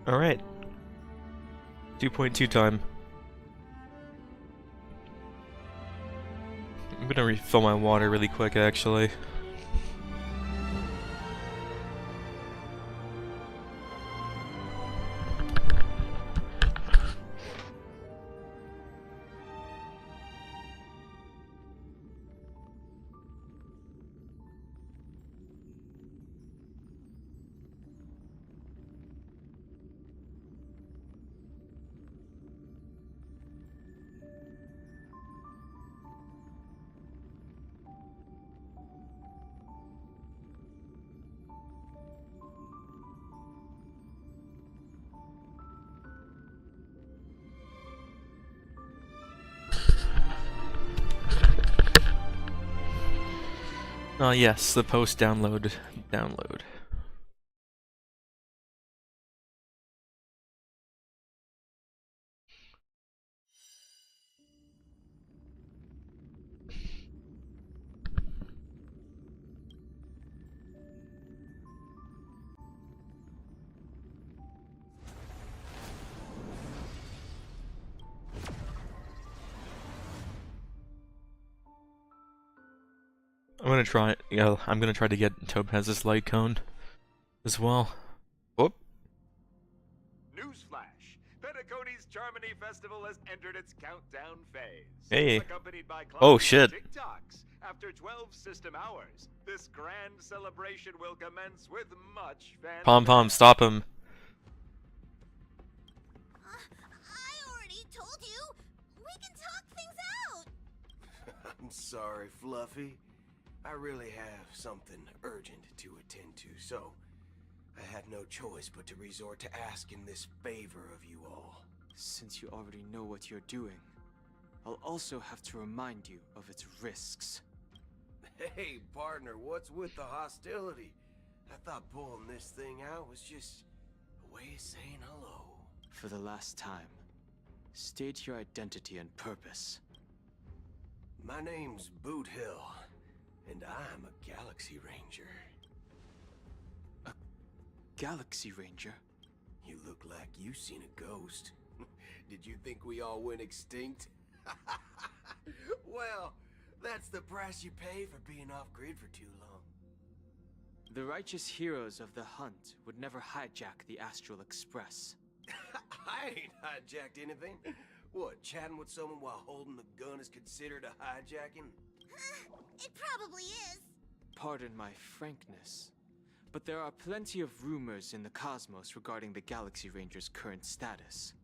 Alright. 2.2 time. I'm gonna refill my water really quick, actually. Yes, the post download. I'm gonna try to get Topaz's light cone as well. Whoop. Newsflash! Penacony's Charmony Festival has entered its countdown phase. Hey. Accompanied by Oh, clubs shit. and TikToks. After 12 system hours, this grand celebration will commence with much fanfare. Pom Pom, stop him. I already told you. We can talk things out. I'm sorry, Fluffy. I really have something urgent to attend to, so I had no choice but to resort to asking this favor of you all. Since you already know what you're doing, I'll also have to remind you of its risks. Hey, partner, what's with the hostility? I thought pulling this thing out was just a way of saying hello. For the last time, state your identity and purpose. My name's Boot Hill, and I'm a Galaxy Ranger. A Galaxy Ranger? You look like you seen a ghost. Did you think we all went extinct? Well, that's the price you pay for being off-grid for too long. The righteous heroes of the hunt would never hijack the Astral Express. I ain't hijacked anything. What, chatting with someone while holding the gun is considered a hijacking? It probably is. Pardon my frankness, but there are plenty of rumors in the cosmos regarding the Galaxy Ranger's current status,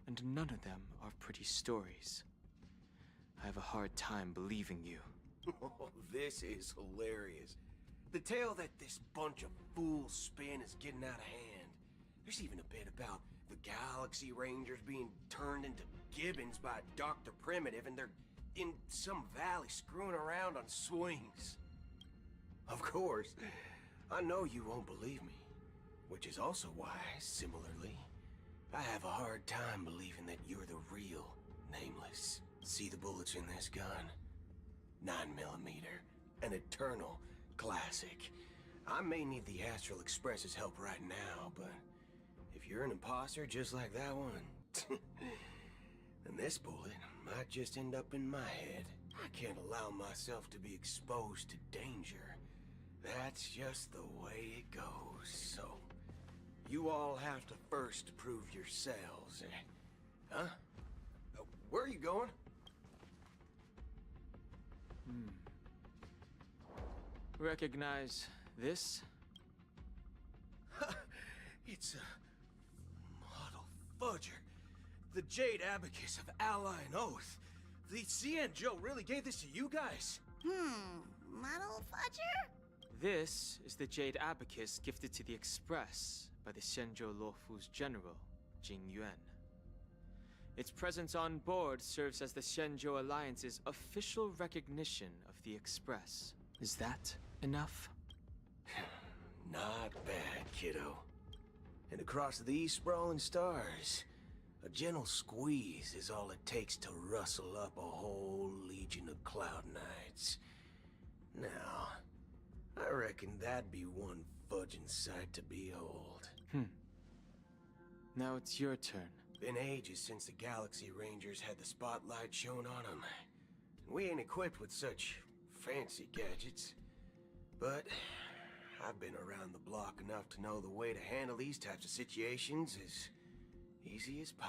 and none of them are pretty stories. I have a hard time believing you. Oh, this is hilarious. The tale that this bunch of fools spin is getting out of hand. There's even a bit about the Galaxy Rangers being turned into gibbons by Dr. Primitive, and they're in some valley screwing around on swings. Of course, I know you won't believe me, which is also why, similarly, I have a hard time believing that you're the real Nameless. See the bullets in this gun? 9mm, an eternal classic. I may need the Astral Express's help right now, but if you're an imposter just like that one, then this bullet might just end up in my head. I can't allow myself to be exposed to danger. That's just the way it goes, so you all have to first prove yourselves, Huh? Where are you going? Recognize this? It's a model fudger. The Jade Abacus of Ally and Oath. The Xianzhou really gave this to you guys? Model fudger? This is the Jade Abacus gifted to the Express by the Shenzhou Luofu's general, Jing Yuan. Its presence on board serves as the Shenzhou Alliance's official recognition of the Express. Is that enough? Not bad, kiddo. And across these sprawling stars, a gentle squeeze is all it takes to rustle up a whole legion of Cloud Knights. Now, I reckon that'd be one fudging sight to behold. Now it's your turn. Been ages since the Galaxy Rangers had the spotlight shown on them. We ain't equipped with such fancy gadgets. But I've been around the block enough to know the way to handle these types of situations is easy as pie.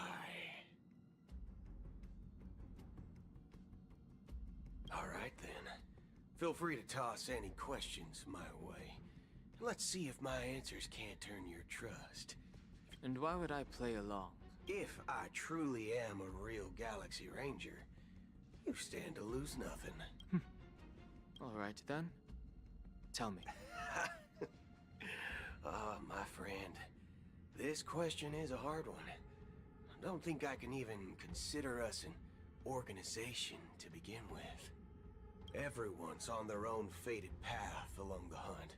Alright then. Feel free to toss any questions my way. Let's see if my answers can't turn your trust. And why would I play along? If I truly am a real Galaxy Ranger, you stand to lose nothing. Alright then. Tell me. Ah, my friend. This question is a hard one. I don't think I can even consider us an organization to begin with. Everyone's on their own fated path along the hunt,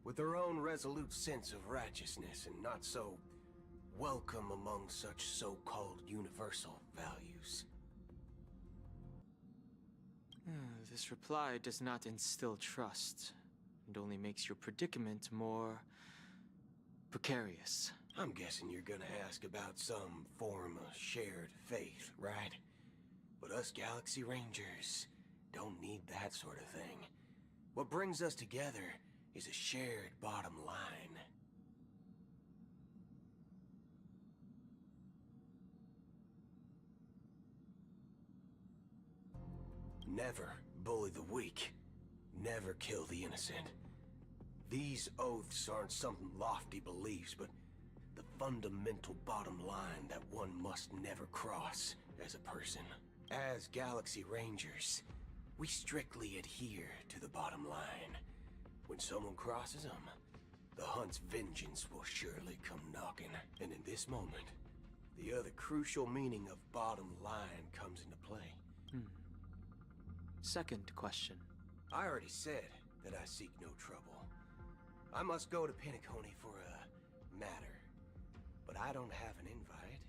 with their own resolute sense of righteousness and not so welcome among such so-called universal values. This reply does not instill trust, and only makes your predicament more precarious. I'm guessing you're gonna ask about some form of shared faith, right? But us Galaxy Rangers don't need that sort of thing. What brings us together is a shared bottom line. Never bully the weak. Never kill the innocent. These oaths aren't some lofty beliefs, but the fundamental bottom line that one must never cross as a person. As Galaxy Rangers, we strictly adhere to the bottom line. When someone crosses them, the hunt's vengeance will surely come knocking. And in this moment, the other crucial meaning of bottom line comes into play. Second question. I already said that I seek no trouble. I must go to Penacony for a matter, but I don't have an invite,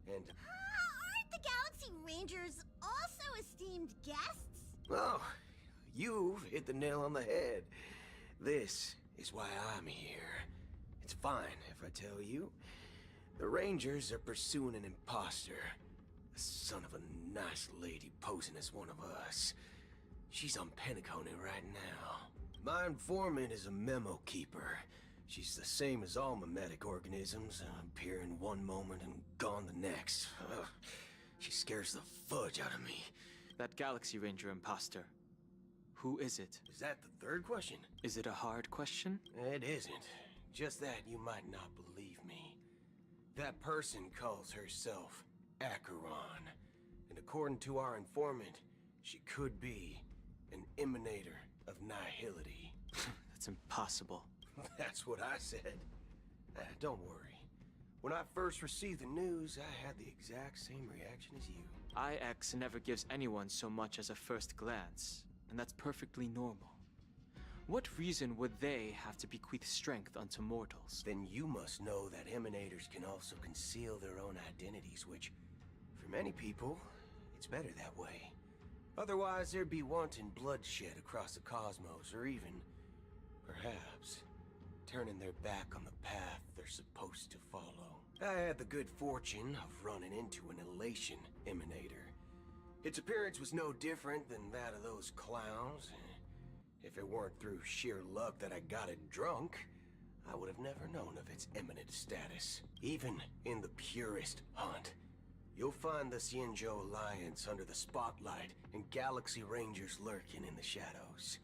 and... Aren't the Galaxy Rangers also esteemed guests? Oh, you've hit the nail on the head. This is why I'm here. It's fine if I tell you. The Rangers are pursuing an imposter. A son of a nice lady posing as one of us. She's on Penacony right now. My informant is a memo keeper. She's the same as all mimetic organisms, appearing one moment and gone the next. Ugh. She scares the fudge out of me. That Galaxy Ranger imposter. Who is it? Is that the third question? Is it a hard question? It isn't. Just that you might not believe me. That person calls herself Acheron. And according to our informant, she could be an emanator of nihility. That's impossible. That's what I said. Don't worry. When I first received the news, I had the exact same reaction as you. IX never gives anyone so much as a first glance, and that's perfectly normal. What reason would they have to bequeath strength unto mortals? Then you must know that emanators can also conceal their own identities, which, for many people, it's better that way. Otherwise, there'd be wanton bloodshed across the cosmos, or even, perhaps, turning their back on the path they're supposed to follow. I had the good fortune of running into an elation emanator. Its appearance was no different than that of those clowns. If it weren't through sheer luck that I got it drunk, I would have never known of its eminent status. Even in the purest hunt, you'll find the Xianzhou Alliance under the spotlight and Galaxy Rangers lurking in the shadows.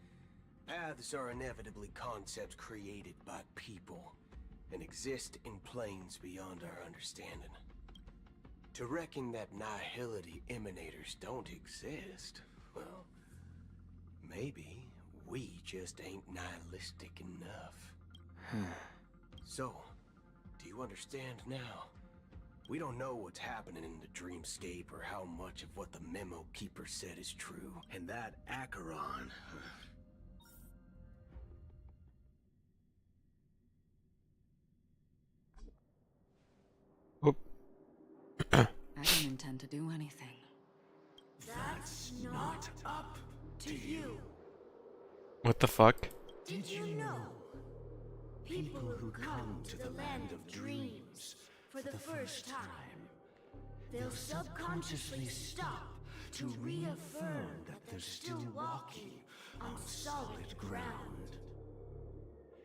Paths are inevitably concepts created by people and exist in planes beyond our understanding. To reckon that nihility emanators don't exist, well, maybe we just ain't nihilistic enough. So, do you understand now? We don't know what's happening in the dreamscape or how much of what the memo keeper said is true. And that Acheron... Whoop. I didn't intend to do anything. That's not up to you. What the fuck? Did you know? People who come to the land of dreams for the first time. They'll subconsciously stop to reaffirm that they're still walking on solid ground.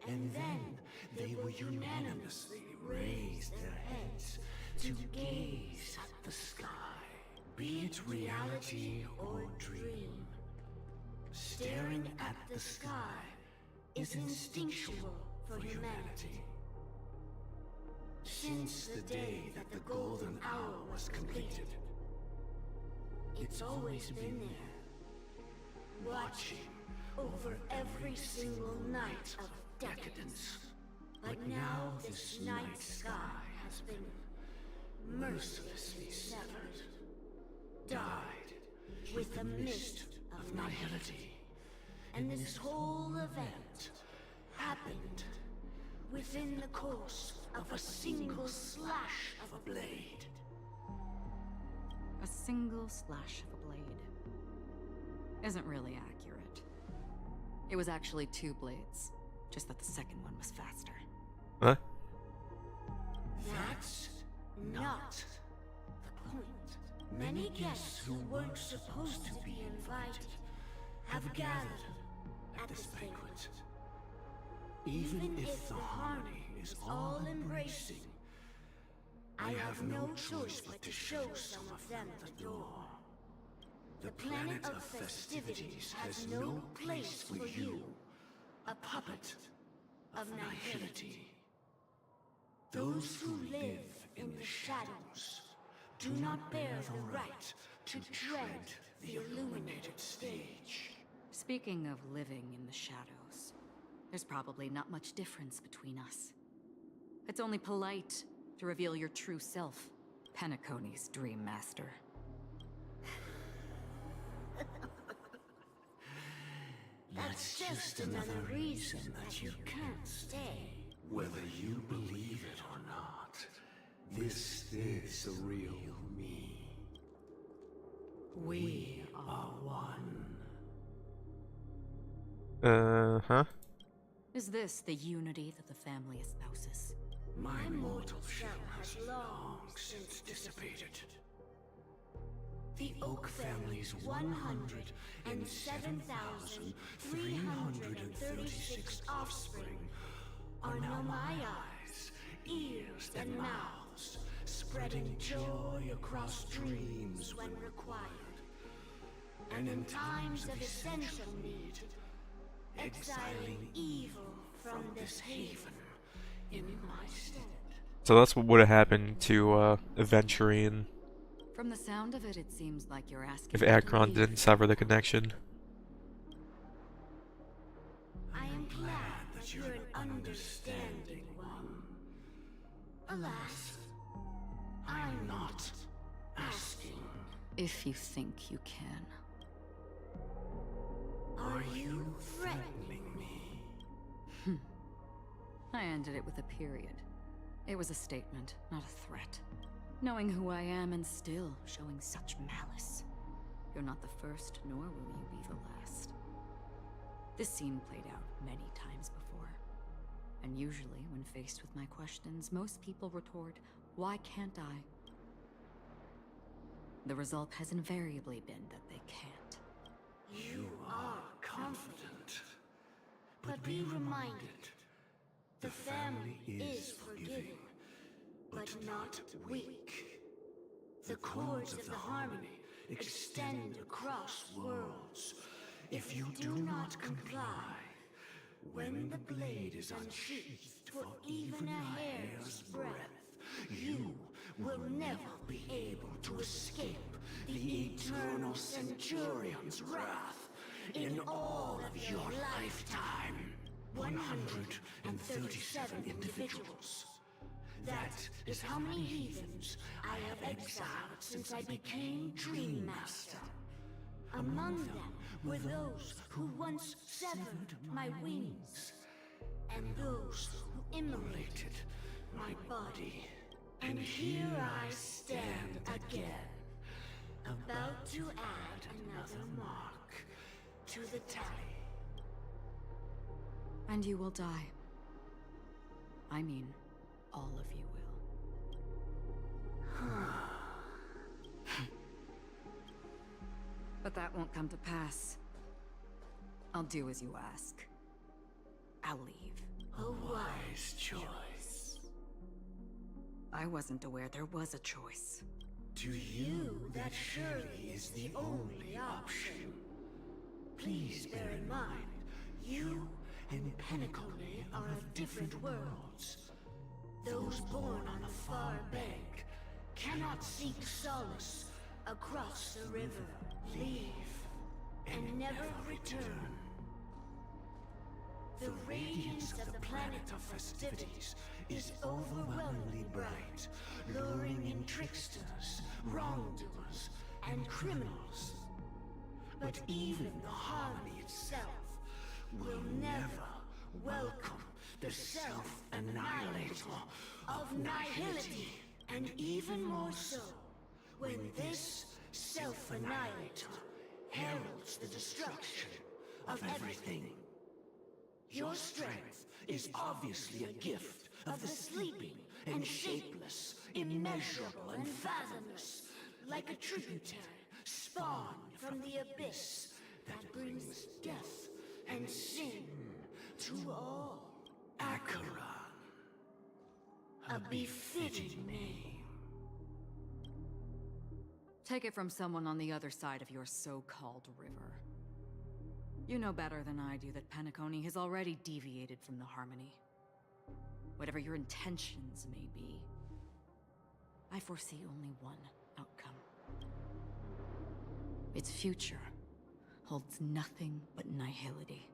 And then they will unanimously raise their heads to gaze at the sky. Be it reality or dream, staring at the sky is instinctual for humanity. Since the day that the golden hour was completed, it's always been there, watching over every single night of decadence. But now this night sky has been mercilessly severed, dyed with the mist of nihility. And this whole event happened within the course of a single slash of a blade. A single slash of a blade isn't really accurate. It was actually 2 blades, just that the second one was faster. Huh? That's not the point. Many guests who weren't supposed to be invited have gathered at this banquet. Even if the harmony is all embracing, I have no choice but to show some of them the door. The planet of festivities has no place for you, a puppet of nihility. Those who live in the shadows do not bear the right to tread the illuminated stage. Speaking of living in the shadows, there's probably not much difference between us. It's only polite to reveal your true self, Penacony's Dream Master. That's just another reason that you can't stay. Whether you believe it or not, this is the real me. We are one. Huh? Is this the unity that the family espouses? My mortal shell has long since dissipated. The Oak family's 107,336 offspring are now my eyes, ears, and mouths, spreading joy across dreams when required. And in times of essential need, exiling evil from this haven in my stead. So that's what would have happened to Aventurine From the sound of it, it seems like you're asking if me to Akron leave. didn't sever the connection. I am glad that you're an understanding one. Alas, I'm not asking. If you think you can. Are you threatening me? I ended it with a period. It was a statement, not a threat. Knowing who I am and still showing such malice. You're not the first, nor will you be the last. This scene played out many times before. And usually, when faced with my questions, most people retort, "Why can't I?" The result has invariably been that they can't. You are confident. But be reminded, the family is forgiving, but not weak. The cords of the harmony extend across worlds. If you do not comply, when the blade is unsheathed for even a hair's breadth, you will never be able to escape the eternal Centurion's wrath in all of your lifetime. 137 individuals. That is how many heathens I have exiled since I became Dream Master. Among them were those who once severed my wings, and those who immolated my body. And here I stand again, about to add another mark to the tally. And you will die. I mean, all of you will. But that won't come to pass. I'll do as you ask. I'll leave. A wise choice. I wasn't aware there was a choice. To you, that surely is the only option. Please bear in mind, you and Penacony are of different worlds. Those born on the far bank cannot seek solace across the river. Leave and never return. The radiance of the planet of festivities is overwhelmingly bright, luring in tricksters, wrongdoers, and criminals. But even the harmony itself will never welcome the self-annihilator of nihility. And even more so, when this self-annihilator heralds the destruction of everything. Your strength is obviously a gift of the sleeping and shapeless, immeasurable and fathomless, like a tributary spawned from the abyss that brings death and sin to all. Acheron, a befitting name. Take it from someone on the other side of your so-called river. You know better than I do that Penacony has already deviated from the harmony. Whatever your intentions may be, I foresee only one outcome. Its future holds nothing but nihility.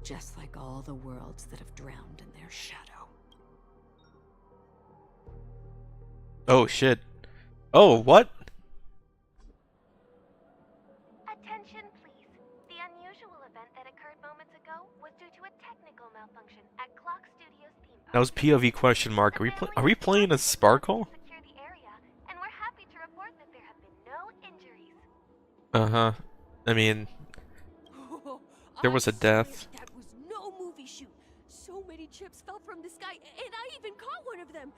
Just like all the worlds that have drowned in their shadow. Oh shit. Oh, what? Attention, please. The unusual event that occurred moments ago was due to a technical malfunction at Clock Studios theme park. That was POV question mark. Are we playing as Sparkle? Secure the area, and we're happy to report that there have been no injuries. Uh-huh. I mean, there was a death. That was no movie shoot. So many chips fell from the sky, and I even caught one of them.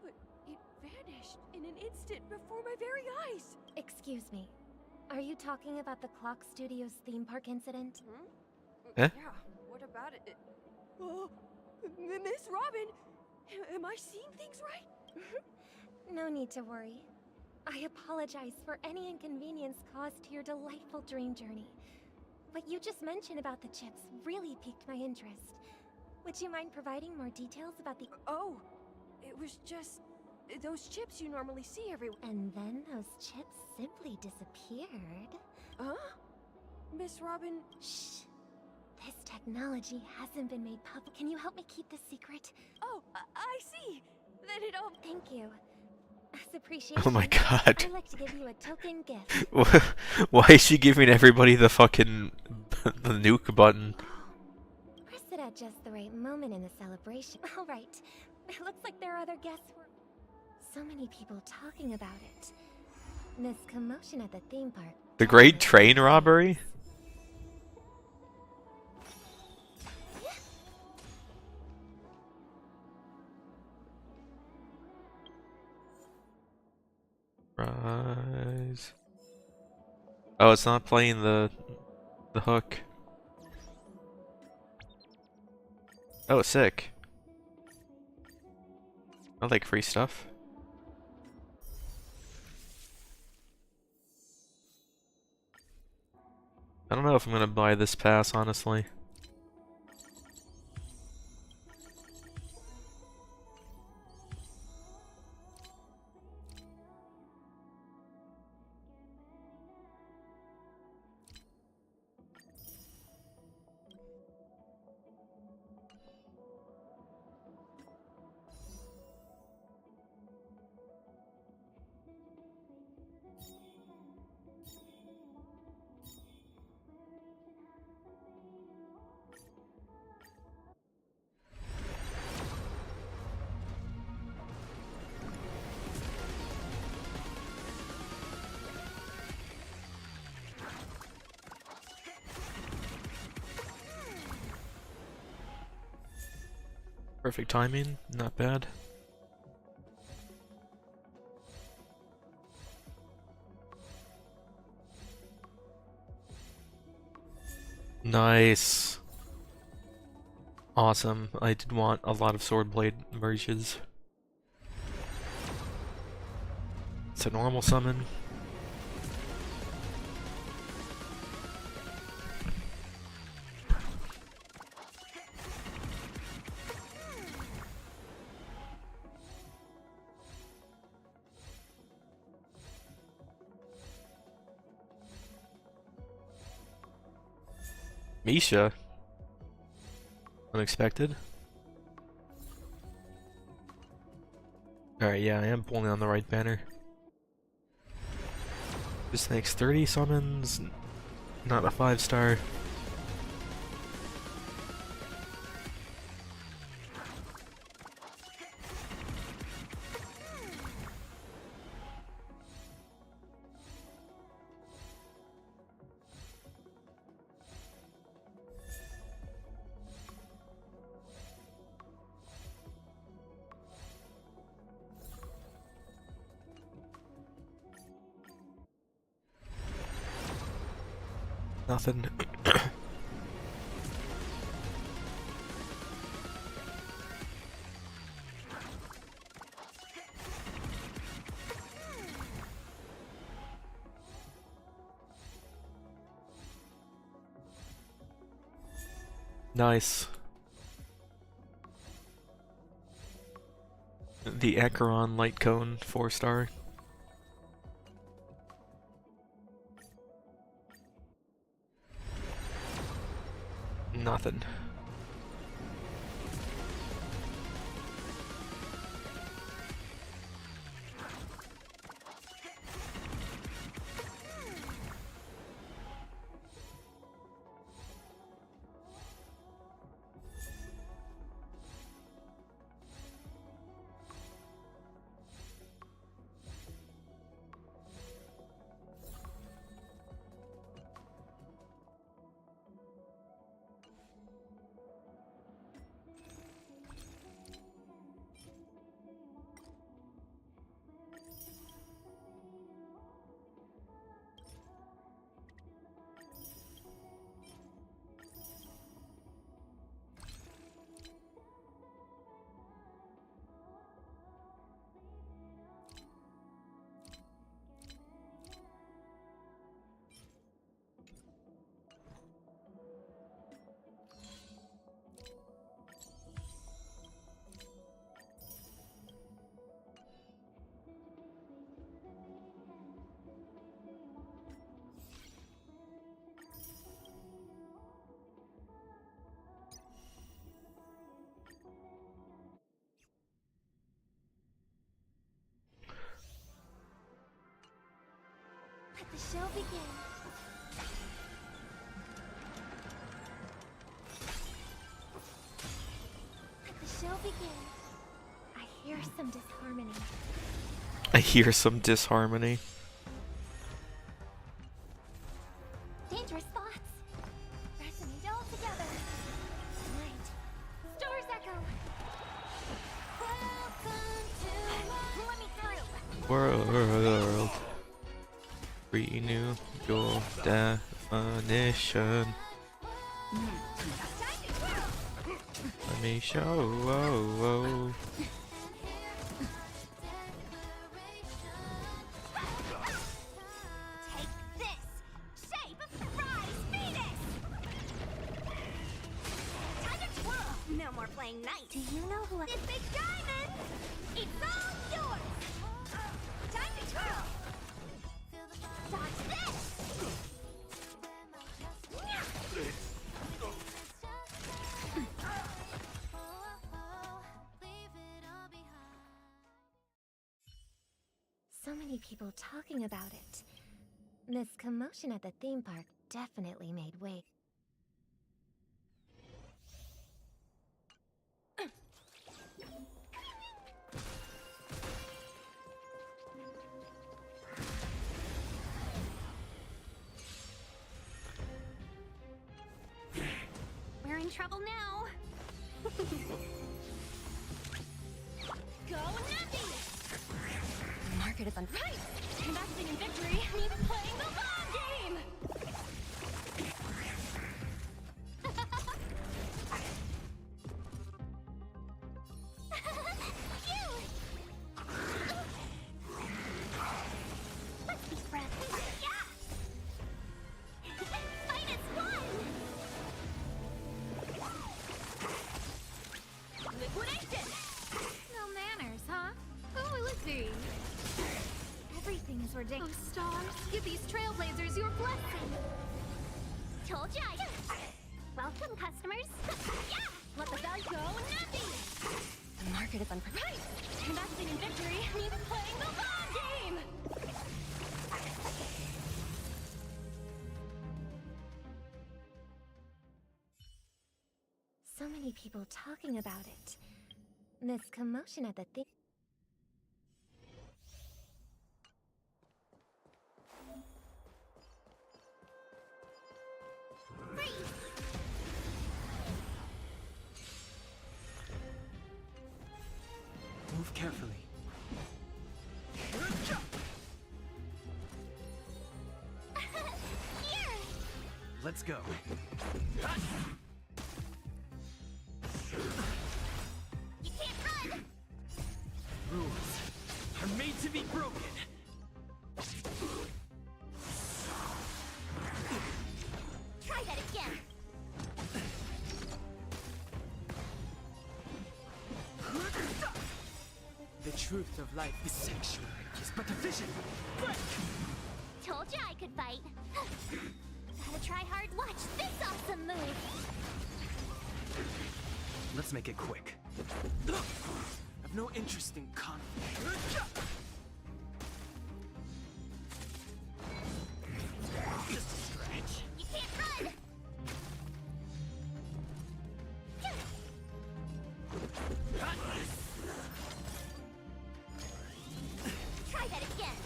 But it vanished in an instant before my very eyes. Excuse me. Are you talking about the Clock Studios theme park incident? Eh? Yeah, what about it? Oh, Miss Robin, am I seeing things right? No need to worry. I apologize for any inconvenience caused to your delightful dream journey. What you just mentioned about the chips really piqued my interest. Would you mind providing more details about the... Oh, it was just those chips you normally see everywhere. And then those chips simply disappeared. Huh? Miss Robin... Shh. This technology hasn't been made public. Can you help me keep this secret? Oh, I see. Then it all... Thank you. As appreciation, Oh my god. I'd like to give you a token gift. Why is she giving everybody the fucking the nuke button? Press it at just the right moment in the celebration. All right. It looks like there are other guests. So many people talking about it. This commotion at the theme park. The Great Train Robbery? Rise. Oh, it's not playing the hook. Oh, sick. I like free stuff. I don't know if I'm gonna buy this pass, honestly. Perfect timing, not bad. Nice. Awesome. I did want a lot of Swordblade merges. It's a normal summon. Misha. Unexpected. Alright, yeah, I am pulling on the right banner. This makes 30 summons, not a 5-star. Nothing. Nice. The Acheron Light Cone 4-star. Nothing. Let the show begin. Let the show begin. I hear some disharmony. I hear some disharmony. Dangerous thoughts. Resonate all together. Light. Stars echo. Welcome to let me through. World. Renew your definition. Let me show. Take this! Shape of surprise Venus! Time to twirl! No more playing night! Do you know who I... This big diamond! It's all yours! Time to twirl! Dodge this! So many people talking about it. This commotion at the theme park definitely made way. We're in trouble now! Go Nappy! The market is on Right! Investing in victory means playing the long game! Phew! Let's be friends. Yeah! Fight as one! Liquidation! No manners, huh? Who will it be? Everything is ridiculous. Oh, stars, give these trailblazers your blessing. Told ya. Welcome, customers. Yeah! Let the bell go nutty! The market is unprepared. Investing in victory means playing the long game! So many people talking about it. This commotion at the thing. Move carefully. Here! Let's go. You can't run! Rules are made to be broken. Try that again! The truth of life is sanctuary is but a vision. Break! Told you I could fight. Gotta try hard. Watch this awesome move! Let's make it quick. I've no interest in conflict. Just a scratch. You can't run! Try that again!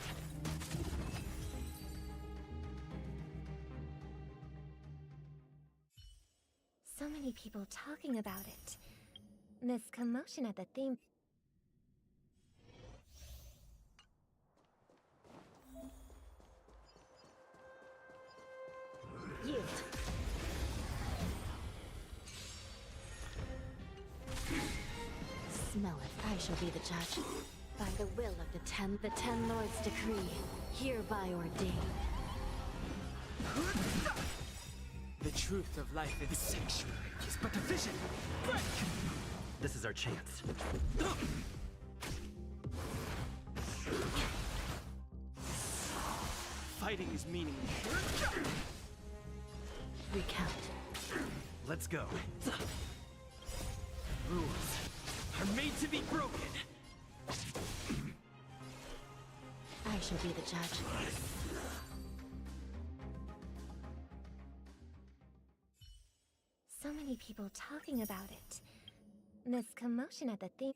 So many people talking about it. This commotion at the theme. Yield. Smell it. I shall be the judge. By the will of the Ten Lords decree, hereby ordained. The truth of life is sanctuary is but a vision. Break! This is our chance. Fighting is meaningless. Recount. Let's go. Rules are made to be broken. I shall be the judge. So many people talking about it. This commotion at the theme.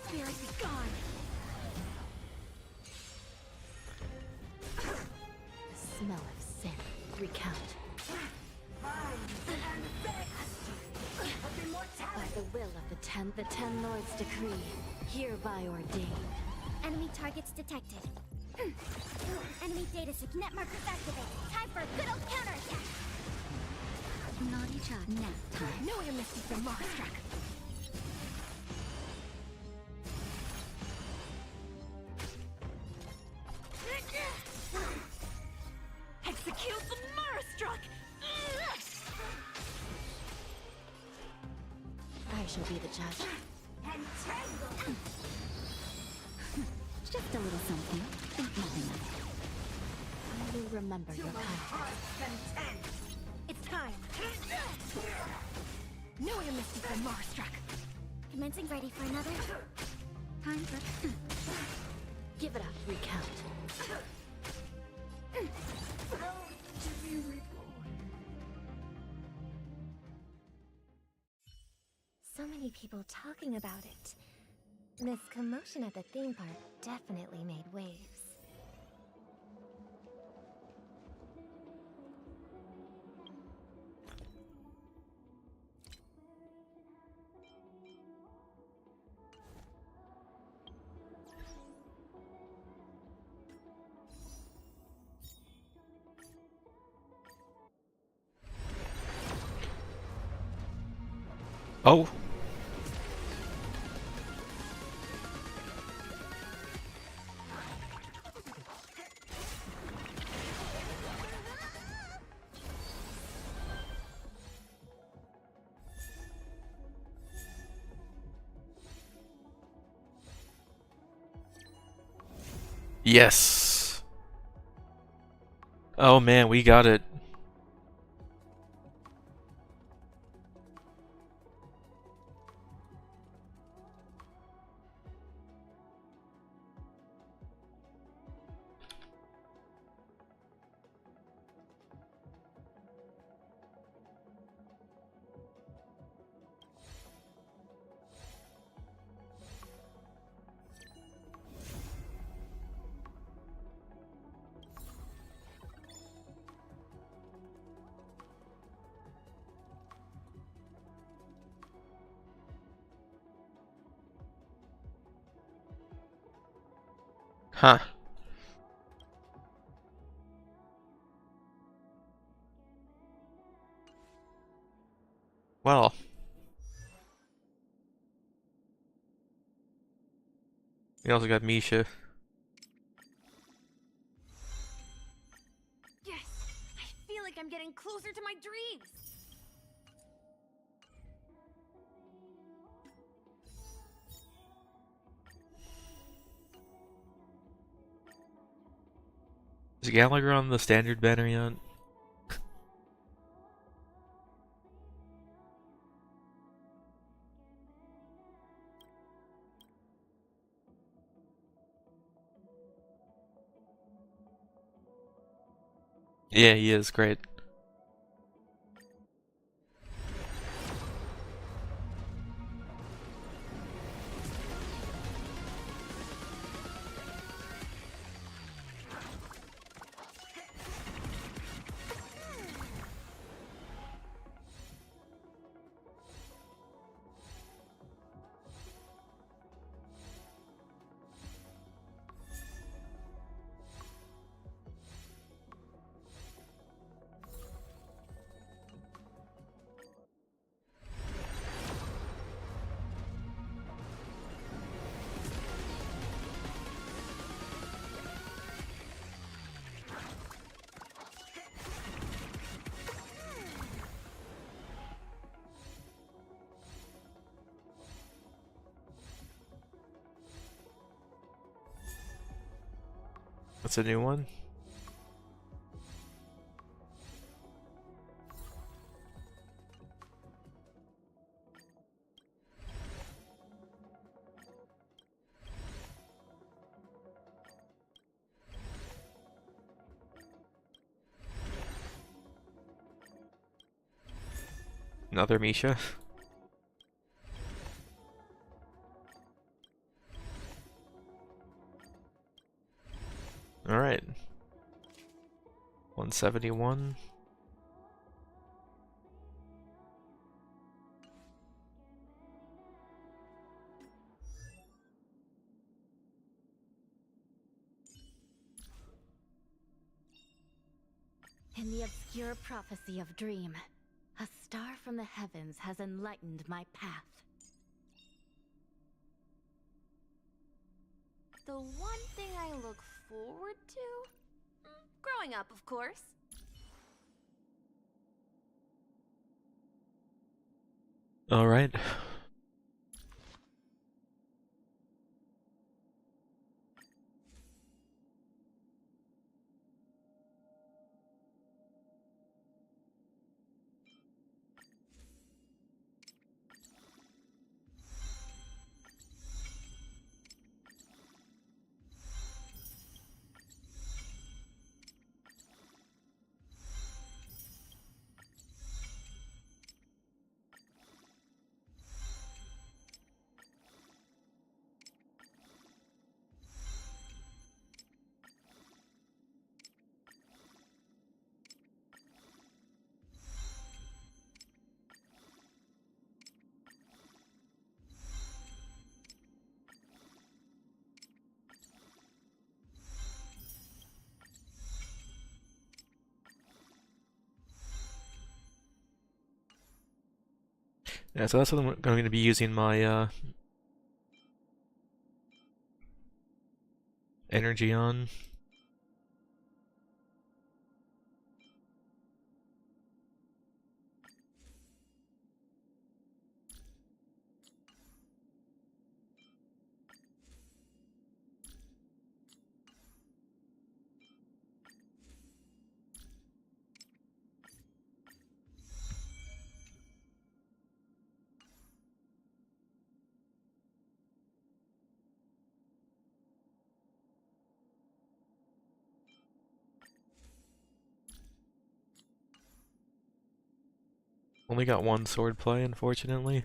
Spirit be gone! The smell of sin. Recount. By the will of the Ten Lords decree, hereby ordained. Enemy targets detected. Enemy data net markers activated. Time for a good old counterattack. Naughty chat. Nap time. Know your mistake from Marstruck. Execute the Marstruck! I shall be the judge. Just a little something. Think nothing of it. I will remember your kindness. It's time. Know your mistake from Marstruck. Commencing ready for another. Time for... Give it up. Recount. So many people talking about it. This commotion at the theme park definitely made waves. Oh. Yes. Oh man, we got it. Huh. Well. We also got Misha. Yes! I feel like I'm getting closer to my dreams! Is Gallagher on the standard banner yet? Yeah, he is great. What's a new one? Another Misha? Alright. 171. In the obscure prophecy of Dream, a star from the heavens has enlightened my path. The one thing I look forward to? Growing up, of course. Alright. Yeah, so that's what I'm going to be using my energy on. Only got one sword play, unfortunately.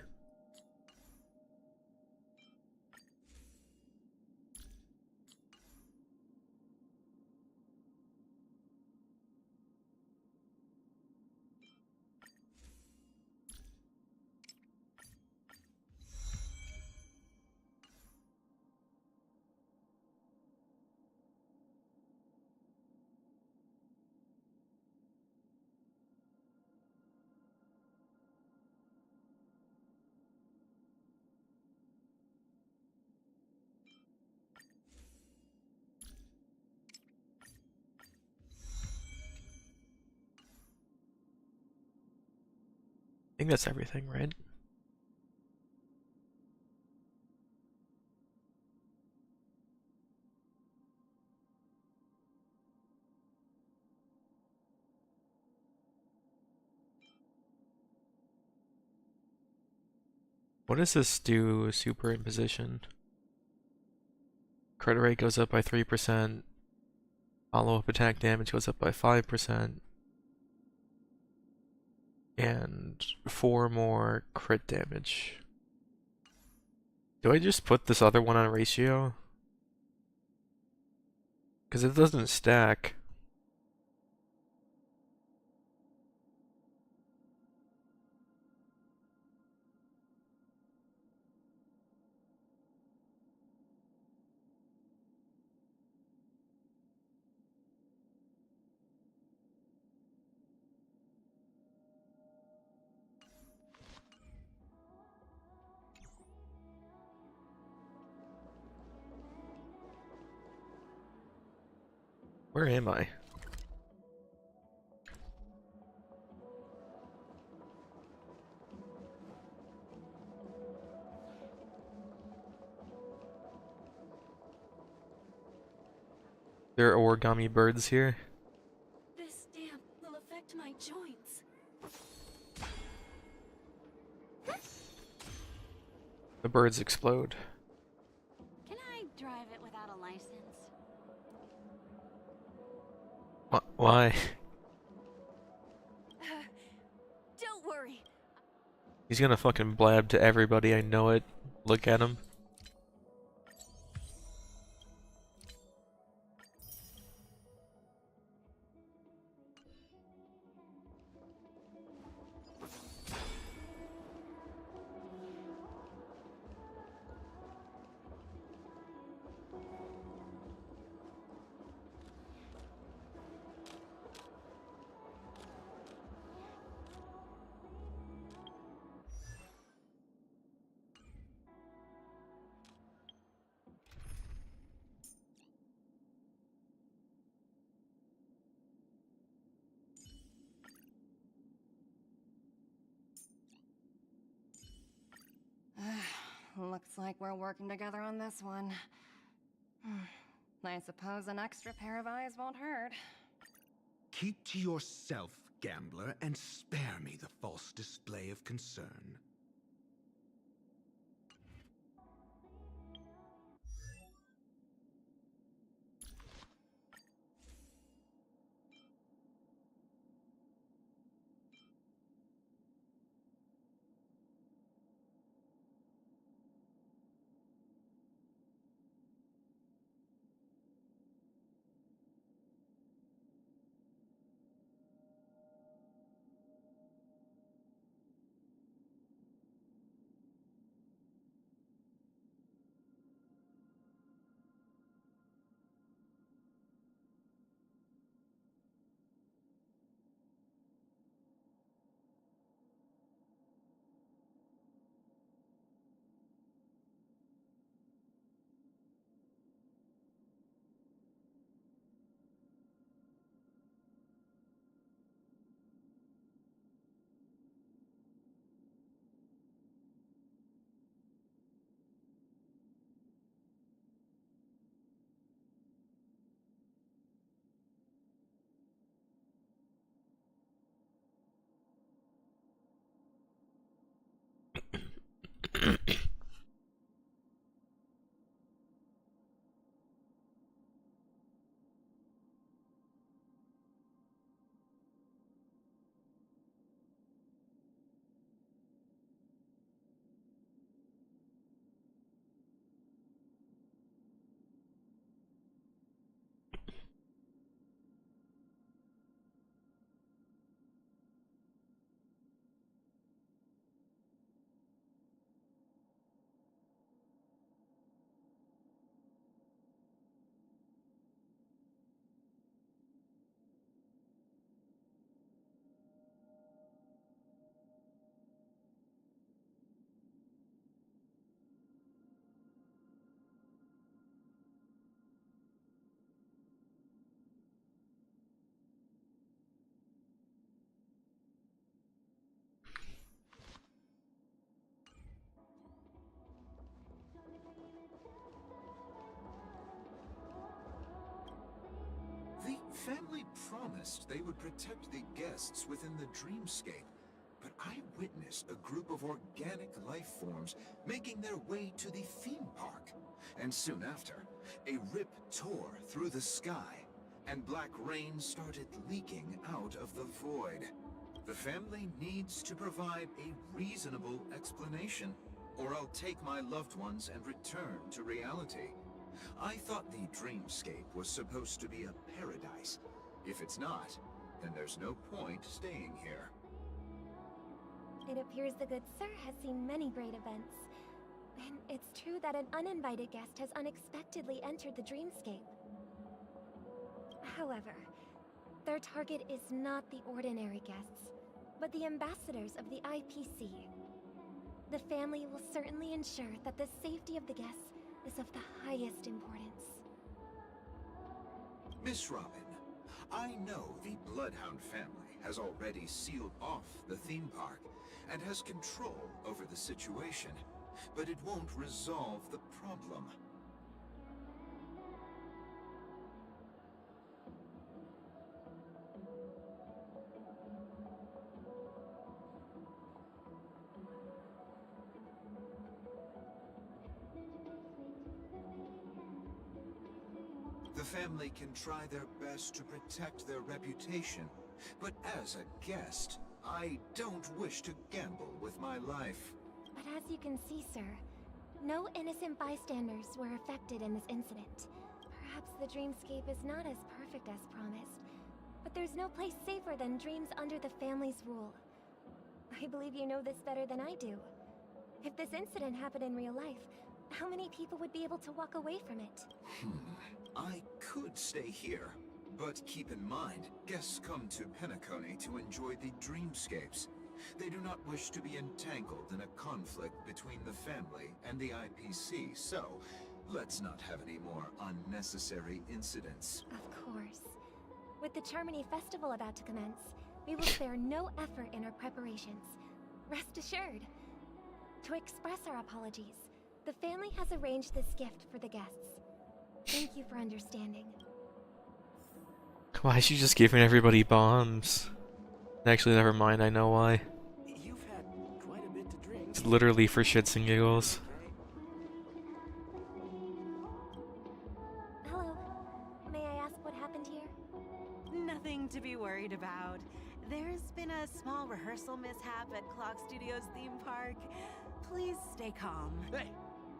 I think that's everything, right? What does this do, superimposition? Crit rate goes up by 3%. Follow-up attack damage goes up by 5%. And 4 more crit damage. Do I just put this other one on ratio? Because it doesn't stack. Where am I? There are origami birds here. This damp will affect my joints. The birds explode. Can I drive it without a license? Why? Don't worry. He's gonna fucking blab to everybody, I know it. Look at him. Looks like we're working together on this one. I suppose an extra pair of eyes won't hurt. Keep to yourself, gambler, and spare me the false display of concern. promised they would protect the guests within the dreamscape, but I witnessed a group of organic life forms making their way to the theme park. And soon after, a rip tore through the sky, and black rain started leaking out of the void. The family needs to provide a reasonable explanation, or I'll take my loved ones and return to reality. I thought the dreamscape was supposed to be a paradise. If it's not, then there's no point staying here. It appears the good sir has seen many great events. And it's true that an uninvited guest has unexpectedly entered the dreamscape. However, their target is not the ordinary guests, but the ambassadors of the IPC. The family will certainly ensure that the safety of the guests is of the highest importance. Miss Robin, I know the Bloodhound family has already sealed off the theme park and has control over the situation, but it won't resolve the problem. The family can try their best to protect their reputation, but as a guest, I don't wish to gamble with my life. But as you can see, sir, no innocent bystanders were affected in this incident. Perhaps the dreamscape is not as perfect as promised, but there's no place safer than dreams under the family's rule. I believe you know this better than I do. If this incident happened in real life, how many people would be able to walk away from it? I could stay here, but keep in mind, guests come to Penacony to enjoy the dreamscapes. They do not wish to be entangled in a conflict between the family and the IPC, so let's not have any more unnecessary incidents. Of course. With the Charmony Festival about to commence, we will spare no effort in our preparations. Rest assured. To express our apologies, the family has arranged this gift for the guests. Thank you for understanding. Why is she just giving everybody bombs? Actually, never mind, I know why. You've had quite a bit to drink. It's literally for shits and giggles. Hello. May I ask what happened here? Nothing to be worried about. There's been a small rehearsal mishap at Clock Studios theme park. Please stay calm. Hey,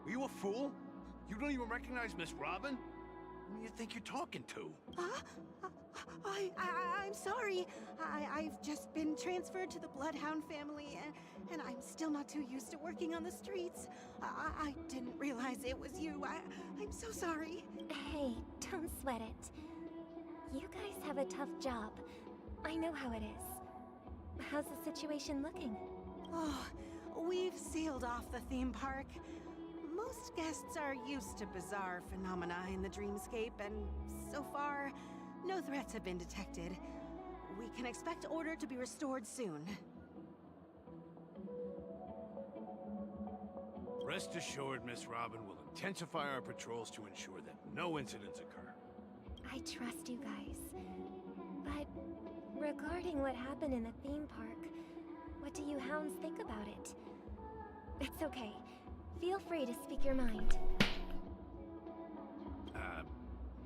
are you a fool? You don't even recognize Miss Robin? Who do you think you're talking to? I'm sorry. I've just been transferred to the Bloodhound family, and I'm still not too used to working on the streets. I didn't realize it was you. I'm so sorry. Hey, don't sweat it. You guys have a tough job. I know how it is. How's the situation looking? Oh, we've sealed off the theme park. Most guests are used to bizarre phenomena in the dreamscape, and so far, no threats have been detected. We can expect order to be restored soon. Rest assured, Miss Robin will intensify our patrols to ensure that no incidents occur. I trust you guys. But regarding what happened in the theme park, what do you hounds think about it? It's okay. Feel free to speak your mind.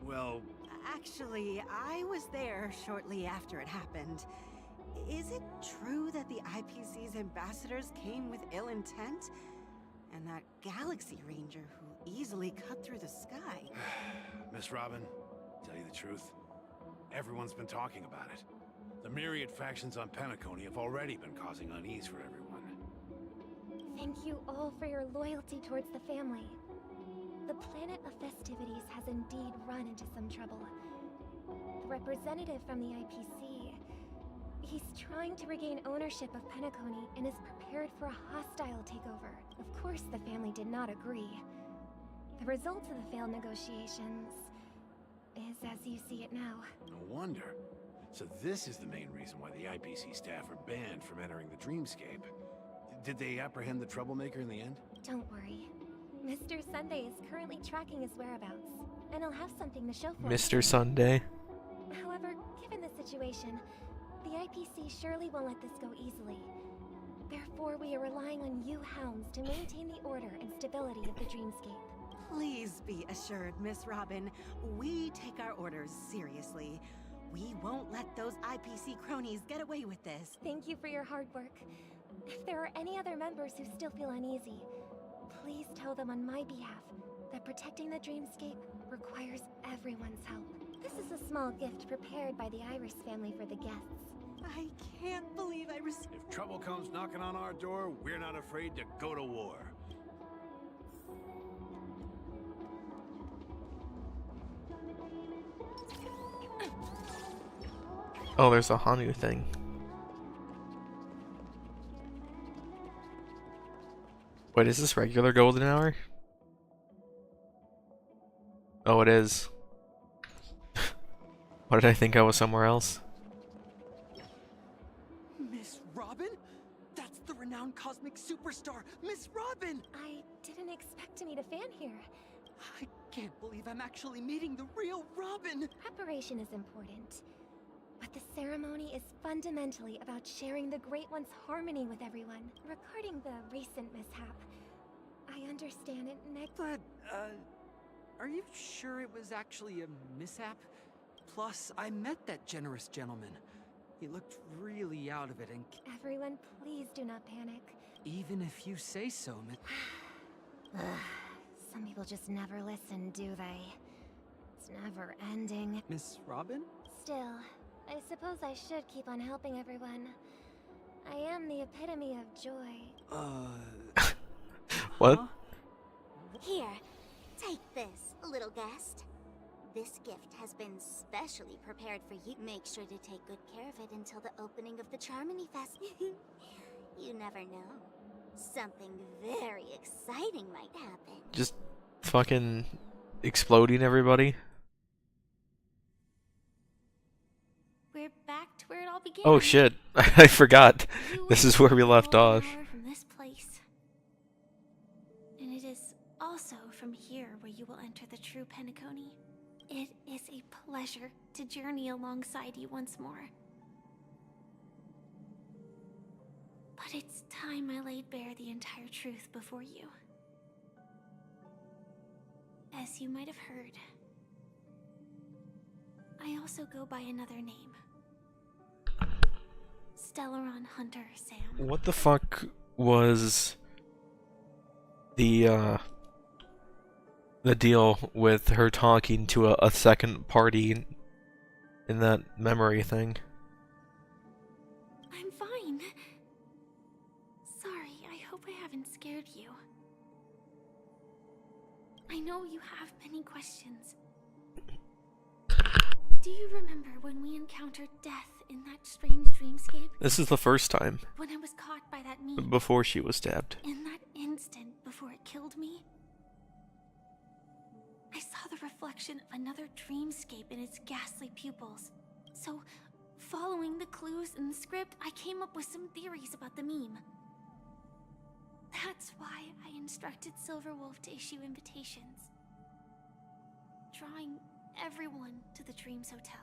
Well... Actually, I was there shortly after it happened. Is it true that the IPC's ambassadors came with ill intent? And that Galaxy Ranger who easily cut through the sky? Miss Robin, tell you the truth, everyone's been talking about it. The myriad factions on Penacony have already been causing unease for everyone. Thank you all for your loyalty towards the family. The Planet of Festivities has indeed run into some trouble. The representative from the IPC, he's trying to regain ownership of Penacony and is prepared for a hostile takeover. Of course, the family did not agree. The result of the failed negotiations is as you see it now. No wonder. So this is the main reason why the IPC staff are banned from entering the dreamscape. Did they apprehend the troublemaker in the end? Don't worry. Mr. Sunday is currently tracking his whereabouts, and he'll have something to show for it. Mr. Sunday. However, given the situation, the IPC surely won't let this go easily. Therefore, we are relying on you hounds to maintain the order and stability of the dreamscape. Please be assured, Miss Robin, we take our orders seriously. We won't let those IPC cronies get away with this. Thank you for your hard work. If there are any other members who still feel uneasy, please tell them on my behalf that protecting the dreamscape requires everyone's help. This is a small gift prepared by the Iris family for the guests. I can't believe I received... If trouble comes knocking on our door, we're not afraid to go to war. Oh, there's a Hanu thing. Wait, is this regular golden hour? Oh, it is. Why did I think I was somewhere else? Miss Robin? That's the renowned cosmic superstar, Miss Robin! I didn't expect to meet a fan here. I can't believe I'm actually meeting the real Robin! Preparation is important, but the ceremony is fundamentally about sharing the Great One's harmony with everyone. Regarding the recent mishap, I understand it But, are you sure it was actually a mishap? Plus, I met that generous gentleman. He looked really out of it and... Everyone, please do not panic. Even if you say so, Some people just never listen, do they? It's never ending. Miss Robin? Still, I suppose I should keep on helping everyone. I am the epitome of joy. What? Here, take this, little guest. This gift has been specially prepared for you. Make sure to take good care of it until the opening of the Charmony Fest. You never know. Something very exciting might happen. Just fucking exploding everybody? We're back to where it all began. Oh shit, I forgot. This is where we left off. From this place. And it is also from here where you will enter the true Penacony. It is a pleasure to journey alongside you once more. But it's time I laid bare the entire truth before you. As you might have heard, I also go by another name. Stellaron Hunter Sam. What the fuck was the deal with her talking to a second party in that memory thing? I'm fine. Sorry, I hope I haven't scared you. I know you have many questions. Do you remember when we encountered death in that strange dreamscape? This is the first time. When I was caught by that meme. Before she was stabbed. In that instant before it killed me, I saw the reflection of another dreamscape in its ghastly pupils. So, following the clues in the script, I came up with some theories about the meme. That's why I instructed Silverwolf to issue invitations, drawing everyone to the Dreams Hotel.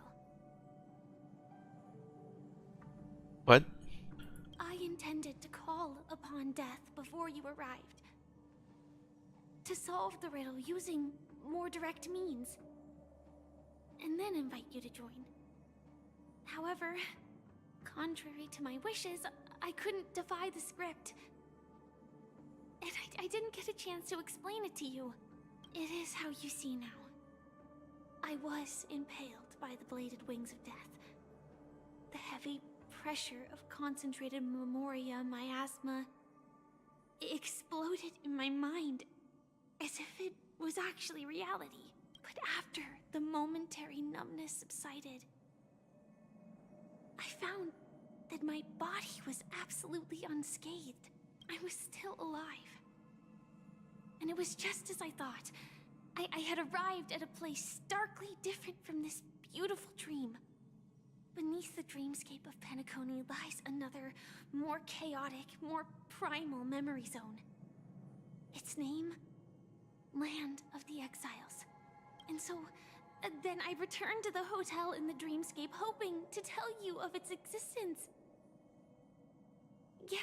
What? I intended to call upon death before you arrived, to solve the riddle using more direct means, and then invite you to join. However, contrary to my wishes, I couldn't defy the script. And I didn't get a chance to explain it to you. It is how you see now. I was impaled by the bladed wings of death. The heavy pressure of concentrated memoria miasma exploded in my mind as if it was actually reality. But after the momentary numbness subsided, I found that my body was absolutely unscathed. I was still alive. And it was just as I thought. I had arrived at a place starkly different from this beautiful dream. Beneath the dreamscape of Penacony lies another, more chaotic, more primal memory zone. Its name? Land of the Exiles. And so, Then I returned to the hotel in the dreamscape, hoping to tell you of its existence. Yet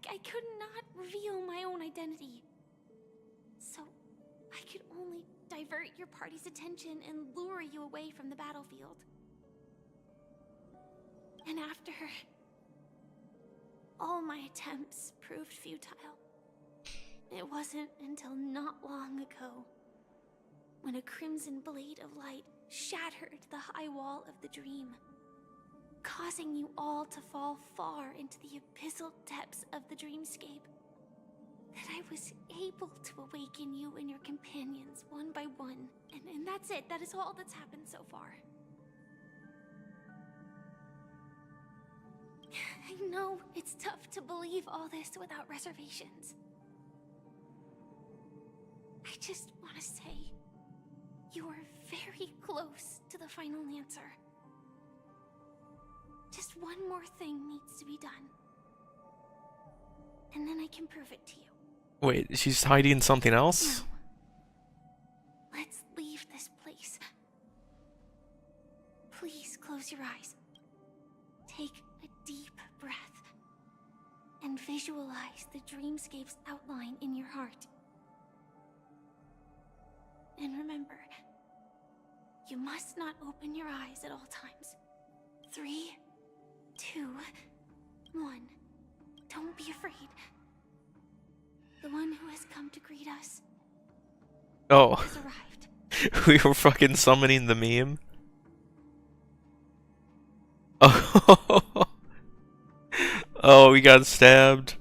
I could not reveal my own identity. So I could only divert your party's attention and lure you away from the battlefield. And after all my attempts proved futile, it wasn't until not long ago when a crimson blade of light shattered the high wall of the dream, causing you all to fall far into the abyssal depths of the dreamscape, that I was able to awaken you and your companions one by one. And that's it. That is all that's happened so far. I know it's tough to believe all this without reservations. I just want to say, you are very close to the final answer. Just one more thing needs to be done. And then I can prove it to you. Wait, she's hiding something else? No. Let's leave this place. Please close your eyes. Take a deep breath. And visualize the dreamscape's outline in your heart. And remember, you must not open your eyes at all times. 3, 2, 1. Don't be afraid. The one who has come to greet us Oh. has arrived. We were fucking summoning the meme? Oh. Oh, we got stabbed.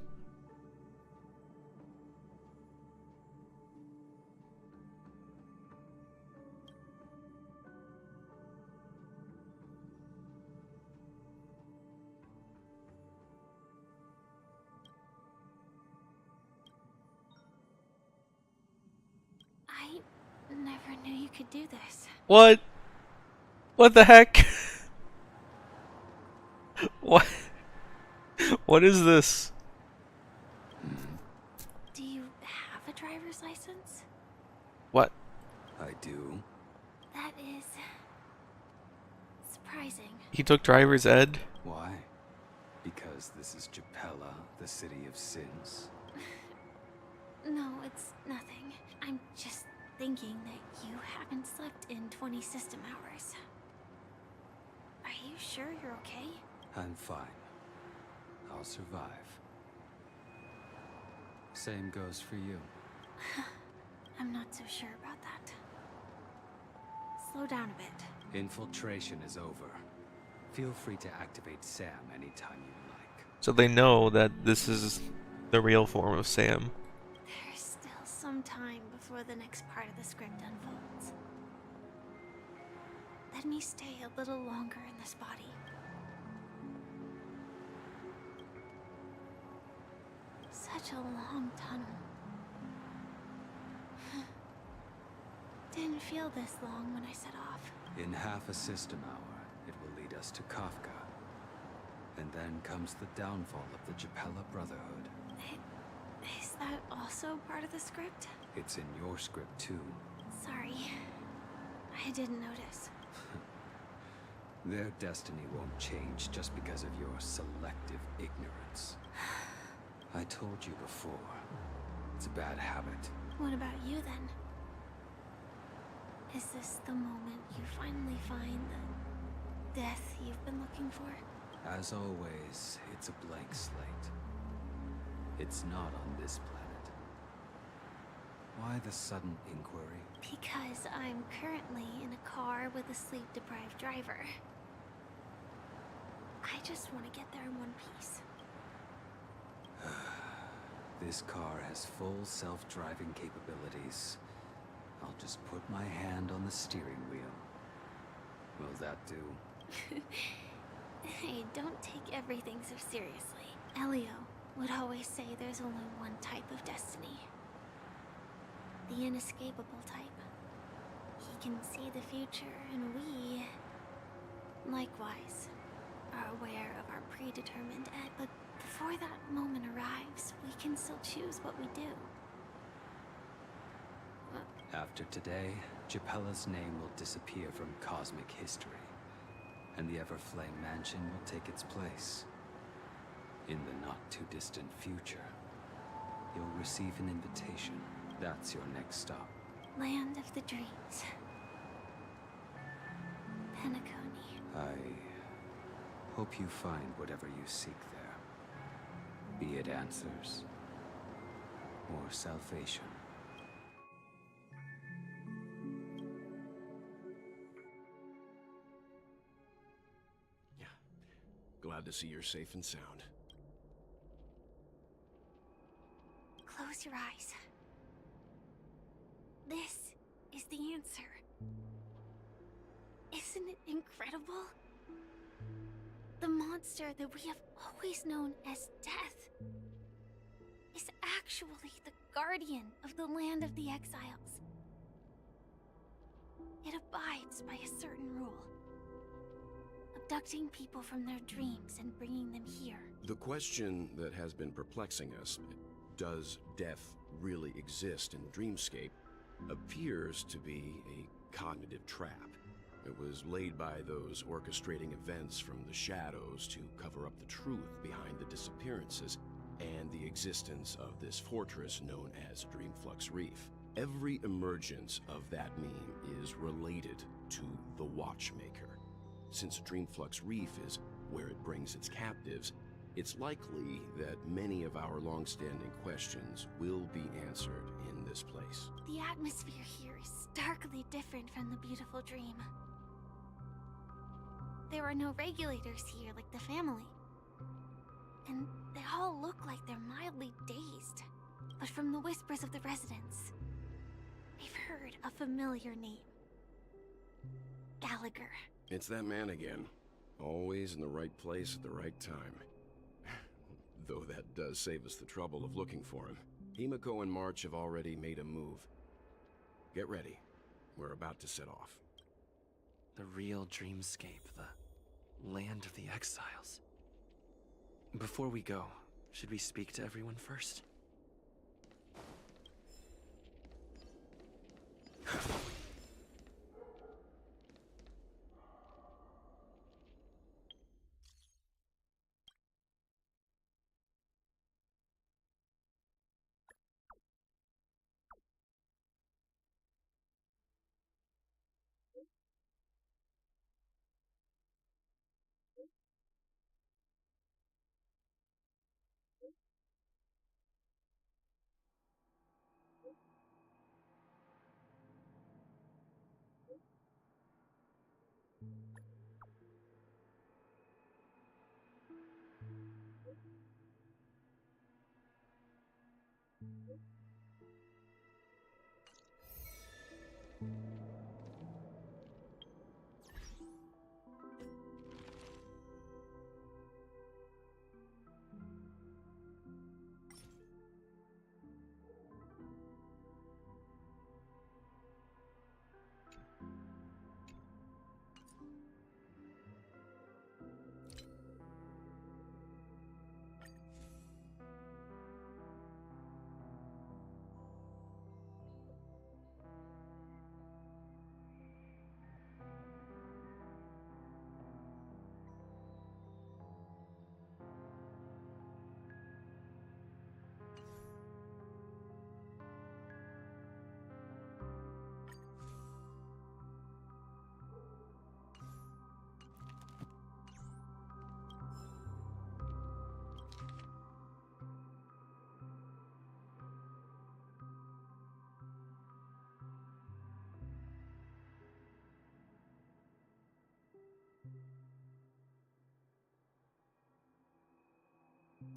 I never knew you could do this. What? What the heck? What? What is this? Do you have a driver's license? What? I do. That is surprising. He took driver's ed? Why? Because this is Japella, the city of sins. No, it's nothing. I'm just thinking that you haven't slept in 20 system hours. Are you sure you're okay? I'm fine. I'll survive. Same goes for you. I'm not so sure about that. Slow down a bit. Infiltration is over. Feel free to activate Sam anytime you like. So they know that this is the real form of Sam. There's still some time before the next part of the script unfolds. Let me stay a little longer in this body. Such a long tunnel. Didn't feel this long when I set off. In half a system hour, it will lead us to Kafka. And then comes the downfall of the Japella Brotherhood. Is that also part of the script? It's in your script too. Sorry. I didn't notice. Their destiny won't change just because of your selective ignorance. I told you before. It's a bad habit. What about you then? Is this the moment you finally find the death you've been looking for? As always, it's a blank slate. It's not on this planet. Why the sudden inquiry? Because I'm currently in a car with a sleep-deprived driver. I just want to get there in one piece. This car has full self-driving capabilities. I'll just put my hand on the steering wheel. Will that do? Hey, don't take everything so seriously. Elio would always say there's only one type of destiny. The inescapable type. He can see the future, and we, likewise, are aware of our predetermined end. But before that moment arrives, we can still choose what we do. After today, Japella's name will disappear from cosmic history, and the Everflame Mansion will take its place. In the not-too-distant future, you'll receive an invitation. That's your next stop. Land of the Dreams. Penacony. I hope you find whatever you seek there. Be it answers or salvation. Glad to see you're safe and sound. Close your eyes. This is the answer. Isn't it incredible? The monster that we have always known as Death is actually the guardian of the land of the exiles. It abides by a certain rule. Abducting people from their dreams and bringing them here. The question that has been perplexing us, does death really exist in Dreamscape, appears to be a cognitive trap. It was laid by those orchestrating events from the shadows to cover up the truth behind the disappearances and the existence of this fortress known as Dreamflux Reef. Every emergence of that meme is related to the Watchmaker. Since Dreamflux Reef is where it brings its captives, it's likely that many of our long-standing questions will be answered in this place. The atmosphere here is starkly different from the beautiful dream. There are no regulators here like the family. And they all look like they're mildly dazed. But from the whispers of the residents, they've heard a familiar name. Gallagher. It's that man again. Always in the right place at the right time. Though that does save us the trouble of looking for him. Himiko and March have already made a move. Get ready. We're about to set off. The real Dreamscape, the land of the exiles. Before we go, should we speak to everyone first?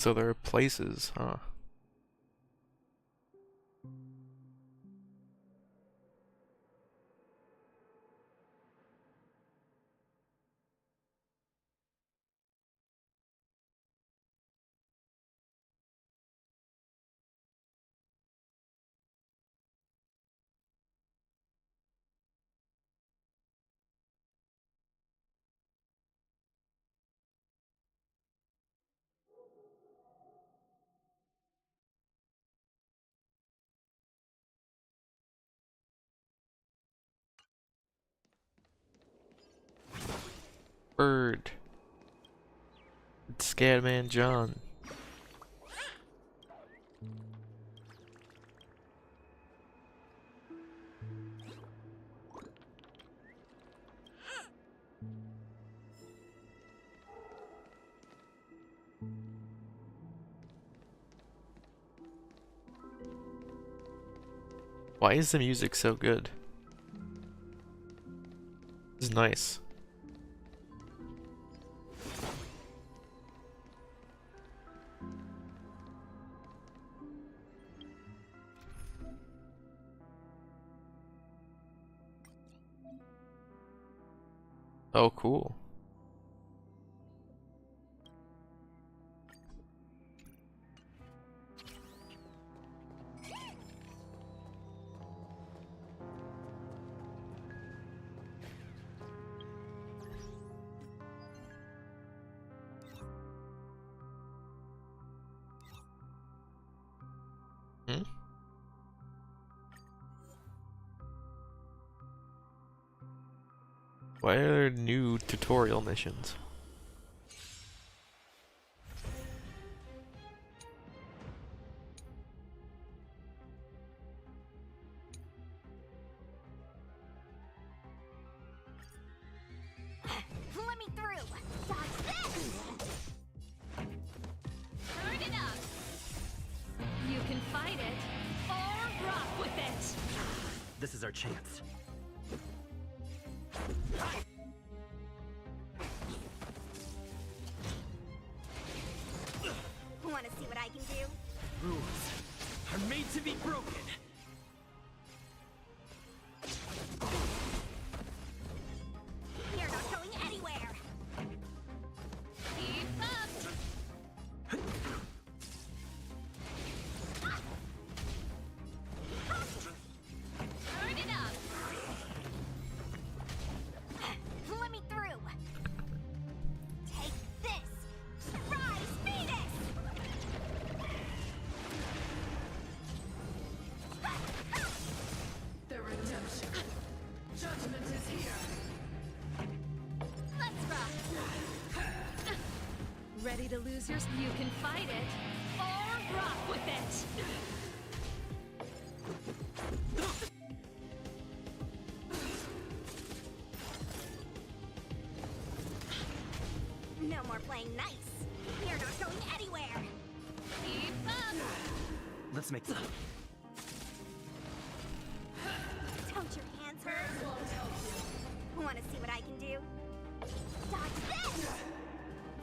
So there are places, huh? Bird. It's Scatman John. Why is the music so good? This is nice. Oh, cool. Hmm? Why are there new tutorial missions? Let me through! Dodge this! Turn it up! You can fight it, or rock with it! This is our chance. Want to see what I can do? Rules are made to be broken. You're not going anywhere. Keep up! Turn it up! Let me through. Take this. Rise, Venus! The redemption. Judgment is here. Let's rock! Ready to lose yours? You can fight it, or rock with it! No more playing nice. You're not going anywhere. Keep up! Let's make some. Don't your hands hurt? Want to see what I can do? Dodge this!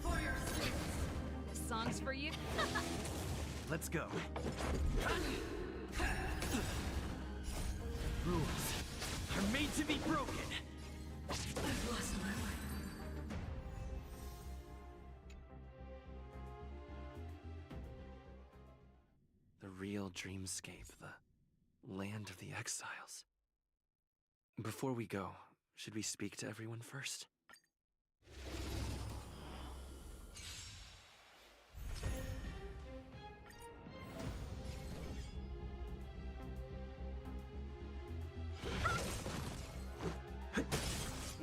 For your sins. This song's for you. Let's go. Rules are made to be broken. I've lost my way. The real dreamscape, the land of the exiles. Before we go, should we speak to everyone first?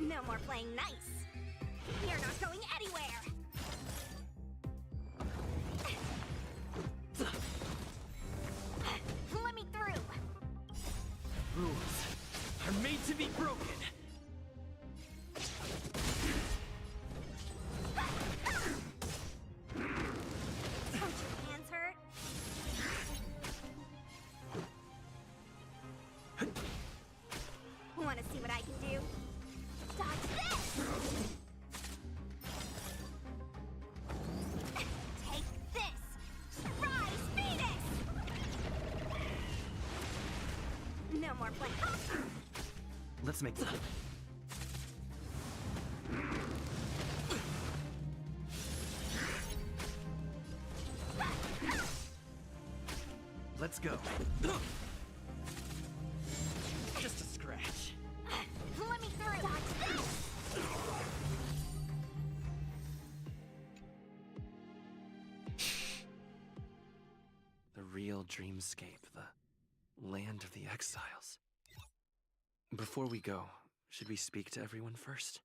No more playing nice. You're not going anywhere. Let me through. Rules are made to be broken. Don't your hands hurt? Want to see what I can do? Dodge this! Take this! Rise, Venus! No more play. Let's make some. Let's go. Just a scratch. Let me through. Dodge this! The real dreamscape, the land of the exiles. Before we go, should we speak to everyone first?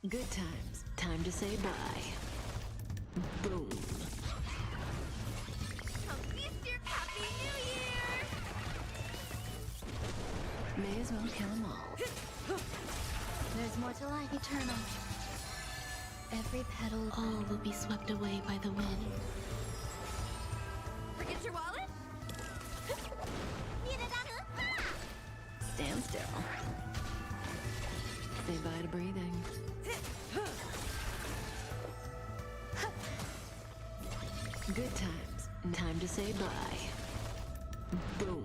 Good times. Time to say bye. Boom. Happy New Year! May as well kill them all. There's more to life, eternal. Every petal, all will be swept away by the wind. Forget your wallet? Stand still. Say bye to breathing. Good times. Time to say bye. Boom.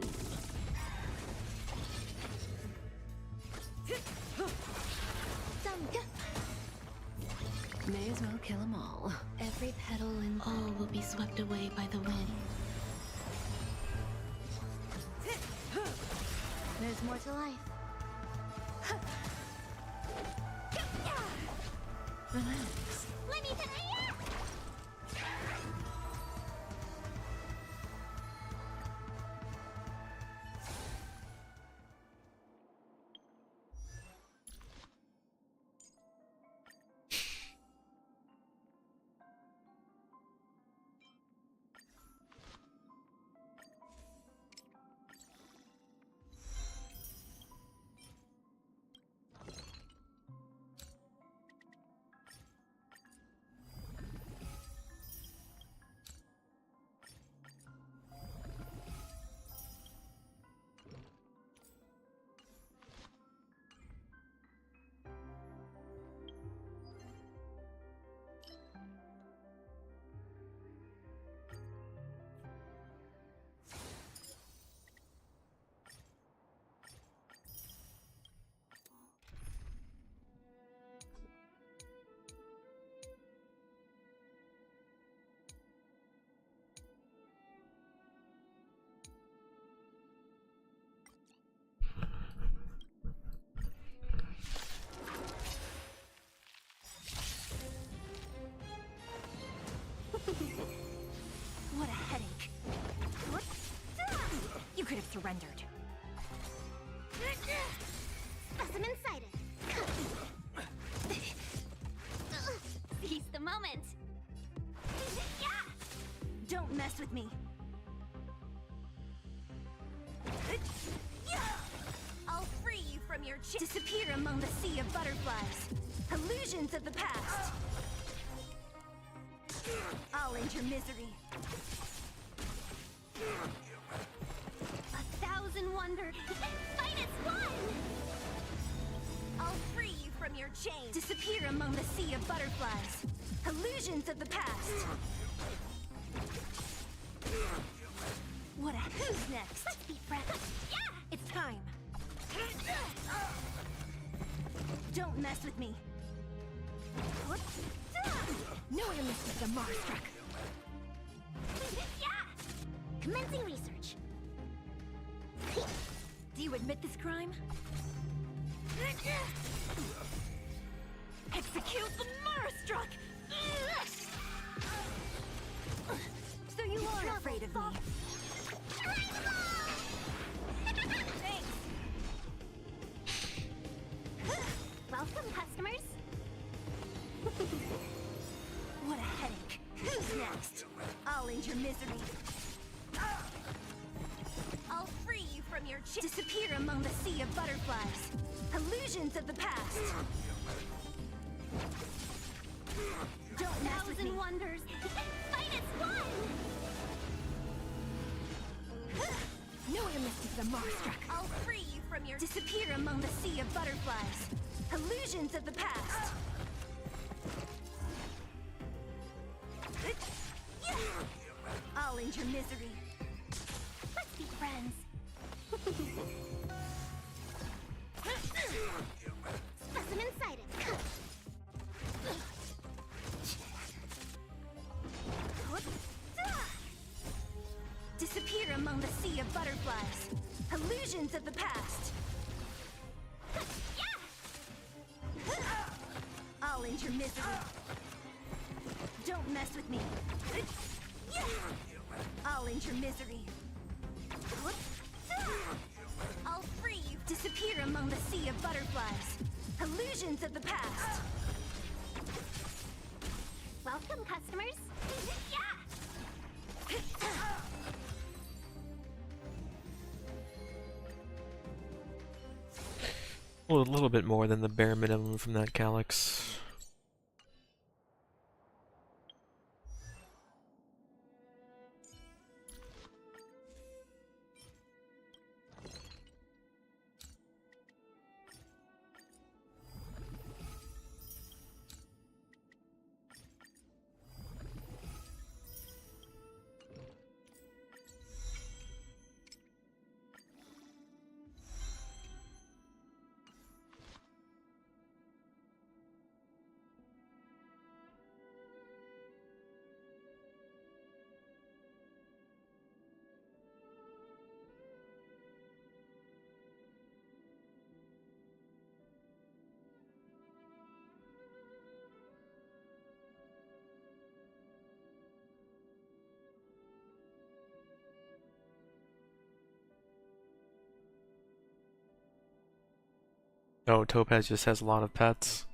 May as well kill them all. Every petal and all will be swept away by the wind. There's more to life. Relax. Let me tell you! What a headache. What? You could have surrendered. Specimen sighted. Seize the moment. Don't mess with me. I'll free you from your disappear among the sea of butterflies. Illusions of the past. I'll end your misery. 1,000 wonders. Fight as one! I'll free you from your chains. Disappear among the sea of butterflies. Illusions of the past. What a who's next? Let's be friends. Yeah! It's time. Don't mess with me. What? No one misses the Marstruck. Commencing research. Do you admit this crime? Execute the Marstruck! So you are afraid of me. Thanks. Welcome, customers. What a headache. Who's next? I'll end your misery. I'll free you from your disappear among the sea of butterflies. Illusions of the past. Don't mess with me. 1,000 wonders. Fight as one! No one misses the Marstruck. I'll free you from your disappear among the sea of butterflies. Illusions of the past. I'll end your misery. Let's be friends. Specimen sighted. Disappear among the sea of butterflies. Illusions of the past. I'll end your misery. Don't mess with me. I'll end your misery. I'll free you. Disappear among the sea of butterflies. Illusions of the past. Well, a little bit more than the bare minimum from that Calyx. Oh, Topaz just has a lot of pets.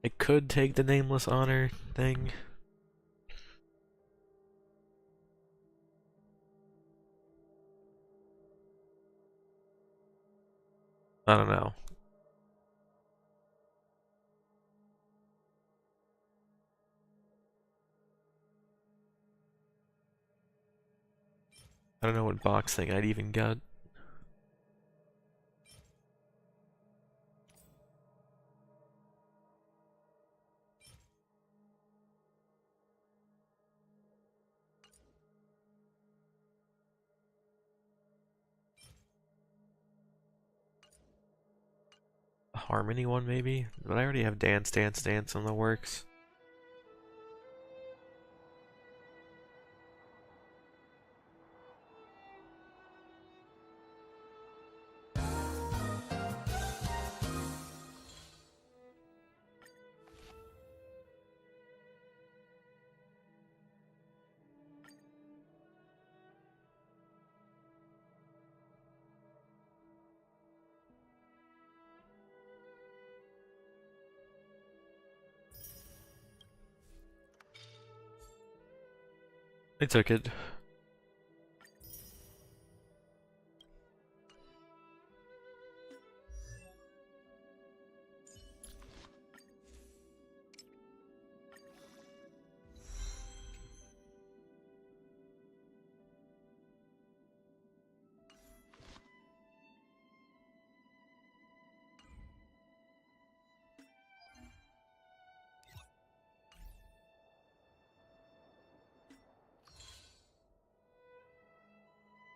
It could take the nameless honor thing. I don't know. I don't know what box thing I'd even get. A Harmony one maybe? But I already have Dance Dance Dance on the works. I took it.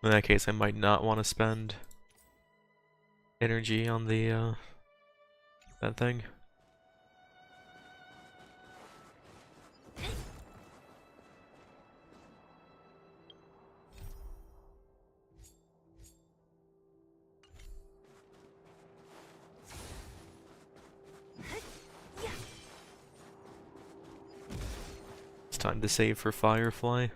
In that case, I might not want to spend energy on the, that thing. It's time to save for Firefly.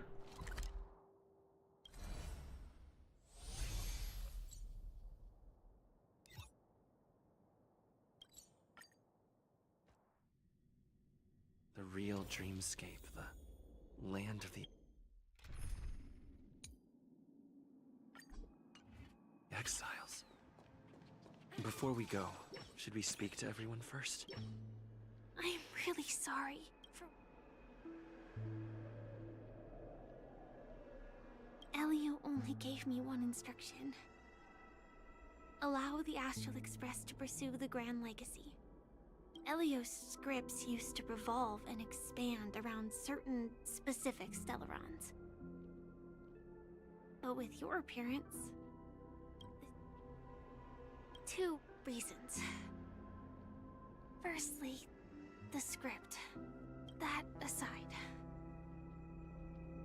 The real dreamscape, the land of the exiles. Before we go, should we speak to everyone first? I'm really sorry for... Elio only gave me one instruction. Allow the Astral Express to pursue the Grand Legacy. Elio's scripts used to revolve and expand around certain specific Stellarons. But with your appearance... 2 reasons. Firstly, the script. That aside,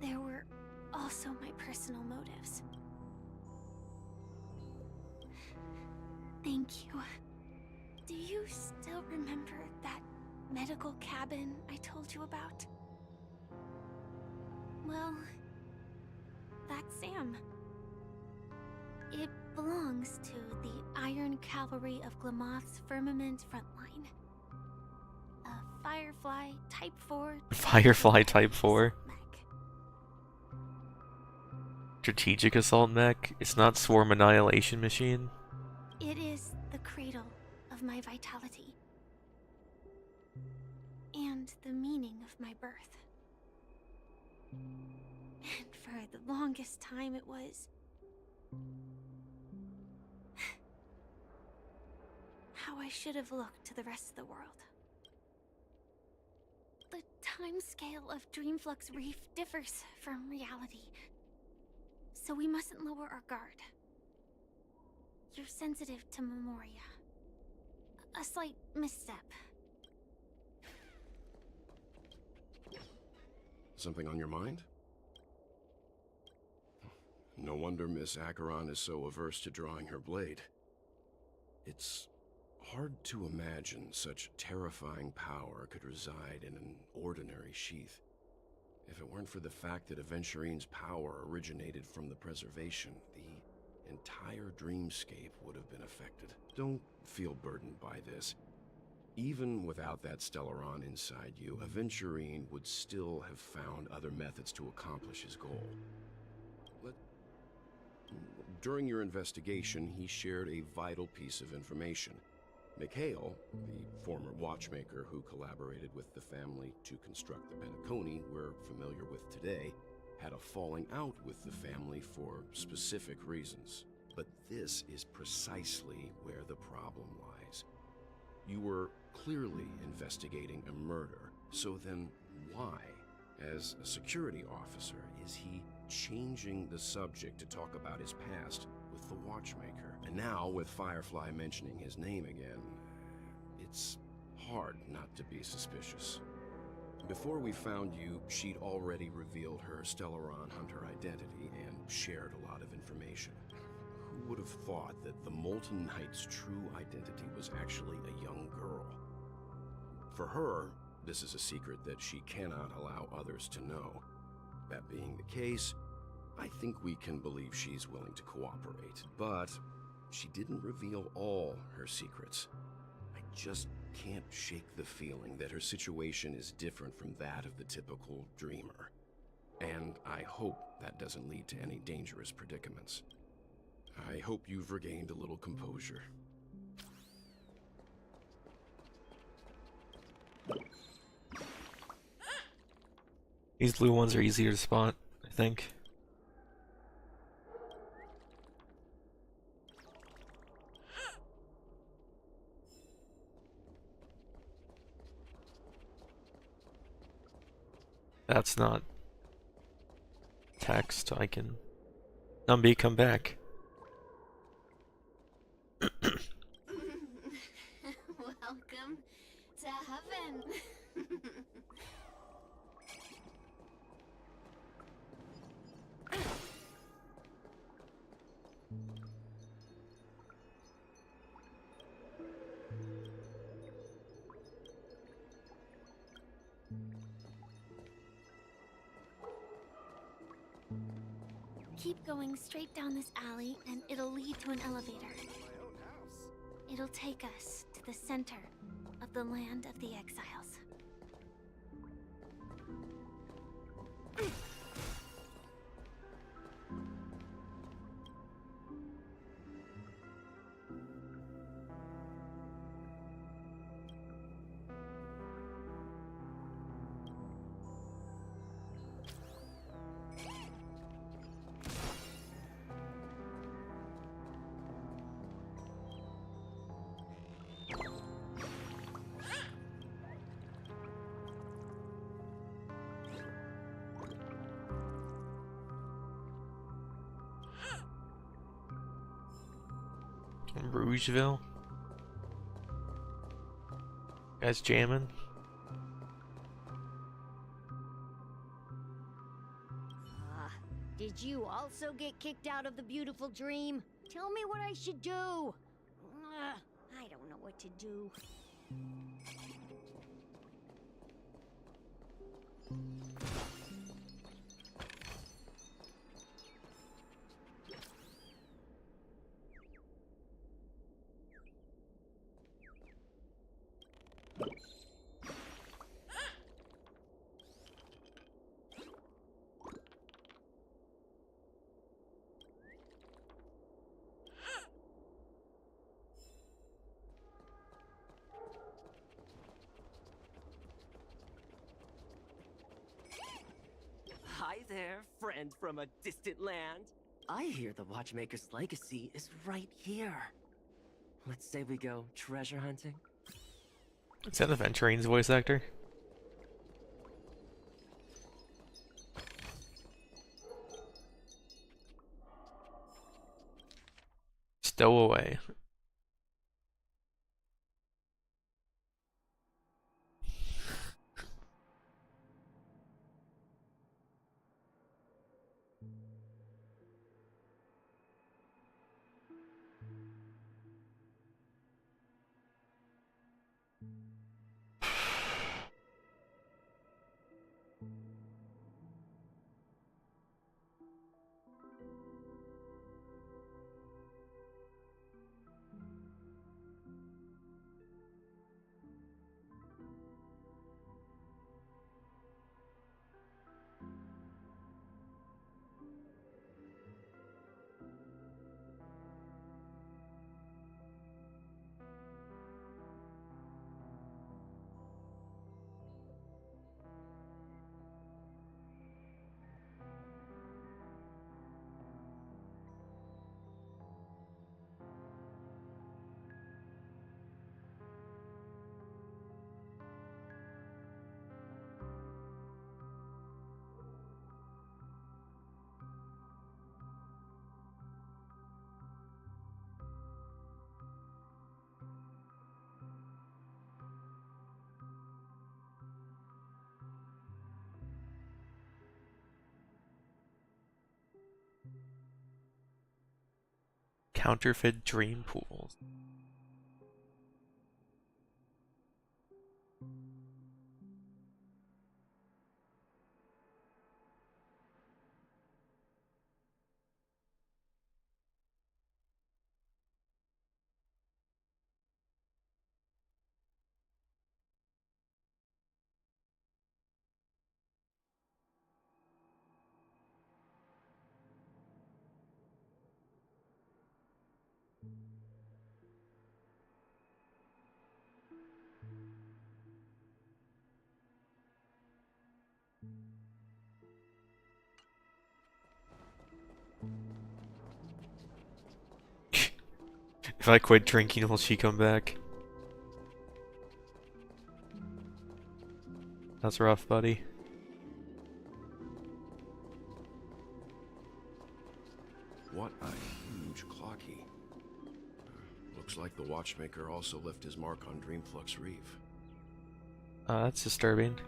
there were also my personal motives. Thank you. Do you still remember that medical cabin I told you about? Well, that's Sam. It belongs to the Iron Cavalry of Glamoth's Firmament Frontline. A Firefly Type 4... Firefly Type 4? Strategic Assault Mech? It's not Swarm Annihilation Machine? It is the cradle of my vitality. And the meaning of my birth. And for the longest time it was... how I should have looked to the rest of the world. The timescale of Dreamflux Reef differs from reality, so we mustn't lower our guard. You're sensitive to Memoria. A slight misstep. Something on your mind? No wonder Miss Acheron is so averse to drawing her blade. It's hard to imagine such terrifying power could reside in an ordinary sheath. If it weren't for the fact that Aventurine's power originated from the preservation, the entire dreamscape would have been affected. Don't feel burdened by this. Even without that Stellaron inside you, Aventurine would still have found other methods to accomplish his goal. During your investigation, he shared a vital piece of information. Mikhail, the former watchmaker who collaborated with the family to construct the Penacony we're familiar with today, had a falling out with the family for specific reasons. But this is precisely where the problem lies. You were clearly investigating a murder, so then why, as a security officer, is he changing the subject to talk about his past with the watchmaker? And now, with Firefly mentioning his name again, it's hard not to be suspicious. Before we found you, she'd already revealed her Stellaron Hunter identity and shared a lot of information. Who would have thought that the Molten Knight's true identity was actually a young girl? For her, this is a secret that she cannot allow others to know. That being the case, I think we can believe she's willing to cooperate. But she didn't reveal all her secrets. I just can't shake the feeling that her situation is different from that of the typical dreamer. And I hope that doesn't lead to any dangerous predicaments. I hope you've regained a little composure. These blue ones are easier to spot, I think. That's not text. I can... Numby, come back. Welcome to heaven. Keep going straight down this alley and it'll lead to an elevator. It'll take us to the center of the land of the exiles. Rougeville? Guys jamming? Did you also get kicked out of the beautiful dream? Tell me what I should do. I don't know what what to do. Hi there, friend from a distant land. I hear the Watchmaker's legacy is right here. Let's say we go treasure hunting. Is that the Venturine's voice actor? Stowaway. Counterfeit dream pools. If I quit drinking, will she come back? That's rough, buddy. What a huge clocky. Looks like the Watchmaker also left his mark on Dreamflux Reef. That's disturbing.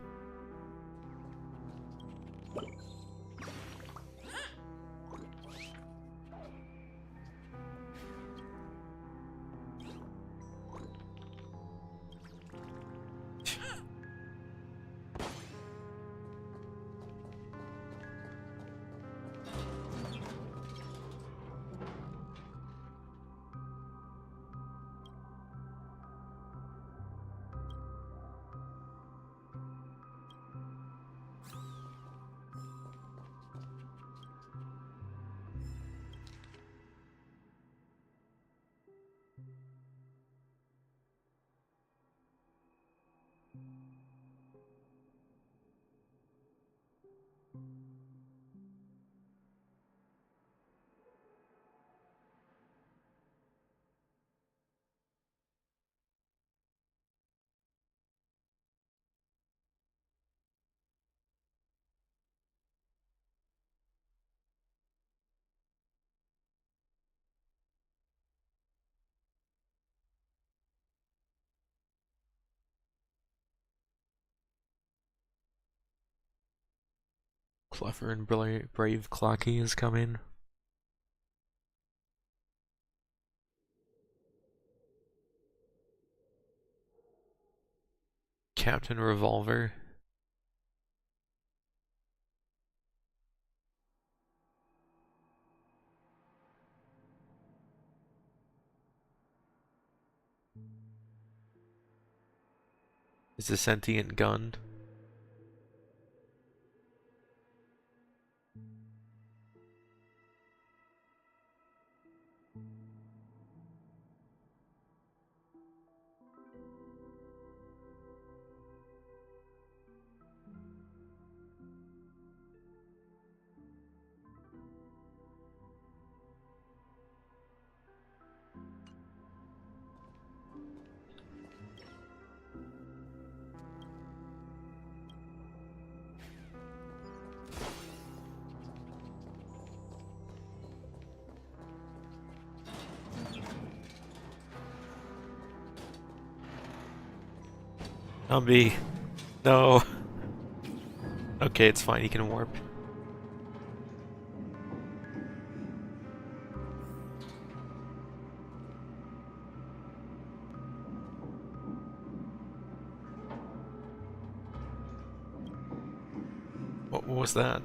Clever and brave Clocky is coming. Captain Revolver. It's a sentient gun. Zombie. No. Okay, it's fine. He can warp. What was that?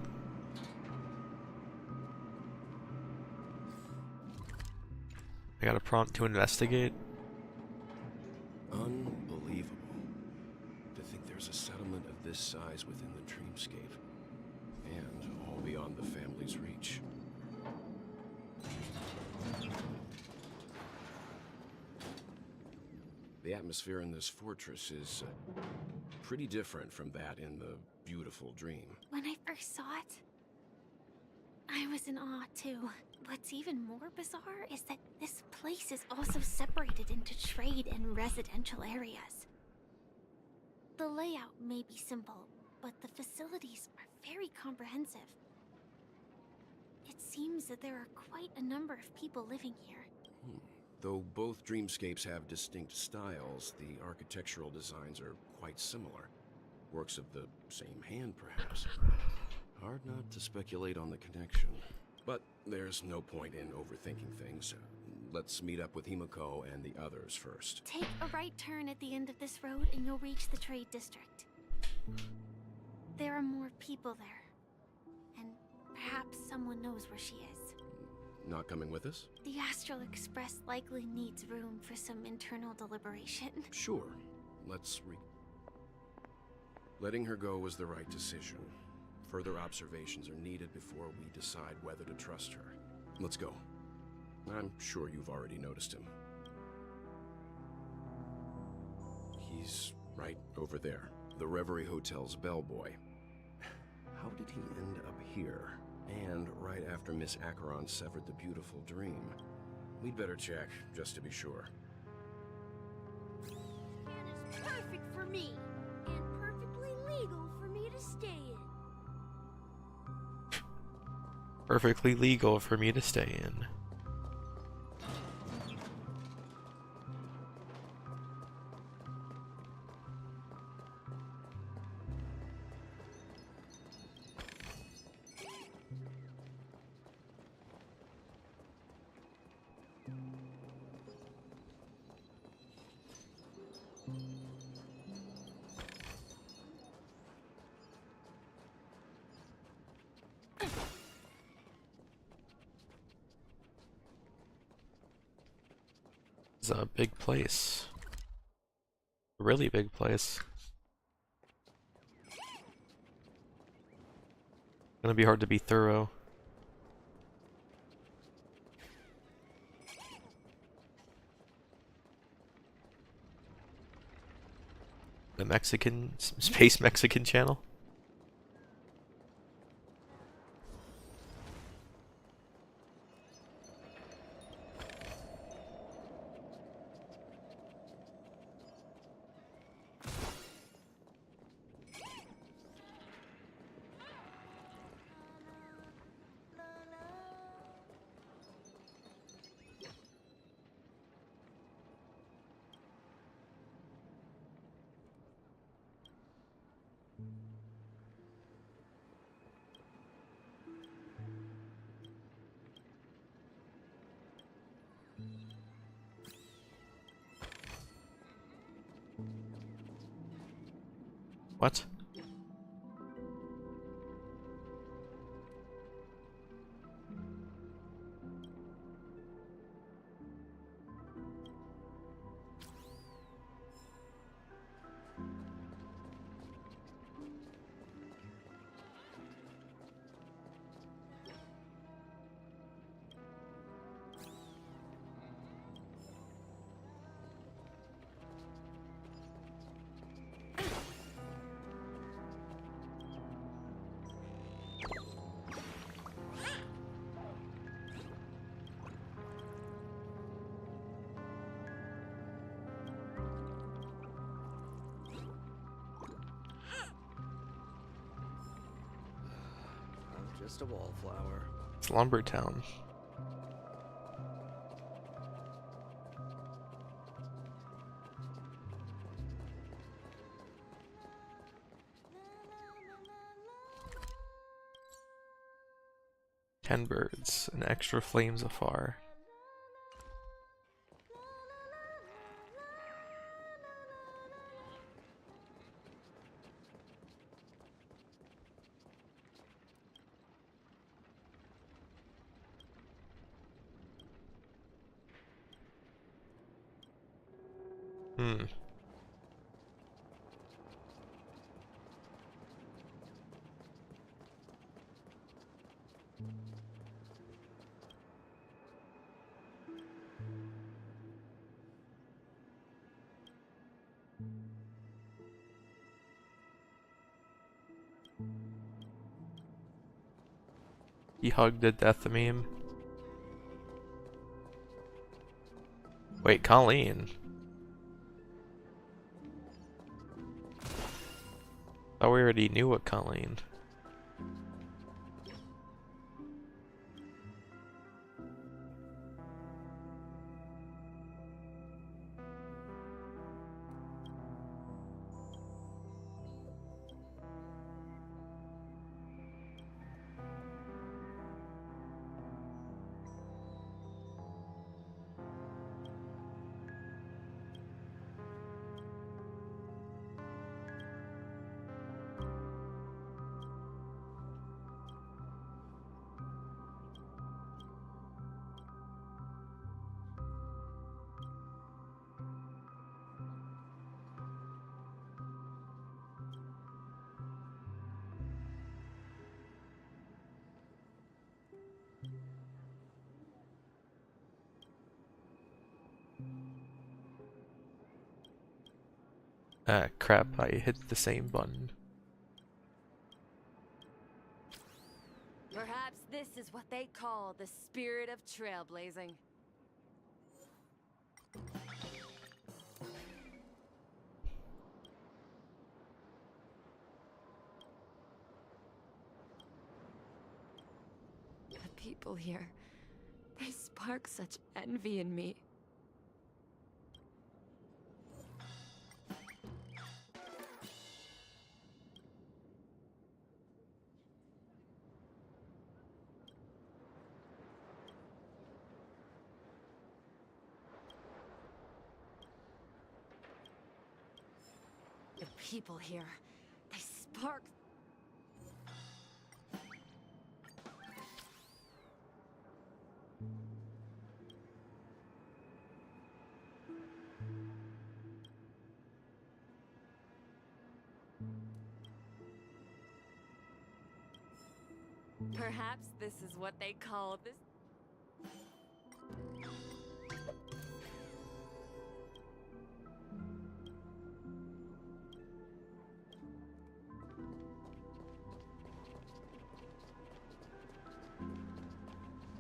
I got a prompt to investigate. Unbelievable. To think there's a settlement of this size within the dreamscape. And all beyond the family's reach. The atmosphere in this fortress is pretty different from that in the beautiful dream. When I first saw it, I was in awe too. What's even more bizarre is that this place is also separated into trade and residential areas. The layout may be simple, but the facilities are very comprehensive. It seems that there are quite a number of people living here. Though both dreamscapes have distinct styles, the architectural designs are quite similar. Works of the same hand, perhaps. Hard not to speculate on the connection. But there's no point in overthinking things. Let's meet up with Himiko and the others first. Take a right turn at the end of this road and you'll reach the trade district. There are more people there. And perhaps someone knows where she is. Not coming with us? The Astral Express likely needs room for some internal deliberation. Sure. Letting her go was the right decision. Further observations are needed before we decide whether to trust her. Let's go. I'm sure you've already noticed him. He's right over there. The Reverie Hotel's bellboy. How did he end up here? And right after Miss Acheron severed the beautiful dream. We'd better check, just to be sure. And it's perfect for me, and perfectly legal for me to stay in. Perfectly legal for me to stay in. It's a big place. A really big place. Gonna be hard to be thorough. The Mexican, Space Mexican channel? What? I'm just a wallflower. It's Lumbertown. Ten birds, and extra flames afar. Hmm. He hugged the death meme. Wait, Colleen. Thought we already knew what Colleen. Ah, crap, I hit the same button. Perhaps this is what they call the spirit of trailblazing. The people here, they spark such envy in me. The people here, they spark. Perhaps this is what they call this.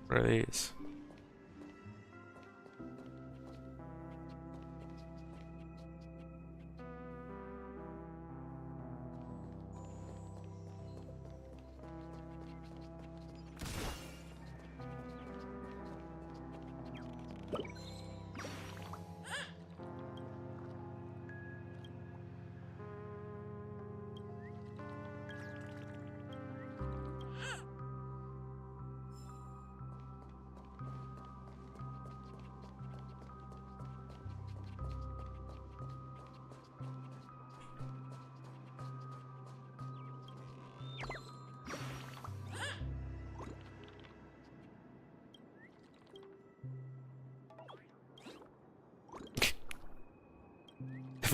What are these?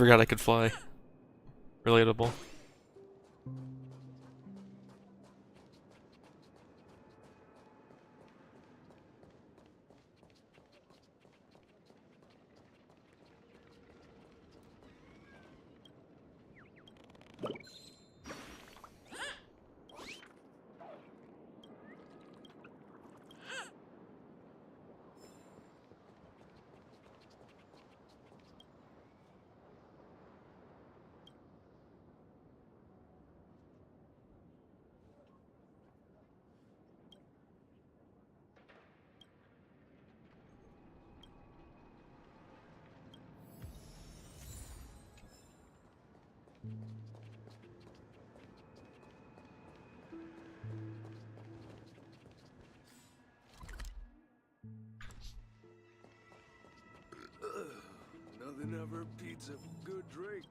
forgot I could fly. Relatable. Nothing ever beats a good drink.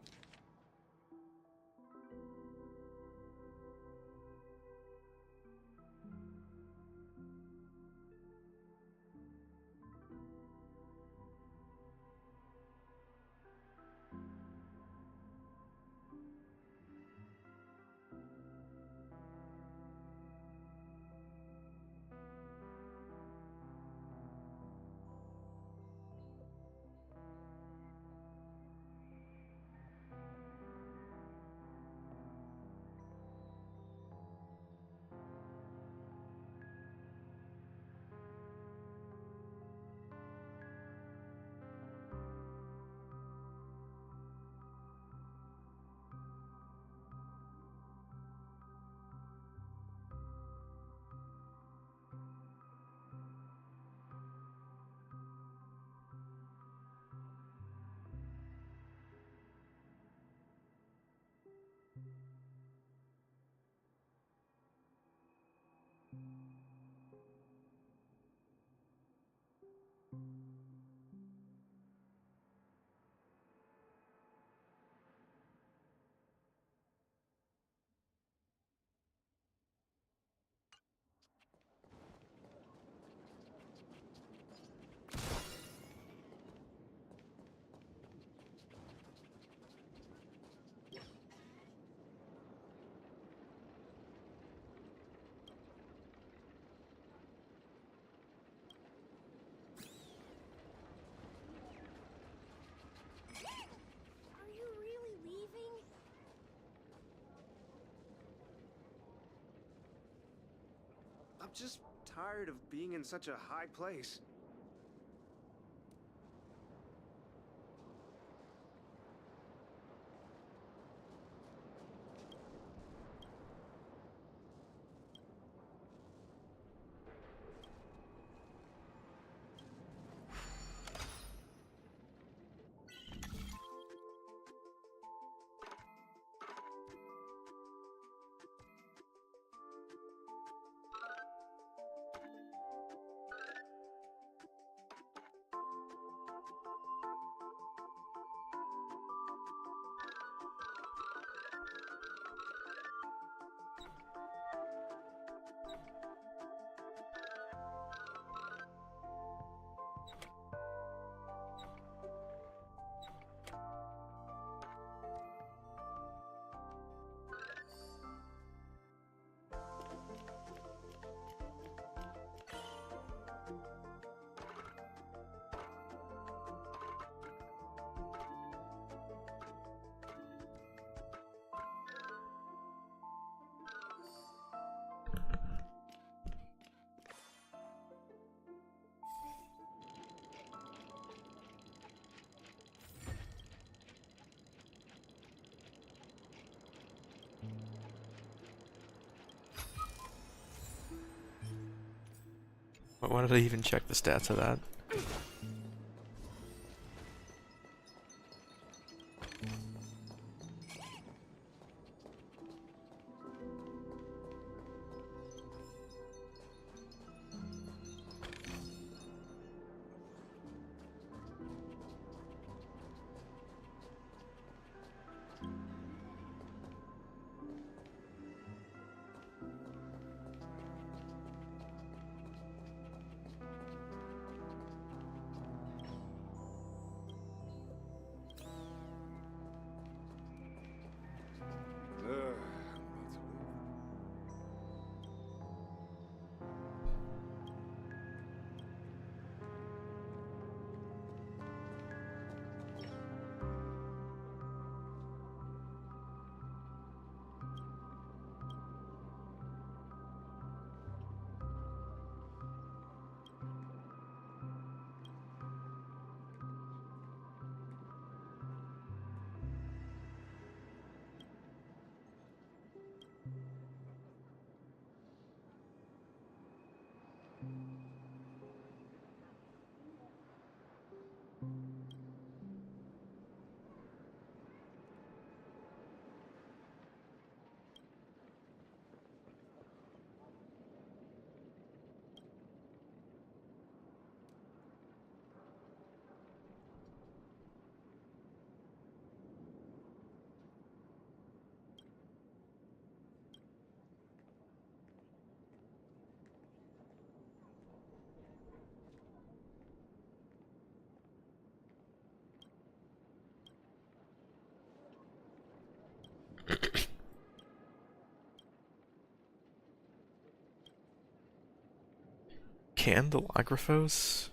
Are you really leaving? I'm just tired of being in such a high place. Why did I even check the stats of that? Candelagraphos?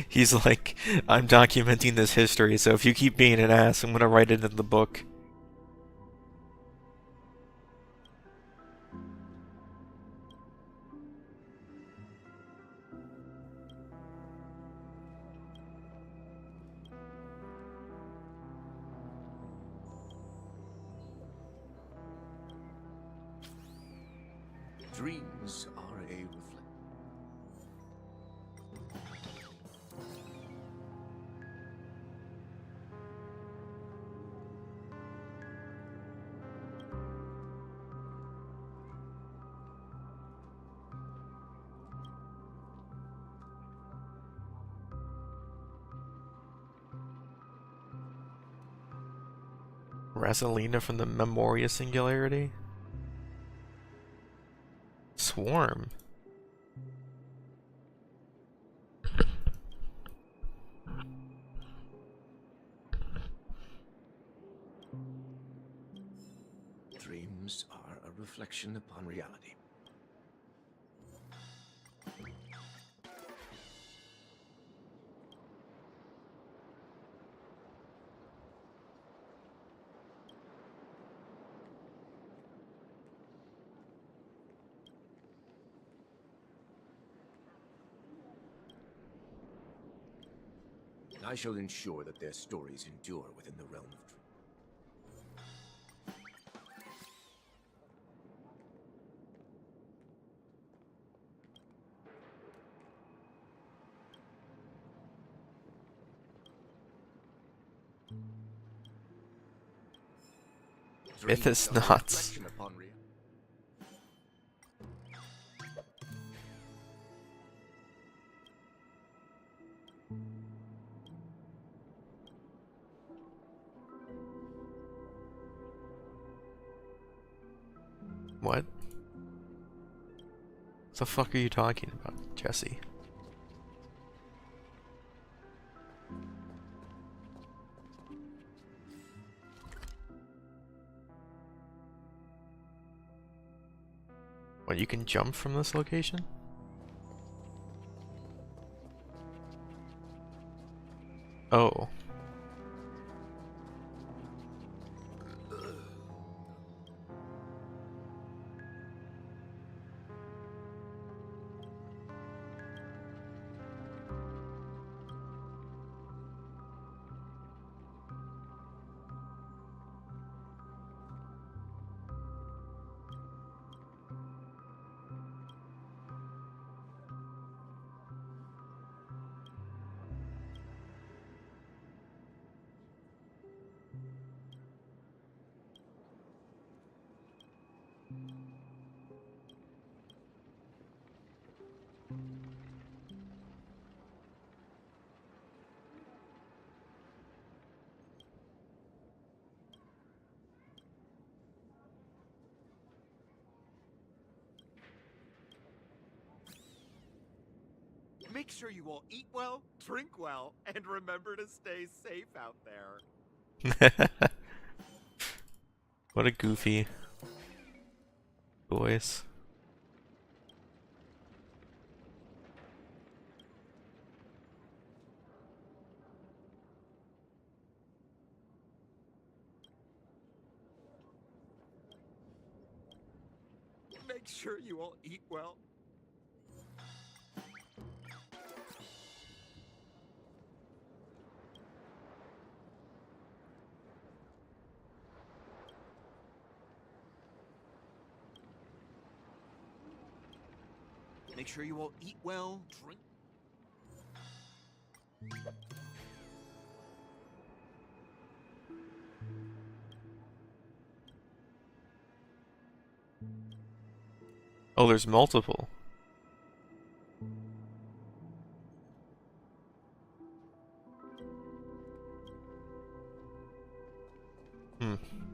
He's like, I'm documenting this history, so if you keep being an ass, I'm gonna write it in the book. Dreams are a Rasalina from the Memoria Singularity? Swarm? Dreams are a reflection upon reality. I shall ensure that their stories endure within the realm of Mythos nuts. What? The fuck are you talking about, Jesse? What, you can jump from this location? Oh. Make sure you all eat well, drink well, and remember to stay safe out there. What a goofy voice. Make sure you all eat well. Make sure you all eat well, drink. Oh, there's multiple. on.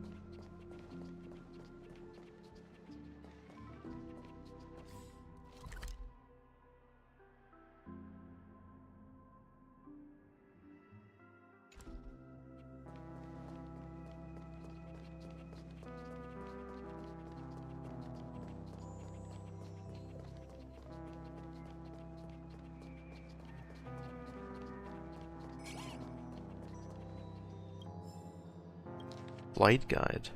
Light guide.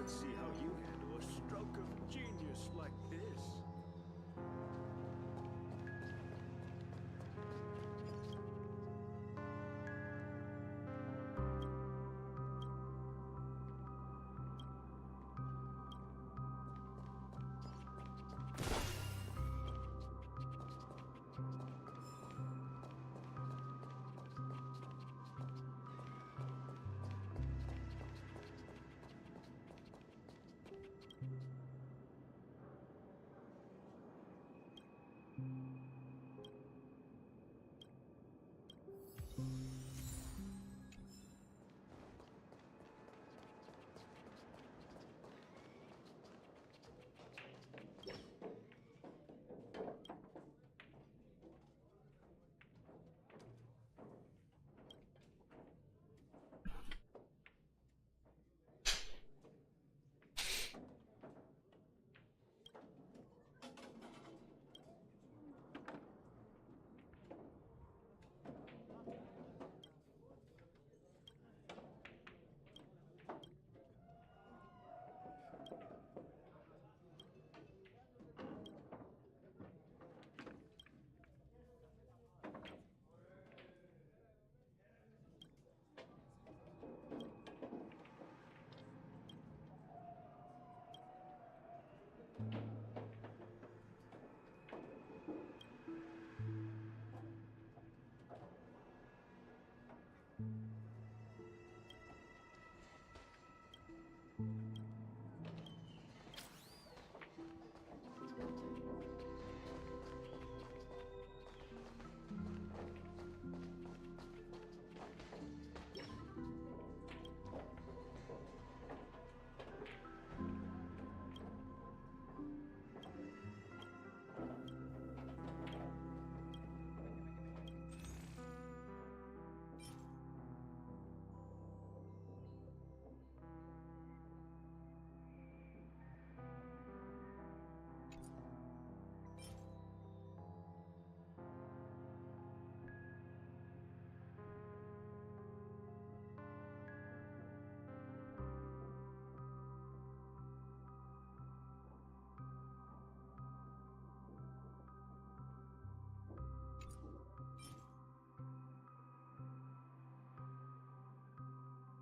Let's see how you handle a stroke of genius like this.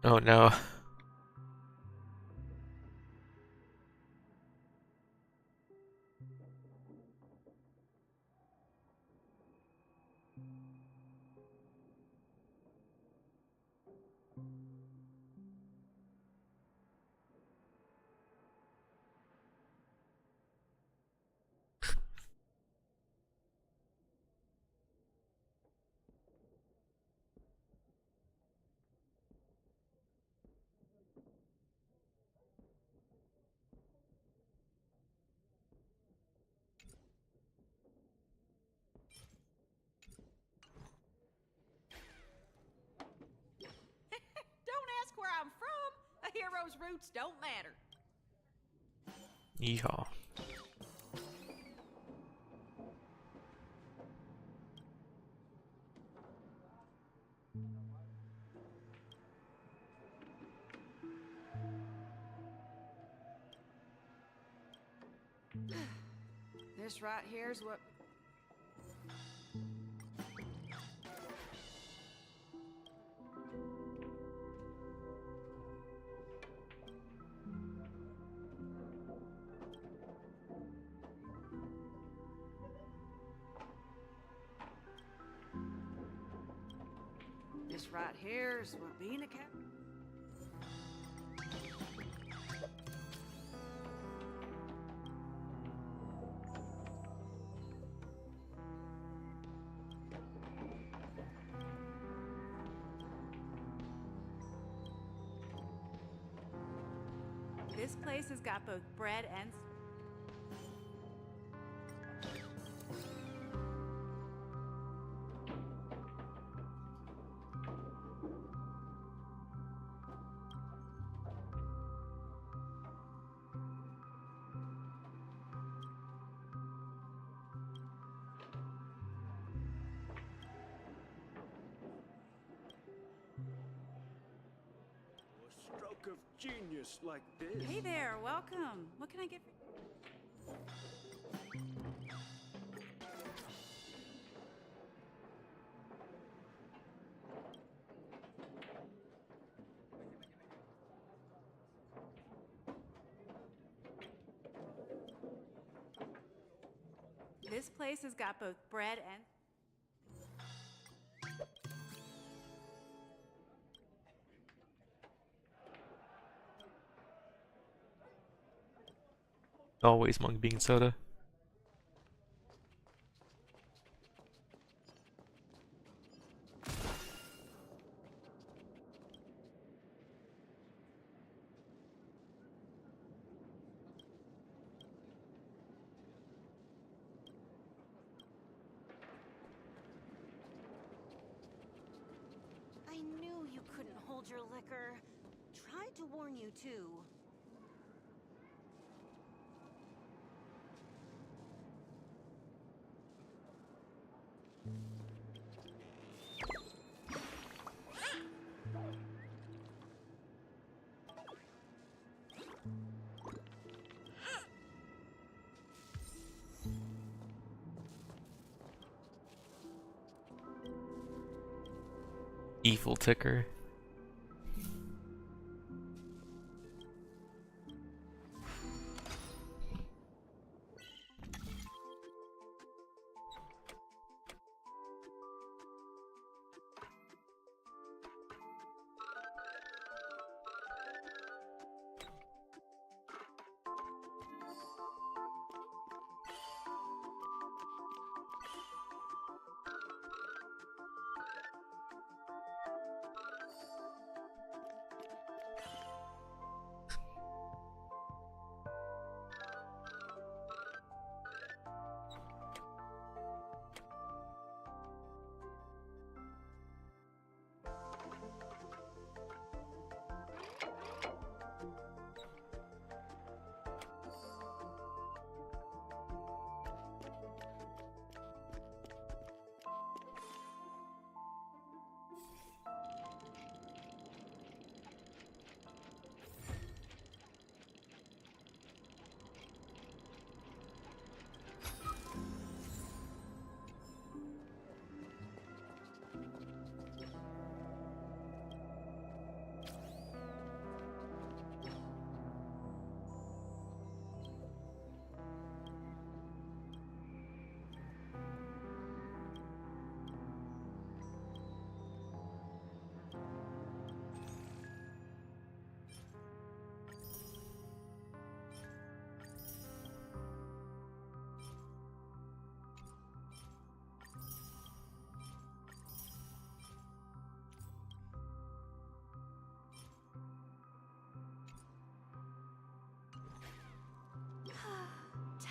Oh no. hero's roots don't matter. Yeehaw. This right here's what... This right here's what being a cat... This place has got both bread and... Stroke of genius like this. Hey there, welcome. What can I get for... This place has got both bread and... Always mung bean soda. I knew you couldn't hold your liquor. Tried to warn you too. Evil ticker.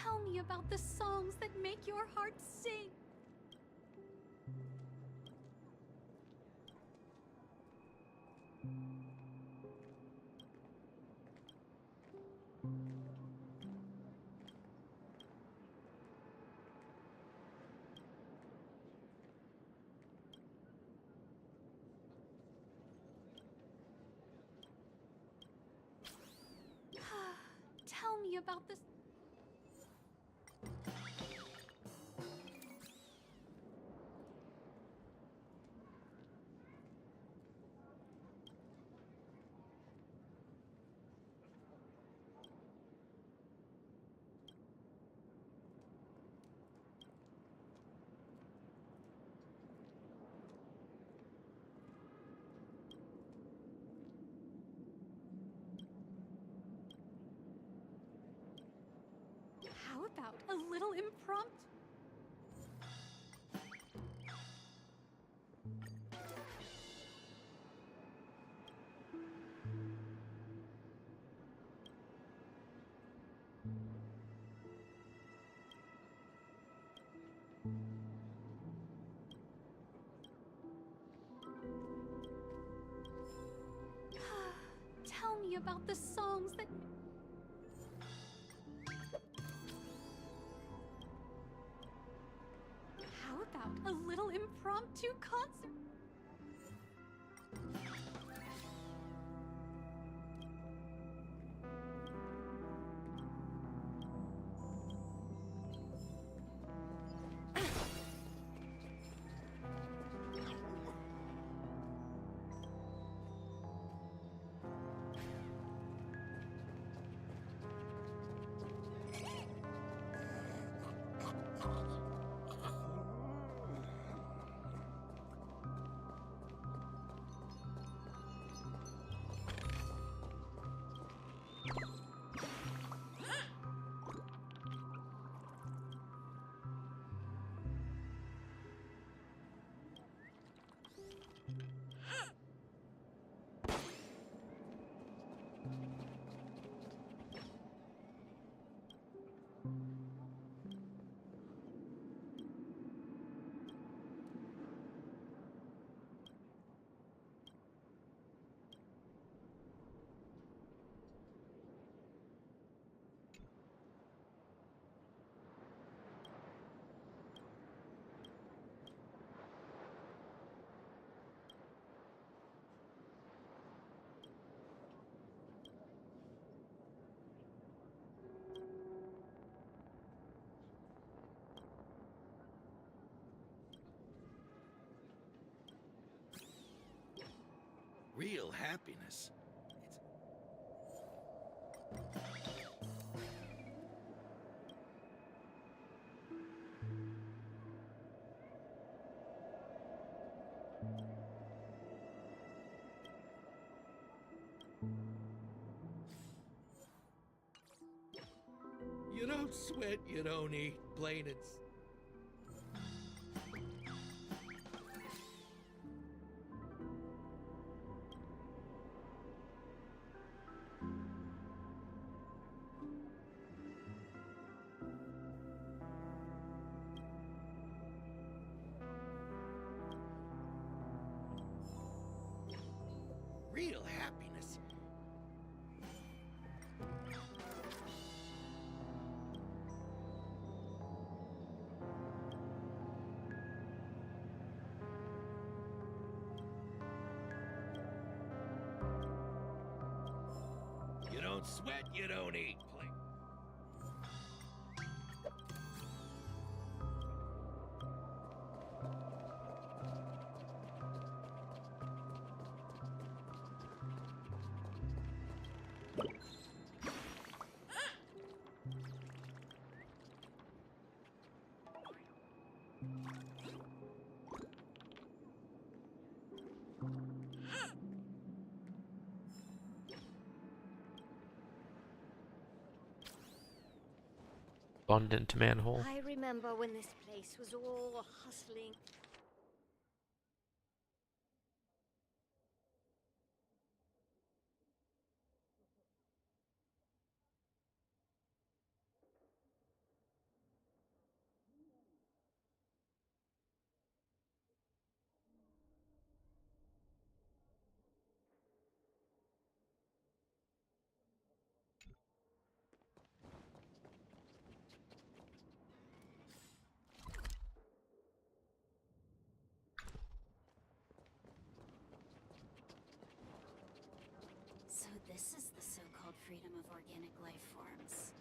Tell me about the songs that make your heart sing. about this. How about a little impromptu? Tell me about the songs that... How about a little impromptu concert? Real happiness. You don't sweat, you don't eat. Plain and real happiness. You don't sweat, you don't eat. Abundant manhole. I remember when this place was all hustling. So this is the so-called freedom of organic life forms.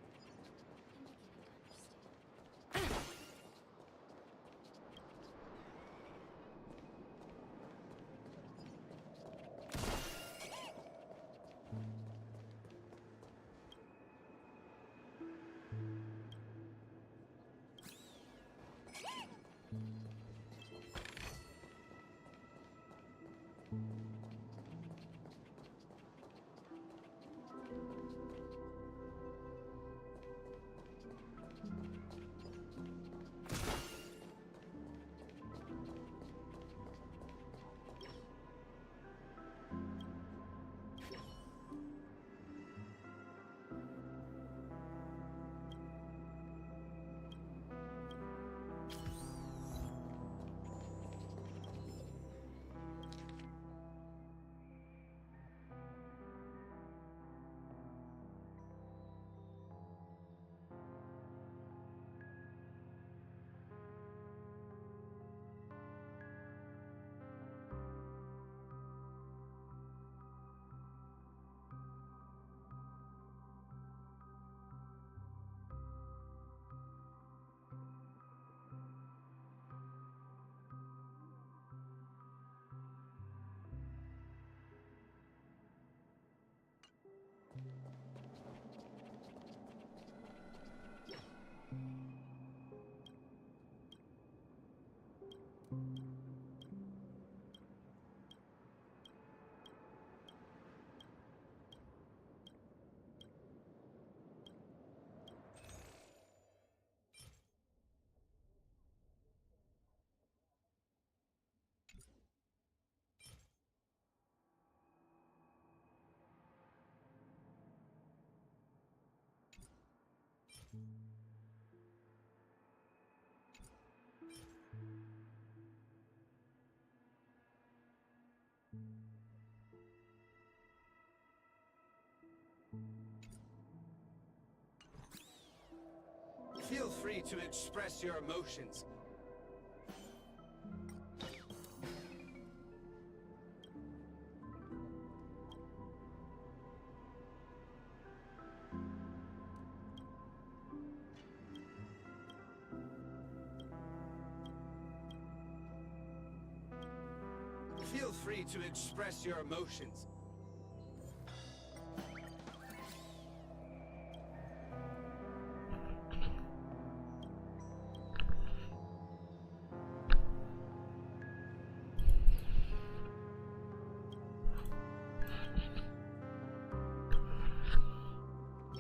Feel free to express your emotions. Feel free to express your emotions.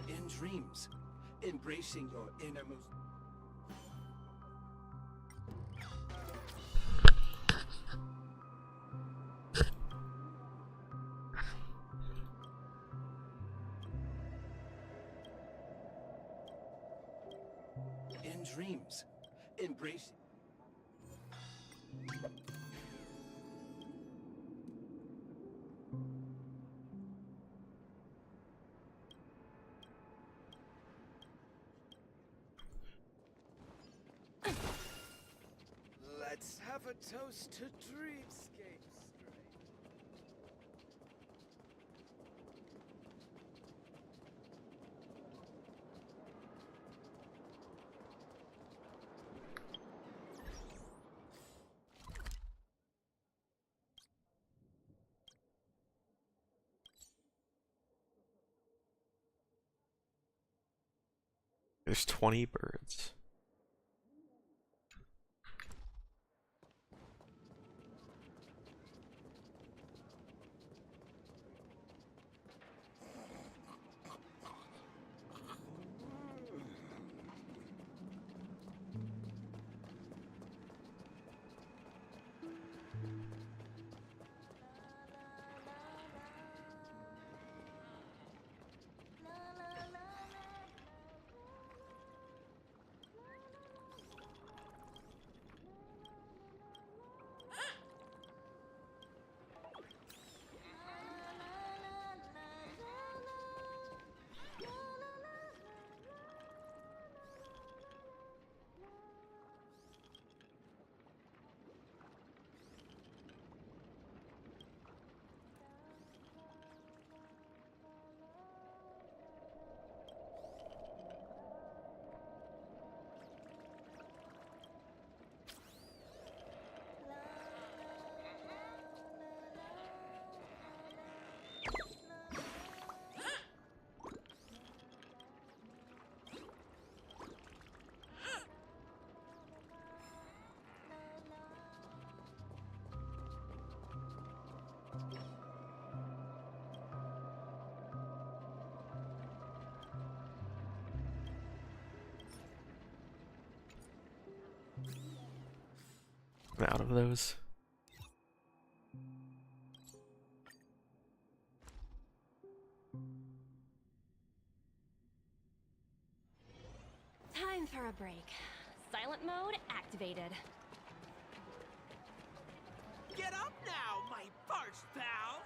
In dreams, embracing your innermost. In dreams, embracing. Let's have a toast to dreamscapes. There's 20 birds. I'm out of those. Time for a break. Silent mode activated. Get up now, my parched pals!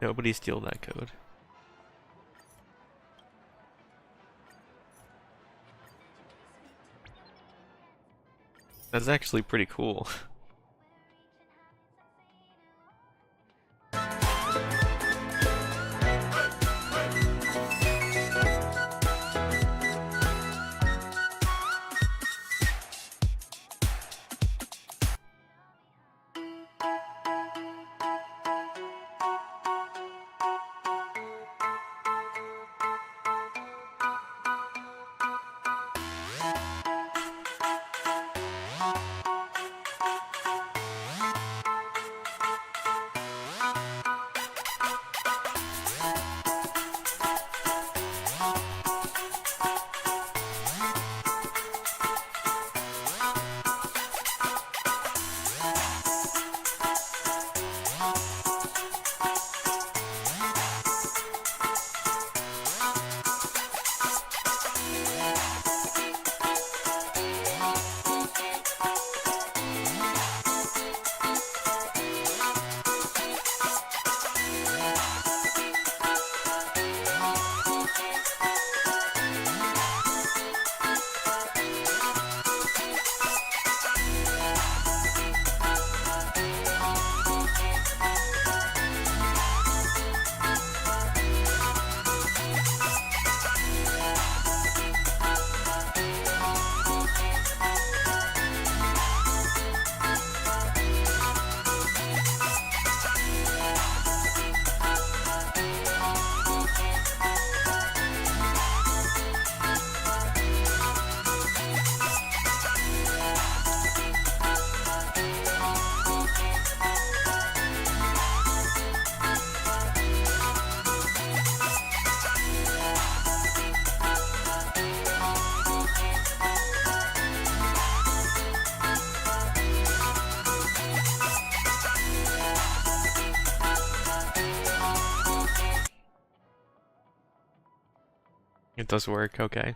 Nobody steal that code. That's actually pretty cool. It does work, okay.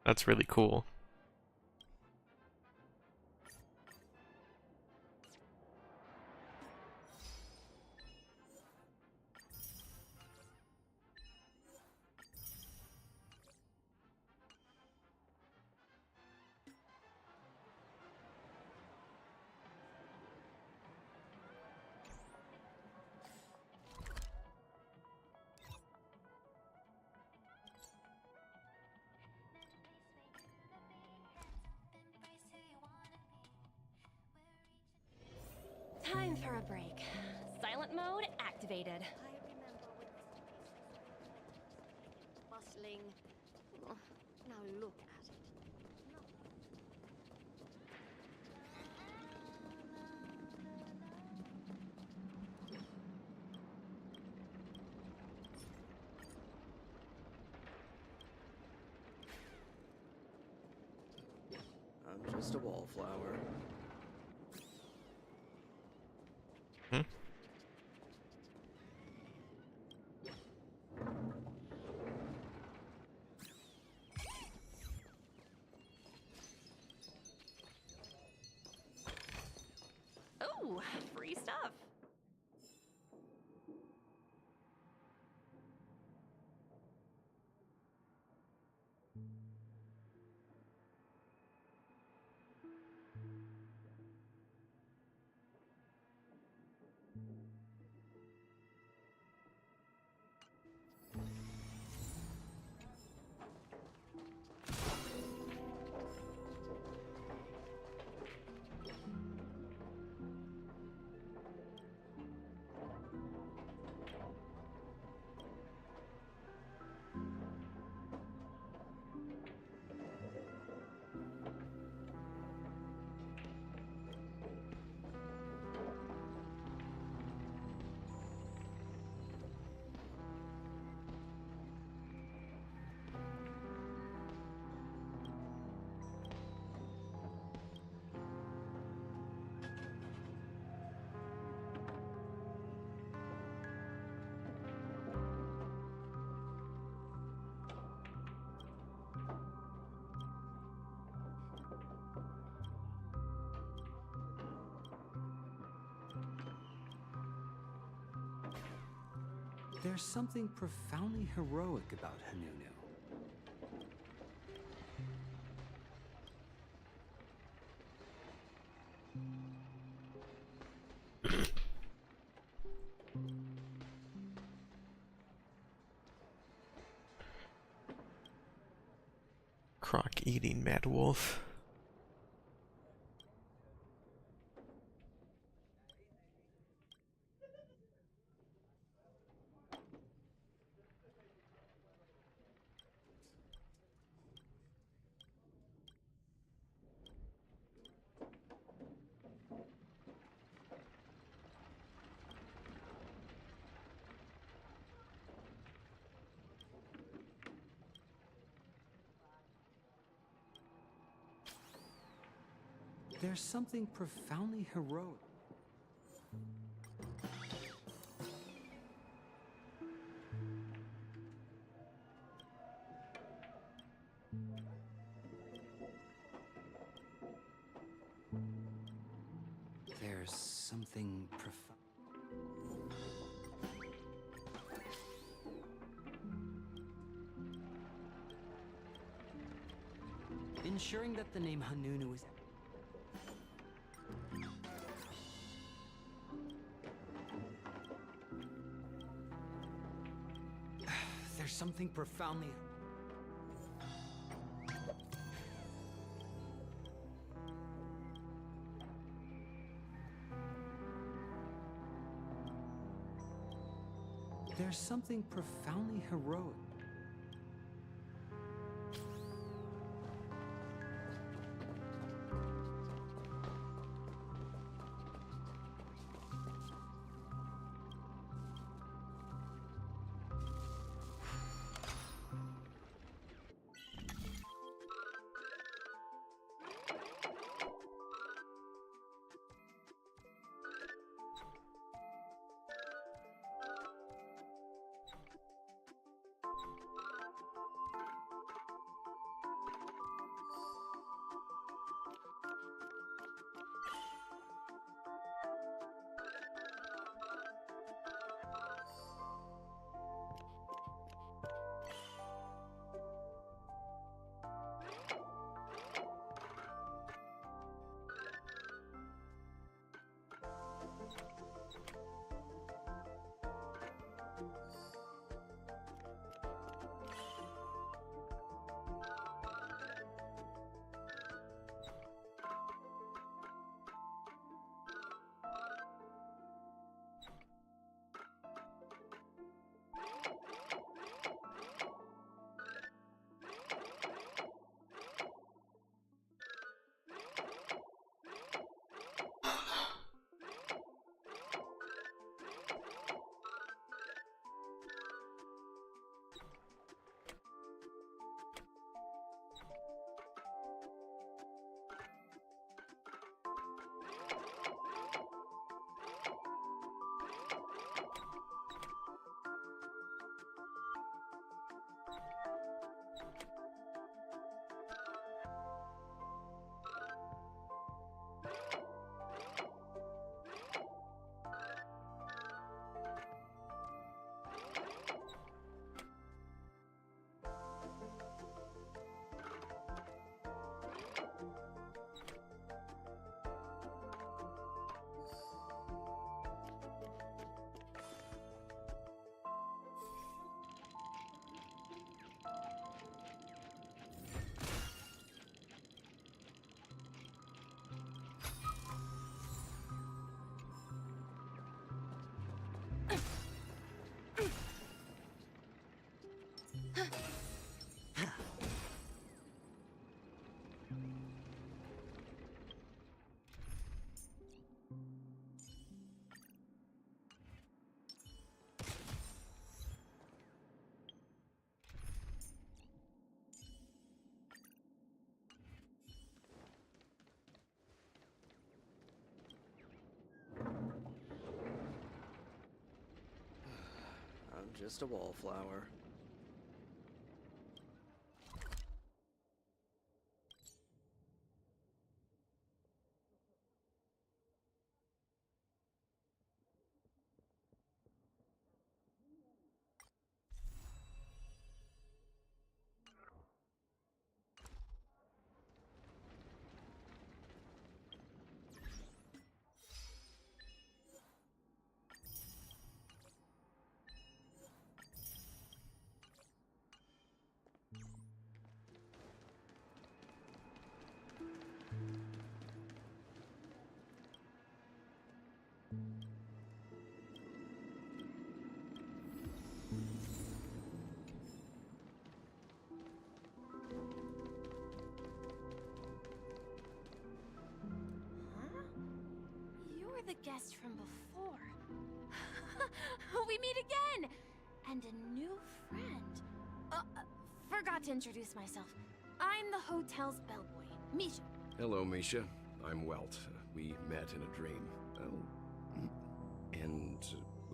That's really cool. Time for a break. Silent mode activated. Bustling. Oh, now look at it. I'm just a wallflower. Hmm? There's something profoundly heroic about Hanunu. Croc eating Mad Wolf. There's something profoundly heroic. There's something ensuring that the name Hanunu is there's something profoundly there's something profoundly heroic. I'm just a wallflower. guest from before. We meet again! And a new friend. Forgot to introduce myself. I'm the hotel's bellboy, Misha. Hello, Misha. I'm Welt. We met in a dream. Oh. And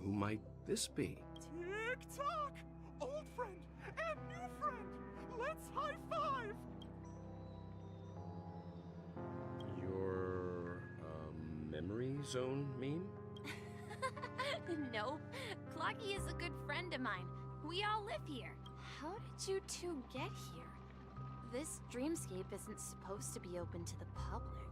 who might this be? Tick-tock! Old friend and new friend! Let's high-five! Your, memory zone meme? No, Clocky is a good friend of mine. We all live here. How did you two get here? This dreamscape isn't supposed to be open to the public.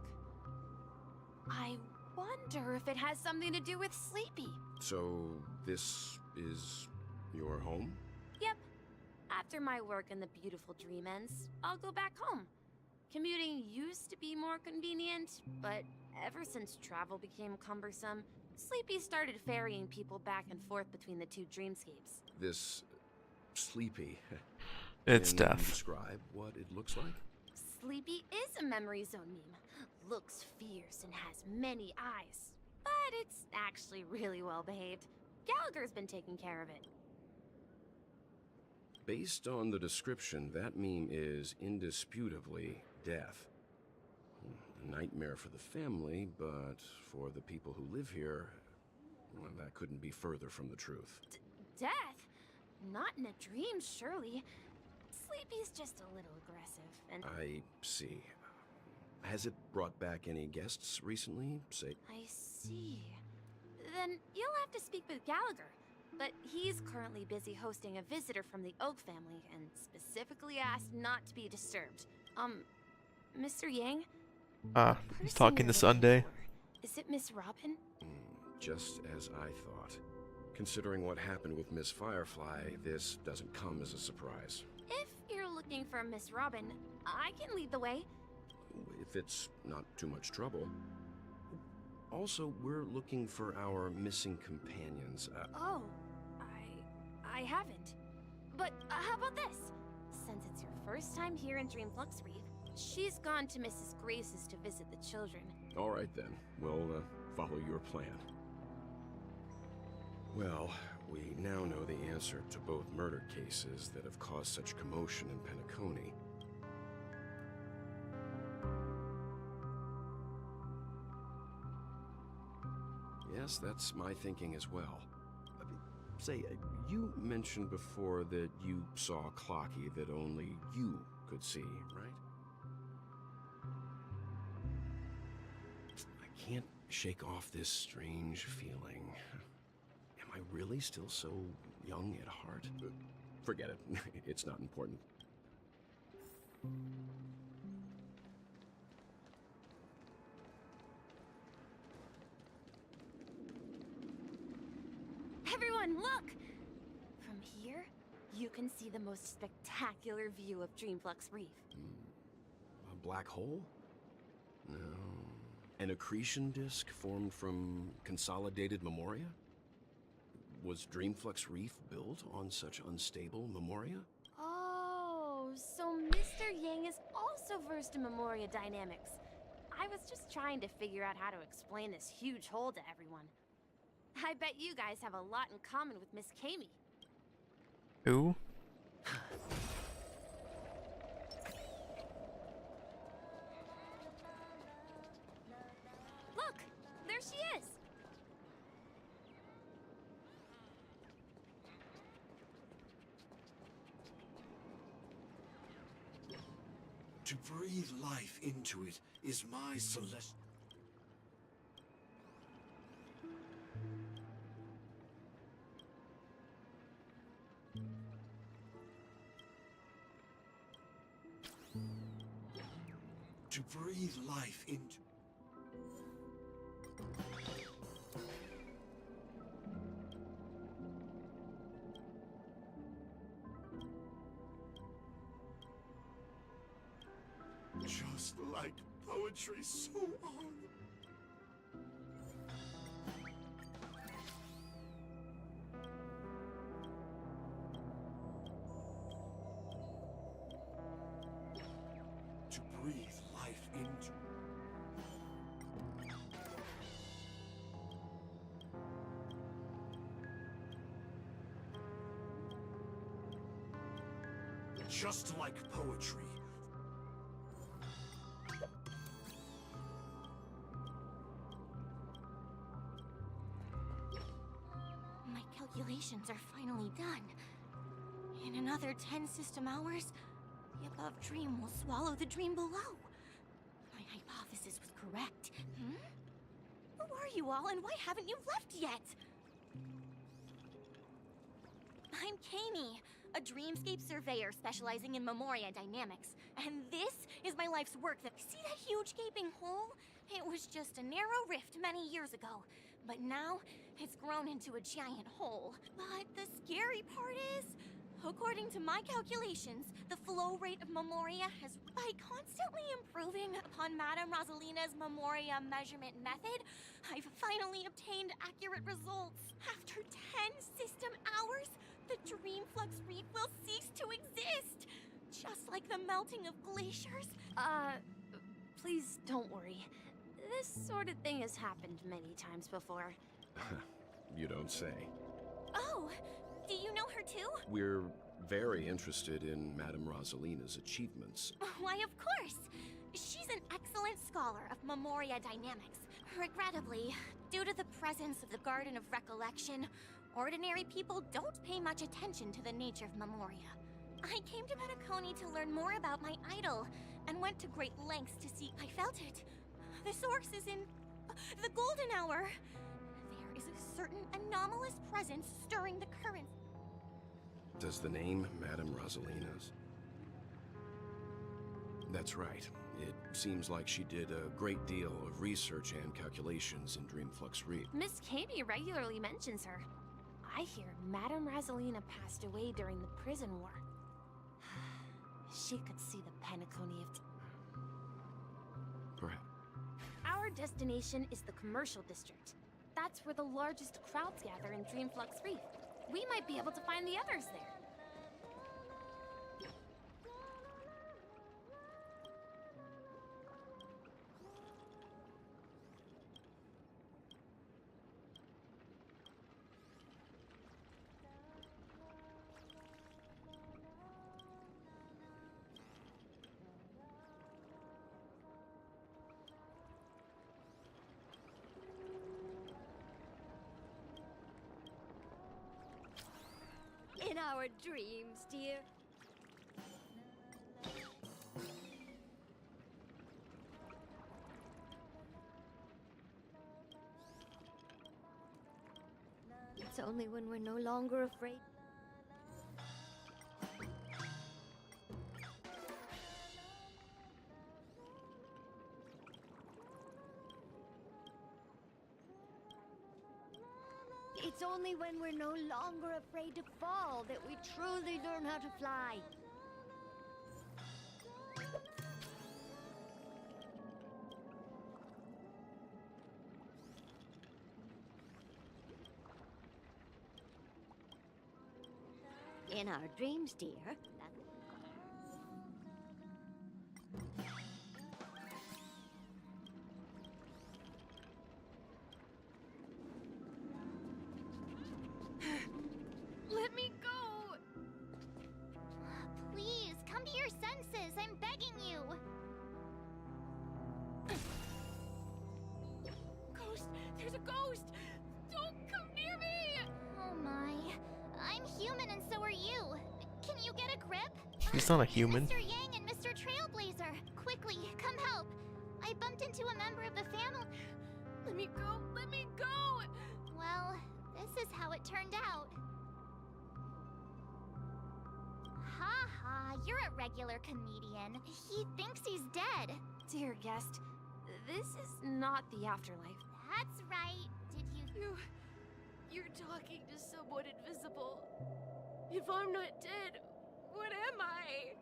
I wonder if it has something to do with Sleepy. So, this is your home? Yep. After my work in the beautiful dream ends, I'll go back home. Commuting used to be more convenient, but ever since travel became cumbersome, Sleepy started ferrying people back and forth between the two dreamscapes. This Sleepy. It's Can you death. describe what it looks like? Sleepy is a memory zone meme. Looks fierce and has many eyes. But it's actually really well behaved. Gallagher's been taking care of it. Based on the description, that meme is indisputably death. A nightmare for the family, but for the people who live here, well, that couldn't be further from the truth. Death? Not in a dream, surely. Sleepy's just a little aggressive, and I see. Has it brought back any guests recently? Say, I see. Then you'll have to speak with Gallagher. But he's currently busy hosting a visitor from the Oak family and specifically asked not to be disturbed. Mr. Yang? He's talking to Sunday. Is it Miss Robin? just as I thought. Considering what happened with Miss Firefly, this doesn't come as a surprise. If you're looking for Miss Robin, I can lead the way. If it's not too much trouble. Also, we're looking for our missing companions. Oh, I haven't. But how about this? Since it's your first time here in Dreamflux Reef, she's gone to Mrs. Grace's to visit the children. All right then, we'll follow your plan. Well, we now know the answer to both murder cases that have caused such commotion in Penacony. Yes, that's my thinking as well. Say, you mentioned before that you saw Clocky that only you could see, right? I can't shake off this strange feeling. Am I really still so young at heart? Forget it. It's not important. Everyone, look! From here, you can see the most spectacular view of Dreamflux Reef. A black hole? No. An accretion disk formed from consolidated memoria? Was Dreamflux Reef built on such unstable memoria? Oh, so Mr. Yang is also versed in memoria dynamics. I was just trying to figure out how to explain this huge hole to everyone. I bet you guys have a lot in common with Miss Kami. Who? Look! There she is! To breathe life into it is my celestial... To breathe life into... Just like poetry so on. To breathe life into... just like poetry. My calculations are finally done. In another 10 system hours, the above dream will swallow the dream below. My hypothesis was correct. Who are you all, and why haven't you left yet? I'm Kami, a dreamscape surveyor specializing in Memoria dynamics. And this is my life's work. See that huge gaping hole? It was just a narrow rift many years ago. But now, it's grown into a giant hole. But the scary part is, according to my calculations, the flow rate of Memoria has, by constantly improving upon Madame Rosalina's Memoria measurement method, I've finally obtained accurate results. After 10 system hours, the Dreamflux Reef will cease to exist. Just like the melting of glaciers. Please don't worry. This sort of thing has happened many times before. You don't say. Oh, do you know her too? We're very interested in Madame Rosalina's achievements. Why, of course. She's an excellent scholar of Memoria dynamics. Regrettably, due to the presence of the Garden of Recollection, ordinary people don't pay much attention to the nature of Memoria. I came to Penacony to learn more about my idol, and went to great lengths to see. I felt it. The source is in the Golden Hour. There is a certain anomalous presence stirring the currents. Does the name Madame Rosalina's? That's right. It seems like she did a great deal of research and calculations in Dreamflux Reef. Miss Kami regularly mentions her. I hear Madame Rosalina passed away during the prison war. She could see the Penacony of... Perhaps. Our destination is the commercial district. That's where the largest crowds gather in Dreamflux Reef. We might be able to find the others there. In our dreams, dear. It's only when we're no longer afraid. It's only when we're no longer afraid to fall that we truly learn how to fly. In our dreams, dear. Let me go! Please, come to your senses. I'm begging you. Ghost! There's a ghost! Don't come near me! Oh my. I'm human and so are you. Can you get a grip? He's not a human. Mr. Yang and Mr. Trailblazer, quickly, come help. I bumped into a member of the family. Let me go! Let me go! Well, this is how it turned out. Ha ha, you're a regular comedian. He thinks he's dead. Dear guest, this is not the afterlife. That's right. Did you... You're talking to someone invisible. If I'm not dead, what am I?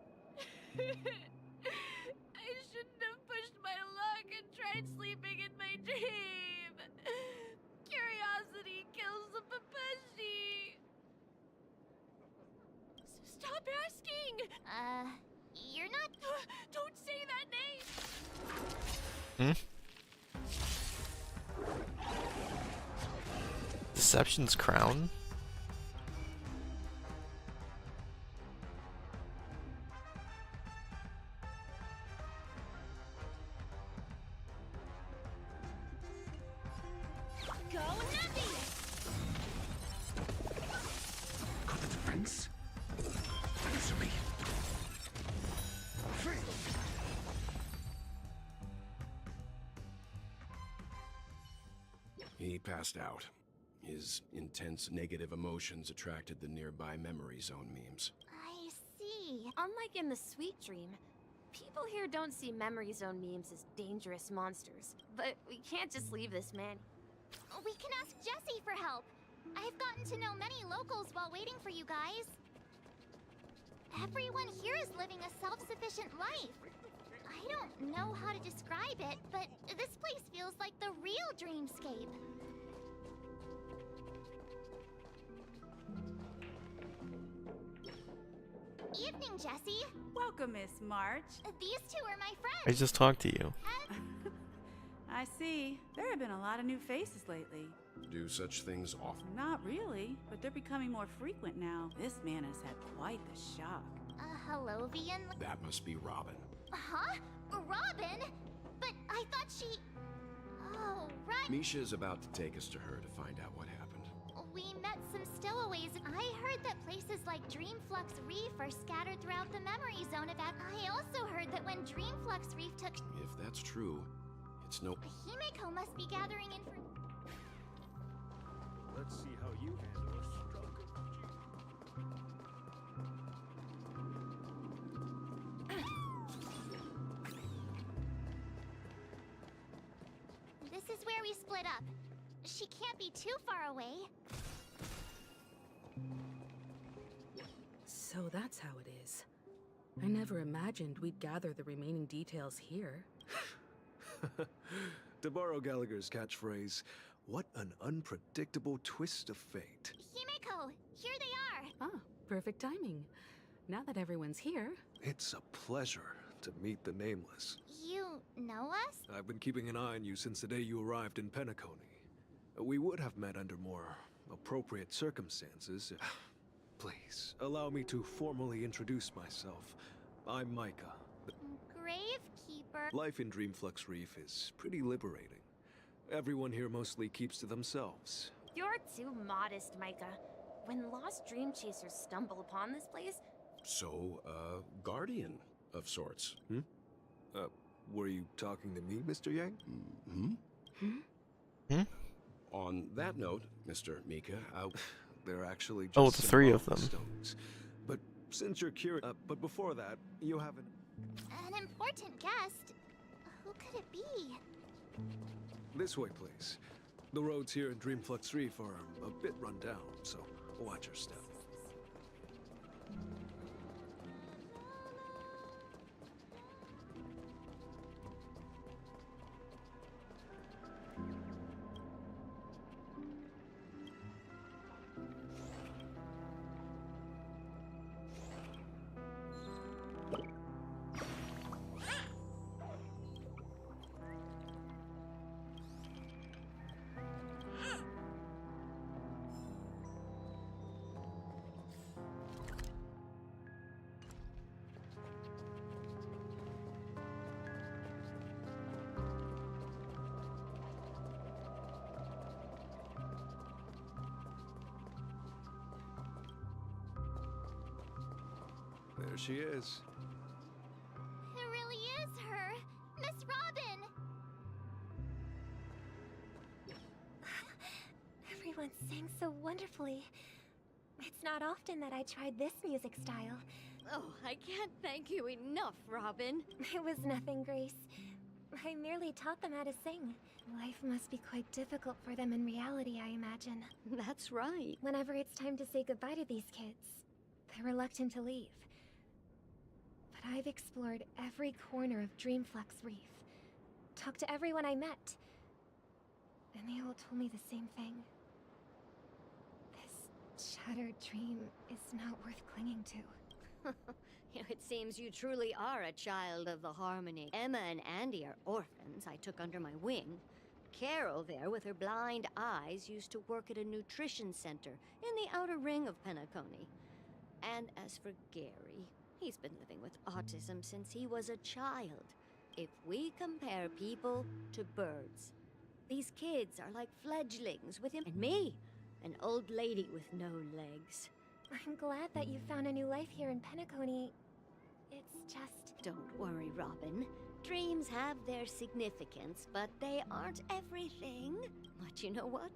I shouldn't have pushed my luck and tried sleeping in my dream. Curiosity kills the Papeshi. Stop asking! You're not... Don't say that name! Deception's crown? Go Navi! Got the defense? Answer me. He passed out. His intense negative emotions attracted the nearby memory zone memes. I see. Unlike in the Sweet Dream, people here don't see memory zone memes as dangerous monsters. But we can't just leave this man. We can ask Jessie for help. I've gotten to know many locals while waiting for you guys. Everyone here is living a self-sufficient life. I don't know how to describe it, but this place feels like the real dreamscape. Evening, Jessie. Welcome, Miss March. These two are my friends. I just talked to you. I see. There have been a lot of new faces lately. Do such things often? Not really, but they're becoming more frequent now. This man has had quite the shock. Hello, Vian. That must be Robin. Huh? Robin? But I thought she... Oh, right. Misha is about to take us to her to find out what happened. We met some stowaways. I heard that places like Dreamflux Reef are scattered throughout the memory zone of that. I also heard that when Dreamflux Reef took... If that's true, it's no... Himeko must be gathering in for... Let's see how you handle a stroke of This is where we split up. She can't be too far away. So that's how it is. I never imagined we'd gather the remaining details here. To borrow Gallagher's catchphrase, what an unpredictable twist of fate. Himeko, here they are. Ah, perfect timing. Now that everyone's here... It's a pleasure to meet the Nameless. You know us? I've been keeping an eye on you since the day you arrived in Penacony. We would have met under more appropriate circumstances. Please, allow me to formally introduce myself. I'm Micah. Gravekeeper. Life in Dreamflux Reef is pretty liberating. Everyone here mostly keeps to themselves. You're too modest, Micah. When lost dream chasers stumble upon this place... So, guardian of sorts. Were you talking to me, Mr. Yang? On that note, Mr. Mika, they're actually just Oh, the three of them. stones. But since you're curious, but before that, you have An important guest. Who could it be? This way, please. The roads here in Dreamflux Reef are a bit run down, so watch your step. There she is. It really is her. Miss Robin! Everyone sang so wonderfully. It's not often that I tried this music style. Oh, I can't thank you enough, Robin. It was nothing, Grace. I merely taught them how to sing. Life must be quite difficult for them in reality, I imagine. That's right. Whenever it's time to say goodbye to these kids, they're reluctant to leave. But I've explored every corner of Dreamflux Reef, talked to everyone I met, and they all told me the same thing. This shattered dream is not worth clinging to. It seems you truly are a child of the Harmony. Emma and Andy are orphans I took under my wing. Carol there, with her blind eyes, used to work at a nutrition center in the outer ring of Penacony. And as for Gary, he's been living with autism since he was a child. If we compare people to birds, These kids are like fledglings with him and me, an old lady with no legs. I'm glad that you found a new life here in Penacony. It's just... Don't worry, Robin. Dreams have their significance, but they aren't everything. But you know what?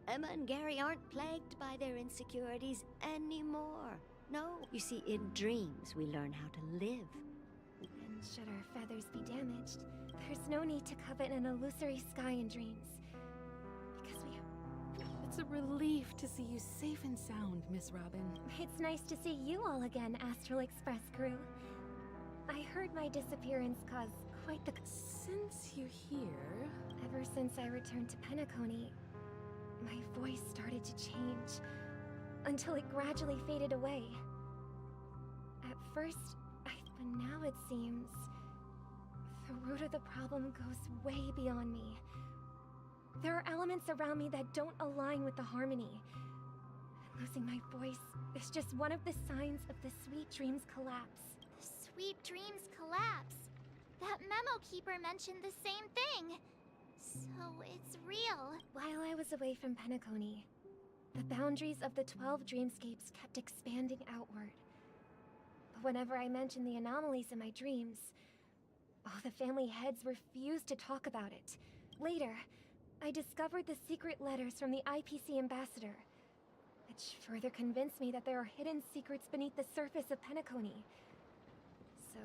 Emma and Gary aren't plagued by their insecurities anymore. No, you see, in dreams we learn how to live. And should our feathers be damaged, there's no need to covet an illusory sky in dreams. Because we... It's a relief to see you safe and sound, Miss Robin. It's nice to see you all again, Astral Express crew. I heard my disappearance caused quite the... Since you're here... Ever since I returned to Penacony, my voice started to change, until it gradually faded away. At first, but now it seems... the root of the problem goes way beyond me. There are elements around me that don't align with the harmony. Losing my voice is just one of the signs of the Sweet Dreams collapse. The Sweet Dreams collapse. That memo keeper mentioned the same thing. So it's real. While I was away from Penacony, the boundaries of the 12 dreamscapes kept expanding outward. But whenever I mentioned the anomalies in my dreams, the family heads refused to talk about it. Later, I discovered the secret letters from the IPC ambassador, which further convinced me that there are hidden secrets beneath the surface of Penacony. So,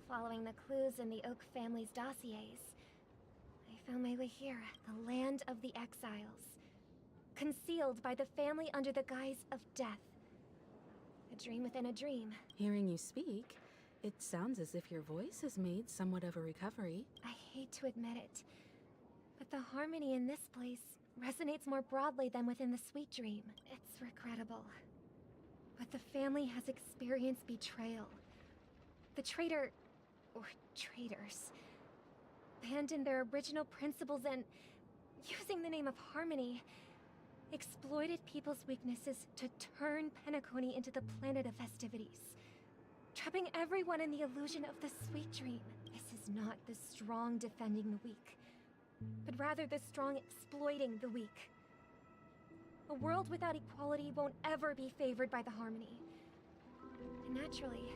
following the clues in the Oak family's dossiers, I found my way here, the land of the exiles, concealed by the family under the guise of death. A dream within a dream. Hearing you speak, it sounds as if your voice has made somewhat of a recovery. I hate to admit it, but the harmony in this place resonates more broadly than within the Sweet Dream. It's regrettable, but the family has experienced betrayal. The traitor, or traitors, abandoned their original principles and, using the name of harmony, exploited people's weaknesses to turn Penacony into the planet of festivities, trapping everyone in the illusion of the Sweet Dream. This is not the strong defending the weak, but rather the strong exploiting the weak. A world without equality won't ever be favored by the harmony. And naturally,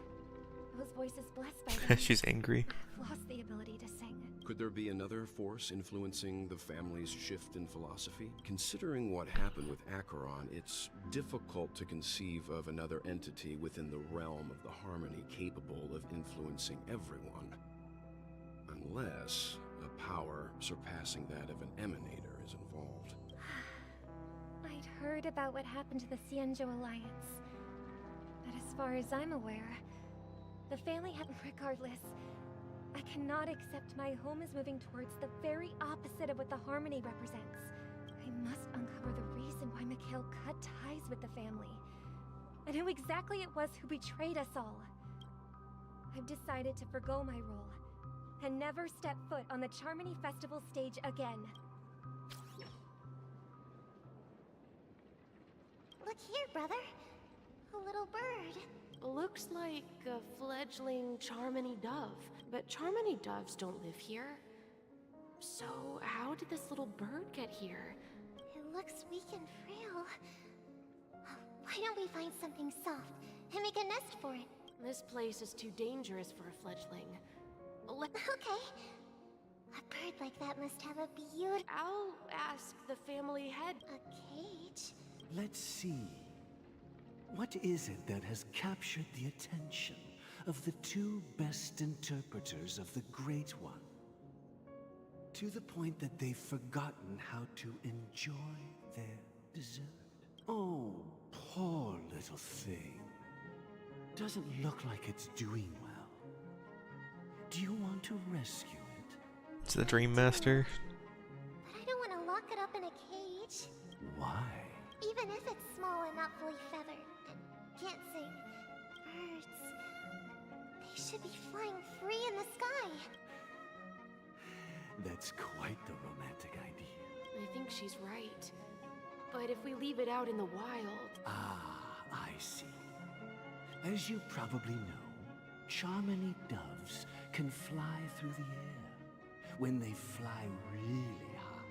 those voices blessed by them She's angry. have lost the ability to sing. Could there be another force influencing the family's shift in philosophy? Considering what happened with Acheron, it's difficult to conceive of another entity within the realm of the harmony capable of influencing everyone. Unless a power surpassing that of an emanator is involved. I'd heard about what happened to the Xianzhou Alliance, but as far as I'm aware, the family had... Regardless, I cannot accept my home is moving towards the very opposite of what the harmony represents. I must uncover the reason why Mikhail cut ties with the family, and who exactly it was who betrayed us all. I've decided to forgo my role, and never step foot on the Charmony Festival stage again. Look here, brother. A little bird. Looks like a fledgling Charmony dove, but Charmony doves don't live here. So how did this little bird get here? It looks weak and frail. Why don't we find something soft and make a nest for it? This place is too dangerous for a fledgling. Okay. A bird like that must have a beautiful... I'll ask the family head. A cage? Let's see. What is it that has captured the attention of the two best interpreters of the Great One? To the point that they've forgotten how to enjoy their dessert. Oh, poor little thing. Doesn't look like it's doing well. Do you want to rescue it? It's the Dream Master. But I don't want to lock it up in a cage. Why? Even if it's small and not fully feathered. Can't sing. Birds. They should be flying free in the sky. That's quite the romantic idea. I think she's right. But if we leave it out in the wild... Ah, I see. As you probably know, Charmony doves can fly through the air. When they fly really high,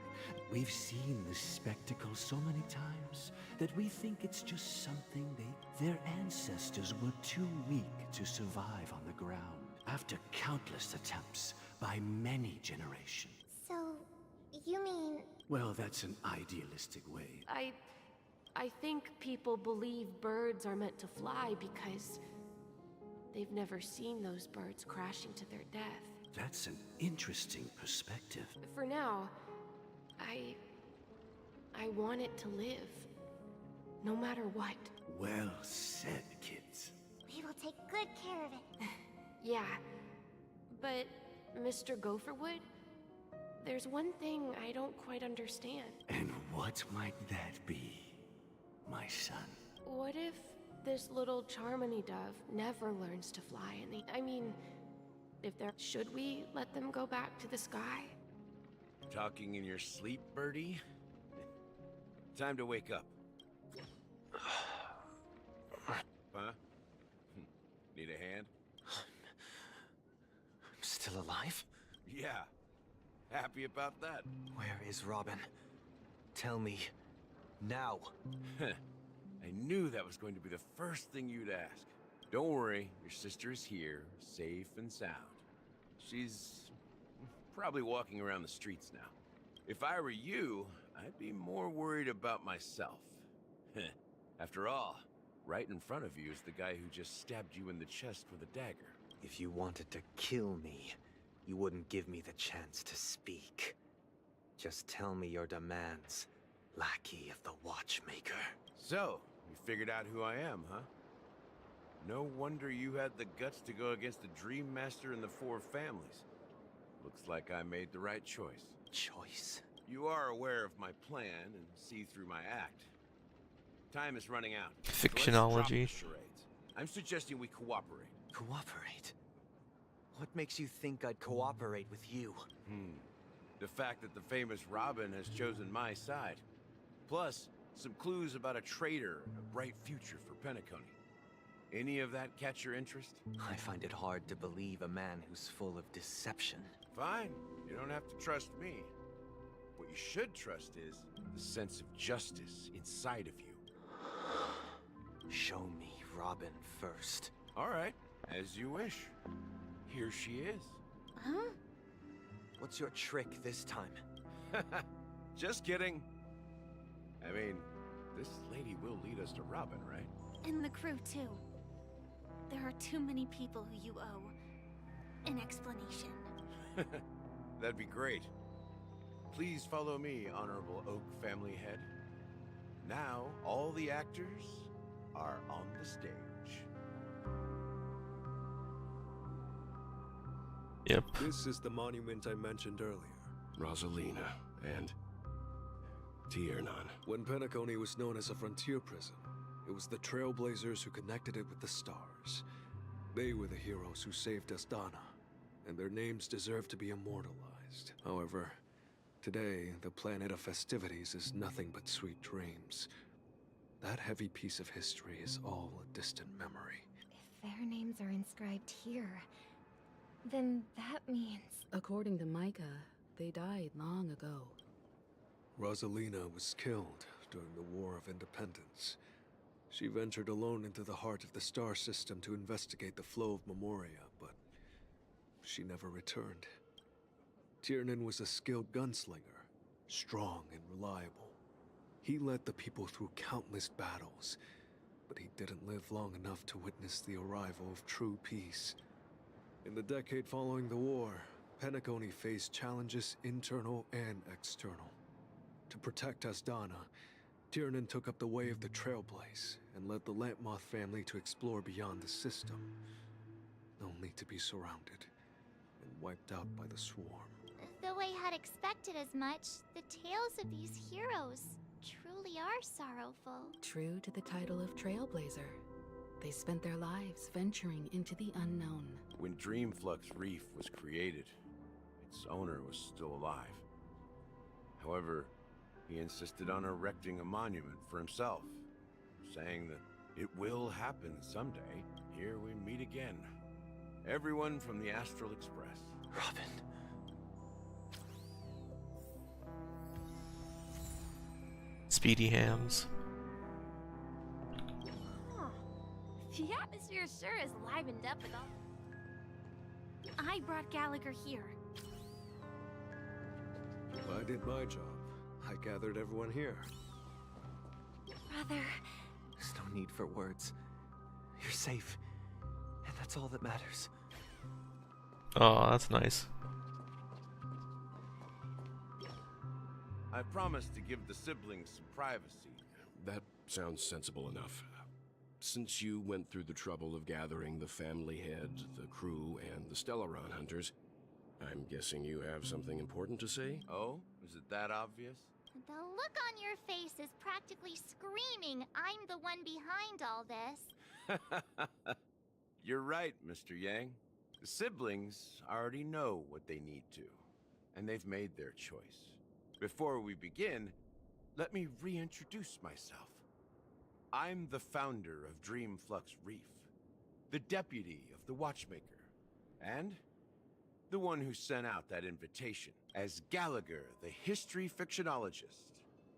We've seen this spectacle so many times that we think it's just something their ancestors were too weak to survive on the ground after countless attempts by many generations. So, you mean... Well, that's an idealistic way. I think people believe birds are meant to fly because they've never seen those birds crashing to their death. That's an interesting perspective. For now, I want it to live. No matter what. Well said, kids. We will take good care of it. Yeah, but Mr. Gopherwood, there's one thing I don't quite understand. And what might that be, my son? What if this little Charmony dove never learns to fly? I mean, should we let them go back to the sky? Talking in your sleep, birdie? Time to wake up. Huh? Need a hand? I'm still alive? Yeah. Happy about that. Where is Robin? Tell me. Now. I knew that was going to be the first thing you'd ask. Don't worry, your sister is here, safe and sound. She's probably walking around the streets now. If I were you, I'd be more worried about myself. After all, right in front of you is the guy who just stabbed you in the chest with a dagger. If you wanted to kill me, you wouldn't give me the chance to speak. Just tell me your demands, lackey of the Watchmaker. So, you figured out who I am, huh? No wonder you had the guts to go against the Dream Master and the Four Families. Looks like I made the right choice. Choice? You are aware of my plan and see through my act. Time is running out. Fictionology. So I'm suggesting we cooperate. Cooperate? What makes you think I'd cooperate with you? The fact that the famous Robin has chosen my side. Plus, some clues about a traitor and a bright future for Penacony. Any of that catch your interest? I find it hard to believe a man who's full of deception. Fine. You don't have to trust me. What you should trust is the sense of justice inside of you. Show me Robin first. All right. As you wish. Here she is. Huh? What's your trick this time? Just kidding. I mean, this lady will lead us to Robin, right? And the crew, too. There are too many people who you owe an explanation. That'd be great. Please follow me, Honorable Oak Family Head. Now, all the actors are on the stage. Yep. This is the monument I mentioned earlier. Rosalina and Tiernan. When Penacony was known as a frontier prison, it was the Trailblazers who connected it with the stars. They were the heroes who saved Astana, and their names deserve to be immortalized. However, today, the planet of festivities is nothing but sweet dreams. That heavy piece of history is all a distant memory. If their names are inscribed here, then that means... According to Micah, they died long ago. Rosalina was killed during the War of Independence. She ventured alone into the heart of the star system to investigate the flow of Memoria, but she never returned. Tiernan was a skilled gunslinger, strong and reliable. He led the people through countless battles, but he didn't live long enough to witness the arrival of true peace. In the decade following the war, Penacony faced challenges internal and external. To protect Astana, Tiernan took up the way of the Trailblaze and led the Lampmoth family to explore beyond the system, only to be surrounded and wiped out by the Swarm. Though I had expected as much, the tales of these heroes truly are sorrowful. True to the title of Trailblazer, they spent their lives venturing into the unknown. When Dreamflux Reef was created, its owner was still alive. However, he insisted on erecting a monument for himself, saying that it will happen someday. Here we meet again. Everyone from the Astral Express. Robin. Speedy hams. Huh. The atmosphere sure is livened up with all... I brought Gallagher here. I did my job. I gathered everyone here. Brother. There's no need for words. You're safe, and that's all that matters. Oh, that's nice. I promised to give the siblings some privacy. That sounds sensible enough. Since you went through the trouble of gathering the family head, the crew, and the Stellaron hunters, I'm guessing you have something important to say? Oh? Is it that obvious? The look on your face is practically screaming, I'm the one behind all this. You're right, Mr. Yang. The siblings already know what they need to, and they've made their choice. Before we begin, let me reintroduce myself. I'm the founder of Dreamflux Reef, the deputy of the Watchmaker, and the one who sent out that invitation. As Gallagher, the history fictionologist,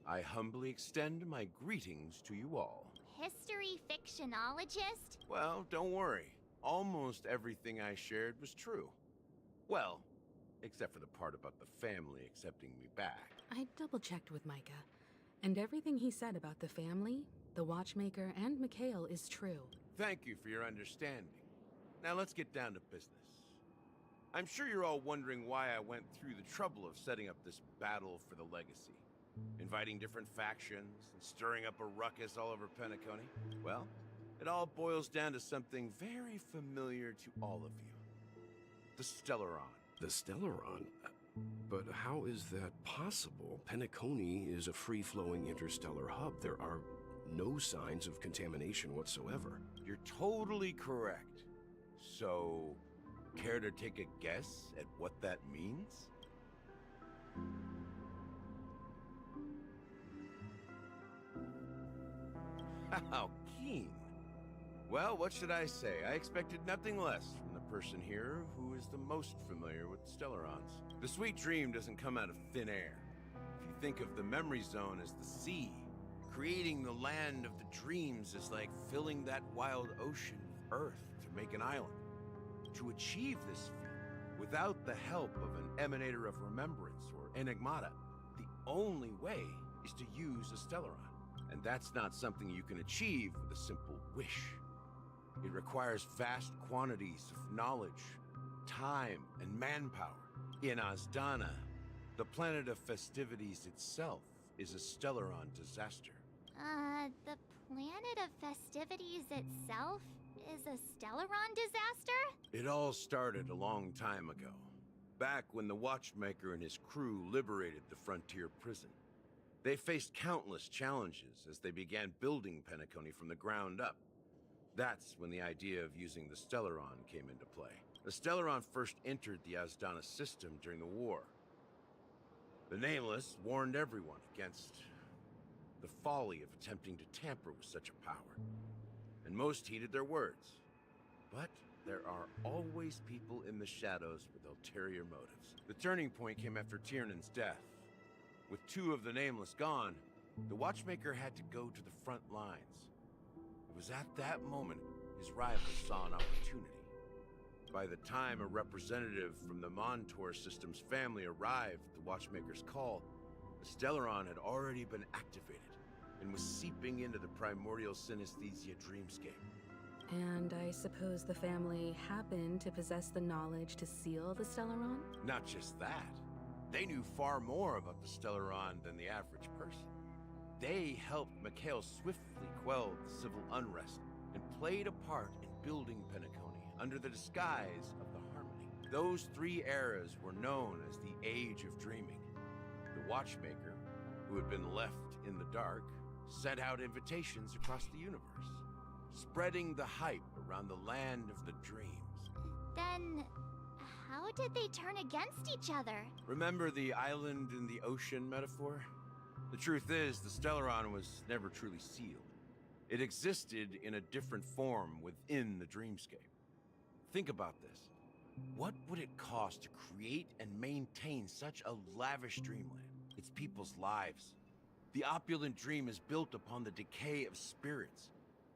I humbly extend my greetings to you all. History fictionologist? Well, don't worry. Almost everything I shared was true. Well, except for the part about the family accepting me back. I double-checked with Micah, and everything he said about the family, the Watchmaker, and Mikhail is true. Thank you for your understanding. Now let's get down to business. I'm sure you're all wondering why I went through the trouble of setting up this battle for the legacy. Inviting different factions and stirring up a ruckus all over Penacony. Well, it all boils down to something very familiar to all of you. The Stellaron. The Stellaron? But how is that possible? Penacony is a free-flowing interstellar hub. There are no signs of contamination whatsoever. You're totally correct. So, care to take a guess at what that means? How keen. Well, what should I say? I expected nothing less from the person here who is the most familiar with Stellarons. The sweet dream doesn't come out of thin air. If you think of the memory zone as the sea, creating the land of the dreams is like filling that wild ocean with earth to make an island. To achieve this feat, without the help of an emanator of remembrance or enigmata, the only way is to use a Stellaron. And that's not something you can achieve with a simple wish. It requires vast quantities of knowledge, time, and manpower. In Azdana, the planet of festivities itself is a Stellaron disaster. The planet of festivities itself is a Stellaron disaster? It all started a long time ago, back when the Watchmaker and his crew liberated the frontier prison. They faced countless challenges as they began building Penacony from the ground up. That's when the idea of using the Stellaron came into play. The Stellaron first entered the Azdana system during the war. The Nameless warned everyone against the folly of attempting to tamper with such a power, and most heeded their words. But there are always people in the shadows with ulterior motives. The turning point came after Tiernan's death. With two of the Nameless gone, the Watchmaker had to go to the front lines. It was at that moment his rivals saw an opportunity. By the time a representative from the Montour system's family arrived at the Watchmaker's call, the Stellaron had already been activated and was seeping into the primordial synesthesia dreamscape. And I suppose the family happened to possess the knowledge to seal the Stellaron? Not just that. They knew far more about the Stellaron than the average person. They helped Mikhail swiftly quell the civil unrest and played a part in building Penacony under the disguise of the Harmony. Those three eras were known as the Age of Dreaming. The Watchmaker, who had been left in the dark, sent out invitations across the universe, spreading the hype around the land of the dreams. Then, how did they turn against each other? Remember the island in the ocean metaphor? The truth is, the Stellaron was never truly sealed. It existed in a different form within the dreamscape. Think about this. What would it cost to create and maintain such a lavish dreamland? Its people's lives, The opulent dream is built upon the decay of spirits,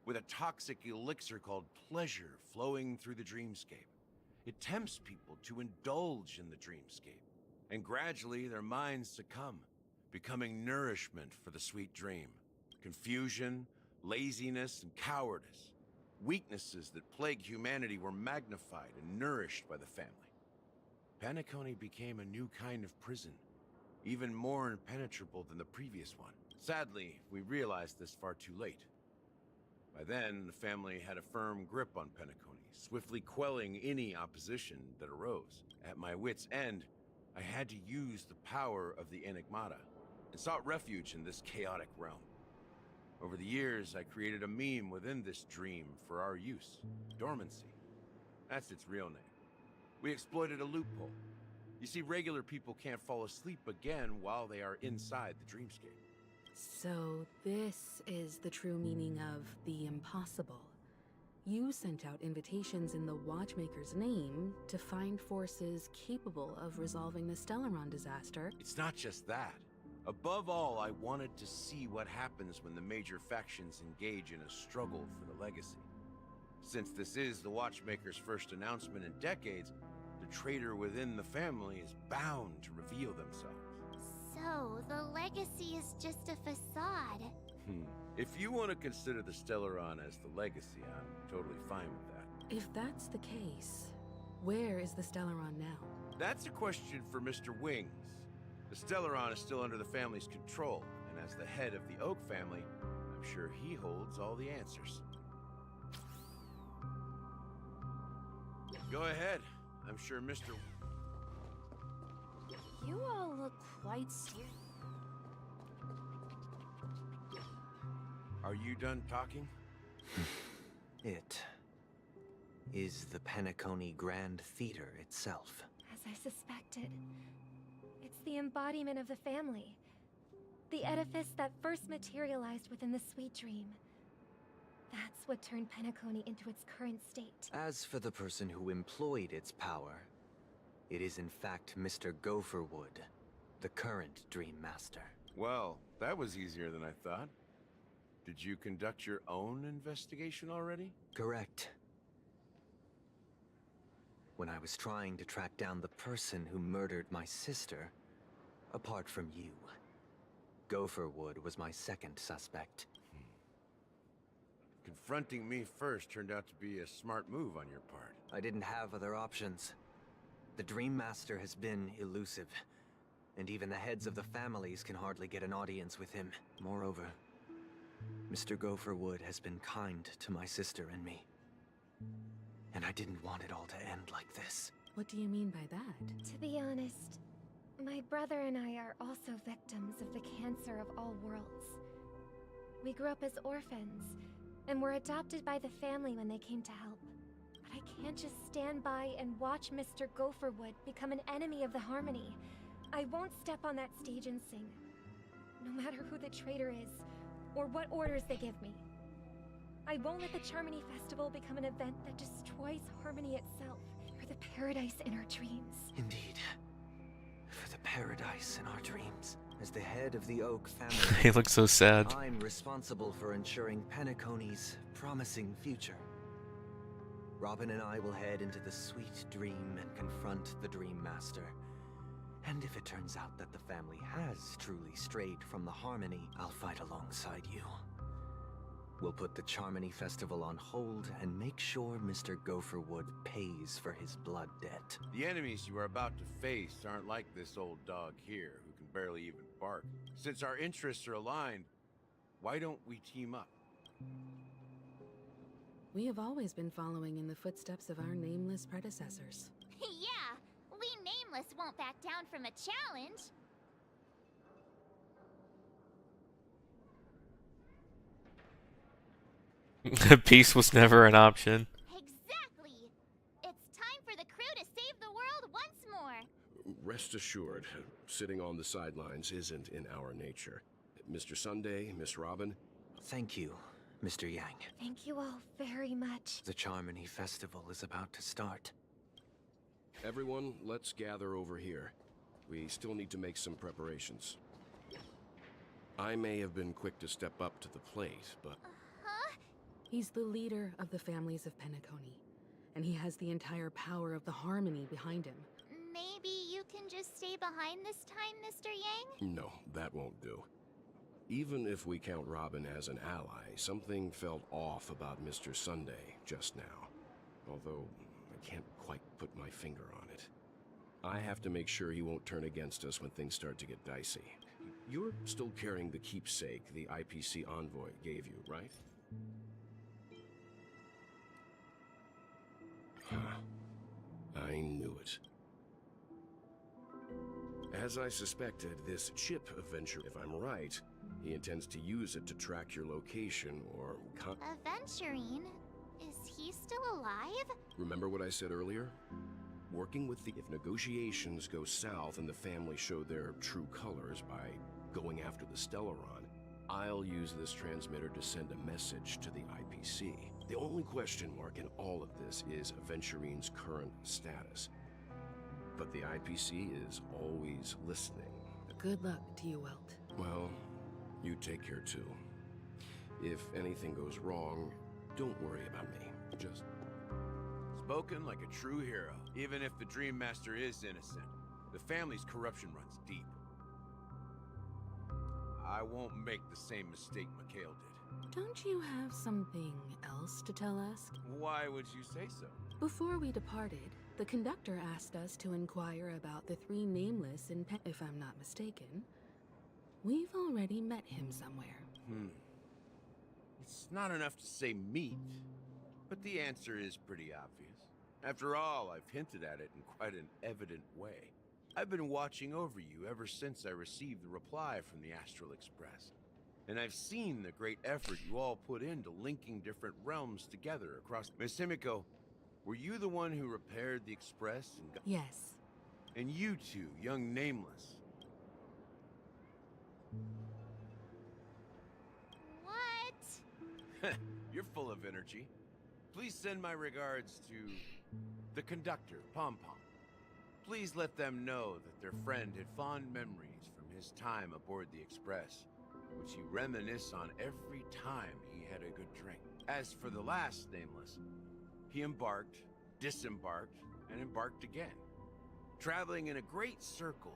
with a toxic elixir called pleasure flowing through the dreamscape. It tempts people to indulge in the dreamscape, and gradually their minds succumb, becoming nourishment for the sweet dream. Confusion, laziness, and cowardice, weaknesses that plague humanity, were magnified and nourished by the family. Penacony became a new kind of prison, even more impenetrable than the previous one. Sadly, we realized this far too late. By then, the family had a firm grip on Penacony, swiftly quelling any opposition that arose. At my wit's end, I had to use the power of the Enigmata, and sought refuge in this chaotic realm. Over the years, I created a meme within this dream for our use. Dormancy. That's its real name. We exploited a loophole. You see, regular people can't fall asleep again while they are inside the dreamscape. So this is the true meaning of the impossible. You sent out invitations in the Watchmaker's name to find forces capable of resolving the Stellaron disaster. It's not just that. Above all, I wanted to see what happens when the major factions engage in a struggle for the legacy. Since this is the Watchmaker's first announcement in decades, the traitor within the family is bound to reveal themselves. So, the legacy is just a facade. If you want to consider the Stellaron as the legacy, I'm totally fine with that. If that's the case, where is the Stellaron now? That's a question for Mr. Wings. The Stellaron is still under the family's control, and as the head of the Oak family, I'm sure he holds all the answers. Go ahead. I'm sure Mr. You all look quite serious. Are you done talking? It is the Penacony Grand Theater itself. As I suspected, it's the embodiment of the family. The edifice that first materialized within the Sweet Dream. That's what turned Penacony into its current state. As for the person who employed its power, it is in fact Mr. Gopherwood, the current Dream Master. Well, that was easier than I thought. Did you conduct your own investigation already? Correct. When I was trying to track down the person who murdered my sister, apart from you, Gopherwood was my second suspect. Confronting me first turned out to be a smart move on your part. I didn't have other options. The Dream Master has been elusive, and even the heads of the families can hardly get an audience with him. Moreover, Mr. Gopherwood has been kind to my sister and me. And I didn't want it all to end like this. What do you mean by that? To be honest, my brother and I are also victims of the cancer of all worlds. We grew up as orphans, and were adopted by the family when they came to help. But I can't just stand by and watch Mr. Gopherwood become an enemy of the Harmony. I won't step on that stage and sing, no matter who the traitor is, or what orders they give me. I won't let the Charmony Festival become an event that destroys Harmony itself, or the paradise in our dreams. Indeed. For the paradise in our dreams. As the head of the Oak family, He looks so sad. I'm responsible for ensuring Penacony's promising future. Robin and I will head into the Sweet Dream and confront the Dream Master. And if it turns out that the family has truly strayed from the Harmony, I'll fight alongside you. We'll put the Charmony Festival on hold and make sure Mr. Gopherwood pays for his blood debt. The enemies you are about to face aren't like this old dog here, who can barely even bark. Since our interests are aligned, why don't we team up? We have always been following in the footsteps of our nameless predecessors. Yeah, we Nameless won't back down from a challenge. Peace was never an option. Exactly! It's time for the crew to save the world once more. Rest assured, sitting on the sidelines isn't in our nature. Mr. Sunday, Miss Robin. Thank you, Mr. Yang. Thank you all very much. The Charmony Festival is about to start. Everyone, let's gather over here. We still need to make some preparations. I may have been quick to step up to the plate, but... He's the leader of the families of Penacony, and he has the entire power of the Harmony behind him. Maybe you can just stay behind this time, Mr. Yang? No, that won't do. Even if we count Robin as an ally, something felt off about Mr. Sunday just now. Although, I can't quite put my finger on it. I have to make sure he won't turn against us when things start to get dicey. You're still carrying the keepsake the IPC envoy gave you, right? I knew it. As I suspected, this chip adventure, if I'm right, he intends to use it to track your location or Aventurine? Is he still alive? Remember what I said earlier? Working with the... If negotiations go south and the family show their true colors by going after the Stellaron, I'll use this transmitter to send a message to the IPC. The only question mark in all of this is Aventurine's current status. But the IPC is always listening. Good luck to you, Welt. Well, you take care too. If anything goes wrong, don't worry about me. Just... Spoken like a true hero. Even if the Dream Master is innocent, the family's corruption runs deep. I won't make the same mistake Mikhail did. Don't you have something else to tell us? Why would you say so? Before we departed, the conductor asked us to inquire about the three nameless in if I'm not mistaken. We've already met him somewhere. It's not enough to say meet, but the answer is pretty obvious. After all, I've hinted at it in quite an evident way. I've been watching over you ever since I received the reply from the Astral Express. And I've seen the great effort you all put into linking different realms together across... Miss Himiko, were you the one who repaired the Express and got... Yes. And you two, young Nameless. What? You're full of energy. Please send my regards to the conductor, Pom Pom. Please let them know that their friend had fond memories from his time aboard the Express, which he reminisced on every time he had a good drink. As for the last Nameless, he embarked, disembarked, and embarked again, traveling in a great circle,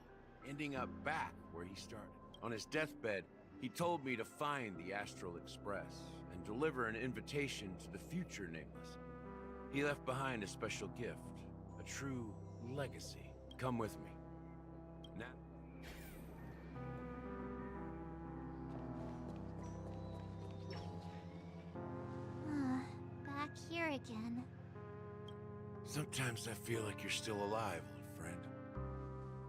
ending up back where he started. On his deathbed, he told me to find the Astral Express and deliver an invitation to the future Nameless. He left behind a special gift, a true legacy. Come with me. Now... Back here again. Sometimes I feel like you're still alive, old friend.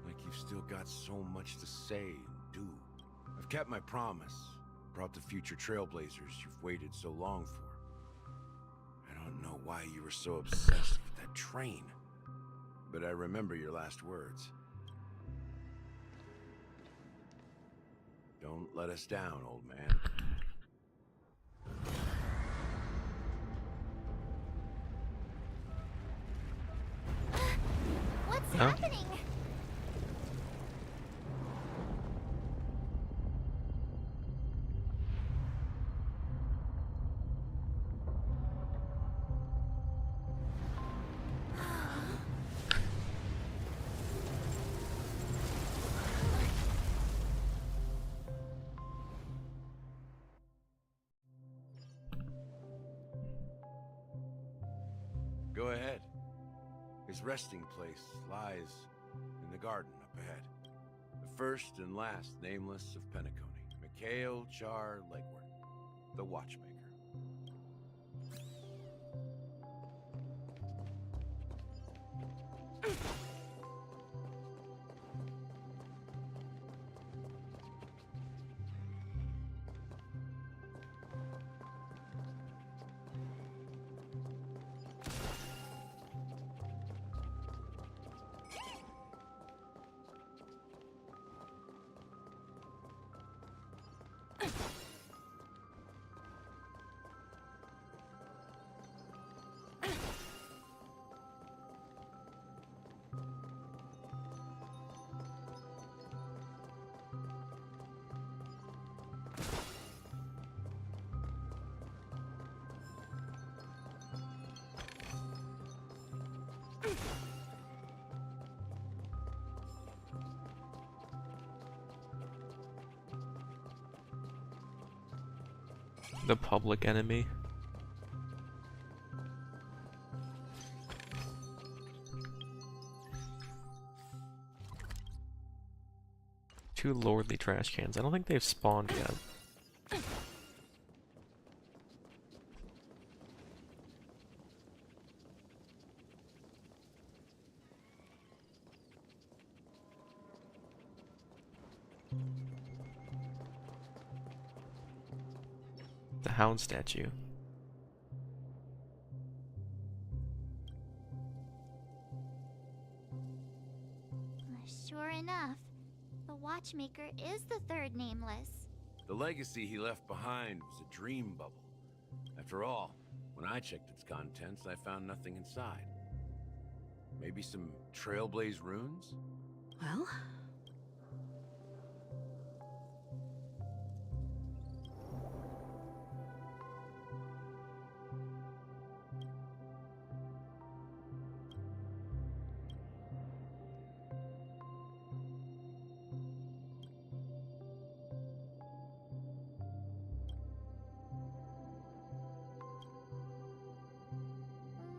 Like you've still got so much to say and do. I've kept my promise. Brought the future trailblazers you've waited so long for. I don't know why you were so obsessed with that train. But I remember your last words. Don't let us down, old man. What's happening? Go ahead. His resting place lies in the garden up ahead. The first and last Nameless of Penacony, Mikhail Char Legward, the Watchmaker. The public enemy. Two lordly trash cans. I don't think they've spawned yet. The hound statue. Sure enough, the Watchmaker is the third nameless. The legacy he left behind was a dream bubble. After all, when I checked its contents, I found nothing inside. Maybe some Trailblaze runes? Well,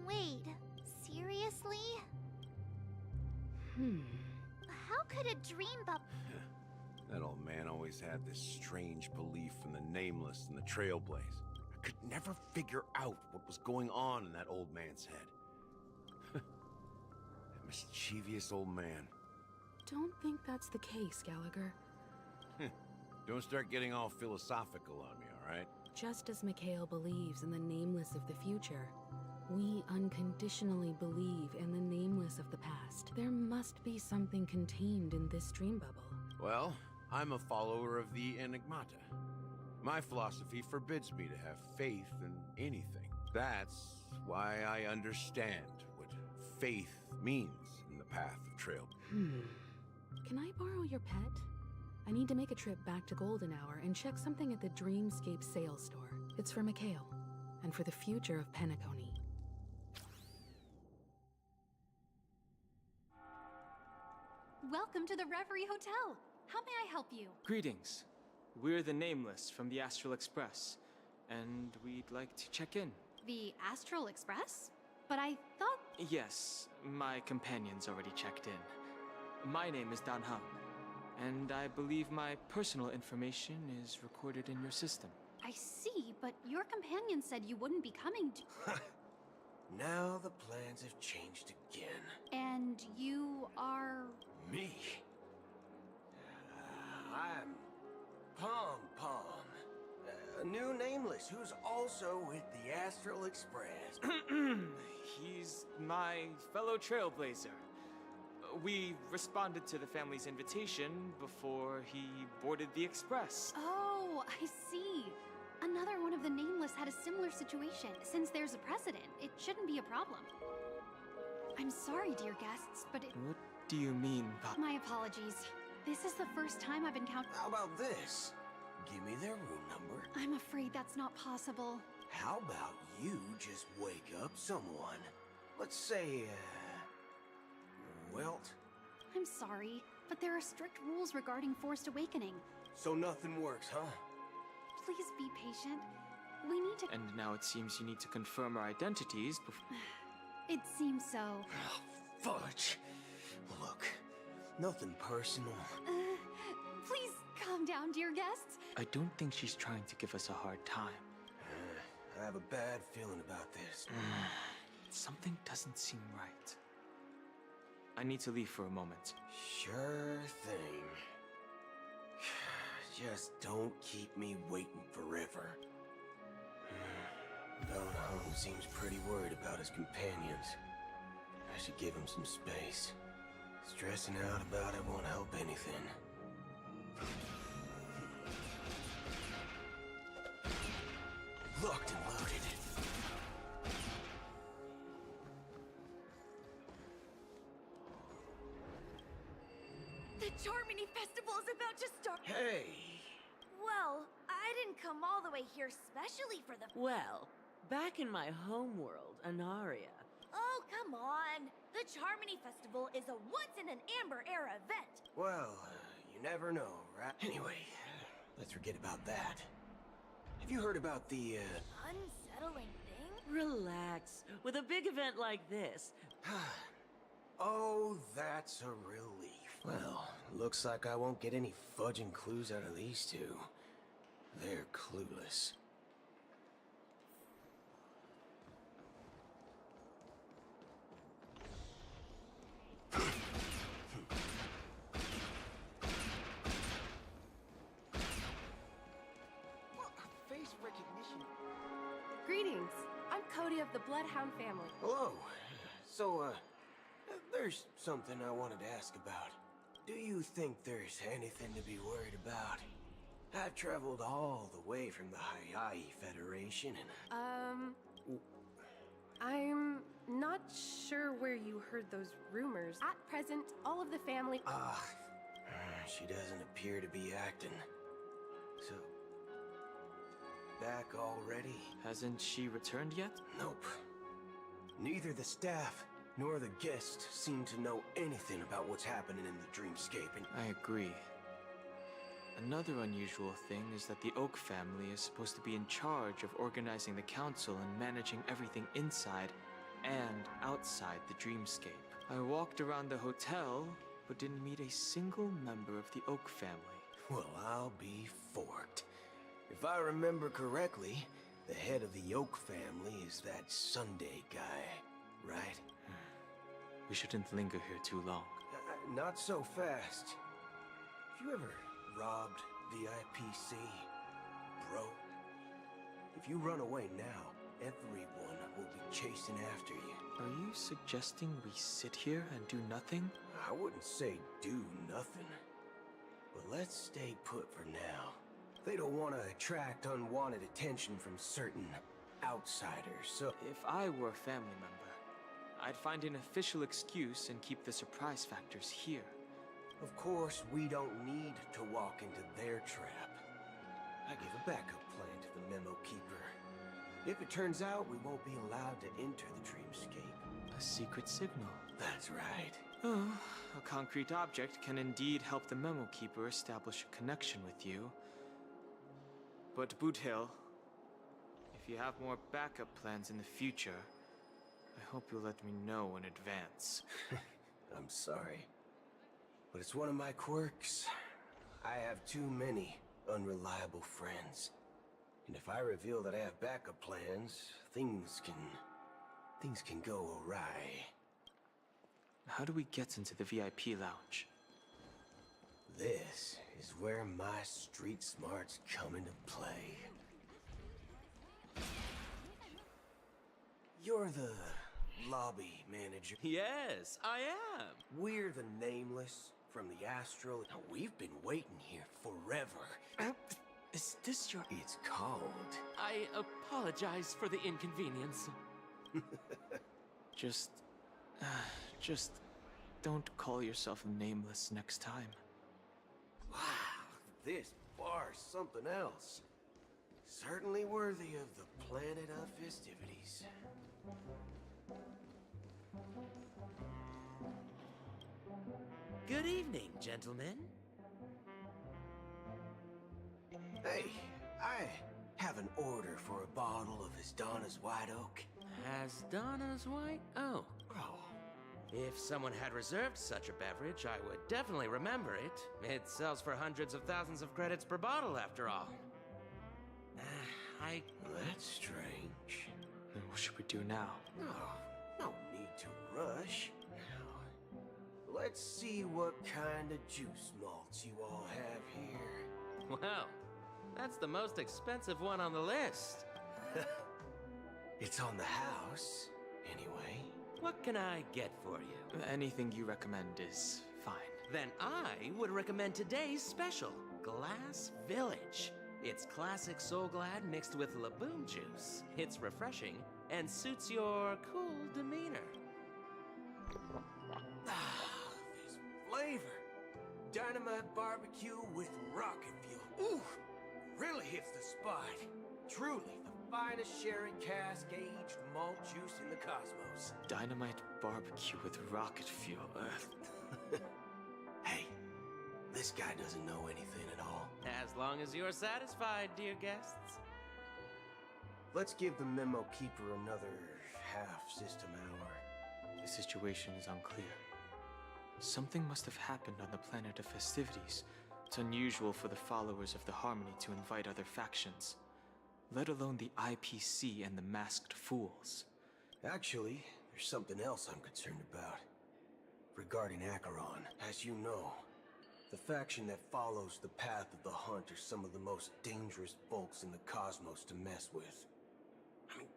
Wait, seriously? How could a dream bubble? That old man always had this strange belief in the Nameless and the Trailblaze. I could never figure out what was going on in that old man's head. That mischievous old man. don't think that's the case, Gallagher. Don't start getting all philosophical on me, alright? Just as Mikhail believes in the nameless of the future, we unconditionally believe in the nameless of the past. There must be something contained in this dream bubble. Well, I'm a follower of the Enigmata. My philosophy forbids me to have faith in anything. That's why I understand what faith means in the path of Trail. Can I borrow your pet? I need to make a trip back to Golden Hour and check something at the Dreamscape sales store. It's for Mikhail, and for the future of Penacony. Welcome to the Reverie Hotel. How may I help you? Greetings. We're the Nameless from the Astral Express, and we'd like to check in. The Astral Express? But I thought... Yes, my companion's already checked in. My name is Dan Heng, and I believe my personal information is recorded in your system. I see, but your companion said you wouldn't be coming to... Now the plans have changed again. And you are... Me? I'm Pom Pom, a new Nameless who's also with the Astral Express. He's my fellow Trailblazer. We responded to the family's invitation before he boarded the Express. Oh, I see. Another one of the Nameless had a similar situation. Since there's a precedent, it shouldn't be a problem. I'm sorry, dear guests, but it... What do you mean, Pop? My apologies. This is the first time I've encountered... How about this? Give me their room number. I'm afraid that's not possible. How about you just wake up someone? Let's say, Welt? I'm sorry, but there are strict rules regarding forced awakening. So nothing works, huh? Please be patient. We need to... And now it seems you need to confirm our identities before... It seems so. Oh, fudge. Look, nothing personal. Please calm down, dear guests. I don't think she's trying to give us a hard time. I have a bad feeling about this. Something doesn't seem right. I need to leave for a moment. Sure thing. Just don't keep me waiting forever. Don Hung seems pretty worried about his companions. I should give him some space. Stressing out about it won't help anything. Locked and loaded. The Charmony Festival is about to start. Hey! Well, I didn't come all the way here specially for the... Well, back in my homeworld, Anaria. Oh, come on. The Charmony Festival is a once-in-an-Amber-era event. Well, you never know, right? Anyway, let's forget about that. Have you heard about the, Unsettling thing? Relax. With a big event like this. Oh, that's a relief. Well, looks like I won't get any fudging clues out of these two. They're clueless. Face recognition. Greetings. I'm Cody of the Bloodhound family. Hello. So, there's something I wanted to ask about. Do you think there's anything to be worried about? I've traveled all the way from the Hayai Federation and... I'm not sure where you heard those rumors. At present, all of the family... she doesn't appear to be acting. So... back already? Hasn't she returned yet? Nope. Neither the staff nor the guests seem to know anything about what's happening in the dreamscape, and... I agree. Another unusual thing is that the Oak family is supposed to be in charge of organizing the council and managing everything inside and outside the dreamscape. I walked around the hotel, but didn't meet a single member of the Oak family. Well, I'll be forked. If I remember correctly, the head of the Oak family is that Sunday guy, right? We shouldn't linger here too long. Not so fast. Have you ever robbed VIPC, bro? If you run away now, everyone will be chasing after you. Are you suggesting we sit here and do nothing? I wouldn't say do nothing, but let's stay put for now. They don't want to attract unwanted attention from certain outsiders, so... If I were a family member, I'd find an official excuse and keep the surprise factors here. Of course, we don't need to walk into their trap. I give a backup plan to the Memo Keeper. If it turns out we won't be allowed to enter the dreamscape. A secret signal. That's right. Oh, a concrete object can indeed help the Memo Keeper establish a connection with you. But Boot Hill, if you have more backup plans in the future, I hope you'll let me know in advance. I'm sorry, but it's one of my quirks. I have too many unreliable friends. And if I reveal that I have backup plans, things can go awry. How do we get into the VIP lounge? This is where my street smarts come into play. You're the lobby manager. Yes, I am. We're the Nameless from the Astral. Now, we've been waiting here forever. Is this your... It's called... I apologize for the inconvenience. Just don't call yourself Nameless next time. Wow, this bar's something else. Certainly worthy of the planet of festivities. Good evening, gentlemen. Hey, I have an order for a bottle of Asdana's White Oak. Asdana's White Oak? Oh. If someone had reserved such a beverage, I would definitely remember it. It sells for hundreds of thousands of credits per bottle, after all. That's strange. Then what should we do now? No need to rush. Now, let's see what kind of juice malts you all have here. Well, that's the most expensive one on the list. It's on the house, anyway. What can I get for you? Anything you recommend is fine. Then I would recommend today's special, Glass Village. It's classic Soul Glad mixed with Laboon juice. It's refreshing and suits your cool demeanor. This flavor. Dynamite barbecue with rocket fuel. Ooh, really hits the spot. Truly the finest sherry cask aged malt juice in the cosmos. Dynamite barbecue with rocket fuel. Hey, this guy doesn't know anything at all. As long as you're satisfied, dear guests. Let's give the memo keeper another half-system hour. The situation is unclear. Something must have happened on the planet of festivities. It's unusual for the followers of the Harmony to invite other factions, let alone the IPC and the Masked Fools. Actually, there's something else I'm concerned about. Regarding Acheron, as you know, the faction that follows the path of the Hunt are some of the most dangerous folks in the cosmos to mess with. I mean,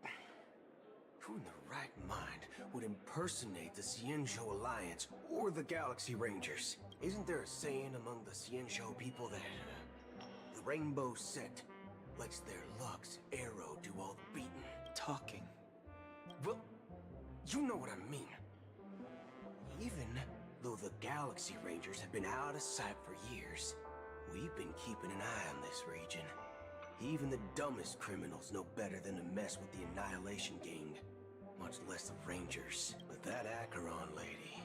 who in their right mind would impersonate the Xianzhou Alliance or the Galaxy Rangers? Isn't there a saying among the Xianzhou people that the Rainbow Sect lets their Lux Arrow do all the beating? Talking. Well, you know what I mean. Even though the Galaxy Rangers have been out of sight for years, we've been keeping an eye on this region. Even the dumbest criminals know better than to mess with the Annihilation Gang, much less the Rangers. But that Acheron lady,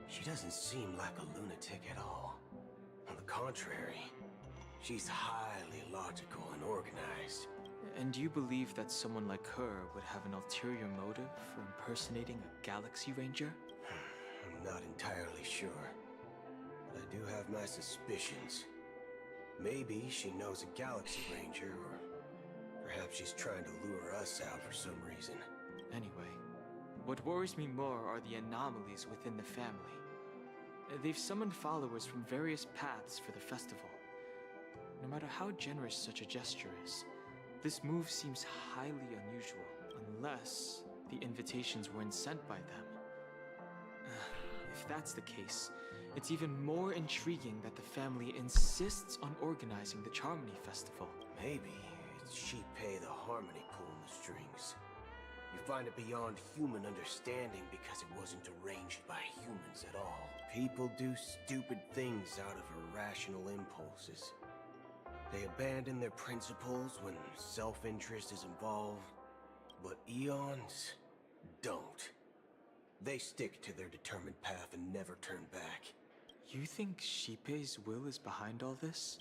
she doesn't seem like a lunatic at all. On the contrary, she's highly logical and organized. And you believe that someone like her would have an ulterior motive for impersonating a Galaxy Ranger? I'm not entirely sure, but I do have my suspicions. Maybe she knows a Galaxy Ranger, or perhaps she's trying to lure us out for some reason. Anyway, what worries me more are the anomalies within the family. They've summoned followers from various paths for the festival. No matter how generous such a gesture is, this move seems highly unusual, unless the invitations weren't sent by them. If that's the case, it's even more intriguing that the family insists on organizing the Charmony Festival. Maybe it's Shipei the Harmony pulling the strings. You find it beyond human understanding because it wasn't arranged by humans at all. People do stupid things out of irrational impulses. They abandon their principles when self-interest is involved, but Eons don't. They stick to their determined path and never turn back. You think Shipei's will is behind all this?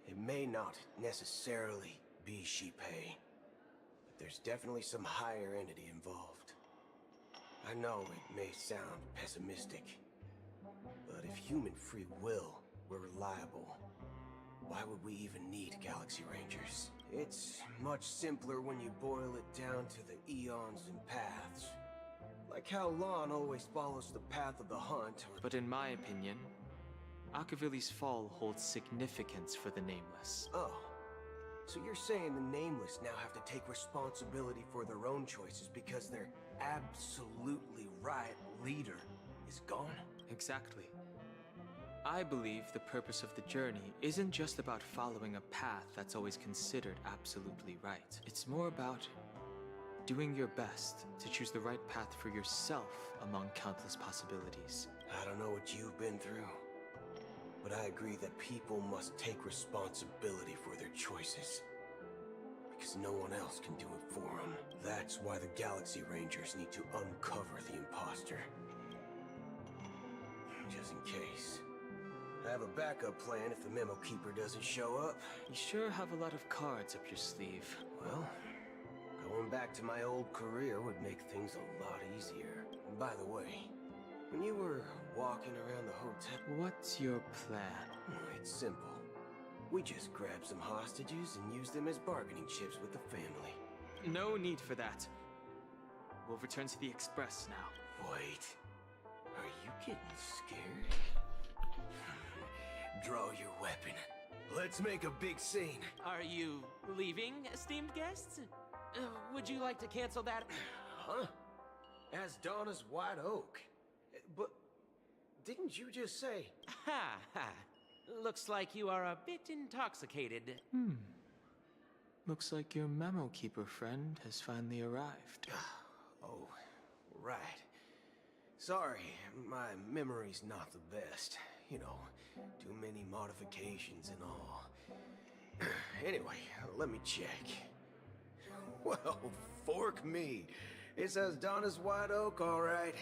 It may not necessarily be Shipei, but there's definitely some higher entity involved. I know it may sound pessimistic, but if human free will were reliable, why would we even need Galaxy Rangers? It's much simpler when you boil it down to the eons and paths. Like how Lon always follows the path of the Hunt. But in my opinion, Akavili's fall holds significance for the Nameless. Oh, so you're saying the Nameless now have to take responsibility for their own choices because their absolutely right leader is gone? Exactly. I believe the purpose of the journey isn't just about following a path that's always considered absolutely right. It's more about doing your best to choose the right path for yourself among countless possibilities. I don't know what you've been through, but I agree that people must take responsibility for their choices. Because no one else can do it for them. That's why the Galaxy Rangers need to uncover the imposter. Just in case. I have a backup plan if the Memo Keeper doesn't show up. You sure have a lot of cards up your sleeve. Well, going back to my old career would make things a lot easier. And by the way, when you were walking around the hotel... What's your plan? It's simple. We just grab some hostages and use them as bargaining chips with the family. No need for that. We'll return to the Express now. Wait. Are you getting scared? Draw your weapon. Let's make a big scene. Are you leaving, esteemed guests? Would you like to cancel that? Huh? As Donna's White Oak. But didn't you just say... Ha ha. Looks like you are a bit intoxicated. Looks like your Memo Keeper friend has finally arrived. Oh, right. Sorry, my memory's not the best. You know, too many modifications and all. Anyway, let me check. Well, fork me. It says Donna's White Oak, all right.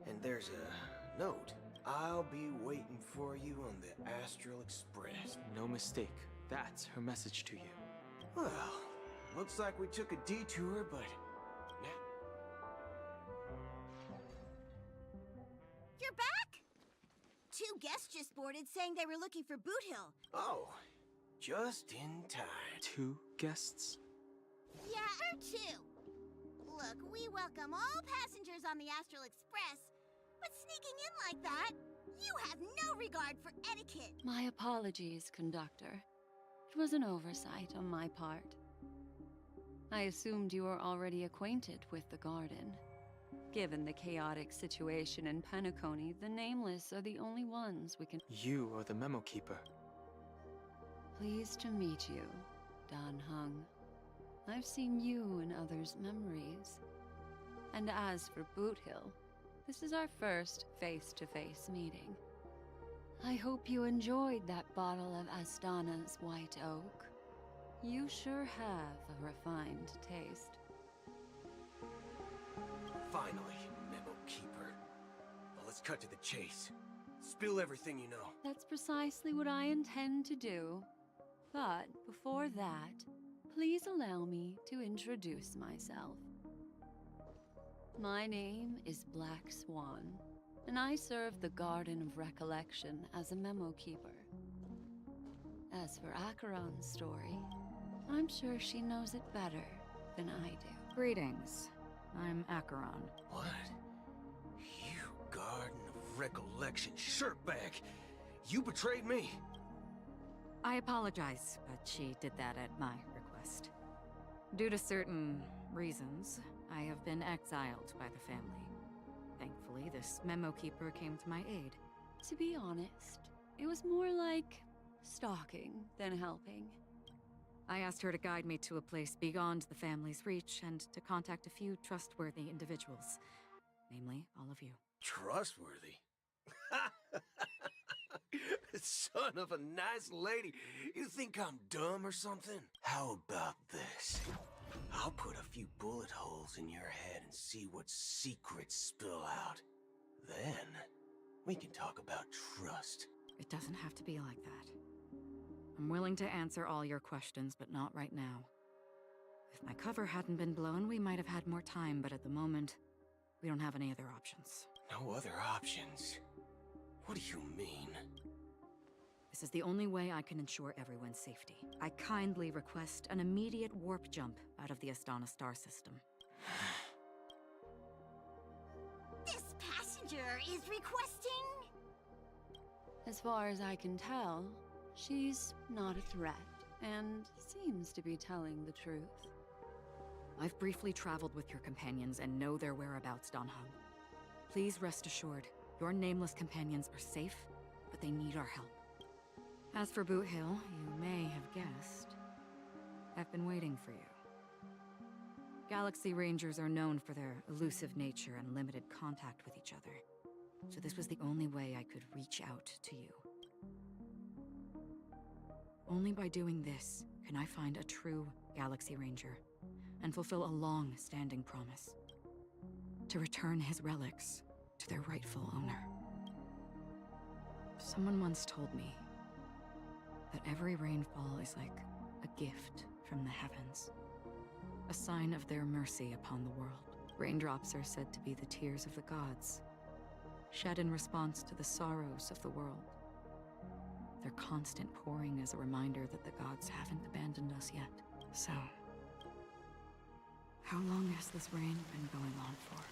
And there's a note. I'll be waiting for you on the Astral Express. No mistake. That's her message to you. Well, looks like we took a detour, but... You're back? 2 guests just boarded saying they were looking for Boot Hill. Oh, just in time. 2 guests? Yeah, or 2. Look, we welcome all passengers on the Astral Express, but sneaking in like that, you have no regard for etiquette. My apologies, conductor. It was an oversight on my part. I assumed you were already acquainted with the garden. Given the chaotic situation in Penacony, the Nameless are the only ones we can— You are the Memo Keeper. Pleased to meet you, Dan Heng. I've seen you in others' memories. And as for Boot Hill, this is our first face-to-face meeting. I hope you enjoyed that bottle of Astana's White Oak. You sure have a refined taste. Finally, Memo Keeper. Well, let's cut to the chase. Spill everything you know. That's precisely what I intend to do. But before that, please allow me to introduce myself. My name is Black Swan, and I serve the Garden of Recollection as a Memo Keeper. As for Acheron's story, I'm sure she knows it better than I do. Greetings. I'm Acheron. What? You Garden of Recollection shirtbag! You betrayed me! I apologize, but she did that at my request. Due to certain reasons, I have been exiled by the family. Thankfully, this Memo Keeper came to my aid. To be honest, it was more like stalking than helping. I asked her to guide me to a place beyond the family's reach and to contact a few trustworthy individuals. Namely, all of you. Trustworthy? Son of a nice lady. You think I'm dumb or something? How about this? I'll put a few bullet holes in your head and see what secrets spill out. Then, we can talk about trust. It doesn't have to be like that. I'm willing to answer all your questions, but not right now. If my cover hadn't been blown, we might have had more time, but at the moment, we don't have any other options. No other options? What do you mean? This is the only way I can ensure everyone's safety. I kindly request an immediate warp jump out of the Astana star system. This passenger is requesting... As far as I can tell, she's not a threat, and seems to be telling the truth. I've briefly traveled with your companions and know their whereabouts, Dan Heng. Please rest assured, your nameless companions are safe, but they need our help. As for Boot Hill, you may have guessed, I've been waiting for you. Galaxy Rangers are known for their elusive nature and limited contact with each other, so this was the only way I could reach out to you. Only by doing this can I find a true Galaxy Ranger and fulfill a long-standing promise. To return his relics to their rightful owner. Someone once told me that every rainfall is like a gift from the heavens. A sign of their mercy upon the world. Raindrops are said to be the tears of the gods, shed in response to the sorrows of the world. Their constant pouring is a reminder that the gods haven't abandoned us yet. So, how long has this rain been going on for?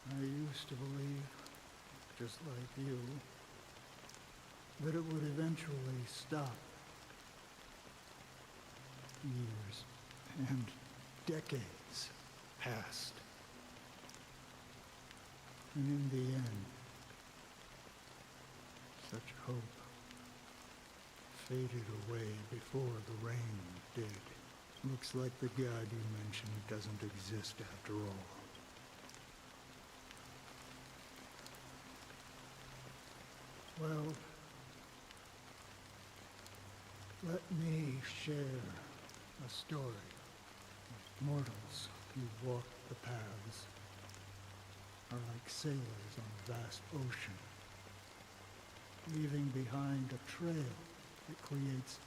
I used to believe, just like you, that it would eventually stop. Years and decades passed. And in the end, such hope faded away before the rain did. Looks like the god you mentioned doesn't exist after all. Well, let me share a story Mortals who walk the paths are like sailors on a vast ocean, leaving behind a trail that creates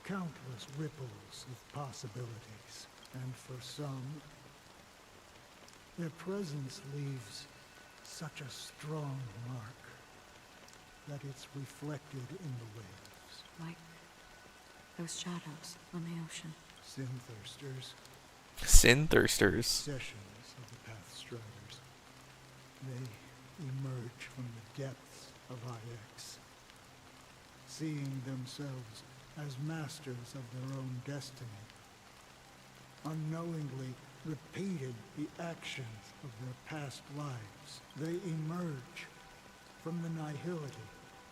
countless ripples of possibilities. And for some, their presence leaves such a strong mark that it's reflected in the waves. Like those shadows on the ocean. Sin thirsters. Sin thirsters. Sessions of the Pathstriders. They emerge from the depths of IX, seeing themselves as masters of their own destiny, unknowingly repeated the actions of their past lives. They emerge from the nihility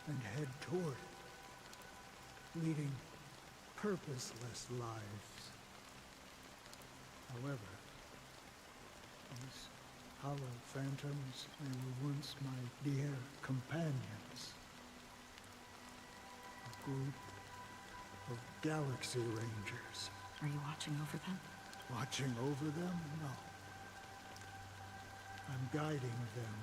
and head toward it, leading purposeless lives. However, these hollow phantoms, they were once my dear companions. A group of Galaxy Rangers. Are you watching over them? Watching over them? No. I'm guiding them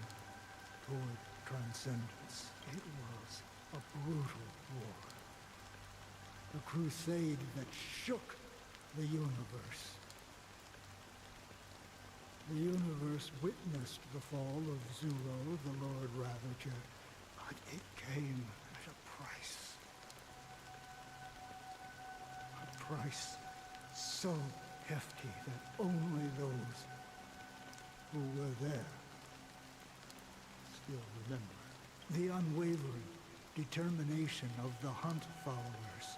toward transcendence. It was a brutal war. A crusade that shook the universe. The universe witnessed the fall of Zuro, the Lord Ravager, but it came at a price. A price so hefty that only those who were there still remember. The unwavering determination of the Hunt followers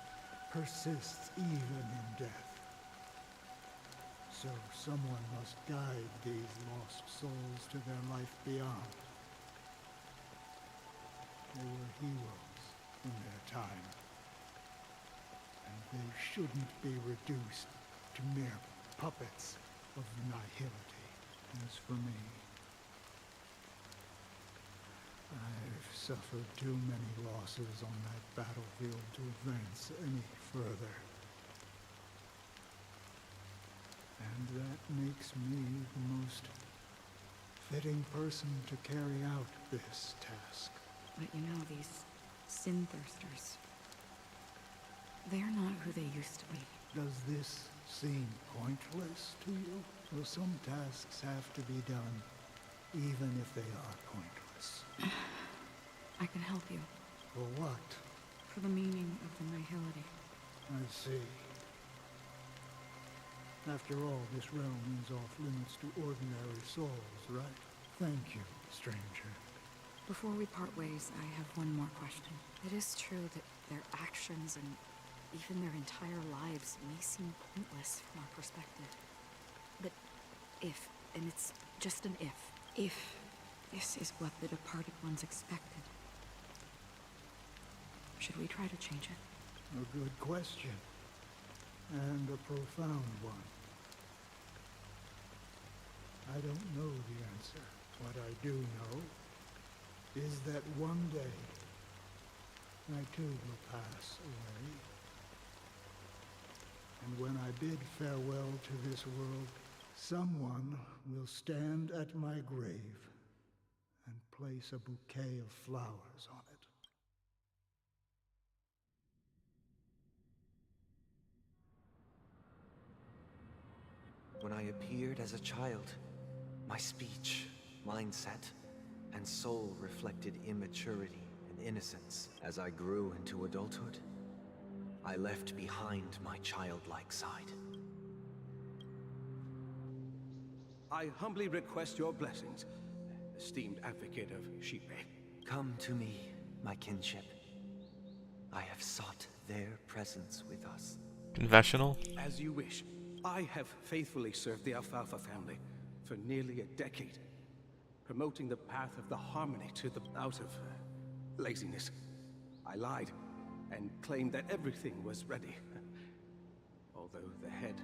persists even in death. So someone must guide these lost souls to their life beyond. They were heroes in their time, and they shouldn't be reduced to mere puppets of nihility. As for me, I've suffered too many losses on that battlefield to advance any further. And that makes me the most fitting person to carry out this task. But you know, these Sin Thirsters, they're not who they used to be. Does this seem pointless to you? Well, some tasks have to be done, even if they are pointless. I can help you. For what? For the meaning of the nihility. I see. After all, this realm is off limits to ordinary souls, right? Thank you, stranger. Before we part ways, I have one more question. It is true that their actions and even their entire lives may seem pointless from our perspective. But if, and it's just an if this is what the departed ones expected, should we try to change it? A good question. And a profound one. I don't know the answer. What I do know is that one day, I too will pass away. And when I bid farewell to this world, someone will stand at my grave and place a bouquet of flowers on it. When I appeared as a child, my speech, mindset, and soul reflected immaturity and innocence. As I grew into adulthood, I left behind my childlike side. I humbly request your blessings, esteemed advocate of Xipe. Come to me, my kinship. I have sought their presence with us. Confessional? As you wish. I have faithfully served the Alfalfa family for nearly a decade, promoting the path of the harmony to the out of laziness. I lied and claimed that everything was ready. Although the head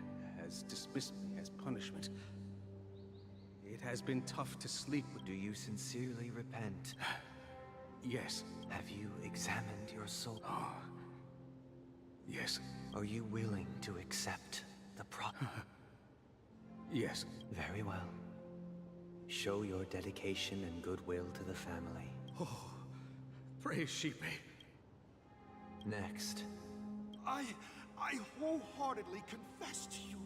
has dismissed me as punishment, it has been tough to sleep. Do you sincerely repent? Yes. Have you examined your soul? Yes. Are you willing to accept the problem? Yes. Very well. Show your dedication and goodwill to the family. Oh, praise Sheepy. Next, I wholeheartedly confess to you.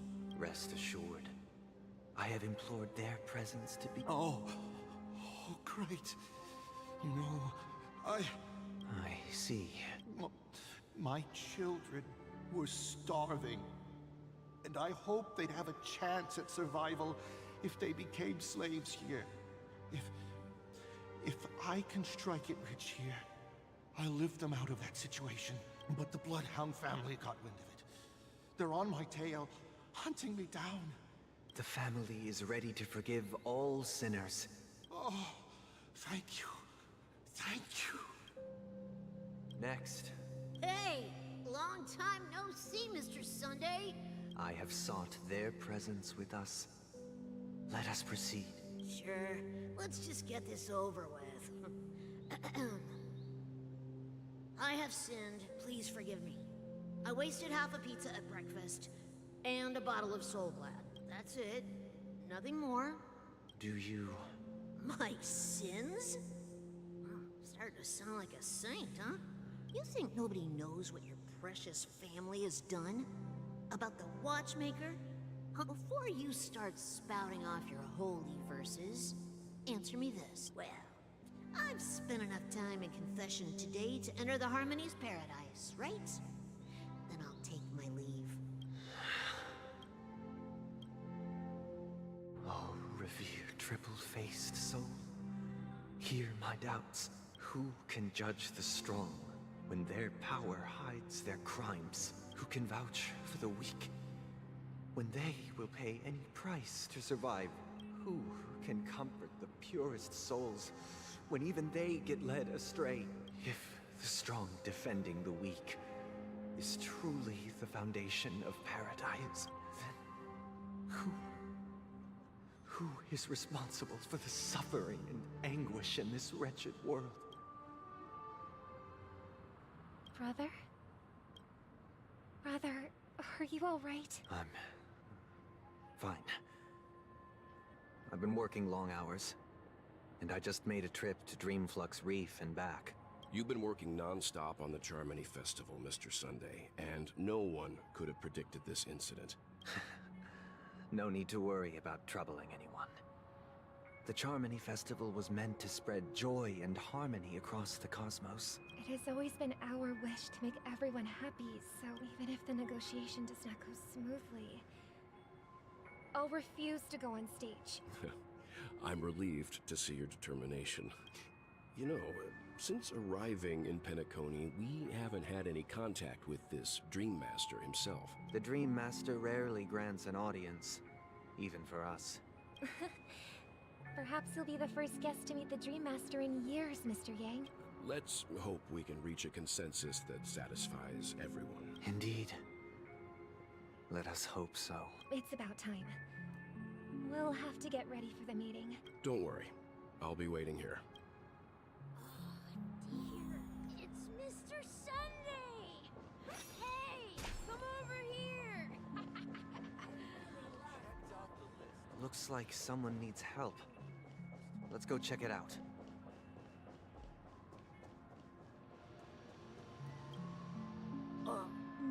rest assured, I have implored their presence to be... Oh, great. You know, I see. My children were starving, and I hoped they'd have a chance at survival if they became slaves here. If I can strike it rich here, I'll lift them out of that situation. But the Bloodhound family got wind of it. They're on my tail, hunting me down. The family is ready to forgive all sinners. Oh, thank you. Thank you. Next, Hey! Long time no see, Mr. Sunday! I have sought their presence with us. Let us proceed. Sure, let's just get this over with. I have sinned, please forgive me. I wasted half a pizza at breakfast, and a bottle of Soul Glad. That's it. Nothing more. Do you... My sins? Starting to sound like a saint, huh? You think nobody knows what your precious family has done? About the Watchmaker? Before you start spouting off your holy verses, answer me this. Well, I've spent enough time in confession today to enter the Harmony's paradise, right? Then I'll take my leave. Oh, revered triple-faced soul, hear my doubts. Who can judge the strong when their power hides their crimes? Who can vouch for the weak when they will pay any price to survive? Who can comfort the purest souls when even they get led astray? If the strong defending the weak is truly the foundation of paradise, then who is responsible for the suffering and anguish in this wretched world? Brother? Brother, are you all right? I'm fine. I've been working long hours, and I just made a trip to Dreamflux Reef and back. You've been working non-stop on the Charmony Festival, Mr. Sunday, and no one could have predicted this incident. No need to worry about troubling anyone. The Charmony Festival was meant to spread joy and harmony across the cosmos. It has always been our wish to make everyone happy, so even if the negotiation does not go smoothly, I'll refuse to go on stage. I'm relieved to see your determination. You know, since arriving in Penacony, we haven't had any contact with this Dream Master himself. The Dream Master rarely grants an audience, even for us. Perhaps you'll be the first guest to meet the Dream Master in years, Mr. Yang. Let's hope we can reach a consensus that satisfies everyone. Indeed. Let us hope so. It's about time. We'll have to get ready for the meeting. Don't worry. I'll be waiting here. It's Mr. Sunday! Hey, come over here! Looks like someone needs help. Let's go check it out.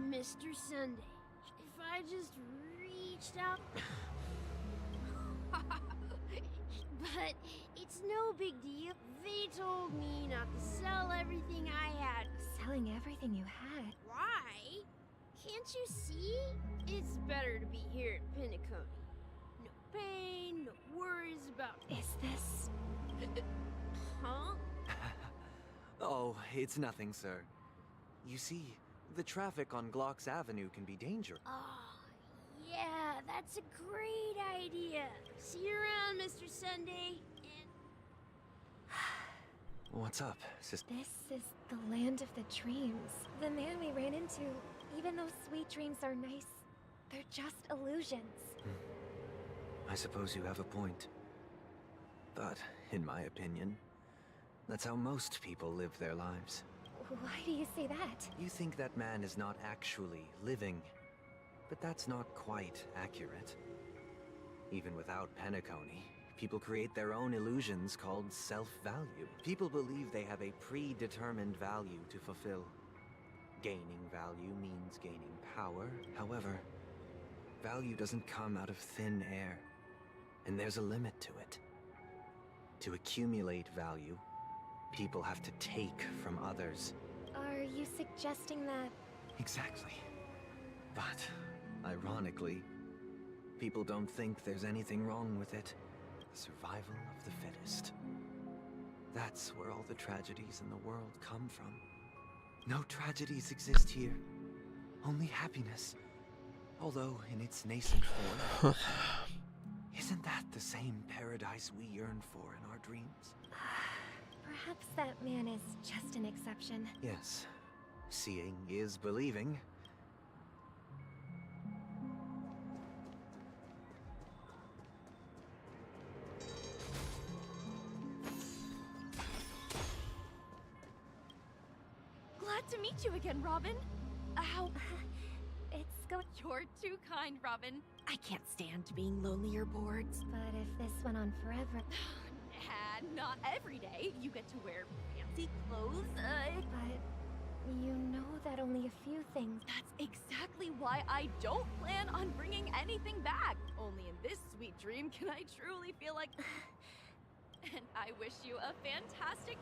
Mr. Sunday, if I just reached out... But it's no big deal. They told me not to sell everything I had. Selling everything you had? Why? Can't you see? It's better to be here at Penacony. No pain, no worries about... Is this... Huh? Oh, it's nothing, sir. You see, the traffic on Glocks Avenue can be dangerous. Oh, yeah, that's a great idea. See you around, Mr. Sunday. What's up, sister? This is the land of the dreams. The man we ran into, even though sweet dreams are nice, they're just illusions. I suppose you have a point. But, in my opinion, that's how most people live their lives. Why do you say that? You think that man is not actually living, But that's not quite accurate. Even without Penacony, people create their own illusions called self-value. People believe they have a predetermined value to fulfill. Gaining value means gaining power. However, value doesn't come out of thin air, and there's a limit to it. To accumulate value, people have to take from others. Are you suggesting that... Exactly. But, ironically, people don't think there's anything wrong with it. The survival of the fittest. That's where all the tragedies in the world come from. No tragedies exist here. Only happiness. Although in its nascent form. Isn't that the same paradise we yearn for in our dreams? Perhaps that man is just an exception. Yes. Seeing is believing. Glad to meet you again, Robin. How... It's going... You're too kind, Robin. I can't stand being lonely or bored. But if this went on forever... Nah, not every day. You get to wear fancy clothes, But you know that only a few things... That's exactly why I don't plan on bringing anything back. Only in this sweet dream can I truly feel like... And I wish you a fantastic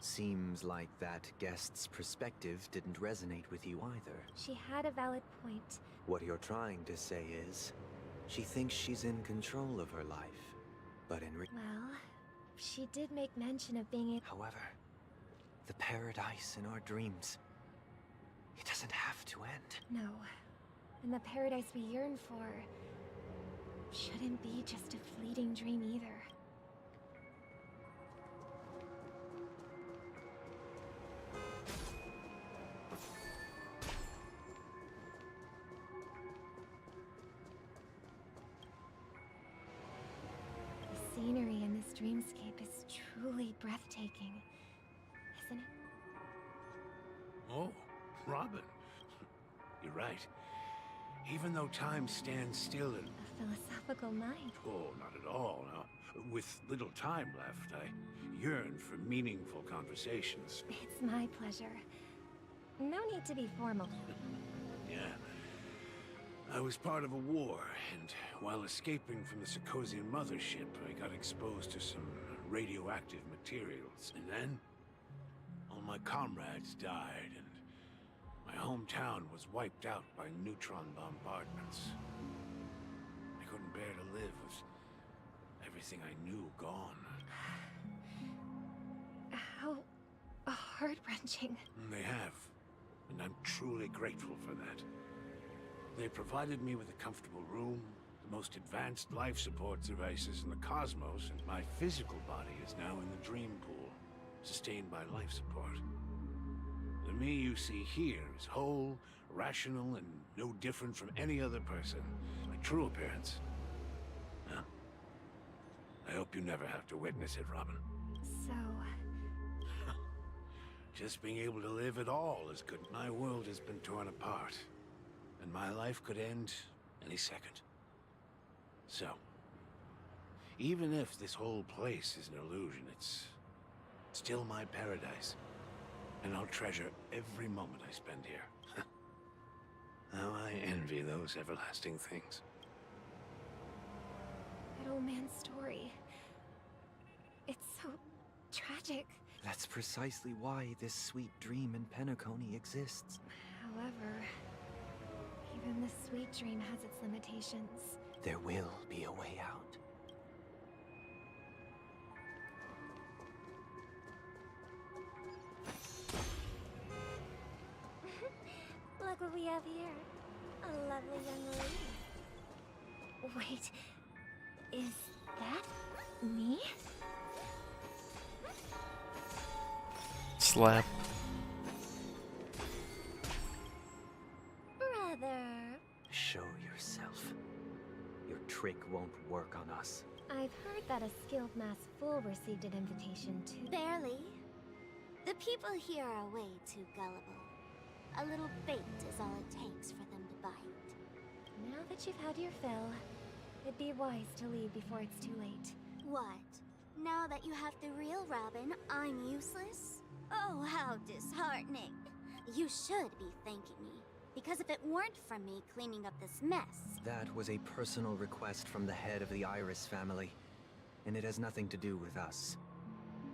Seems like that guest's perspective didn't resonate with you either. She had a valid point. What you're trying to say is, she thinks she's in control of her life, but in Well, she did make mention of being However, the paradise in our dreams, it doesn't have to end. No. And the paradise we yearn for shouldn't be just a fleeting dream either. The scenery in this dreamscape is truly breathtaking, isn't it? Oh, Robin. You're right. Even though time stands still and... A philosophical mind. Oh, not at all, no. With little time left, I yearn for meaningful conversations. It's my pleasure. No need to be formal. Yeah. I was part of a war, and while escaping from the Sarkosian mothership, I got exposed to some radioactive materials. And then, all my comrades died, and my hometown was wiped out by neutron bombardments. I couldn't bear to live with everything I knew gone. How heart-wrenching. They have, and I'm truly grateful for that. They provided me with a comfortable room, the most advanced life support devices in the cosmos, and my physical body is now in the dream pool, sustained by life support. The me you see here is whole, rational, and no different from any other person. My true appearance. Well, I hope you never have to witness it, Robin. So... Just being able to live at all is good. My world has been torn apart, and my life could end any second. So, even if this whole place is an illusion, it's still my paradise. And I'll treasure every moment I spend here. How I envy those everlasting things. That old man's story... It's so... tragic. That's precisely why this sweet dream in Penacony exists. However... even the sweet dream has its limitations. There will be a way out. Look what we have here. A lovely young lady. Wait, is that me? Slap. Brother. Show yourself. Your trick won't work on us. I've heard that a skilled mass fool received an invitation to... Barely. The people here are way too gullible. A little bait is all it takes for them to bite. Now that you've had your fill, it'd be wise to leave before it's too late. What? Now that you have the real Robin, I'm useless? Oh, how disheartening. You should be thanking me, because if it weren't for me cleaning up this mess... That was a personal request from the head of the Iris family, and it has nothing to do with us.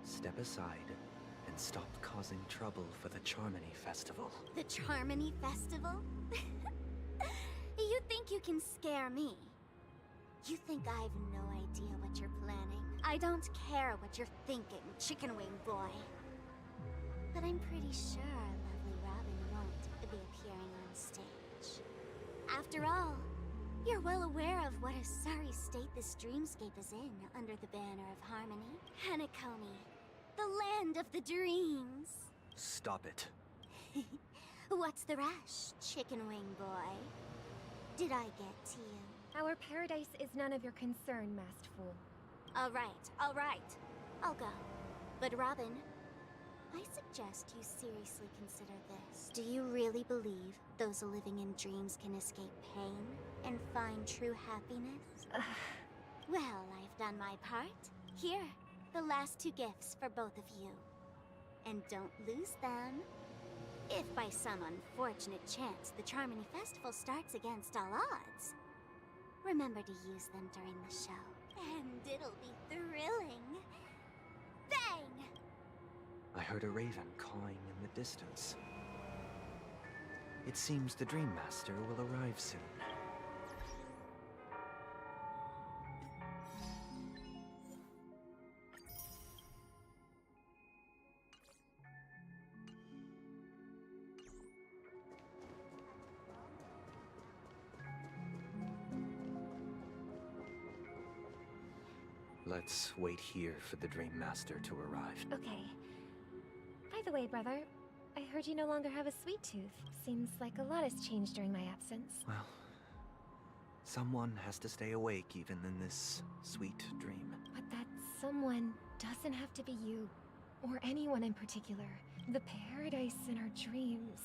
Step aside and stop causing trouble for the Charmony Festival. The Charmony Festival? You think you can scare me? You think I've no idea what you're planning. I don't care what you're thinking, Chicken Wing Boy. But I'm pretty sure lovely Robin won't be appearing on stage. After all, you're well aware of what a sorry state this dreamscape is in under the banner of harmony. Penacony, the land of the dreams. Stop it. What's the rush, Chicken Wing Boy? Did I get to you? Our paradise is none of your concern, masked fool. All right. I'll go. But Robin, I suggest you seriously consider this. Do you really believe those living in dreams can escape pain and find true happiness? Well, I've done my part. Here, the last 2 gifts for both of you. And don't lose them. If by some unfortunate chance the Charmony Festival starts against all odds, remember to use them during the show. And it'll be thrilling. Bang! I heard a raven cawing in the distance. It seems the Dream Master will arrive soon. Let's wait here for the Dream Master to arrive. Okay. By the way, brother, I heard you no longer have a sweet tooth. Seems like a lot has changed during my absence. Well, someone has to stay awake even in this sweet dream. But that someone doesn't have to be you, or anyone in particular. The paradise in our dreams.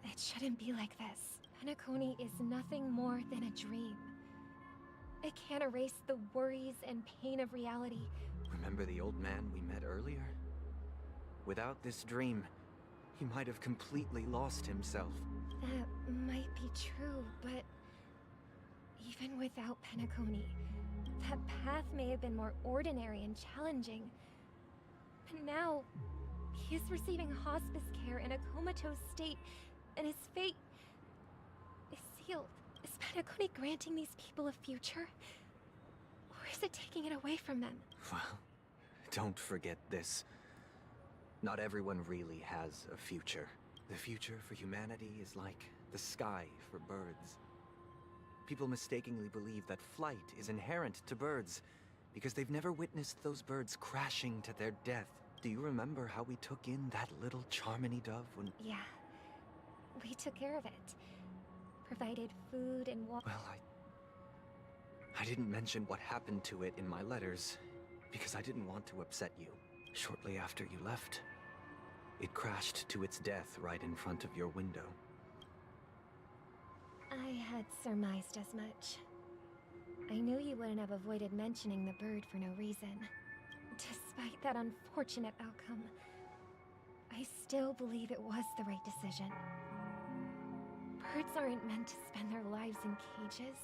It shouldn't be like this. Penacony is nothing more than a dream. It can't erase the worries and pain of reality. Remember the old man we met earlier? Without this dream, he might have completely lost himself. That might be true, but even without Penacony, that path may have been more ordinary and challenging. But now, he is receiving hospice care in a comatose state, and his fate is sealed. Is Penacony granting these people a future? Or is it taking it away from them? Well, don't forget this. Not everyone really has a future. The future for humanity is like the sky for birds. People mistakenly believe that flight is inherent to birds because they've never witnessed those birds crashing to their death. Do you remember how we took in that little Charmony dove when... Yeah. We took care of it. Provided food and water. Well, I didn't mention what happened to it in my letters because I didn't want to upset you. Shortly after you left, it crashed to its death right in front of your window. I had surmised as much. I knew you wouldn't have avoided mentioning the bird for no reason. Despite that unfortunate outcome, I still believe it was the right decision. Birds aren't meant to spend their lives in cages.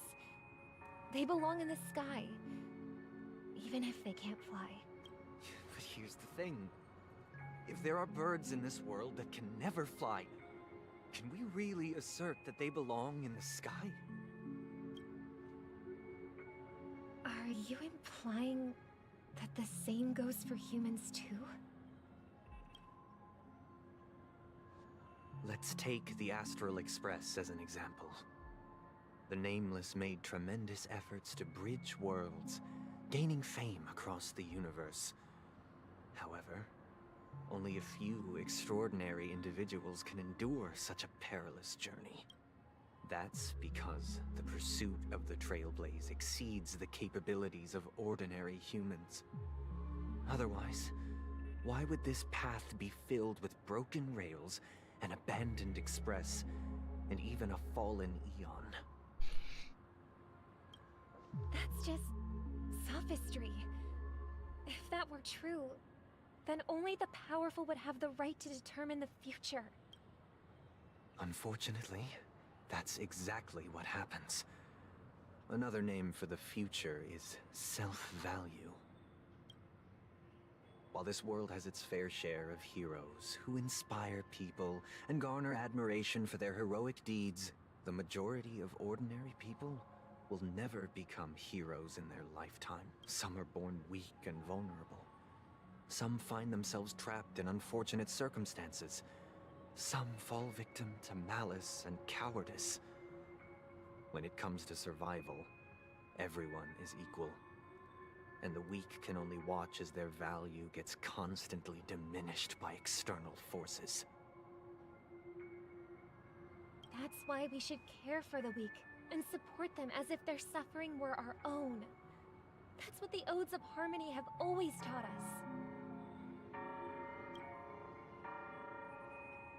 They belong in the sky, even if they can't fly. But here's the thing. If there are birds in this world that can never fly, can we really assert that they belong in the sky? Are you implying that the same goes for humans too? Let's take the Astral Express as an example. The Nameless made tremendous efforts to bridge worlds, gaining fame across the universe. However, only a few extraordinary individuals can endure such a perilous journey. That's because the pursuit of the Trailblaze exceeds the capabilities of ordinary humans. Otherwise, why would this path be filled with broken rails an abandoned express, and even a fallen Eon. That's just sophistry. If that were true, then only the powerful would have the right to determine the future. Unfortunately, that's exactly what happens. Another name for the future is self-value. While this world has its fair share of heroes who inspire people and garner admiration for their heroic deeds, the majority of ordinary people will never become heroes in their lifetime. Some are born weak and vulnerable. Some find themselves trapped in unfortunate circumstances. Some fall victim to malice and cowardice. When it comes to survival, everyone is equal. And the weak can only watch as their value gets constantly diminished by external forces. That's why we should care for the weak and support them as if their suffering were our own. That's what the Odes of Harmony have always taught us.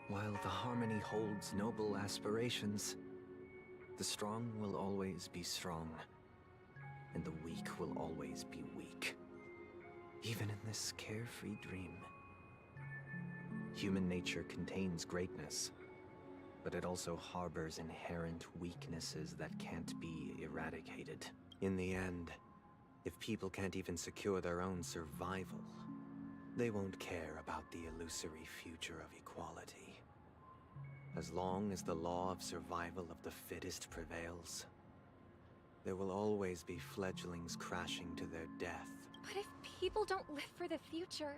While the Harmony holds noble aspirations, the strong will always be strong, and the weak will always be weak. Even in this carefree dream. Human nature contains greatness, but it also harbors inherent weaknesses that can't be eradicated. In the end, if people can't even secure their own survival, they won't care about the illusory future of equality. As long as the law of survival of the fittest prevails, there will always be fledglings crashing to their death. But if people don't live for the future,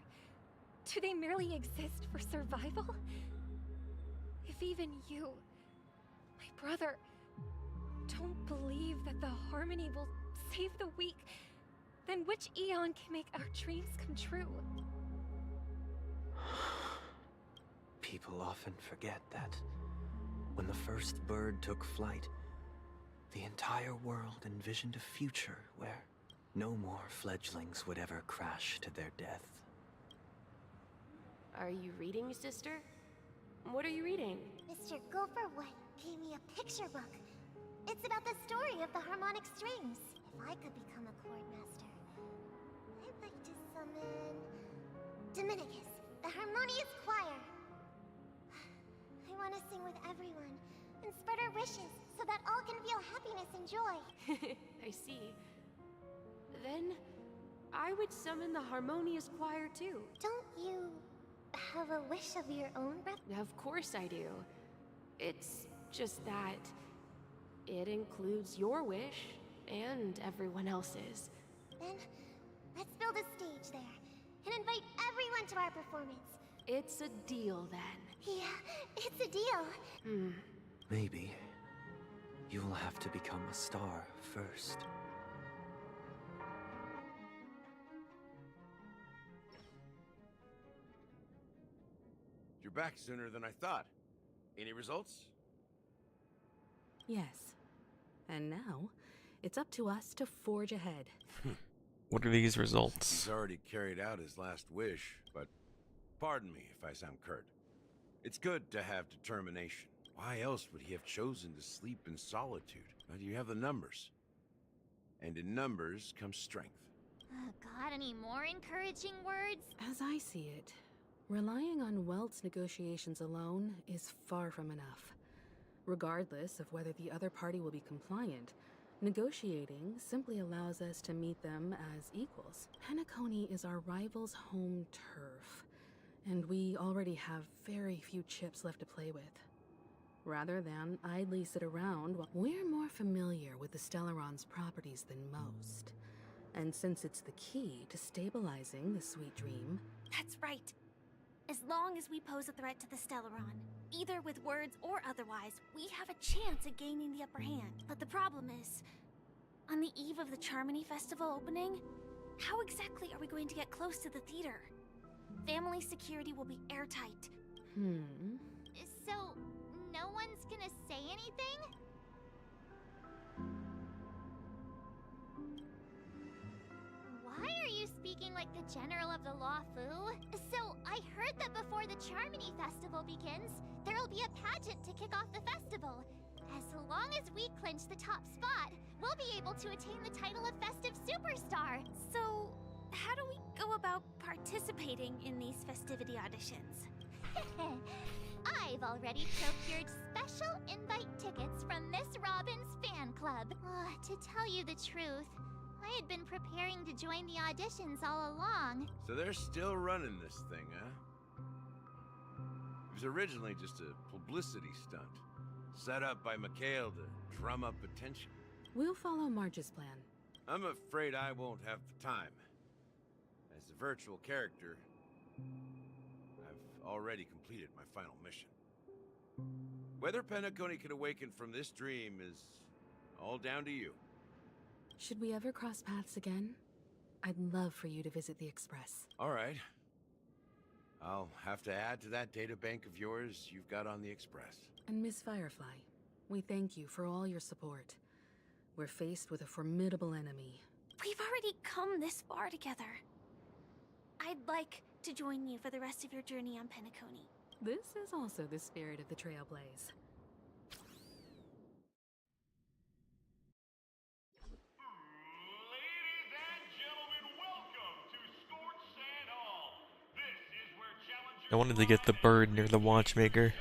do they merely exist for survival? If even you, my brother, don't believe that the Harmony will save the weak, then which Eon can make our dreams come true? People often forget that when the first bird took flight, the entire world envisioned a future where no more fledglings would ever crash to their death. Are you reading, sister? What are you reading? Mr. Gopherwood gave me a picture book. It's about the story of the harmonic strings. If I could become a chord master, I'd like to summon Dominicus, the harmonious choir. I want to sing with everyone and spread our wishes so that all can feel happiness and joy. I see. Then, I would summon the harmonious choir too. Don't you have a wish of your own, Brett? Of course I do. It's just that it includes your wish and everyone else's. Then, let's build a stage there and invite everyone to our performance. It's a deal then. Yeah, it's a deal. Maybe you will have to become a star first. You're back sooner than I thought. Any results? Yes. And now, it's up to us to forge ahead. What are these results? He's already carried out his last wish, but pardon me if I sound curt. It's good to have determination. Why else would he have chosen to sleep in solitude? Now, do you have the numbers? And in numbers comes strength. Got any more encouraging words? As I see it, relying on Welt's negotiations alone is far from enough. Regardless of whether the other party will be compliant, negotiating simply allows us to meet them as equals. Penacony is our rival's home turf, and we already have very few chips left to play with. Rather than idly sit around, we're more familiar with the Stellaron's properties than most. And since it's the key to stabilizing the sweet dream... That's right. As long as we pose a threat to the Stellaron, either with words or otherwise, we have a chance at gaining the upper hand. But the problem is, on the eve of the Charmony Festival opening, how exactly are we going to get close to the theater? Family security will be airtight. So, no one's gonna say anything? Why are you speaking acting like the general of the Law Fu. So, I heard that before the Charmony Festival begins, there'll be a pageant to kick off the festival. As long as we clinch the top spot, we'll be able to attain the title of Festive Superstar. So, how do we go about participating in these festivity auditions? I've already procured special invite tickets from Miss Robin's fan club. To tell you the truth, I had been preparing to join the auditions all along. So they're still running this thing, huh? It was originally just a publicity stunt, set up by Mikhail to drum up attention. We'll follow Marge's plan. I'm afraid I won't have the time. As a virtual character, I've already completed my final mission. Whether Penacony can awaken from this dream is all down to you. Should we ever cross paths again? I'd love for you to visit the Express. All right. I'll have to add to that data bank of yours you've got on the Express. And Miss Firefly, we thank you for all your support. We're faced with a formidable enemy. We've already come this far together. I'd like to join you for the rest of your journey on Penacony. This is also the spirit of the Trailblaze. I wanted to get the bird near the watchmaker.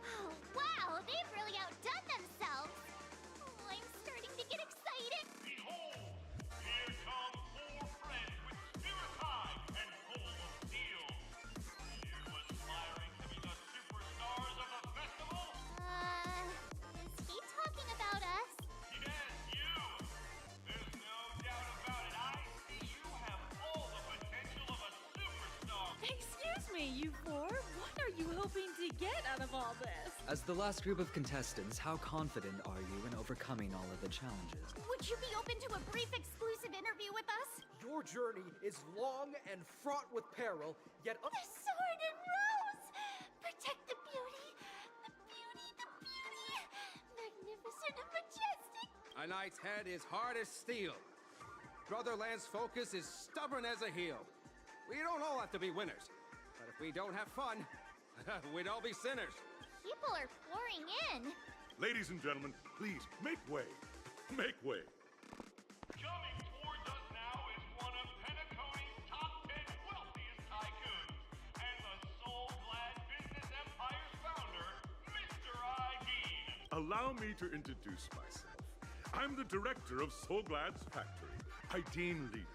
Oh, wow, they've really outdone themselves. Oh, I'm starting to get excited. Is he talking about us? Excuse me, you four. What are you hoping to get out of all this? As the last group of contestants, how confident are you in overcoming all of the challenges? Would you be open to a brief exclusive interview with us? Your journey is long and fraught with peril, yet The sword and rose! Protect the beauty! The beauty, the beauty! Magnificent and majestic! a knight's head is hard as steel. Brotherland's focus is stubborn as a heel. We don't all have to be winners, but if we don't have fun, we'd all be sinners. People are pouring in. Ladies and gentlemen, please make way. Make way. Coming towards us now is one of Penacony's top 10 wealthiest tycoons and the Soul-Glad Business Empire's founder, Mr. Ideen. Allow me to introduce myself. I'm the director of Soulglad's factory, Ideen Lida.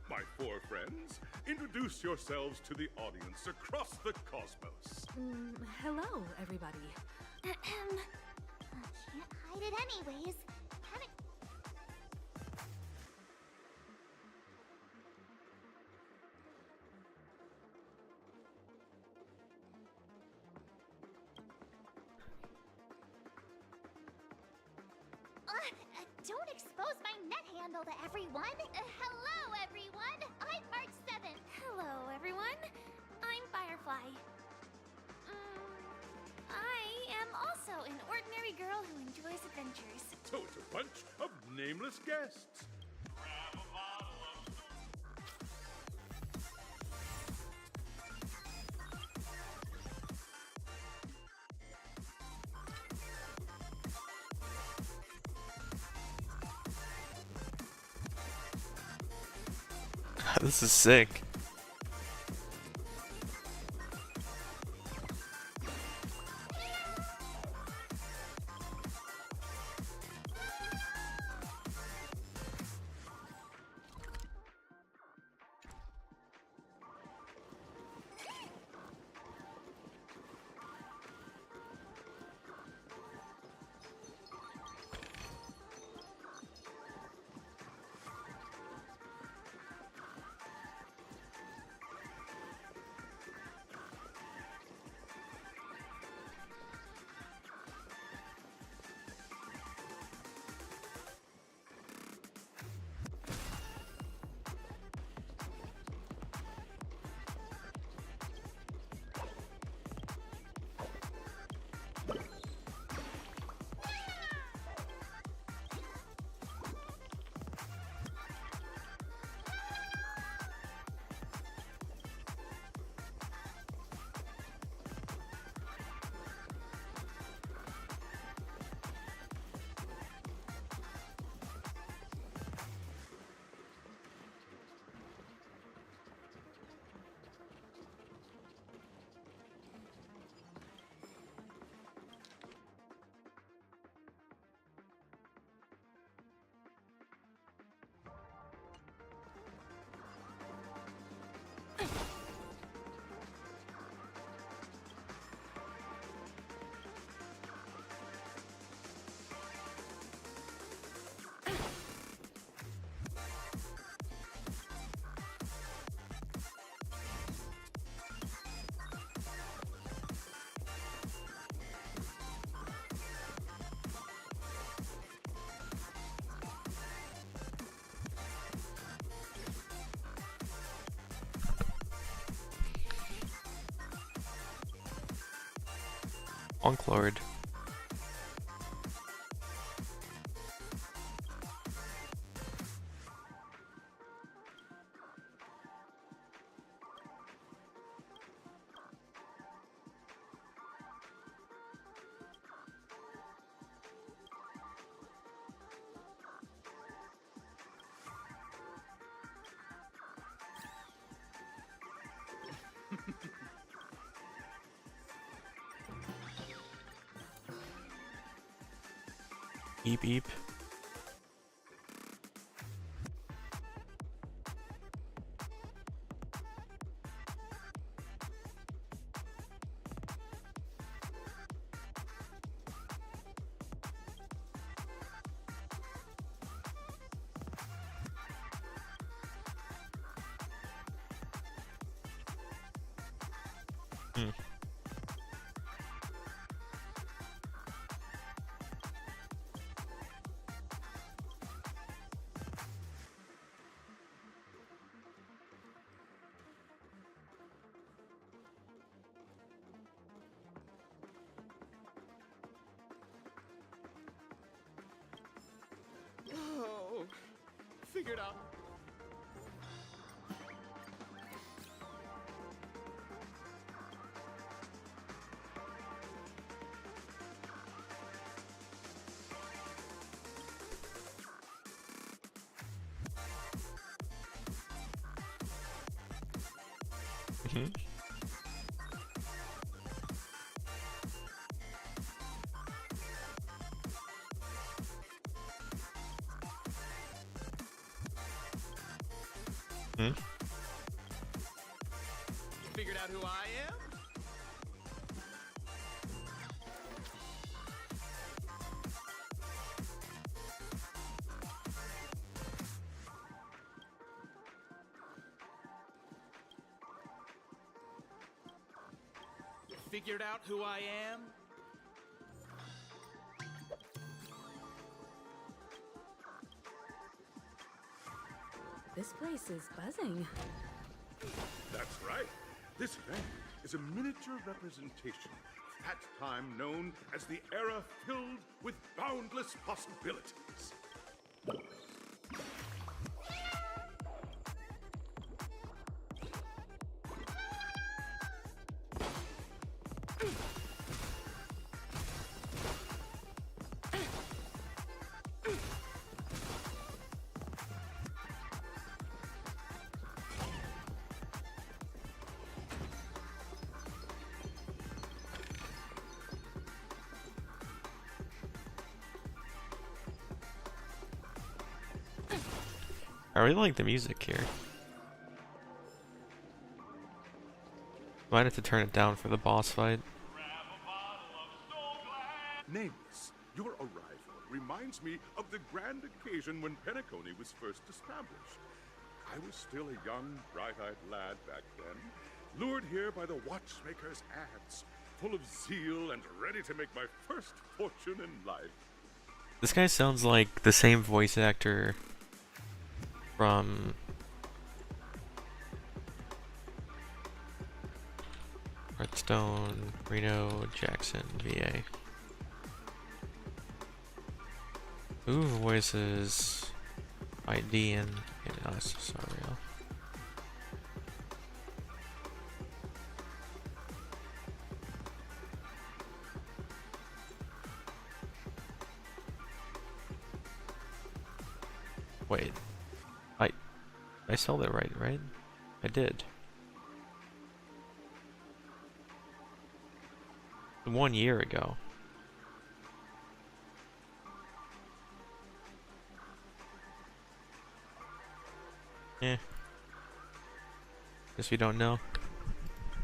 My four friends, introduce yourselves to the audience across the cosmos. Hello, everybody. Can't hide it anyways. Don't expose my net handle to everyone. Hello, everyone. I'm March 7th. Hello, everyone. I'm Firefly. I am also an ordinary girl who enjoys adventures. So it's a bunch of nameless guests. This is sick. Onklord. Eep eep. Oh, figured out. Figured out who I am? Figured out who I am? This place is buzzing. That's right. This event is a miniature representation of that time known as the era filled with boundless possibilities. I really like the music here. Might have to turn it down for the boss fight. Nameless, your arrival reminds me of the grand occasion when Penacony was first established. I was still a young, bright-eyed lad back then, lured here by the watchmaker's ads, full of zeal and ready to make my first fortune in life. This guy sounds like the same voice actor from Hearthstone, Reno, Jackson, VA. Who voices ID and us? Sorry. Wait. I spelled it right? I did. 1 year ago. Guess we don't know.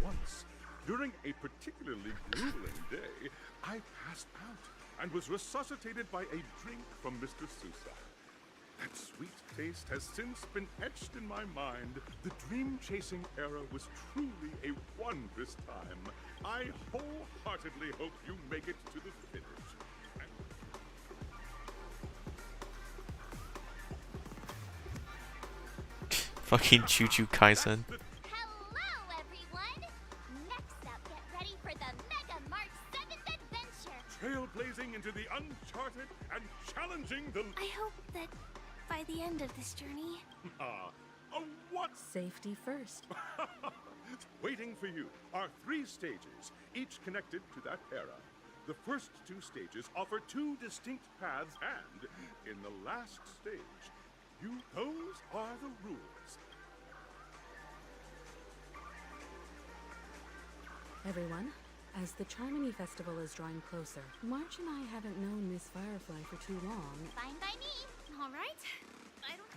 Once, during a particularly grueling day, I passed out and was resuscitated by a drink from Mr. Sousa. That sweet taste has since been etched in my mind. The dream-chasing era was truly a wondrous time. I wholeheartedly hope you make it to the finish. Fucking Choo-Choo Kaisen. Hello, everyone! Next up, get ready for the Mega March 7th Safety first. Waiting for you are 3 stages, each connected to that era. The first 2 stages offer 2 distinct paths, and in the last stage, those are the rules. Everyone, as the Charmony Festival is drawing closer, March and I haven't known Miss Firefly for too long. Fine by me. All right. I don't.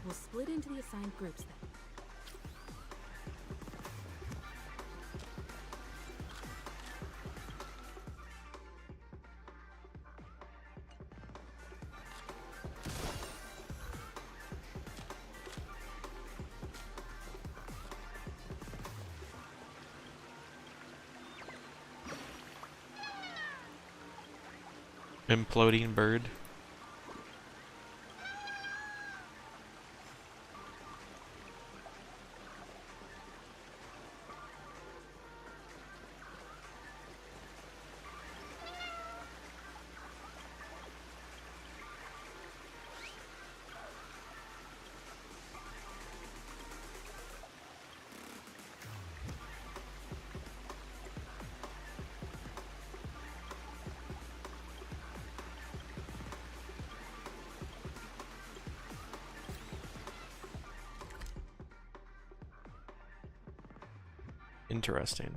We'll split into the assigned groups then. Imploding bird. Interesting.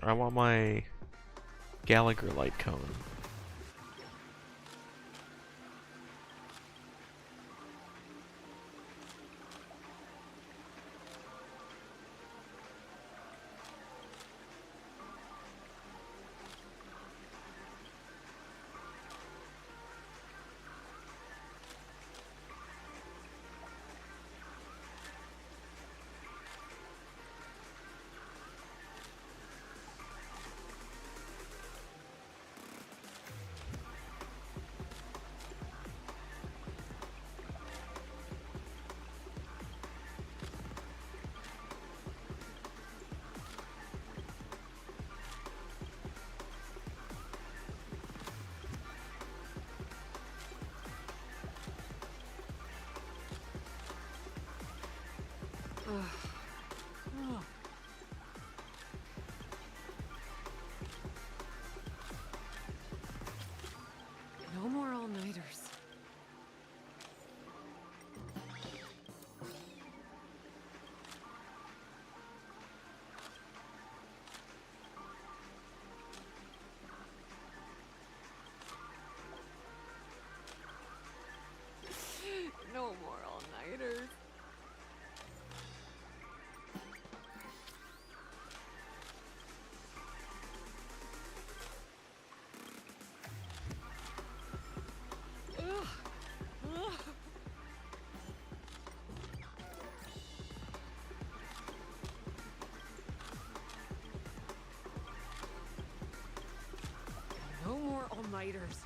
I want my Gallagher light cone. No more all-nighters. No more all-nighters. No more all-nighters.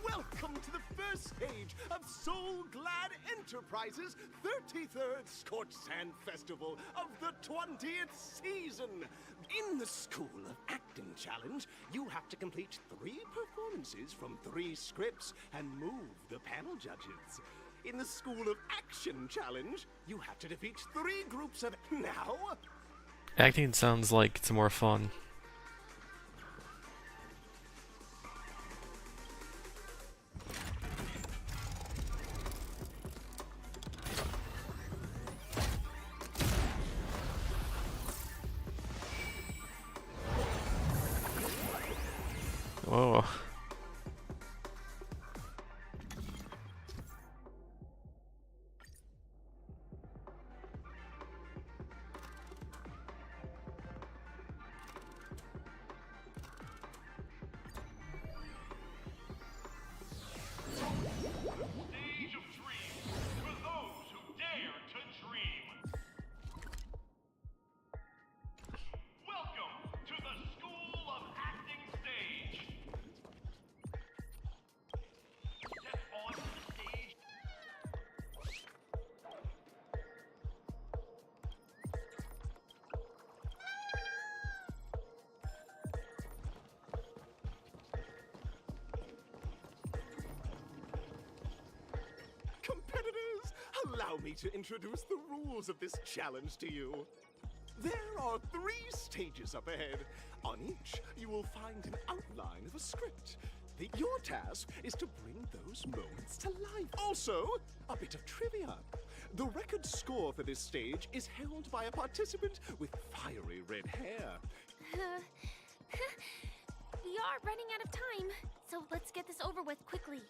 Welcome to the first stage of Soul Glad Enterprises' 33rd Scorched Sand Festival of the 20th season. In the School of Acting Challenge, you have to complete 3 performances from 3 scripts and move the panel judges. In the School of Action Challenge, you have to defeat 3 groups of... Now? Acting sounds like it's more fun. Whoa. allow me to introduce the rules of this challenge to you. There are 3 stages up ahead. On each, you will find an outline of a script. Your task is to bring those moments to life. Also, a bit of trivia. The record score for this stage is held by a participant with fiery red hair. We are running out of time, so let's get this over with quickly.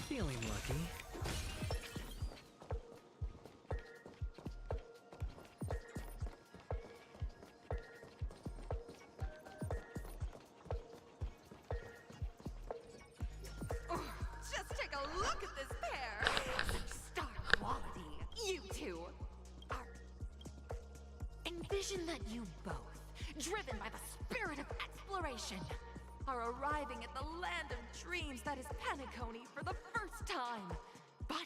Feeling lucky. Just take a look at this pair. Such star quality. You two are. Envision that you both, driven by the spirit of exploration, are arriving at the land of dreams that is Penacony for the first time. But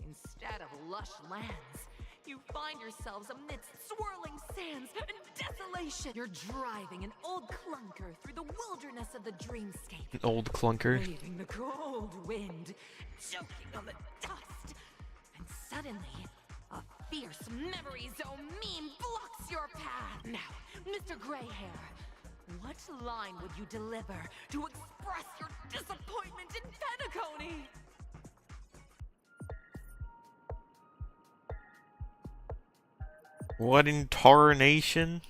instead of lush lands, you find yourselves amidst swirling sands and desolation. You're driving an old clunker through the wilderness of the dreamscape. An old clunker. Braving the cold wind, choking on the dust. And suddenly, a fierce memory zone meme blocks your path. Now, Mr. Greyhair, what line would you deliver to express your disappointment in Penacony? What in tarnation?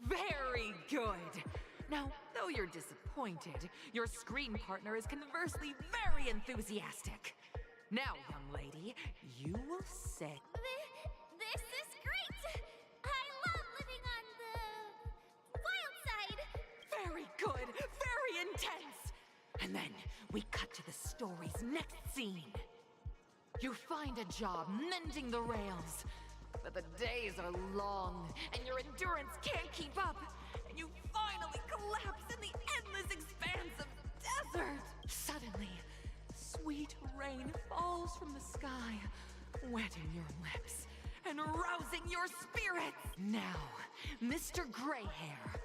Very good. Now, though you're disappointed, your screen partner is conversely very enthusiastic. Now, young lady, you will say... This is great! I love living on the wild side! Very good, very intense! And then we cut to the story's next scene. You find a job mending the rails, but the days are long and your endurance can't keep up, and you finally collapse in the endless expanse of desert. Suddenly, sweet rain falls from the sky, wetting your lips and rousing your spirits. Now, Mr. Greyhair,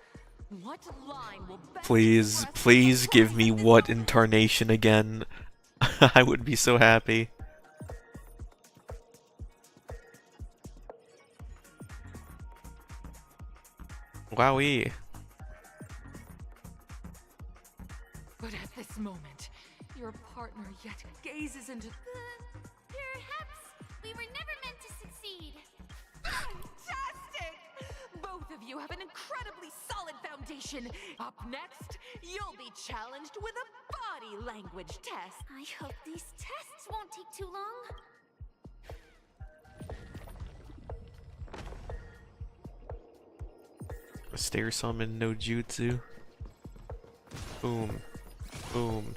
what line will best Please, please give me what in tarnation again. I would be so happy. Wowee. But at this moment, your partner yet gazes into... Perhaps we were never meant to succeed. Fantastic! Both of you have an incredibly solid foundation. Up next, you'll be challenged with a body language test. I hope these tests won't take too long. Stair summon no jutsu. Boom. Boom.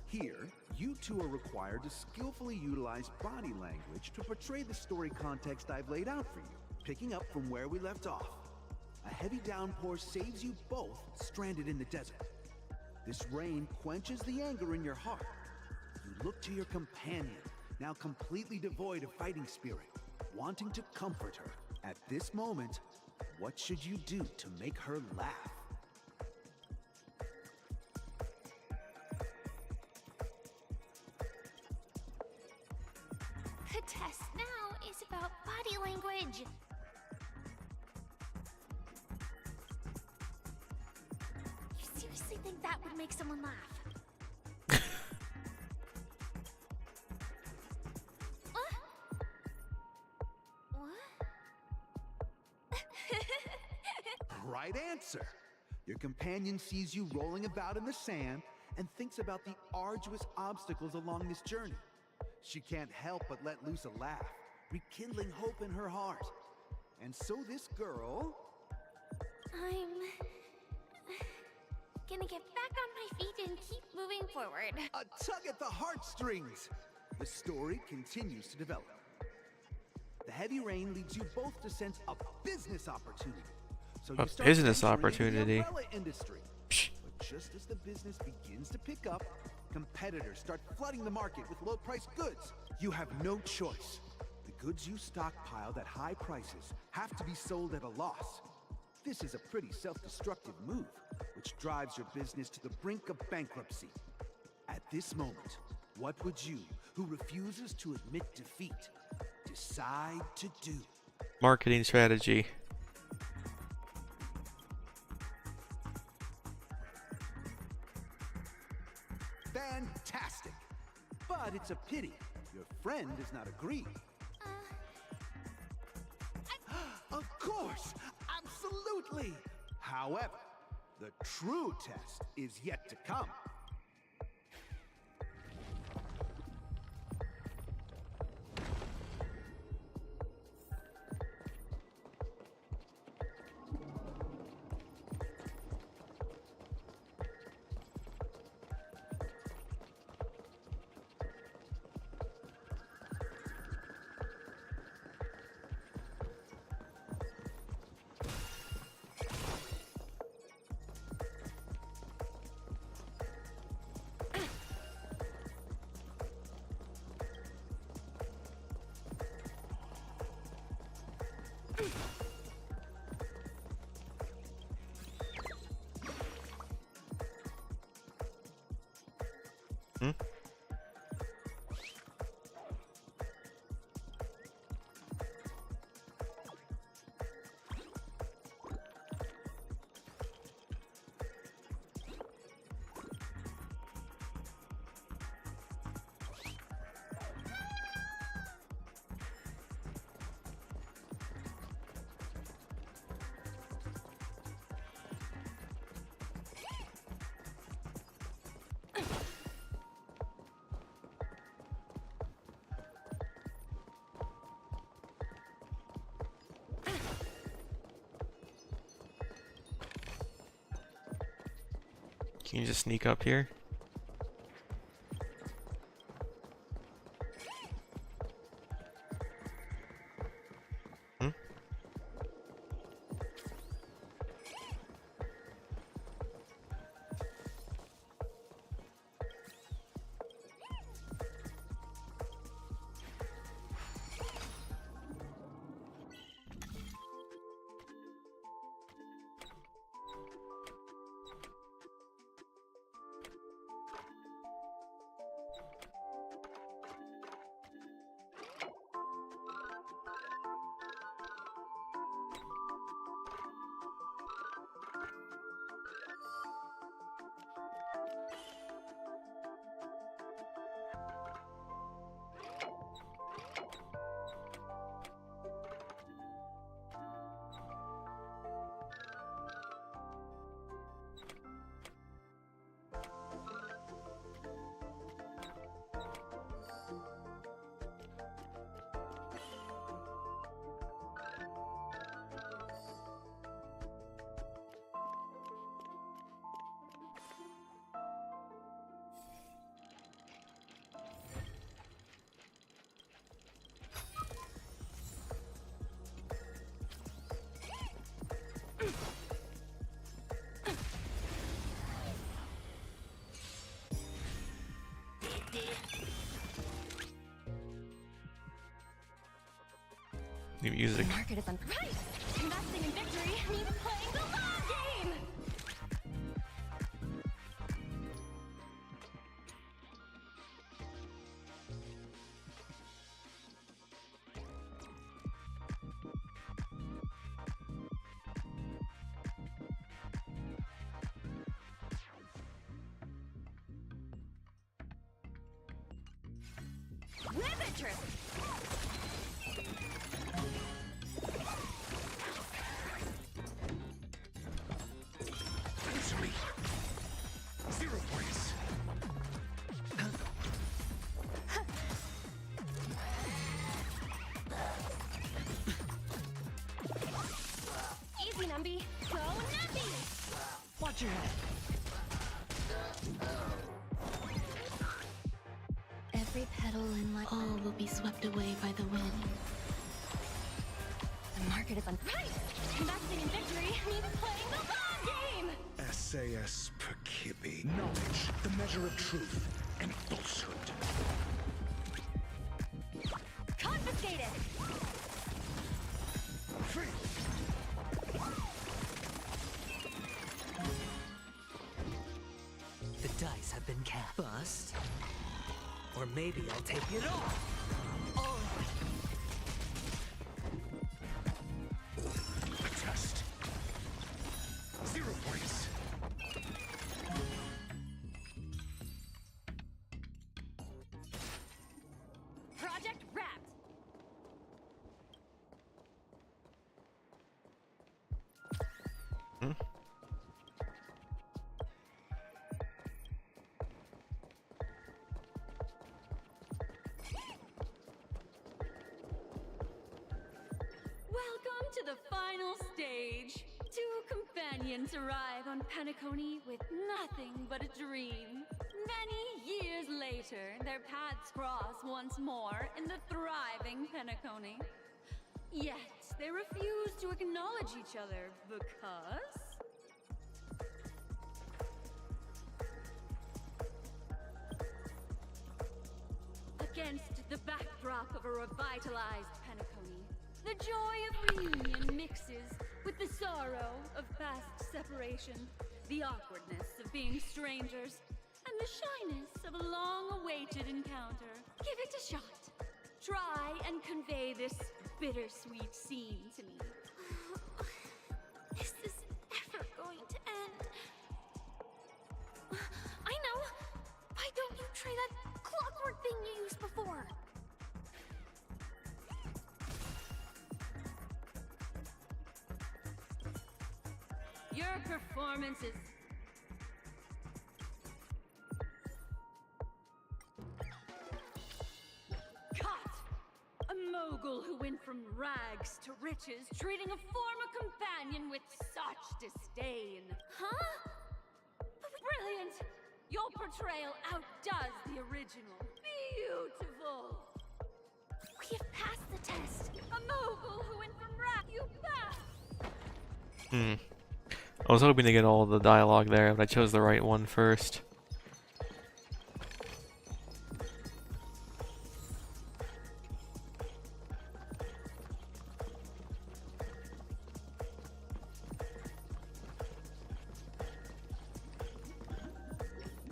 Here, you two are required to skillfully utilize body language to portray the story context I've laid out for you, picking up from where we left off. A heavy downpour saves you both stranded in the desert. This rain quenches the anger in your heart. You look to your companion, now completely devoid of fighting spirit, wanting to comfort her. At this moment, what should you do to make her laugh? The test now is about body language. You seriously think that would make someone laugh? Right answer. Your companion sees you rolling about in the sand and thinks about the arduous obstacles along this journey. She can't help but let loose a laugh, rekindling hope in her heart. And so this girl... I'm gonna get back on my feet and keep moving forward. A tug at the heartstrings! The story continues to develop. The heavy rain leads you both to sense a business opportunity. So you start business venturing into opportunity. the umbrella industry. But just as the business begins to pick up, competitors start flooding the market with low-priced goods. You have no choice. The goods you stockpiled at high prices have to be sold at a loss. This is a pretty self-destructive move, which drives your business to the brink of bankruptcy. At this moment, what would you, who refuses to admit defeat, decide to do? Marketing strategy. Fantastic! But it's a pity your friend does not agree. Of course! Absolutely! However, the true test is yet to come. Can you just sneak up here? New music. The market is unpriced. Investing in victory means playing the long game. Rivetress. Watch your head. Every petal in life, all will be swept away by the wind. The market is on. Right! Investing in victory means playing the long game! SAS Percipi. Knowledge, the measure of truth and falsehood. Confiscated! Free. The dice have been cast. Bust. Or maybe I'll take it off. Oh. Adjust. 0 points. Project wrapped! Welcome to the final stage. Two companions arrive on Penacony with nothing but a dream. Many years later, their paths cross once more in the thriving Penacony. Yet, they refuse to acknowledge each other because... Against the backdrop of a revitalized Penacony, the joy of reunion mixes with the sorrow of past separation, the awkwardness of being strangers, and the shyness of a long-awaited encounter. Give it a shot. Try and convey this bittersweet scene to me. Is this ever going to end? I know! Why don't you try that clockwork thing you used before? Your performance is... Caught! A mogul who went from rags to riches, treating a former companion with such disdain. Huh? Brilliant! Your portrayal outdoes the original. Beautiful! We have passed the test. A mogul who went from rags, you passed! I was hoping to get all the dialogue there, but I chose the right one first.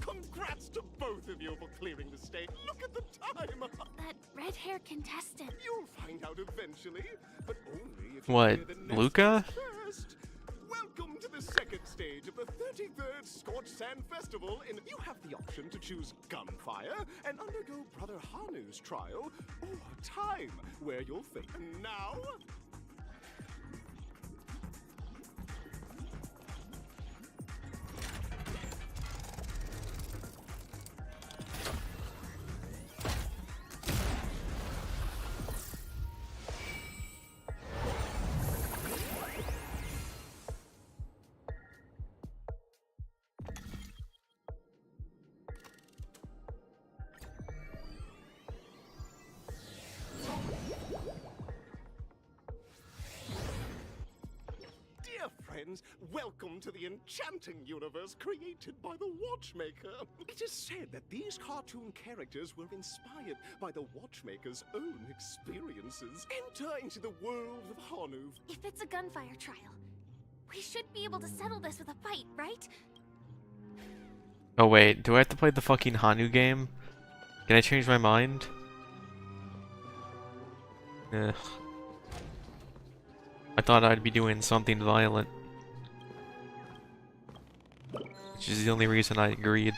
Congrats to both of you for clearing the stage. Look at the time. That red-haired contestant. You'll find out eventually, but only if you What, clear the next Luca? stage first. Welcome to the second stage of the 33rd Scorched Sand Festival. You have the option to choose gunfire and undergo Brother Hanu's trial, or time, where you'll fate. And now, dear friends, welcome to the enchanting universe created by the Watchmaker. It is said that these cartoon characters were inspired by the Watchmaker's own experiences. Enter into the world of Hanu. If it's a gunfire trial, we should be able to settle this with a fight, right? Oh wait, do I have to play the fucking Hanu game? Can I change my mind? Ugh. I thought I'd be doing something violent. Which is the only reason I agreed.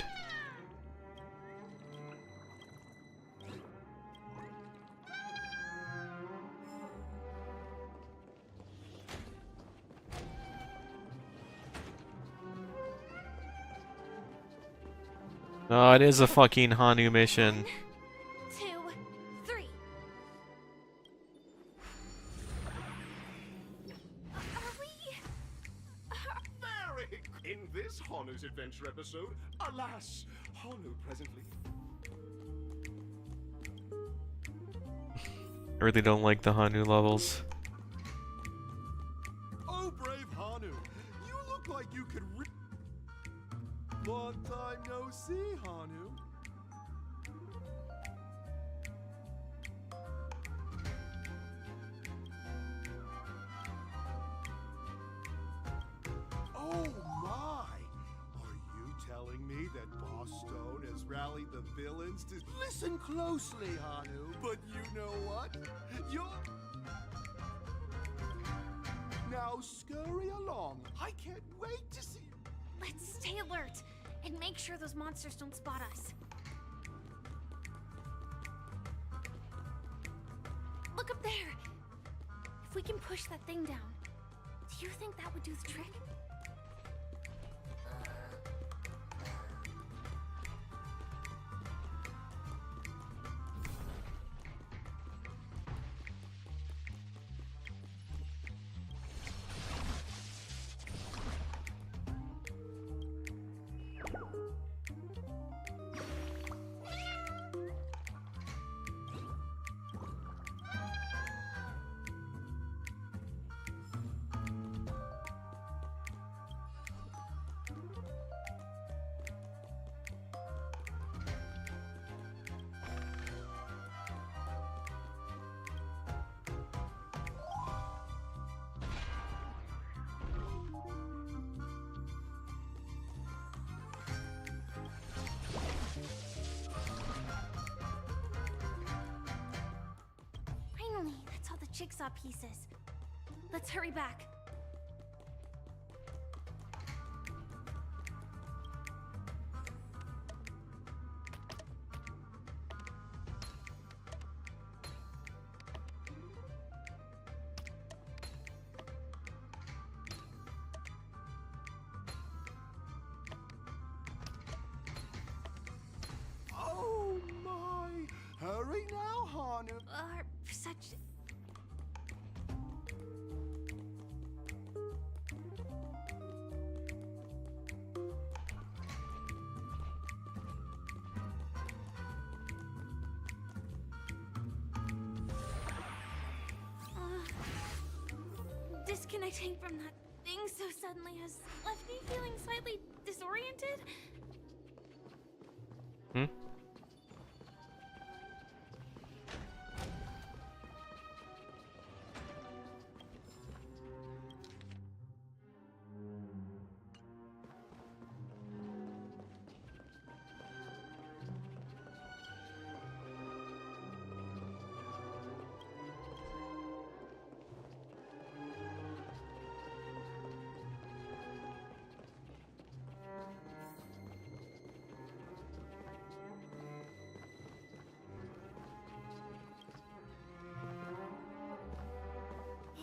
Oh, it is a fucking Hanu mission. 2, 3. Very. In this Hanu's adventure episode. Alas, Hanu presently. I really don't like the Hanu levels. Oh, brave Hanu, you look like you could Long time no see, Hanu. Oh my! Are you telling me that Boss Stone has rallied the villains to listen closely, Hanu? But you know what? You're now scurry along. I can't wait to see. Let's stay alert and make sure those monsters don't spot us. Look up there. If we can push that thing down, do you think that would do the trick? Finally, that's all the jigsaw pieces. Let's hurry back. Oh my! Hurry now, Hanu. Such... Disconnecting from that thing so suddenly has left me feeling slightly disoriented. Hmm?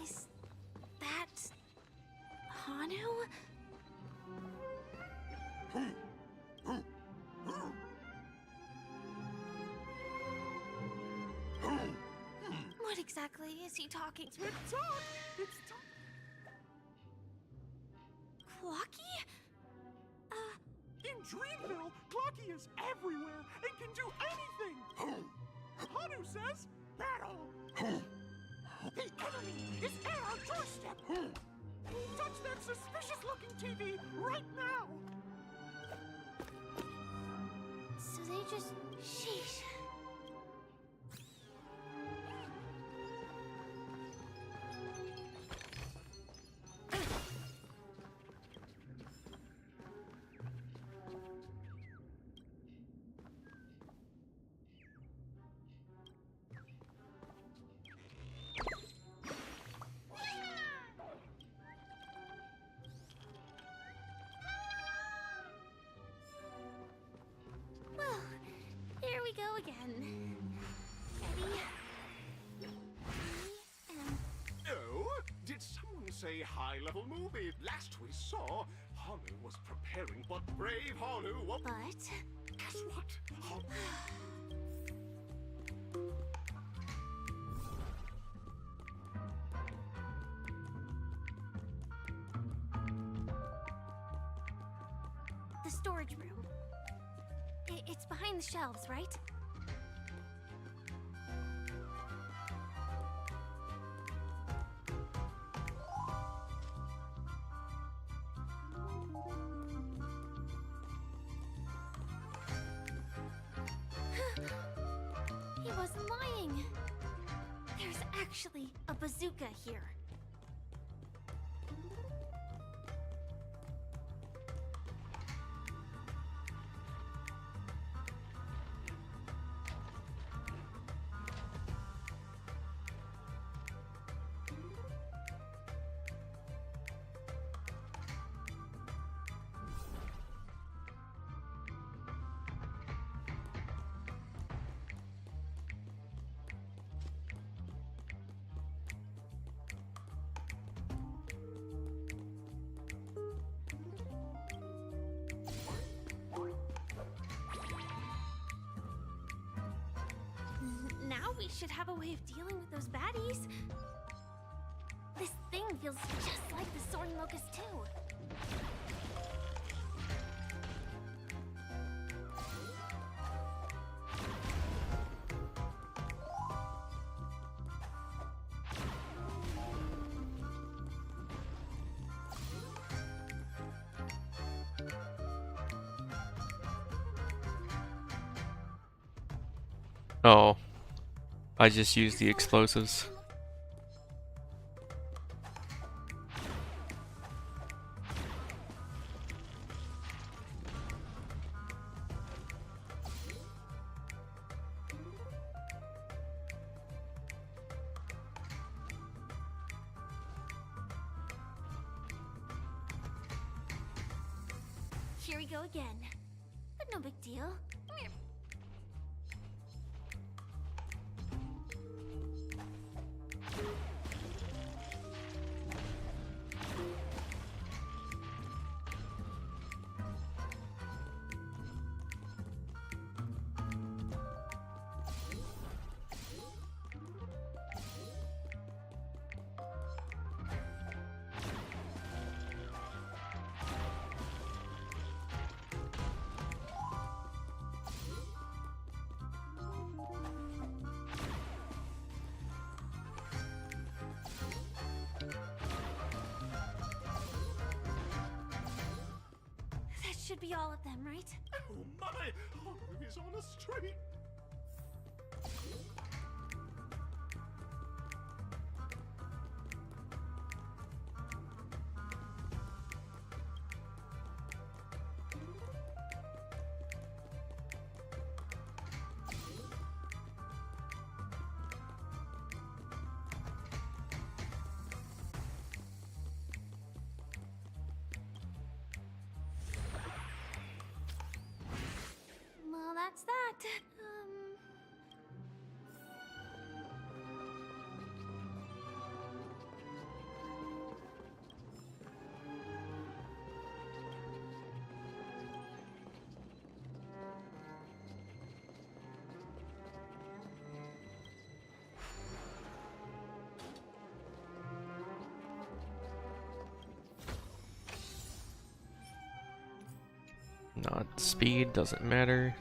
Is that Hanu? What exactly is he talking? Tick-tock! It's Clocky? In Dreamville, Clocky is everywhere and can do anything! Hanu says, battle! The enemy is at our doorstep! Touch that suspicious-looking TV right now! So they just... Sheesh. Well, here we go again. Ready? Oh, did someone say high-level movie? Last we saw, Hanu was preparing, but brave Hanu... But... Guess what? Hanu... the storage room. It's behind the shelves, right? He wasn't lying. There's actually a bazooka here. Now we should have a way of dealing with those baddies. This thing feels just like the Soaring Locust too. Oh. I just used the explosives. Here we go again. But no big deal. Come here. That should be all of them, right? Oh my! Oh, he's on a street! Well, that's that. Not speed, doesn't matter.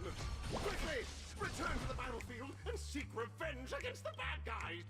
Quickly! Return to the battlefield and seek revenge against the bad guys!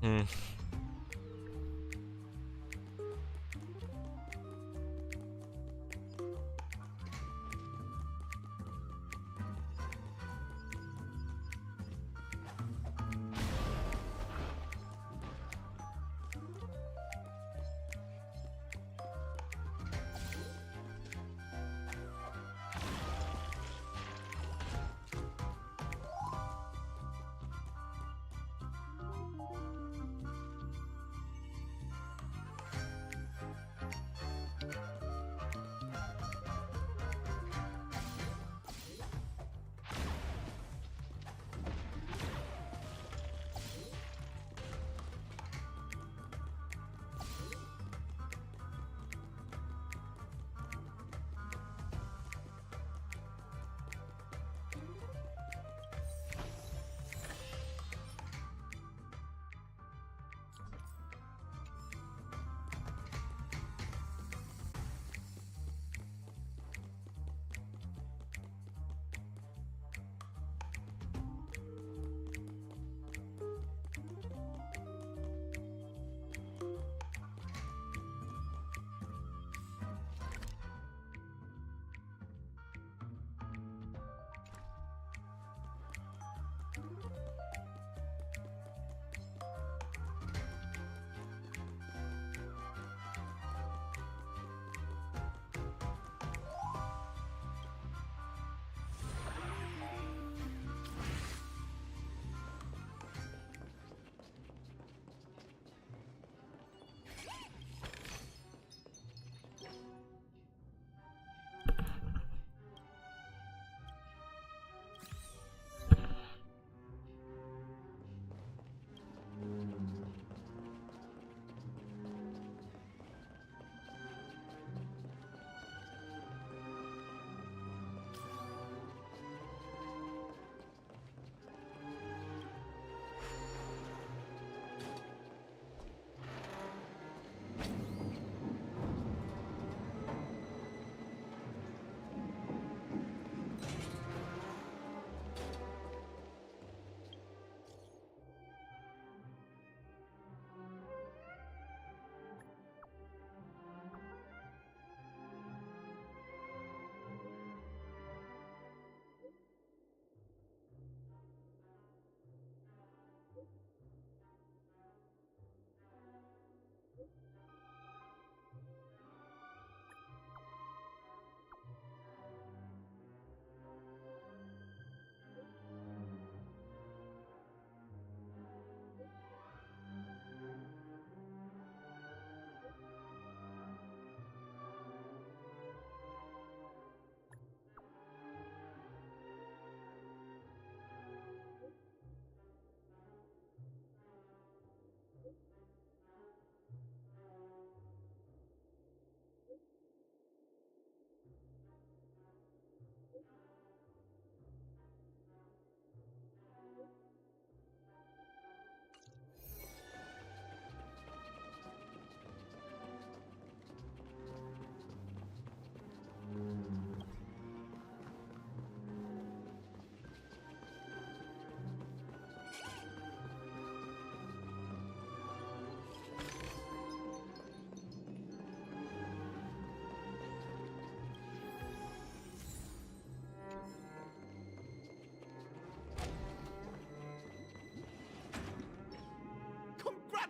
Hmm.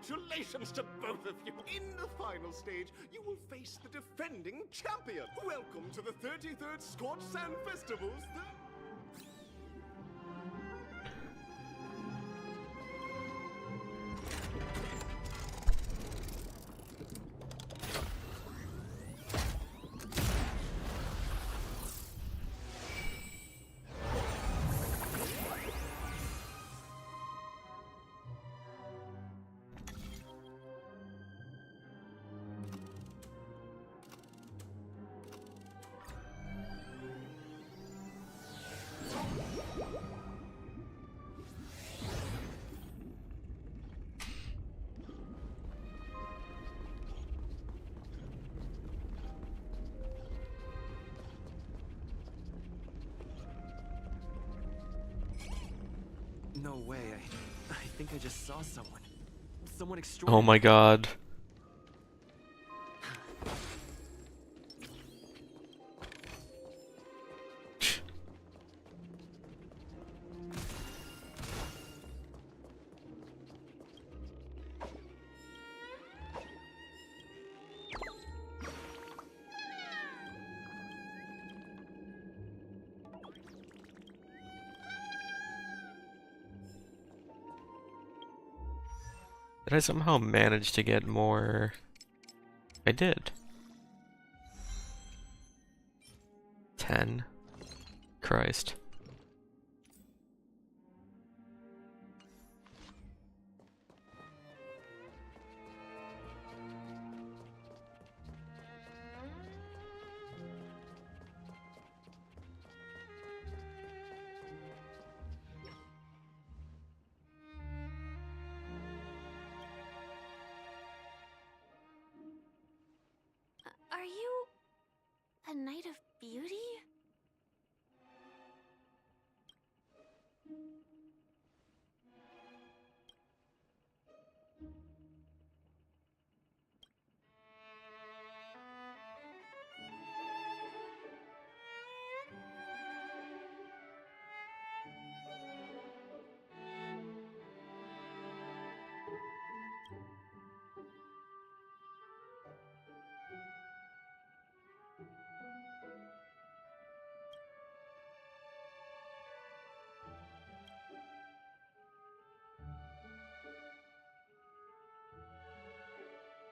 Congratulations to both of you! In the final stage, you will face the defending champion! Welcome to the 33rd Scorched Sand Festival's... No way. I think I just saw someone. Someone Oh extraordinary. my god. Did I somehow manage to get more? I did. 10. Christ. Are you a Knight of Beauty?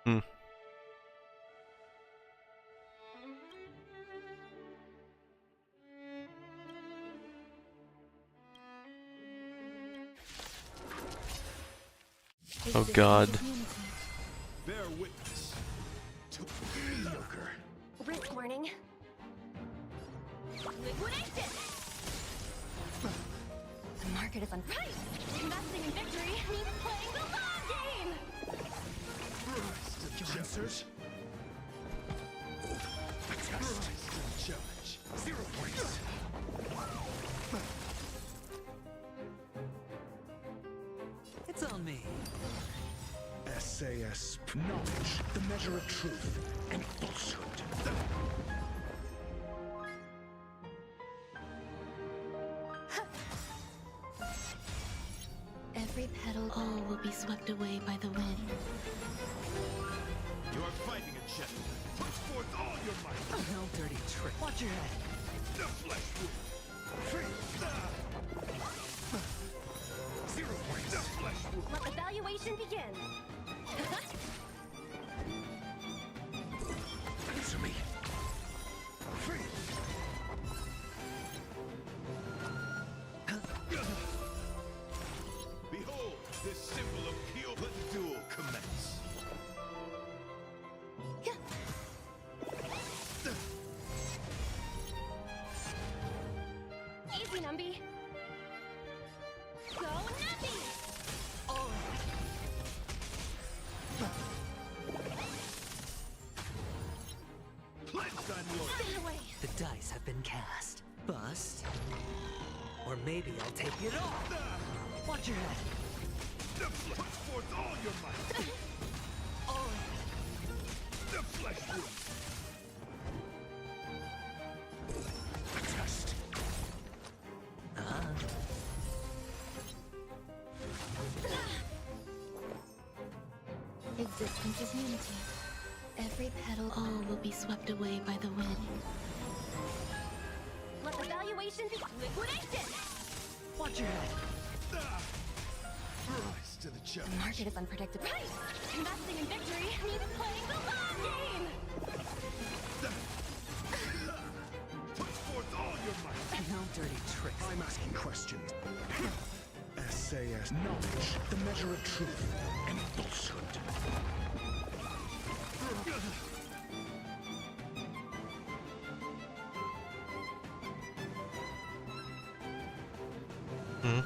Hmm. Oh god. Bear witness to mediocre. Risk warning. Liquidation! The market is on price. Investing in victory means playing the long game! Your answers? A test. Challenge. 0 points. It's on me. SAS. Knowledge. The measure of truth and falsehood. Every petal all will be swept away by the wind. You are fighting a gentleman. Put forth all your might. No dirty trick. Watch your head. The flesh wound. 0 points. The flesh wound. Let evaluation begin. Answer me. Behold, this symbol of pure. Let the duel commence. Easy, Numby. Go, Numby! Pledged on your. Stay away! The dice have been cast. Bust. Or maybe I'll take it off. Watch your head. Put forth all your might. The flesh wound. A test. Discontinuity. Every petal all will be swept away by the wind. Let the valuation be liquidation! Watch your head. Rise to the challenge. The market is unpredictable. Right! Investing in victory means playing the long game! Put forth all your might. No dirty tricks. I'm asking questions. SAS knowledge, the measure of truth and falsehood. Hmm.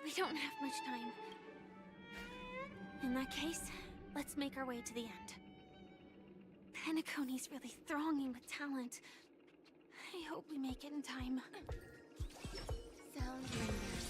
We don't have much time. In that case, let's make our way to the end. Penacony's really thronging with talent. I hope we make it in time. Sound lingers.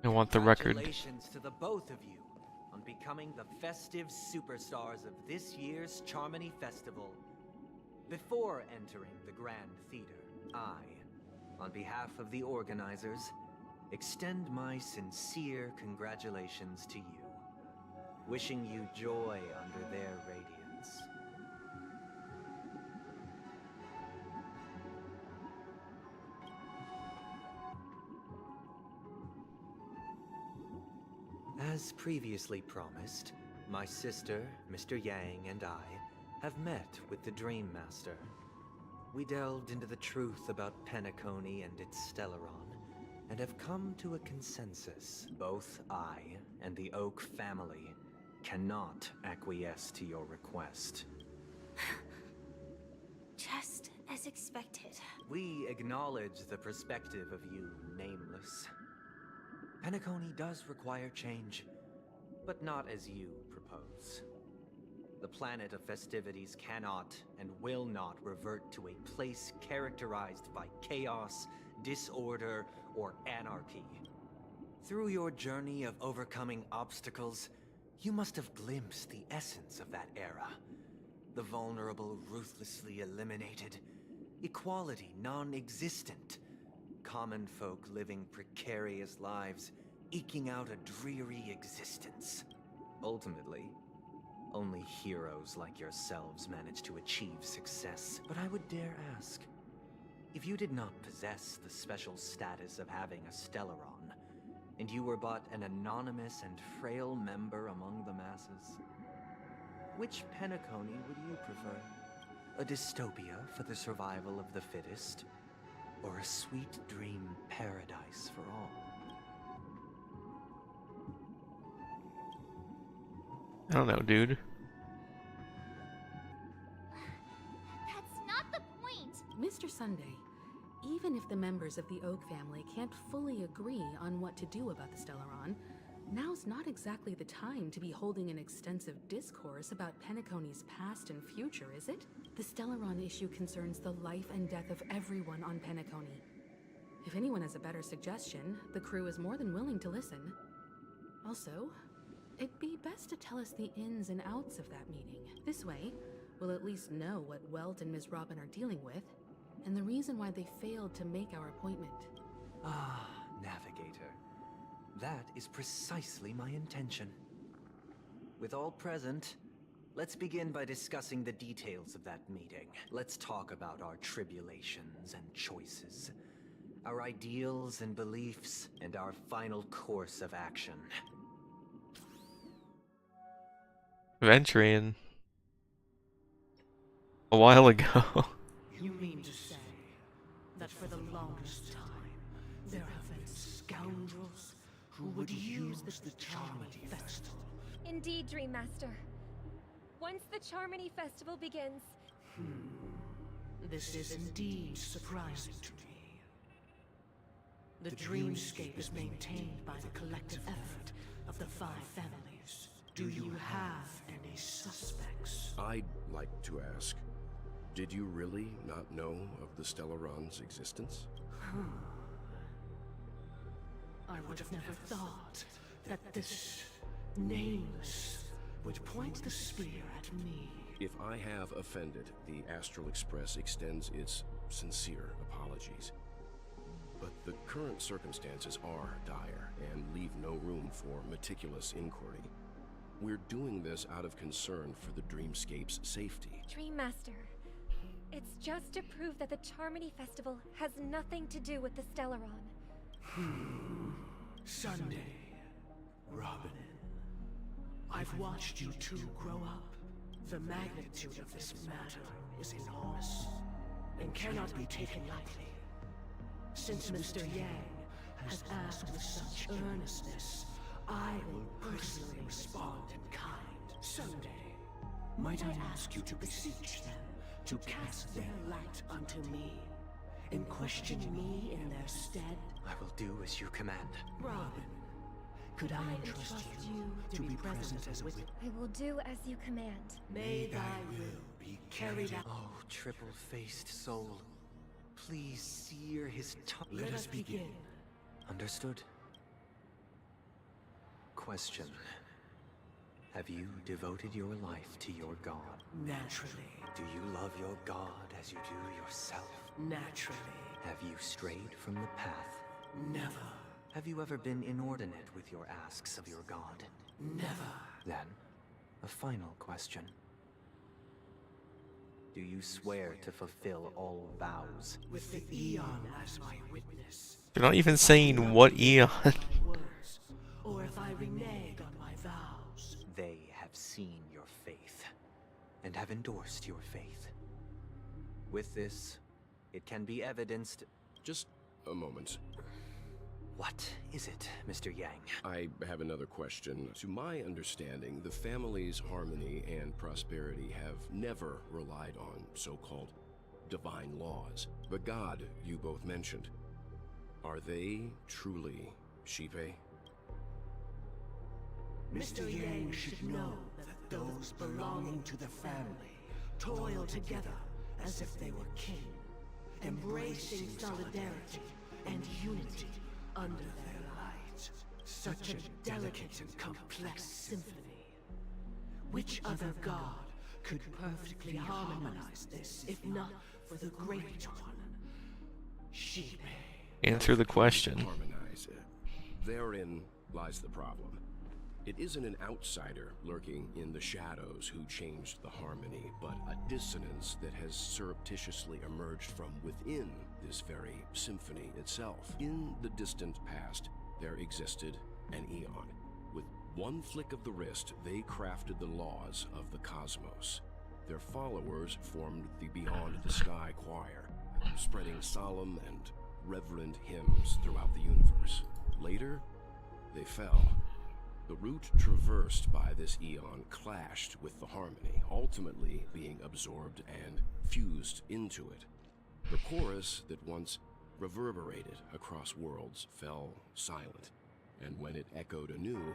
I want the record. Congratulations to the both of you on becoming the festive superstars of this year's Charmony Festival. Before entering the Grand Theater, I, on behalf of the organizers, extend my sincere congratulations to you, wishing you joy under their radiance. As previously promised, my sister, Mr. Yang, and I have met with the Dream Master. We delved into the truth about Penacony and its Stellaron, and have come to a consensus. Both I and the Oak family cannot acquiesce to your request. Just as expected. We acknowledge the perspective of you, Nameless. Penacony does require change, but not as you propose. The planet of festivities cannot and will not revert to a place characterized by chaos, disorder, or anarchy. Through your journey of overcoming obstacles, you must have glimpsed the essence of that era. The vulnerable ruthlessly eliminated, equality non-existent, common folk living precarious lives, eking out a dreary existence. Ultimately, only heroes like yourselves manage to achieve success. But I would dare ask, if you did not possess the special status of having a Stellaron, and you were but an anonymous and frail member among the masses, which Penacony would you prefer? A dystopia for the survival of the fittest? Or a sweet dream paradise for all? I don't know, dude. That's not the point! Mr. Sunday, even if the members of the Oak family can't fully agree on what to do about the Stellaron, now's not exactly the time to be holding an extensive discourse about Penacony's past and future, is it? The Stellaron issue concerns the life and death of everyone on Penacony. If anyone has a better suggestion, the crew is more than willing to listen. Also, it'd be best to tell us the ins and outs of that meeting. This way, We'll at least know what Welt and Ms. Robin are dealing with, and the reason why they failed to make our appointment. Ah, Navigator. That is precisely my intention. With all present, let's begin by discussing the details of that meeting. Let's talk about our tribulations and choices, our ideals and beliefs, and our final course of action. Venturing a while ago. You mean to say that for the longest time, there have been scoundrels who would use the Charmony Festival? Indeed, Dream Master. Once the Charmony Festival begins... This is indeed surprising to me. The dreamscape is maintained by the collective effort of the 5 families. Do you have any suspects? I'd like to ask, did you really not know of the Stellaron's existence? I would have never thought that this nameless would point the spear at me. If I have offended, the Astral Express extends its sincere apologies. But the current circumstances are dire and leave no room for meticulous inquiry. We're doing this out of concern for the Dreamscape's safety. Dream Master, it's just to prove that the Charmony Festival has nothing to do with the Stellaron. Sunday, Robin. I've watched you two grow up. The magnitude of this matter is enormous and cannot be taken lightly. Since Mr. Yang has asked with such earnestness, I will personally respond in kind. Sunday, might I ask you to beseech them to cast their light unto me and question me in their stead? I will do as you command. Robin, could I entrust you to be present as a witness? I will do as you command. May thy will be carried out. Oh, triple-faced soul. Please sear his tongue. Let us begin. Understood? Question. Have you devoted your life to your god? Naturally. Do you love your god as you do yourself? Naturally. Have you strayed from the path? Never. Have you ever been inordinate with your asks of your god? Never. Then, a final question. Do you swear to fulfill all vows? With the Eon as my witness. They're not even saying what Eon. Words, or if I renege on my vows. They have seen your faith, and have endorsed your faith. With this, it can be evidenced... Just a moment. What is it, Mr. Yang? I have another question. To my understanding, the family's harmony and prosperity have never relied on so-called divine laws. The god you both mentioned, are they truly Xipe? Mr. Yang should know that those belonging to the family toil together as if they were kin, embracing solidarity and unity under their light. Such a delicate and complex symphony. Which other god could perfectly harmonize this, if not for the great one? Xipe. Answer the question. Harmonize it. Therein lies the problem. It isn't an outsider lurking in the shadows who changed the harmony, but a dissonance that has surreptitiously emerged from within this very symphony itself. In the distant past, there existed an Eon. With one flick of the wrist, they crafted the laws of the cosmos. Their followers formed the Beyond the Sky Choir, spreading solemn and reverent hymns throughout the universe. Later, they fell. The route traversed by this Eon clashed with the harmony, ultimately being absorbed and fused into it. The chorus that once reverberated across worlds fell silent, and when it echoed anew,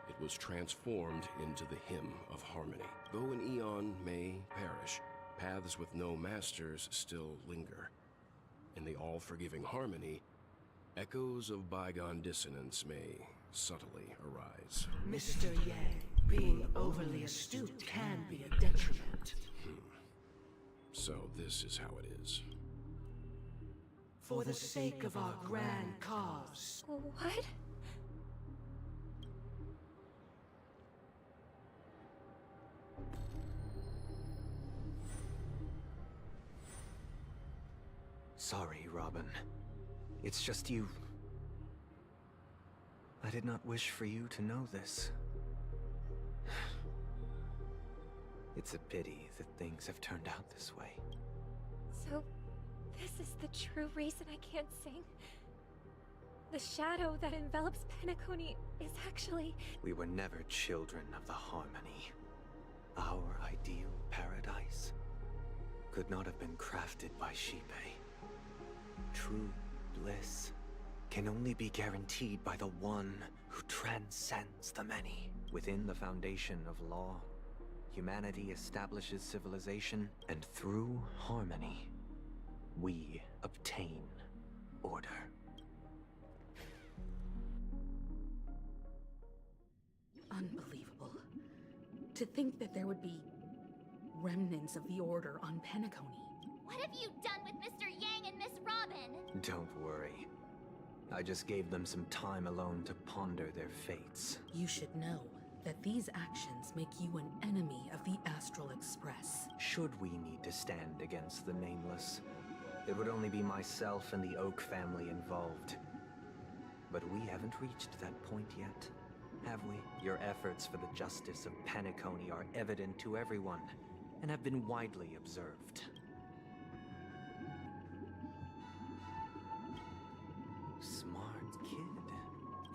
it was transformed into the hymn of harmony. Though an Eon may perish, paths with no masters still linger. In the all-forgiving harmony, echoes of bygone dissonance may subtly arise. Mr. Yang, being overly astute can be a detriment. So this is how it is. For the sake of our grand cause. What? Sorry, Robin. It's just you. I did not wish for you to know this. It's a pity that things have turned out this way. So, this is the true reason I can't sing? The shadow that envelops Penacony is actually... We were never children of the Harmony. Our ideal paradise could not have been crafted by Xipe. True bliss can only be guaranteed by the one who transcends the many. Within the foundation of law, humanity establishes civilization, and through harmony, we obtain order. Unbelievable. To think that there would be remnants of the Order on Penacony. What have you done with Mr. Yang and Miss Robin? Don't worry. I just gave them some time alone to ponder their fates. You should know that these actions make you an enemy of the Astral Express. Should we need to stand against the Nameless, it would only be myself and the Oak family involved. But we haven't reached that point yet, have we? Your efforts for the justice of Penacony are evident to everyone, and have been widely observed. Smart kid.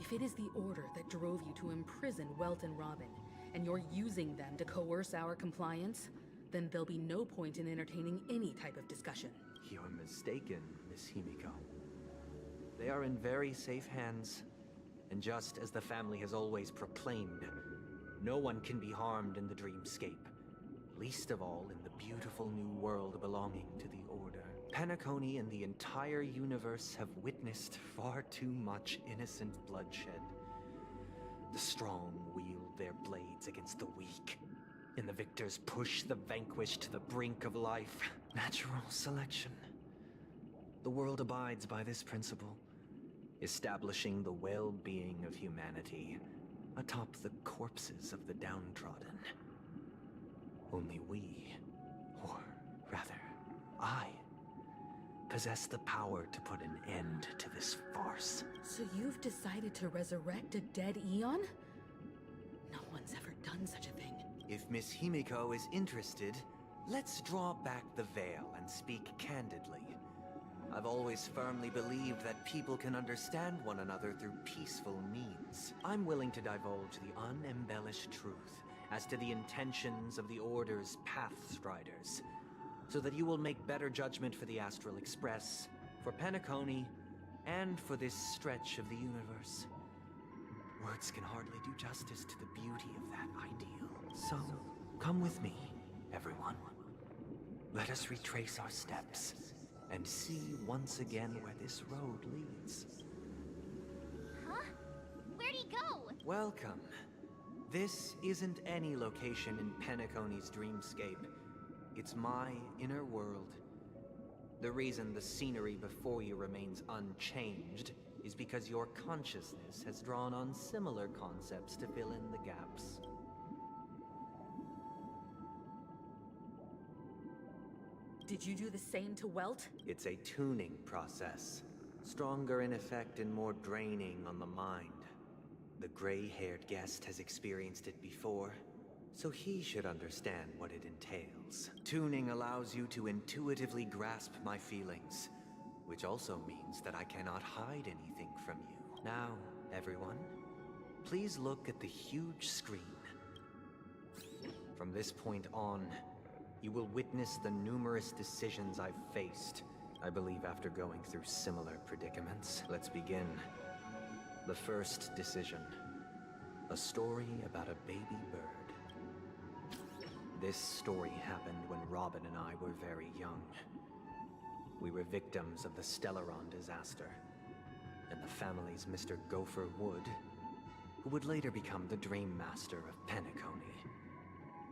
If it is the Order that drove you to imprison Welt and Robin, and you're using them to coerce our compliance, then there'll be no point in entertaining any type of discussion. You're mistaken, Miss Himiko. They are in very safe hands, and just as the family has always proclaimed, no one can be harmed in the dreamscape, least of all in the beautiful new world belonging to the Order. Penacony and the entire universe have witnessed far too much innocent bloodshed. The strong wield their blades against the weak, and the victors push the vanquished to the brink of life. Natural selection. The world abides by this principle, establishing the well-being of humanity atop the corpses of the downtrodden. Only we, or rather, I, possess the power to put an end to this farce. So you've decided to resurrect a dead Eon? No one's ever done such a thing. If Miss Himiko is interested, let's draw back the veil and speak candidly. I've always firmly believed that people can understand one another through peaceful means. I'm willing to divulge the unembellished truth as to the intentions of the Order's Pathstriders, so that you will make better judgment for the Astral Express, for Penacony, and for this stretch of the universe. Words can hardly do justice to the beauty of that ideal. So, come with me, everyone. Let us retrace our steps, and see once again where this road leads. Huh? Where'd he go? Welcome. This isn't any location in Penacony's dreamscape. It's my inner world. The reason the scenery before you remains unchanged is because your consciousness has drawn on similar concepts to fill in the gaps. Did you do the same to Welt? It's a tuning process. Stronger in effect and more draining on the mind. The gray-haired guest has experienced it before, so he should understand what it entails. Tuning allows you to intuitively grasp my feelings, which also means that I cannot hide anything from you. Now, everyone, please look at the huge screen. From this point on, you will witness the numerous decisions I've faced. I believe after going through similar predicaments. Let's begin. The first decision. A story about a baby bird. This story happened when Robin and I were very young. We were victims of the Stellaron disaster, and the family's Mr. Gopher Wood, who would later become the Dream Master of Penacony,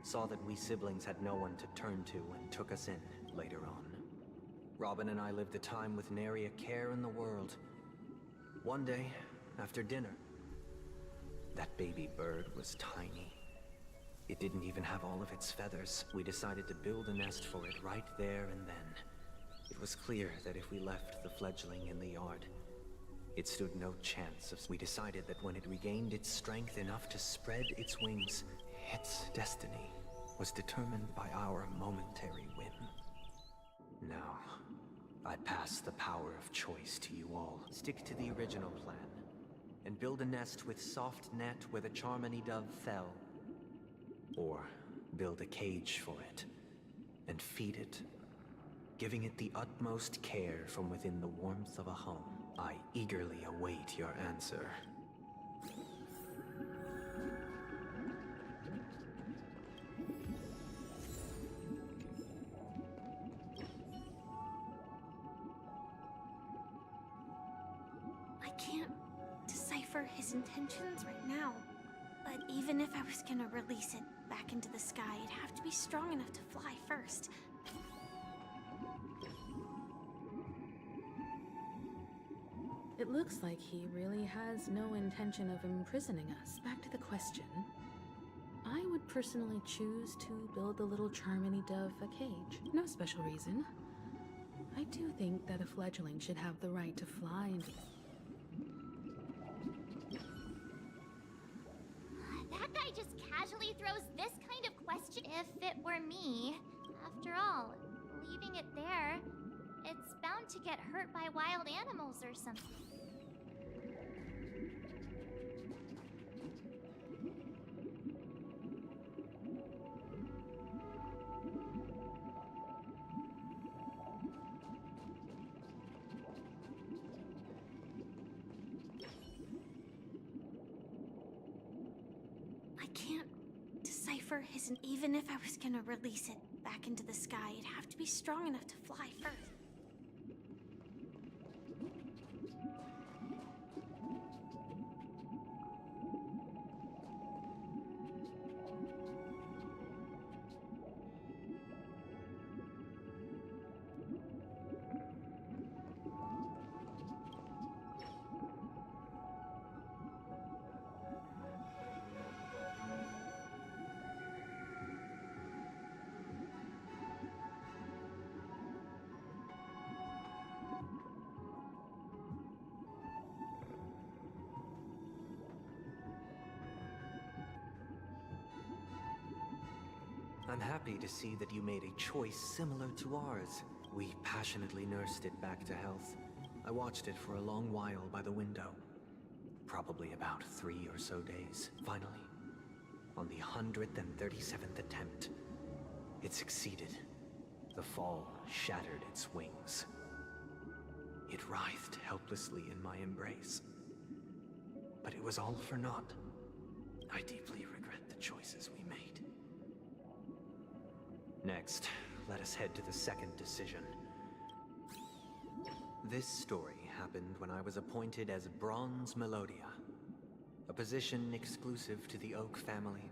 saw that we siblings had no one to turn to and took us in. later on. Robin and I lived a time with nary a care in the world. One day, after dinner, that baby bird was tiny. It didn't even have all of its feathers. We decided to build a nest for it right there and then. It was clear that if we left the fledgling in the yard, it stood no chance of... We decided that when it regained its strength enough to spread its wings, its destiny was determined by our momentary whim. Now, I pass the power of choice to you all. Stick to the original plan, and build a nest with soft net where the Charmony dove fell. Or build a cage for it, and feed it, giving it the utmost care from within the warmth of a home. I eagerly await your answer. I can't decipher his intentions right now. But even if I was gonna release it back into the sky, it'd have to be strong enough to fly first. It looks like he really has no intention of imprisoning us. Back to the question. I would personally choose to build the little Charmony dove a cage. No special reason. I do think that a fledgling should have the right to fly into... That guy just casually throws this kind of question. If it were me, after all, leaving it there, it's bound to get hurt by wild animals or something. I can't decipher his... Even if I was gonna release it back into the sky, it'd have to be strong enough to fly first. I'm happy to see that you made a choice similar to ours. We passionately nursed it back to health. I watched it for a long while by the window. Probably about 3 or so days. Finally, on the 137th attempt, it succeeded. The fall shattered its wings. It writhed helplessly in my embrace. But it was all for naught. I deeply regret the choices we made. Next, let us head to the second decision. This story happened when I was appointed as Bronze Melodia, a position exclusive to the Oak family,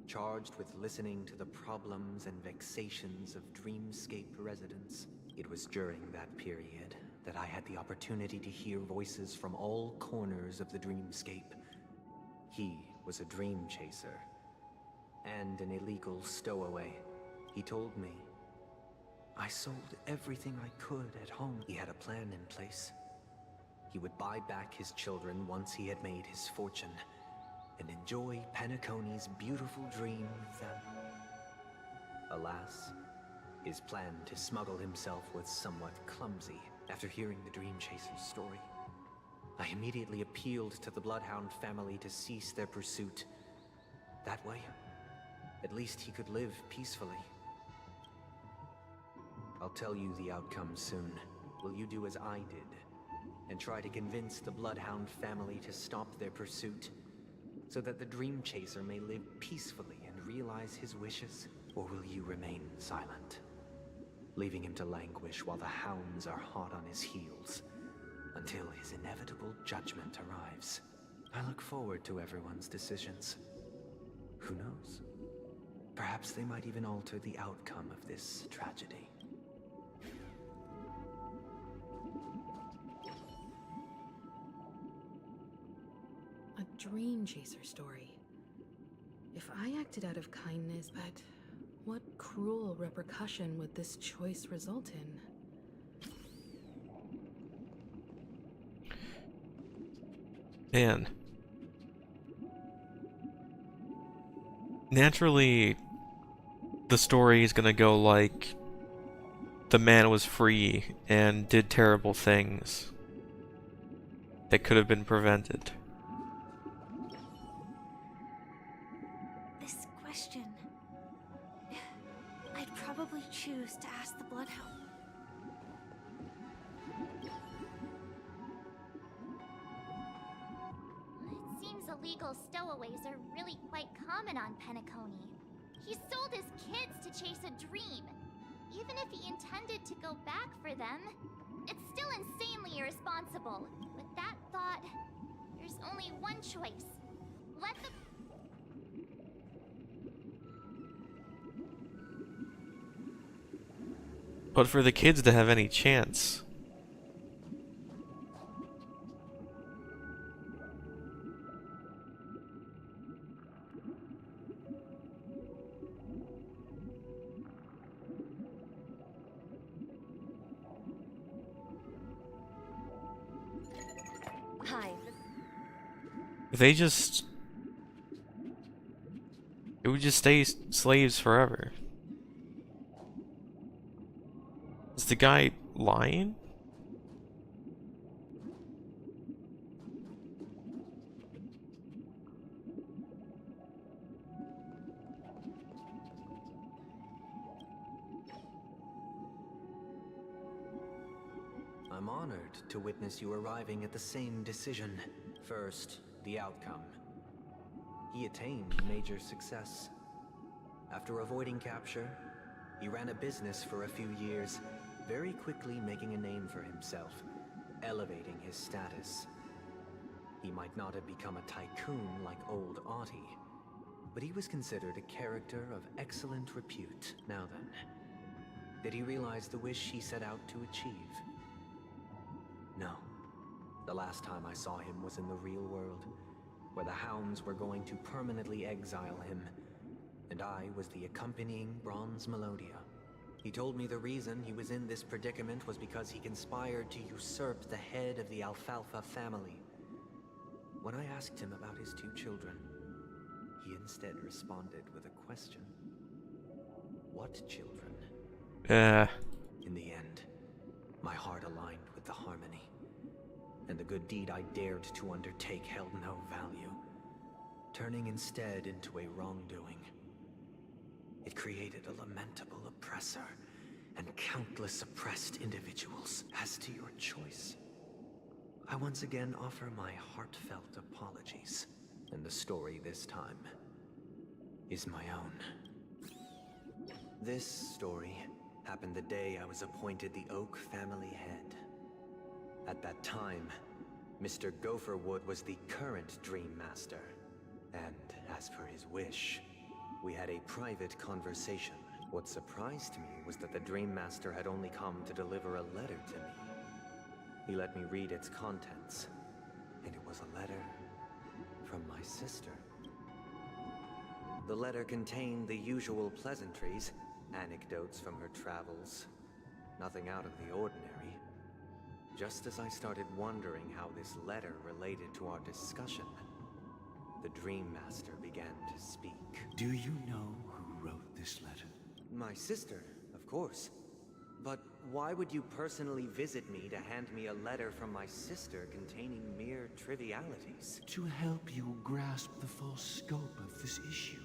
charged with listening to the problems and vexations of Dreamscape residents. It was during that period that I had the opportunity to hear voices from all corners of the Dreamscape. He was a dream chaser and an illegal stowaway. He told me I sold everything I could at home. He had a plan in place. He would buy back his children once he had made his fortune, and enjoy Penacony's beautiful dream with them. Alas, his plan to smuggle himself was somewhat clumsy. After hearing the Dream Chaser's story, I immediately appealed to the Bloodhound family to cease their pursuit. That way, at least he could live peacefully. I'll tell you the outcome soon. Will you do as I did, and try to convince the Bloodhound family to stop their pursuit, so that the Dream Chaser may live peacefully and realize his wishes? Or will you remain silent, leaving him to languish while the hounds are hot on his heels, until his inevitable judgment arrives? I look forward to everyone's decisions. Who knows? Perhaps they might even alter the outcome of this tragedy. Dream Chaser story. If I acted out of kindness, but what cruel repercussion would this choice result in? Man. Naturally, the story is gonna go like the man was free and did terrible things that could have been prevented. This question... I'd probably choose to ask the Bloodhound. It seems illegal stowaways are really quite common on Penacony. He sold his kids to chase a dream. Even if he intended to go back for them, it's still insanely irresponsible. With that thought, there's only one choice. Let the... But for the kids to have any chance. Hi. They just... It would just stay slaves forever. Is the guy lying? I'm honored to witness you arriving at the same decision. First, the outcome. He attained major success. After avoiding capture, he ran a business for a few years, very quickly making a name for himself, elevating his status. He might not have become a tycoon like old Audie, but he was considered a character of excellent repute. Now then, did he realize the wish he set out to achieve? No. The last time I saw him was in the real world, where the Hounds were going to permanently exile him, and I was the accompanying Bronze Melodia. He told me the reason he was in this predicament was because he conspired to usurp the head of the Alfalfa family. When I asked him about his 2 children, he instead responded with a question. What children? In the end, my heart aligned with the harmony, and the good deed I dared to undertake held no value, turning instead into a wrongdoing. It created a lamentable oppressor and countless oppressed individuals. As to your choice, I once again offer my heartfelt apologies, and the story this time is my own. This story happened the day I was appointed the Oak family head. At that time, Mr. Gopherwood was the current Dream Master, and as per his wish, we had a private conversation. What surprised me was that the Dream Master had only come to deliver a letter to me. He let me read its contents, and it was a letter from my sister. The letter contained the usual pleasantries, anecdotes from her travels, nothing out of the ordinary. Just as I started wondering how this letter related to our discussion, the Dream Master began to speak. Do you know who wrote this letter? My sister, of course. But why would you personally visit me to hand me a letter from my sister containing mere trivialities? To help you grasp the full scope of this issue.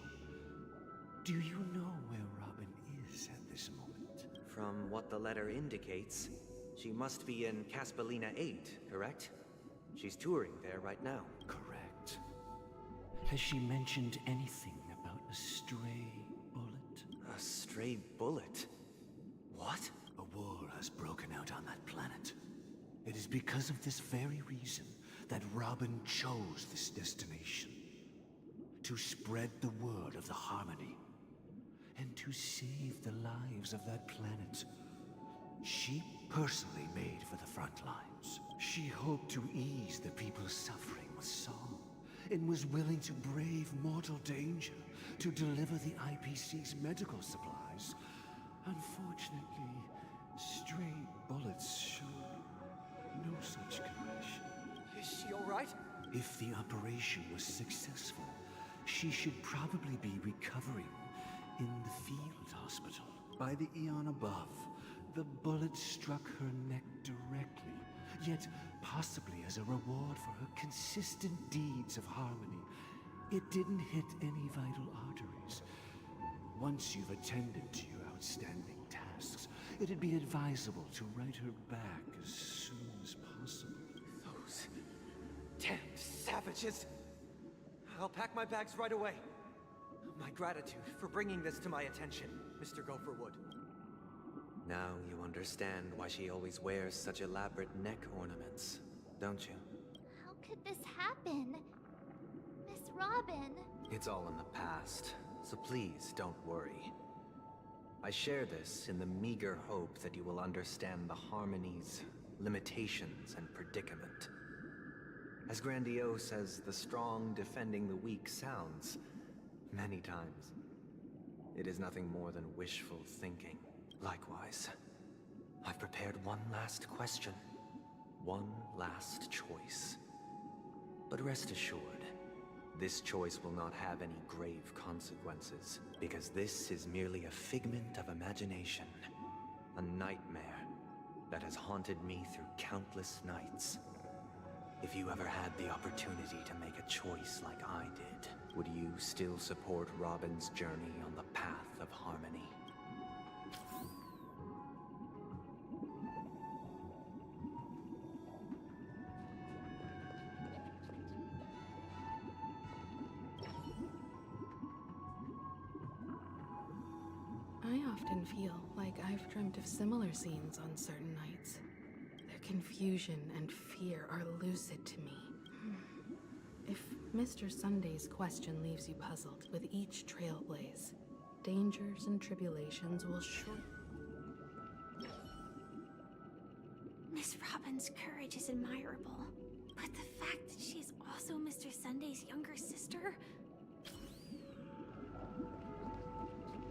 Do you know where Robin is at this moment? From what the letter indicates, she must be in Caspelina 8, correct? She's touring there right now. Correct. Has she mentioned anything about a stray bullet? A stray bullet? What? A war has broken out on that planet. It is because of this very reason that Robin chose this destination. To spread the word of the Harmony. And to save the lives of that planet. She personally made for the front lines. She hoped to ease the people's suffering with song, and was willing to brave mortal danger to deliver the IPC's medical supplies. Unfortunately, stray bullets showed no such connection. Is she alright? If the operation was successful, she should probably be recovering in the field hospital. By the Eon above, the bullet struck her neck directly, yet possibly as a reward for her consistent deeds of harmony. It didn't hit any vital arteries. Once you've attended to your outstanding tasks, it'd be advisable to write her back as soon as possible. Those damned savages! I'll pack my bags right away. My gratitude for bringing this to my attention, Mr. Gopherwood. Now you understand why she always wears such elaborate neck ornaments, don't you? How could this happen? Miss Robin. It's all in the past, so please don't worry. I share this in the meager hope that you will understand the Harmony's limitations and predicament. As grandiose as the strong defending the weak sounds, many times, it is nothing more than wishful thinking. Likewise, I've prepared one last question, one last choice. But rest assured, this choice will not have any grave consequences, because this is merely a figment of imagination, a nightmare that has haunted me through countless nights. If you ever had the opportunity to make a choice like I did, would you still support Robin's journey on the path of harmony? I often feel like I've dreamt of similar scenes on certain nights. Their confusion and fear are lucid to me. If Mr. Sunday's question leaves you puzzled with each trailblaze, dangers and tribulations will surely... Miss Robin's courage is admirable, but the fact that she's also Mr. Sunday's younger sister...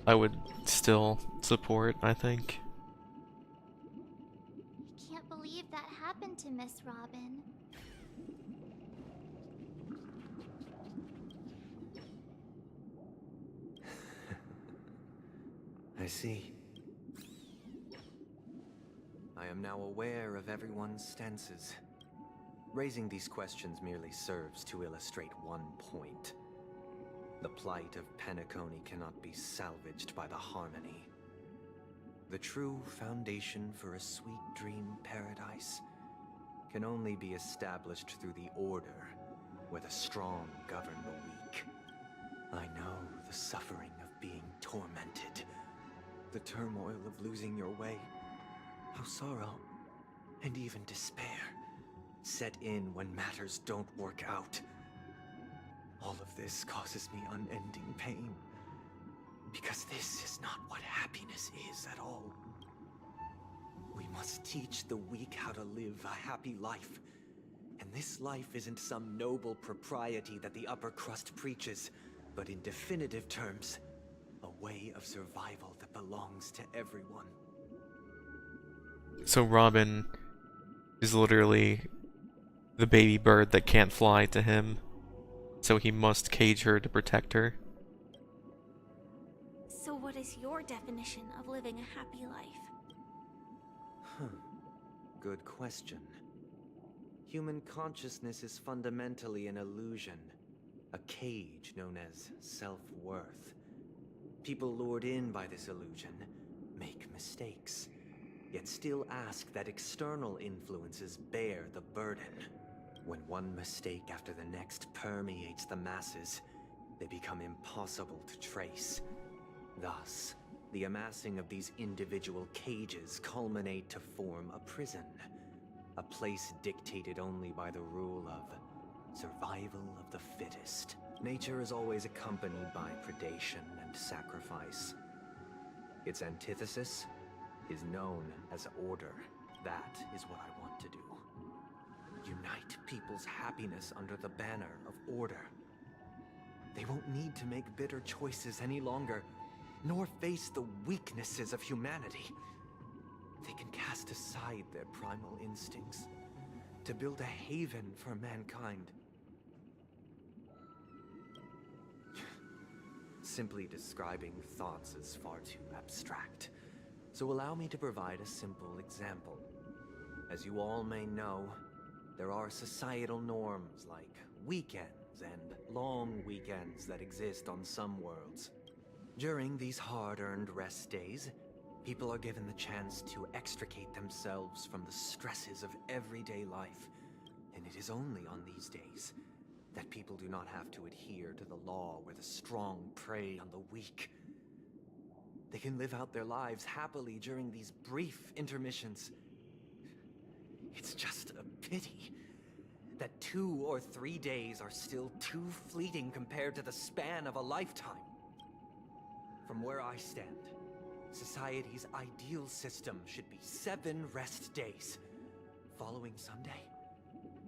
I would still support, I think. I can't believe that happened to Miss Robin. I see. I am now aware of everyone's stances. Raising these questions merely serves to illustrate one point. The plight of Penacony cannot be salvaged by the Harmony. The true foundation for a sweet dream paradise can only be established through the Order, where the strong govern the weak. I know the suffering of being tormented, the turmoil of losing your way, how sorrow and even despair set in when matters don't work out. All of this causes me unending pain, because this is not what happiness is at all. We must teach the weak how to live a happy life, and this life isn't some noble propriety that the upper crust preaches, but in definitive terms, a way of survival that belongs to everyone. So Robin is literally the baby bird that can't fly to him, so he must cage her to protect her. So what is your definition of living a happy life? Good question. Human consciousness is fundamentally an illusion, a cage known as self-worth. People lured in by this illusion make mistakes, yet still ask that external influences bear the burden. When one mistake after the next permeates the masses, they become impossible to trace. Thus, the amassing of these individual cages culminate to form a prison, a place dictated only by the rule of survival of the fittest. Nature is always accompanied by predation and sacrifice. Its antithesis is known as order. That is what I want to do. Unite unite people's happiness under the banner of order. They won't need to make bitter choices any longer, nor face the weaknesses of humanity. They can cast aside their primal instincts to build a haven for mankind. Simply describing thoughts is far too abstract, so allow me to provide a simple example. As you all may know, there are societal norms like weekends and long weekends that exist on some worlds. During these hard-earned rest days, people are given the chance to extricate themselves from the stresses of everyday life, and it is only on these days that people do not have to adhere to the law where the strong prey on the weak. They can live out their lives happily during these brief intermissions. It's just a pity that 2 or 3 days are still too fleeting compared to the span of a lifetime. From where I stand, society's ideal system should be 7 rest days. Following Sunday,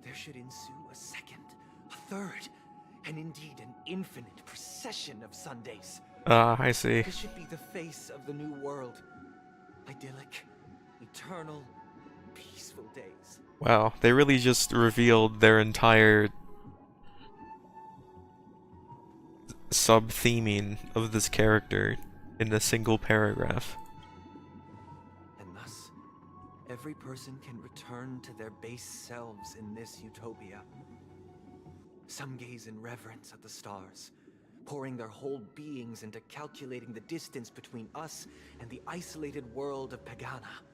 there should ensue a second, a third, and indeed an infinite procession of Sundays. I see. This should be the face of the new world. Idyllic, eternal, peaceful days. Wow, they really just revealed their entire sub-theming of this character in a single paragraph. And thus, every person can return to their base selves in this utopia. Some gaze in reverence at the stars, pouring their whole beings into calculating the distance between us and the isolated world of Pagana.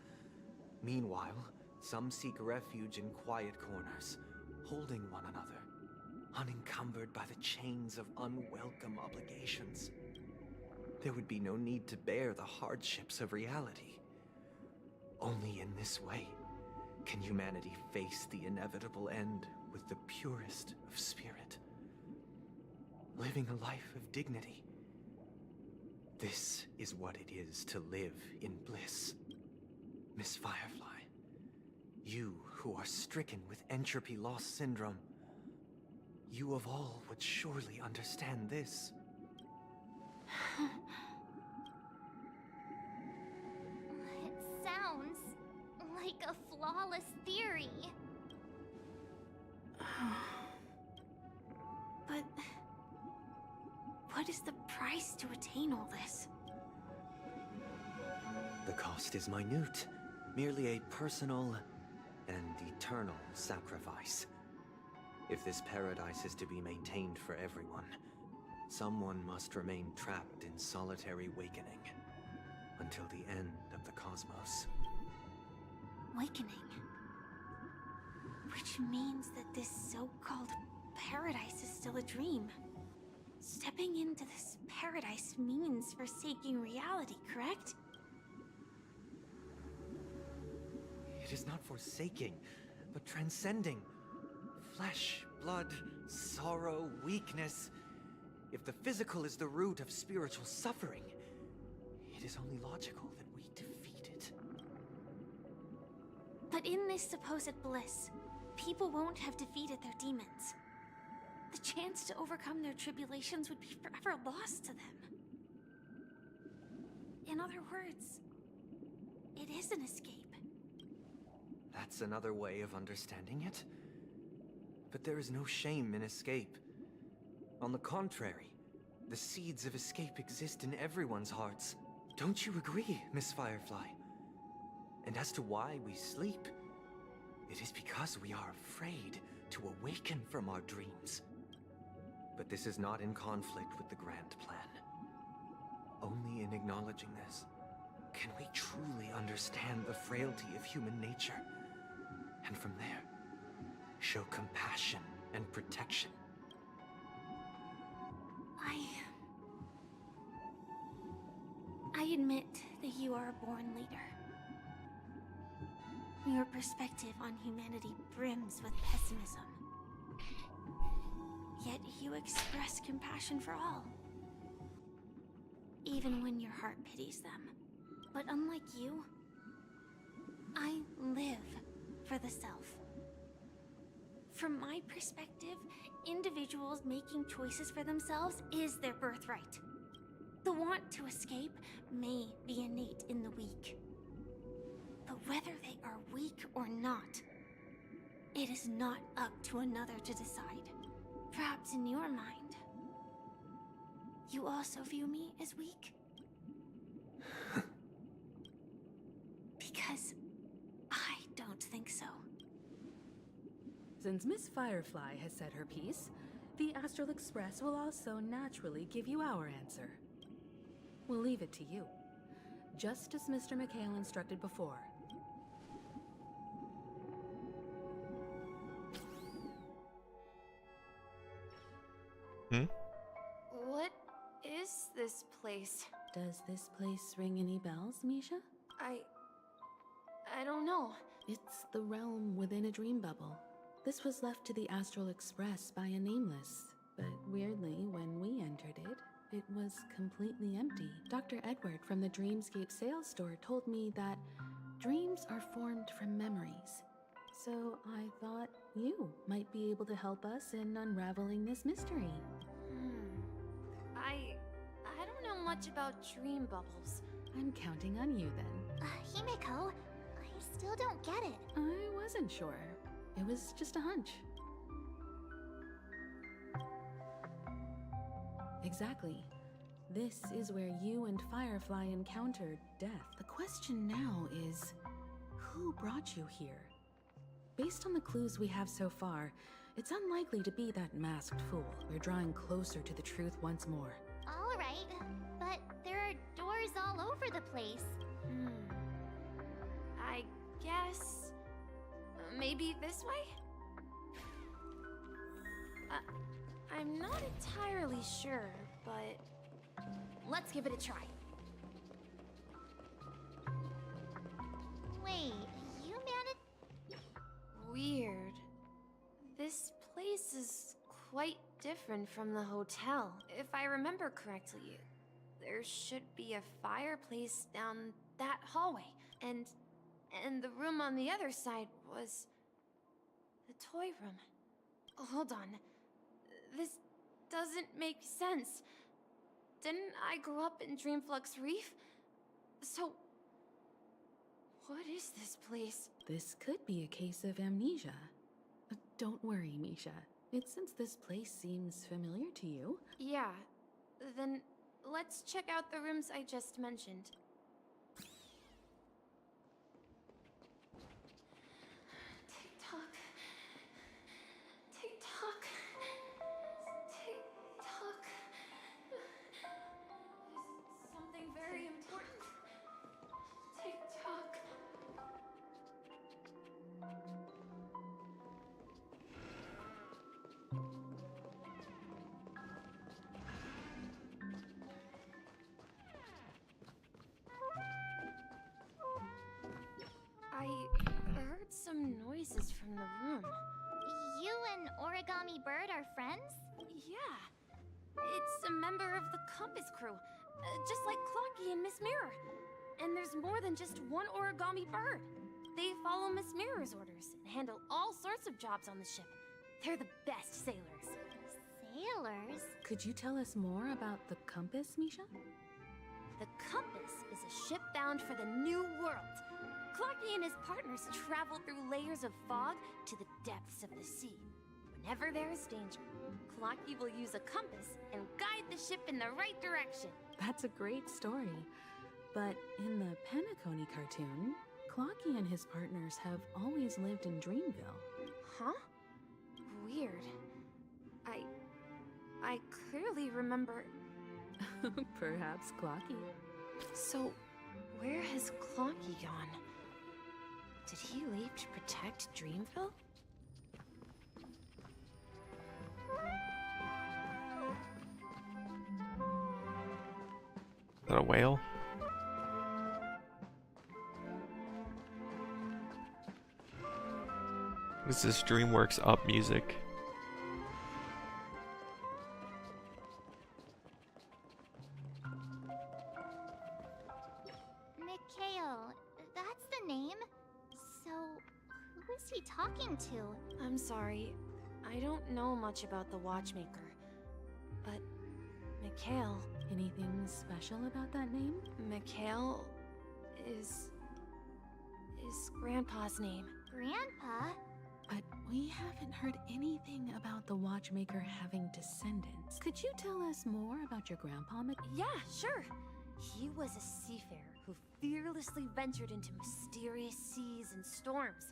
Meanwhile, some seek refuge in quiet corners, holding one another, unencumbered by the chains of unwelcome obligations. There would be no need to bear the hardships of reality. Only in this way can humanity face the inevitable end with the purest of spirit, living a life of dignity. This is what it is to live in bliss. Miss Firefly, you who are stricken with entropy loss syndrome, you of all would surely understand this. It sounds like a flawless theory. But what is the price to attain all this? The cost is minute, merely a personal and eternal sacrifice. If this paradise is to be maintained for everyone, someone must remain trapped in solitary wakening until the end of the cosmos. Wakening. Which means that this so-called paradise is still a dream. Stepping into this paradise means forsaking reality, correct? It is not forsaking, but transcending. Flesh, blood, sorrow, weakness. If the physical is the root of spiritual suffering, it is only logical that we defeat it. But in this supposed bliss, people won't have defeated their demons. The chance to overcome their tribulations would be forever lost to them. In other words, it is an escape. That's another way of understanding it. But there is no shame in escape. On the contrary, the seeds of escape exist in everyone's hearts. Don't you agree, Miss Firefly? And as to why we sleep, it is because we are afraid to awaken from our dreams. But this is not in conflict with the grand plan. Only in acknowledging this can we truly understand the frailty of human nature, and from there, show compassion and protection. I admit that you are a born leader. Your perspective on humanity brims with pessimism. Yet you express compassion for all, even when your heart pities them. But unlike you, I live for the self. From my perspective, individuals making choices for themselves is their birthright. The want to escape may be innate in the weak. But whether they are weak or not, it is not up to another to decide. Perhaps in your mind, you also view me as weak? Because I don't think so. Since Miss Firefly has said her piece, the Astral Express will also naturally give you our answer. We'll leave it to you, just as Mr. McHale instructed before. What is this place? Does this place ring any bells, Misha? I don't know. It's the realm within a dream bubble. This was left to the Astral Express by a nameless, but weirdly, when we entered it, it was completely empty. Dr. Edward from the Dreamscape sales store told me that dreams are formed from memories. So I thought you might be able to help us in unraveling this mystery. I don't know much about dream bubbles. I'm counting on you then. Himeko, I still don't get it. I wasn't sure. It was just a hunch. Exactly. This is where you and Firefly encountered death. The question now is, who brought you here? Based on the clues we have so far, it's unlikely to be that masked fool. We're drawing closer to the truth once more. All right, but there are doors all over the place. I guess... maybe this way? I'm not entirely sure, but... let's give it a try. Wait, you managed... Weird. This place is quite different from the hotel. If I remember correctly, there should be a fireplace down that hallway, and the room on the other side was the toy room. Hold on. This doesn't make sense. Didn't I grow up in Dreamflux Reef? So, what is this place? This could be a case of amnesia. Don't worry, Misha. It's since this place seems familiar to you. Yeah, then let's check out the rooms I just mentioned. Tick-tock. Tick-tock. Tick-tock. Is something very important? Tick-tock. I heard some noises from the room. You and Origami Bird are friends? Yeah. It's a member of the Compass crew, just like Clocky and Miss Mirror. And there's more than just one Origami Bird. They follow Miss Mirror's orders and handle all sorts of jobs on the ship. They're the best sailors. Sailors? Could you tell us more about the Compass, Misha? The Compass is a ship bound for the New World. Clocky and his partners travel through layers of fog to the depths of the sea. Whenever there is danger, Clocky will use a compass and guide the ship in the right direction. That's a great story. But in the Penacony cartoon, Clocky and his partners have always lived in Dreamville. Huh? Weird. I clearly remember... Perhaps Clocky. So, where has Clocky gone? Did he leave to protect Dreamville? Is that a whale? This is DreamWorks Up music. Mikhail, that's the name? So, who is he talking to? I'm sorry. I don't know much about the Watchmaker, but Mikhail... Anything special about that name? Mikhail is Grandpa's name. Grandpa? But we haven't heard anything about the Watchmaker having descendants. Could you tell us more about your grandpa, Yeah, sure. He was a seafarer who fearlessly ventured into mysterious seas and storms.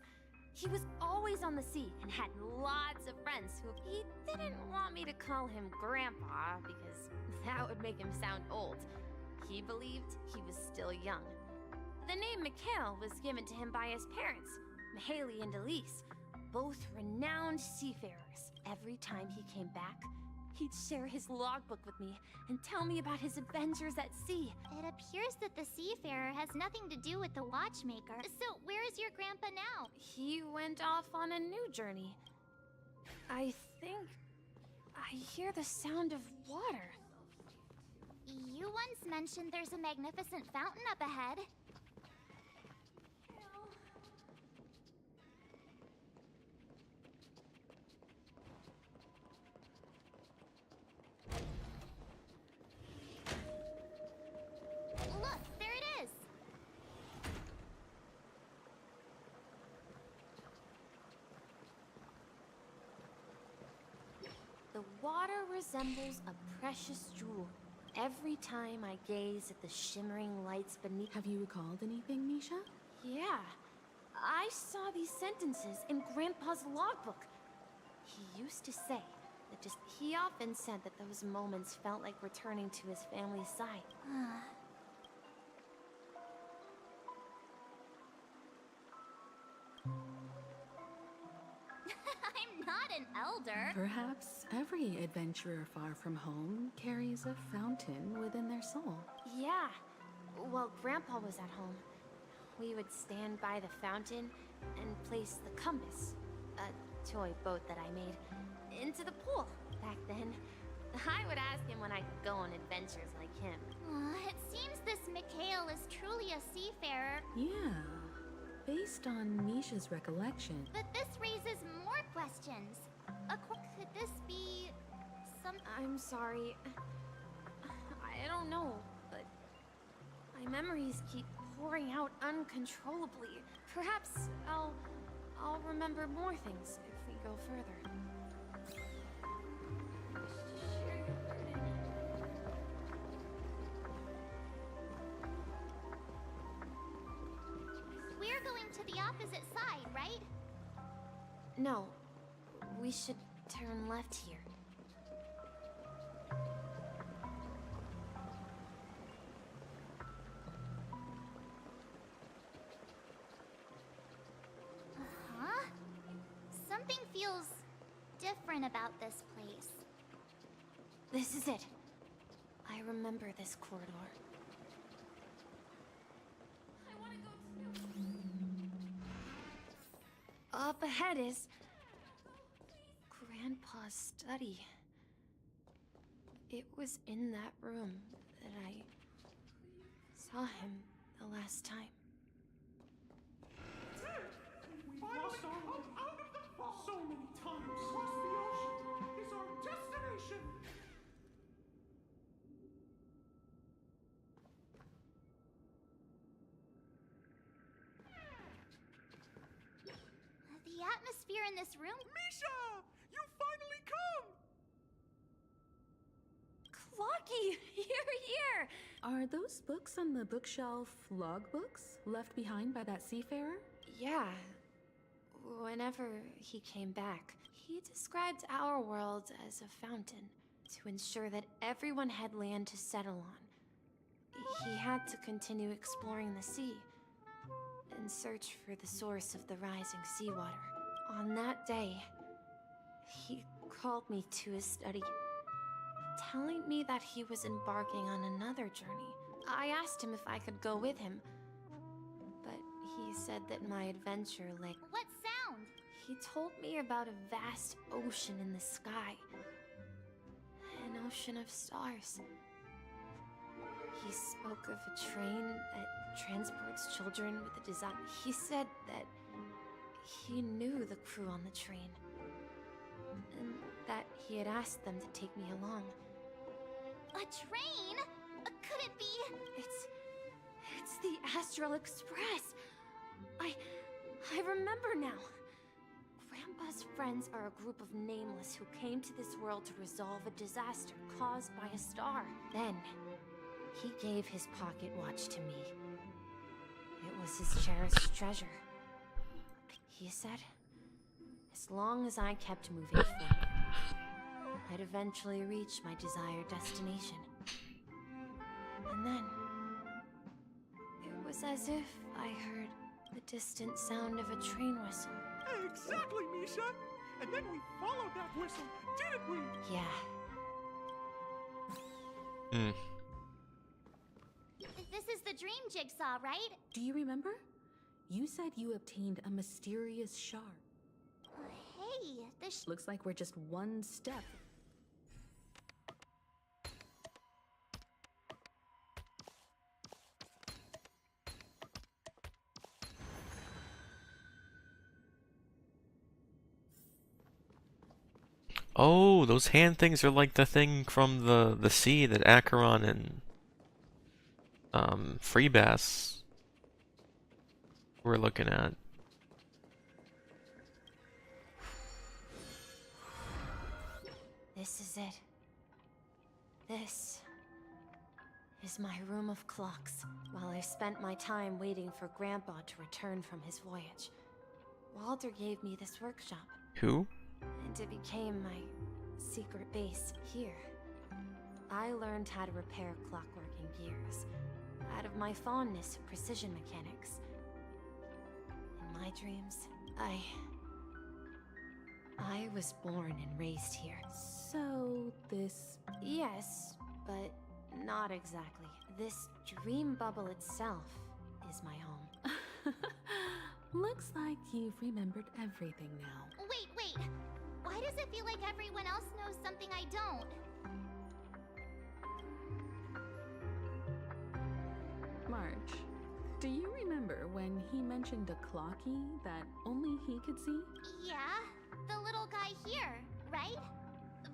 He was always on the sea and had lots of friends who he didn't want me to call him Grandpa because that would make him sound old. He believed he was still young. The name Mikhail was given to him by his parents, Mihaly and Elise, both renowned seafarers. Every time he came back, he'd share his logbook with me and tell me about his adventures at sea. It appears that the seafarer has nothing to do with the Watchmaker. So where is your grandpa now? He went off on a new journey. I think I hear the sound of water. You once mentioned there's a magnificent fountain up ahead. Look, there it is! The water resembles a precious jewel. Every time I gaze at the shimmering lights beneath... Have you recalled anything, Misha? Yeah. I saw these sentences in Grandpa's logbook. He used to say that he often said that those moments felt like returning to his family's side. I'm not an elder. Perhaps every adventurer far from home carries a fountain within their soul. Yeah. While Grandpa was at home, we would stand by the fountain and place the compass, a toy boat that I made, into the pool. Back then, I would ask him when I could go on adventures like him. It seems this Mikhail is truly a seafarer. Yeah. Based on Misha's recollection. But this raises more questions. Could this be some... I'm sorry. I don't know, but my memories keep pouring out uncontrollably. Perhaps I'll remember more things if we go further. We're going to the opposite side, right? No, we should turn left here. Huh? Something feels different about this place. This is it. I remember this corridor. Up ahead is Grandpa's study. It was in that room that I saw him the last time. We've lost our way out of the fog so many times. Across the ocean is our destination. The atmosphere in this room... Misha! You finally come! Clocky! You're here! Are those books on the bookshelf logbooks left behind by that seafarer? Yeah. Whenever he came back, he described our world as a fountain to ensure that everyone had land to settle on. He had to continue exploring the sea and search for the source of the rising seawater. On that day, he called me to his study, telling me that he was embarking on another journey. I asked him if I could go with him, but he said that my adventure lay... What sound? He told me about a vast ocean in the sky. An ocean of stars. He spoke of a train that transports children with a design. He said that he knew the crew on the train. he had asked them to take me along. A train? Could it be? It's the Astral Express. I remember now. Grandpa's friends are a group of nameless who came to this world to resolve a disaster caused by a star. Then, he gave his pocket watch to me. It was his cherished treasure. He said, as long as I kept moving forward, I'd eventually reach my desired destination. And then, it was as if I heard the distant sound of a train whistle. Exactly, Misha! And then we followed that whistle, didn't we? Yeah. This is the dream jigsaw, right? Do you remember? You said you obtained a mysterious shard. Hey, this Looks like we're just one step. Oh, those hand things are like the thing from the sea that Acheron and Freebass we're looking at. This is it. This is my room of clocks. While I spent my time waiting for Grandpa to return from his voyage, Walter gave me this workshop. Who? And it became my secret base here. I learned how to repair clockwork and gears out of my fondness of precision mechanics. In my dreams, I was born and raised here. So, this... Yes, but not exactly. This dream bubble itself is my home. Looks like you've remembered everything now. Wait. Why does it feel like everyone else knows something I don't? March, do you remember when he mentioned a clocky that only he could see? Yeah, the little guy here, right?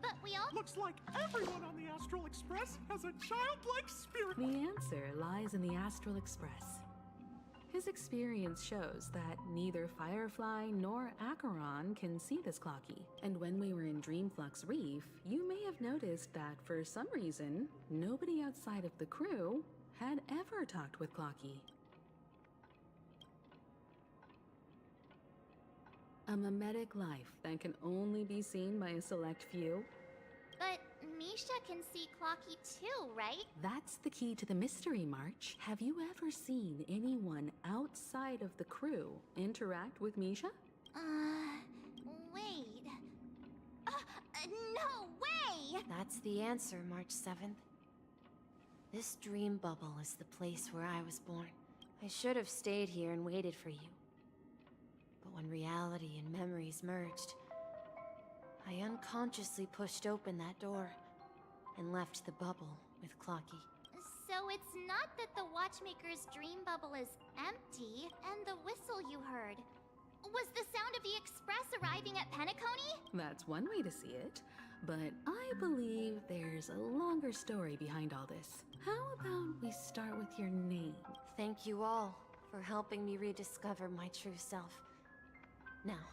But we all... Looks like everyone on the Astral Express has a childlike spirit. The answer lies in the Astral Express. His experience shows that neither Firefly nor Acheron can see this clocky. And when we were in Dreamflux Reef, you may have noticed that for some reason, nobody outside of the crew had ever talked with Clocky. A mimetic life that can only be seen by a select few. But Misha can see Clocky too, right? That's the key to the mystery, March. Have you ever seen anyone outside of the crew interact with Misha? Wait. No way! That's the answer, March 7th. This dream bubble is the place where I was born. I should have stayed here and waited for you. But when reality and memories merged, I unconsciously pushed open that door and left the bubble with Clocky. So it's not that the Watchmaker's dream bubble is empty, and the whistle you heard was the sound of the express arriving at Penacony? That's one way to see it, but I believe there's a longer story behind all this. How about we start with your name? Thank you all for helping me rediscover my true self. Now,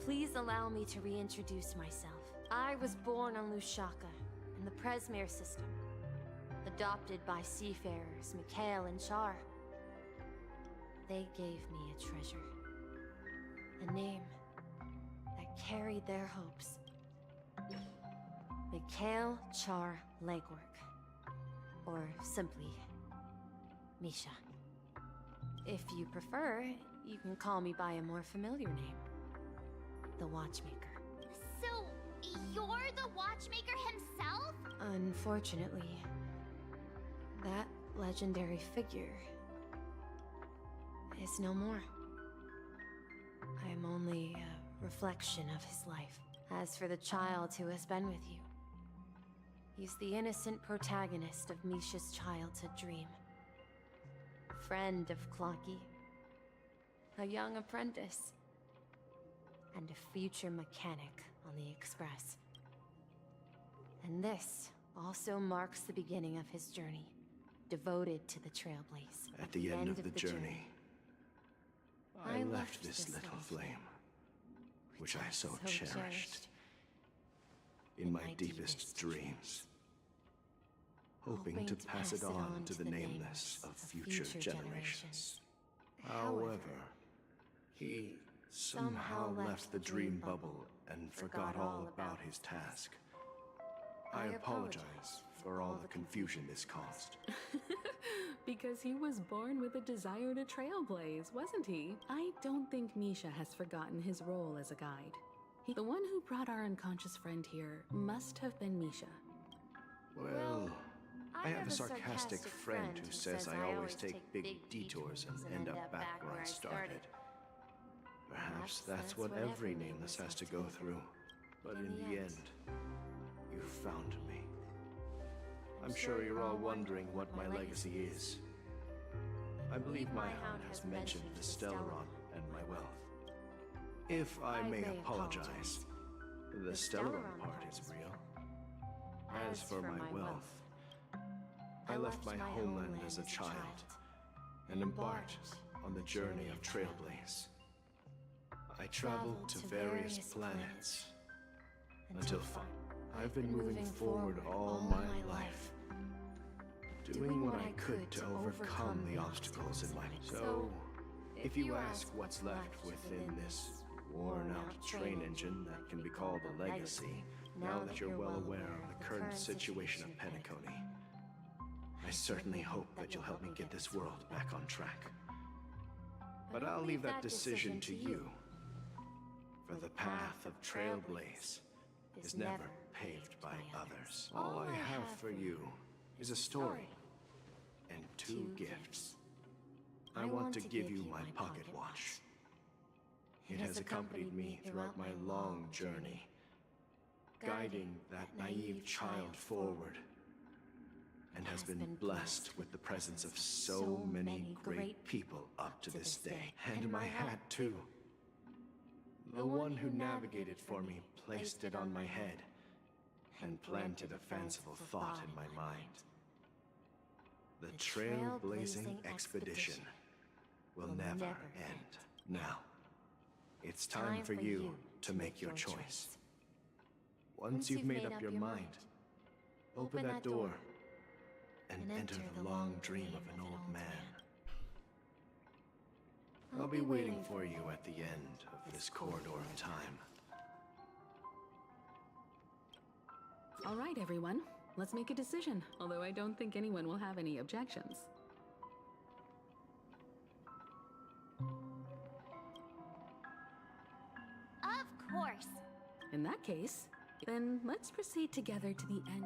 please allow me to reintroduce myself. I was born on Lushaka, in the Presmere system, adopted by seafarers Mikhail and Char. They gave me a treasure, a name that carried their hopes. Mikhail Char Legwork, or simply Misha. If you prefer, you can call me by a more familiar name, the Watchmaker. So, you're the Watchmaker himself? Unfortunately, that legendary figure is no more. I am only a reflection of his life. As for the child who has been with you, he's the innocent protagonist of Misha's childhood dream. Friend of Clocky, a young apprentice, and a future mechanic on on the Express. And this also marks the beginning of his journey, devoted to the Trailblaze. At the end of the journey, I left this little flame, which I so cherished, in my deepest dreams, hoping to pass it on to the nameless of future generations. However, he somehow left the dream bubble and forgot all about his task. I apologize for all the confusion this caused. Because he was born with a desire to trailblaze, wasn't he? I don't think Misha has forgotten his role as a guide. The one who brought our unconscious friend here must have been Misha. Well, I have a sarcastic friend who says I always take big detours and end up back where I started. Perhaps that's what every nameless has to go through. But in the end, you found me. I'm sure you're all wondering what my legacy is. I believe my hound has mentioned the Stellaron and my wealth. If I may apologize, the Stellaron part is real. As for my wealth, I left my homeland as a child and embarked on the journey of Trailblaze. I traveled to various planets until I've been moving forward all my life, doing what I could to overcome the obstacles in life. So, if you ask what's left within this worn-out train engine that can be called a legacy, now that you're well aware of the current situation of Penacony, I certainly hope that you'll help me get this world back on track. But I'll leave that decision to you, for the path of Trailblaze is never paved by others. All I have for you is a story and 2 gifts. I want to give you my pocket watch. It has accompanied me throughout my long journey, guiding that naive child forward, and has been blessed with the presence of so many great people up to this day. And my hat, too. The one who navigated for me placed it on my head and planted a fanciful thought in my mind. The trailblazing expedition will never end. Now, it's time for you to make your choice. Once you've made up your mind, open that door and enter the long dream of an old man. I'll be waiting for you at the end of this corridor of time. All right, everyone. Let's make a decision, although I don't think anyone will have any objections. Of course. In that case, then let's proceed together to the end.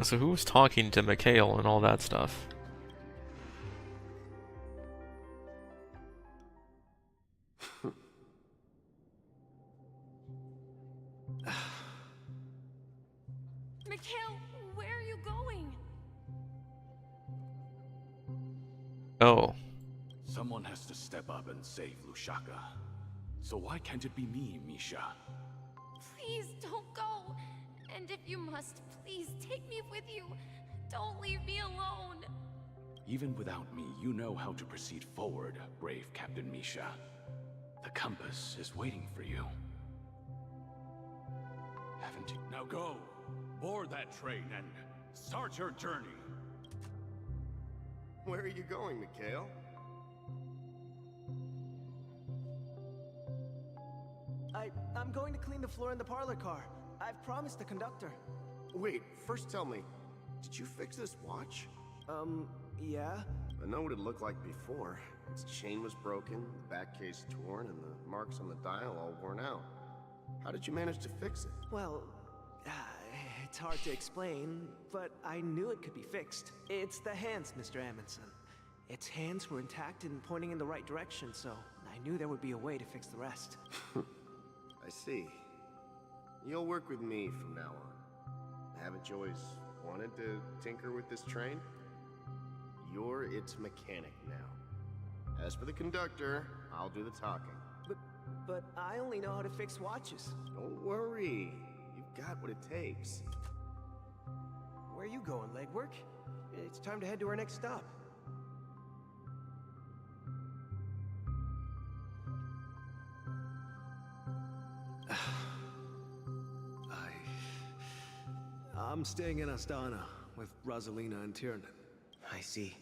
So who was talking to Mikhail and all that stuff? Mikhail, where are you going? Oh. Someone has to step up and save Lusaka. So why can't it be me, Misha? Please don't go. And if you must, please take me with you. Don't leave me alone. Even without me, you know how to proceed forward, brave Captain Misha. The compass is waiting for you. Haven't you? Now go, board that train and start your journey. Where are you going, Mikhail? I'm going to clean the floor in the parlor car. I've promised the conductor. Wait, first tell me, did you fix this watch? Yeah? I know what it looked like before. Its chain was broken, the back case torn, and the marks on the dial all worn out. How did you manage to fix it? Well, it's hard to explain, but I knew it could be fixed. It's the hands, Mr. Amundsen. Its hands were intact and pointing in the right direction, so I knew there would be a way to fix the rest. I see. You'll work with me from now on. Haven't you always wanted to tinker with this train? You're its mechanic now. As for the conductor, I'll do the talking. But I only know how to fix watches. Don't worry. You've got what it takes. Where are you going, legwork? It's time to head to our next stop. I'm staying in Astana with Rosalina and Tiernan. I see.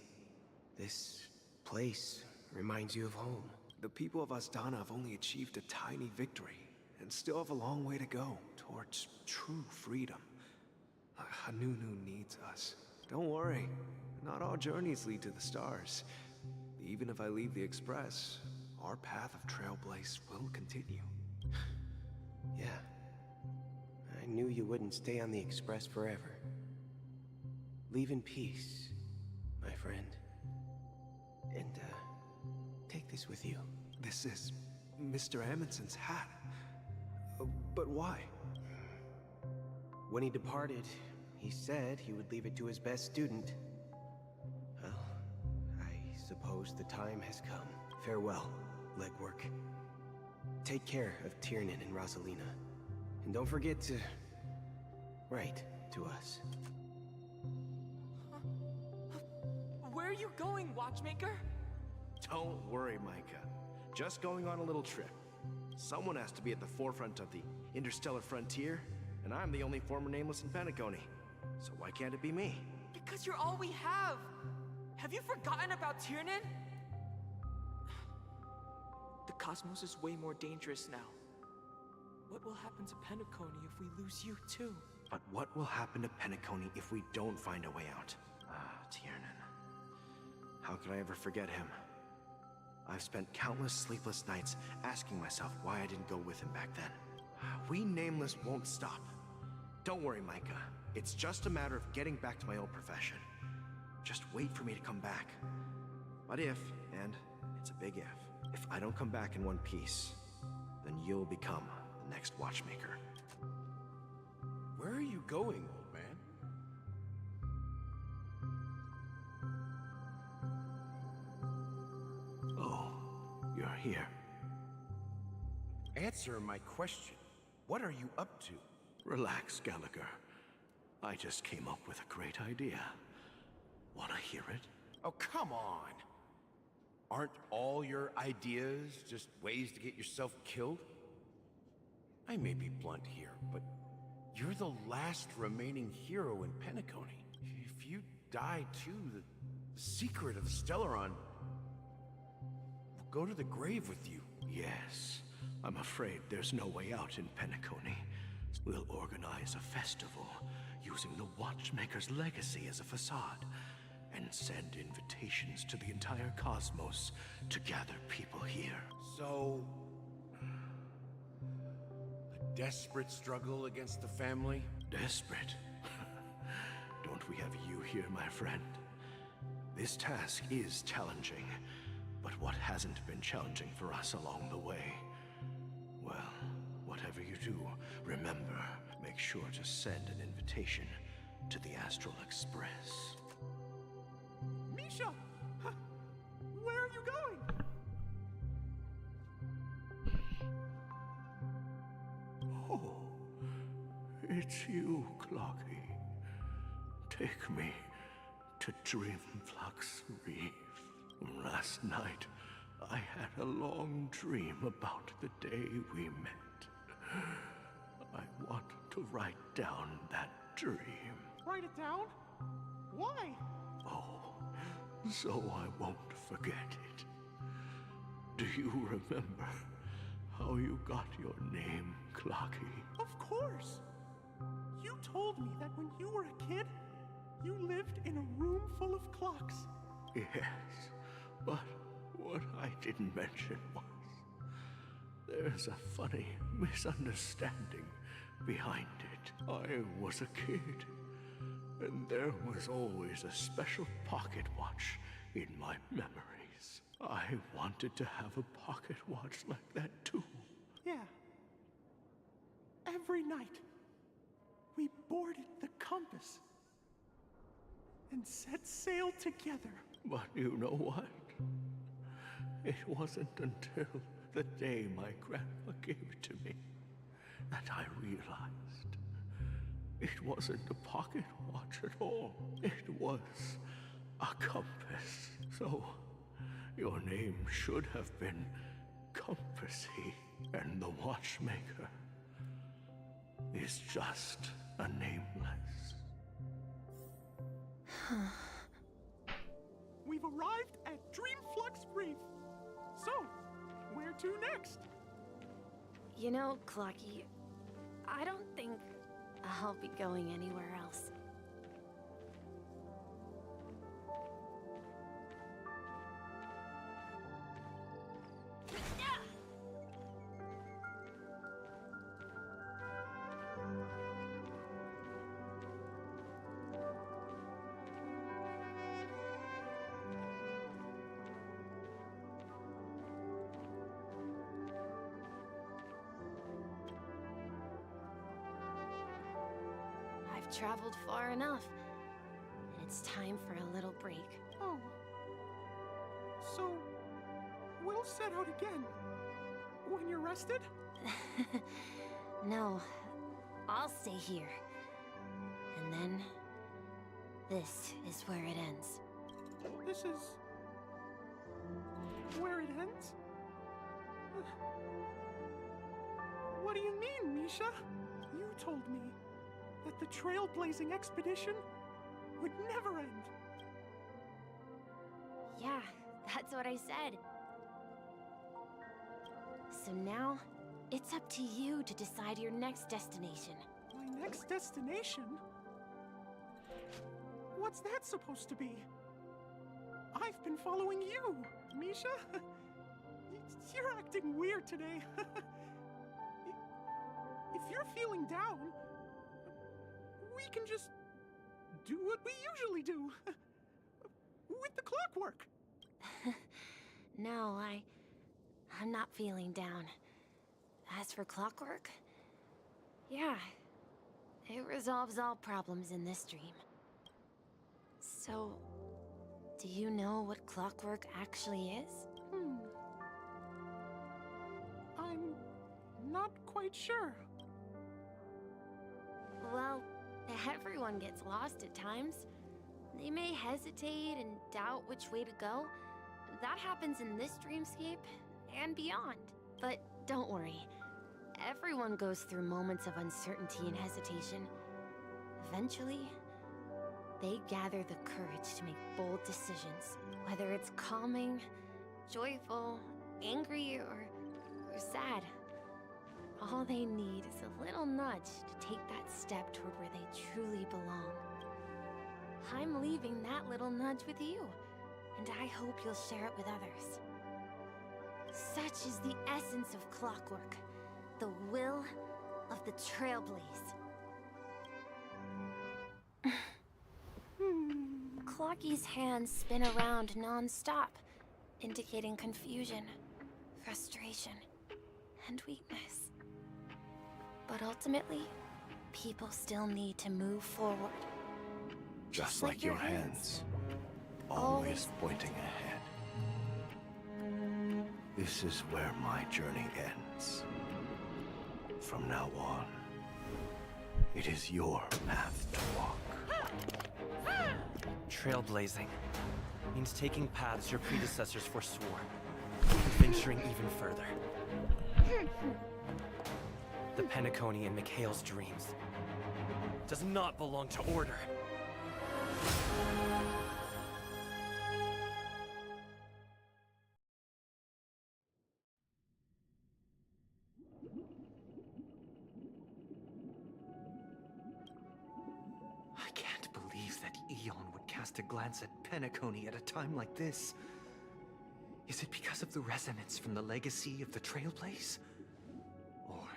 This place reminds you of home. The people of Astana have only achieved a tiny victory, and still have a long way to go towards true freedom. Hanunu needs us. Don't worry, not all journeys lead to the stars. Even if I leave the Express, our path of Trailblaze will continue. Yeah. I knew you wouldn't stay on the Express forever. Leave in peace, my friend. And, take this with you. This is Mr. Amundsen's hat. But why? When he departed, he said he would leave it to his best student. Well, I suppose the time has come. Farewell, legwork. Take care of Tiernan and Rosalina. And don't forget to write to us. Where are you going, Watchmaker? Don't worry, Micah. Just going on a little trip. Someone has to be at the forefront of the interstellar frontier, and I'm the only former Nameless in Penacony. So why can't it be me? Because you're all we have. Have you forgotten about Tiernan? The cosmos is way more dangerous now. What will happen to Penacony if we lose you too? But what will happen to Penacony if we don't find a way out? Tiernan. How could I ever forget him? I've spent countless sleepless nights asking myself why I didn't go with him back then. We Nameless won't stop. Don't worry, Micah. It's just a matter of getting back to my old profession. Just wait for me to come back. But if, and it's a big if I don't come back in one piece, then you'll become the next Watchmaker. Where are you going, old man? Oh, you're here. Answer my question. What are you up to? Relax, Gallagher. I just came up with a great idea. Wanna hear it? Oh, come on. Aren't all your ideas just ways to get yourself killed? I may be blunt here, but you're the last remaining hero in Penacony. If you die too, the secret of Stellaron will go to the grave with you. Yes. I'm afraid there's no way out in Penacony. We'll organize a festival using the Watchmaker's legacy as a facade and send invitations to the entire cosmos to gather people here. So, a desperate struggle against the family? Desperate? Don't we have you here, my friend? This task is challenging, but what hasn't been challenging for us along the way? Well, whatever you do, remember, make sure to send an invitation to the Astral Express. Misha! Where are you going? Oh, it's you, Clocky. Take me to Dreamflux Reef. Last night, I had a long dream about the day we met. I want to write down that dream. Write it down? Why? Oh, so I won't forget it. Do you remember how you got your name, Clocky? Of course! You told me that when you were a kid, you lived in a room full of clocks. Yes, but what I didn't mention was there's a funny misunderstanding behind it. I was a kid, and there was always a special pocket watch in my memories. I wanted to have a pocket watch like that too. Yeah. Every night, we boarded the compass and set sail together. But you know what? It wasn't until the day my grandpa gave it to me that I realized it wasn't a pocket watch at all. It was a compass. So, your name should have been Compassy, and the watchmaker is just a nameless. We've arrived at Dreamflux Reef. So, where to next? You know, Clocky, I don't think I'll be going anywhere else. I've traveled far enough. It's time for a little break. Oh. So, we'll set out again. When you're rested? No, I'll stay here. And then, this is where it ends. This is... where it ends? What do you mean, Misha? You told me that the trailblazing expedition would never end. Yeah, that's what I said. So now, it's up to you to decide your next destination. My next destination? What's that supposed to be? I've been following you, Misha. You're acting weird today. If you're feeling down, we can just do what we usually do. With the clockwork. No, I'm not feeling down. As for clockwork, yeah, it resolves all problems in this dream. So, do you know what clockwork actually is? I'm not quite sure. Well, everyone gets lost at times. They may hesitate and doubt which way to go. That happens in this dreamscape and beyond. But don't worry. Everyone goes through moments of uncertainty and hesitation. Eventually, they gather the courage to make bold decisions. Whether it's calming, joyful, angry, or sad. All they need is a little nudge to take that step toward where they truly belong. I'm leaving that little nudge with you, and I hope you'll share it with others. Such is the essence of clockwork, the will of the Trailblaze. Clocky's hands spin around non-stop, indicating confusion, frustration, and weakness. But ultimately, people still need to move forward. Just like your hands, always pointing ahead. This is where my journey ends. From now on, it is your path to walk. Trailblazing means taking paths your predecessors forswore, and venturing even further. The Penacony in Mikhail's dreams does not belong to Order. I can't believe that Eon would cast a glance at Penacony at a time like this. Is it because of the resonance from the legacy of the Trailblaze? Or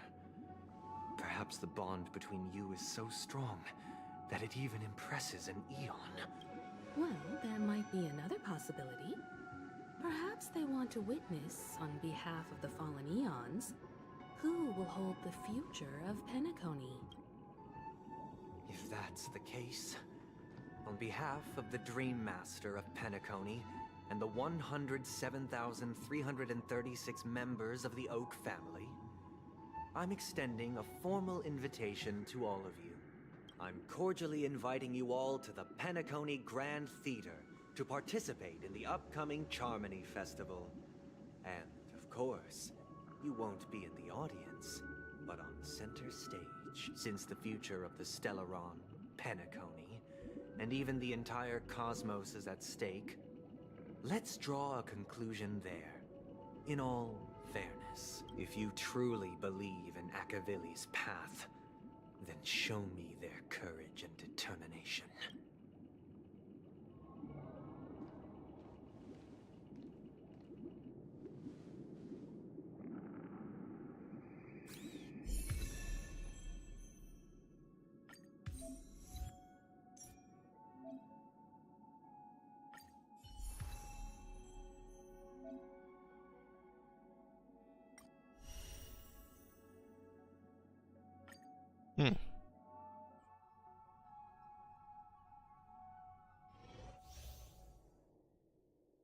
perhaps the bond between you is so strong that it even impresses an Eon. Well, that might be another possibility. Perhaps they want to witness, on behalf of the fallen Eons, who will hold the future of Penacony. If that's the case, On behalf of the Dream Master of Penacony and the 107,336 members of the Oak family, I'm extending a formal invitation to all of you. I'm cordially inviting you all to the Penacony Grand Theater to participate in the upcoming Charmony Festival. And, of course, you won't be in the audience, but on center stage, since the future of the Stellaron, Penacony, and even the entire cosmos is at stake. Let's draw a conclusion there. In all fairness, if you truly believe in Akavili's path, then show me their courage and determination.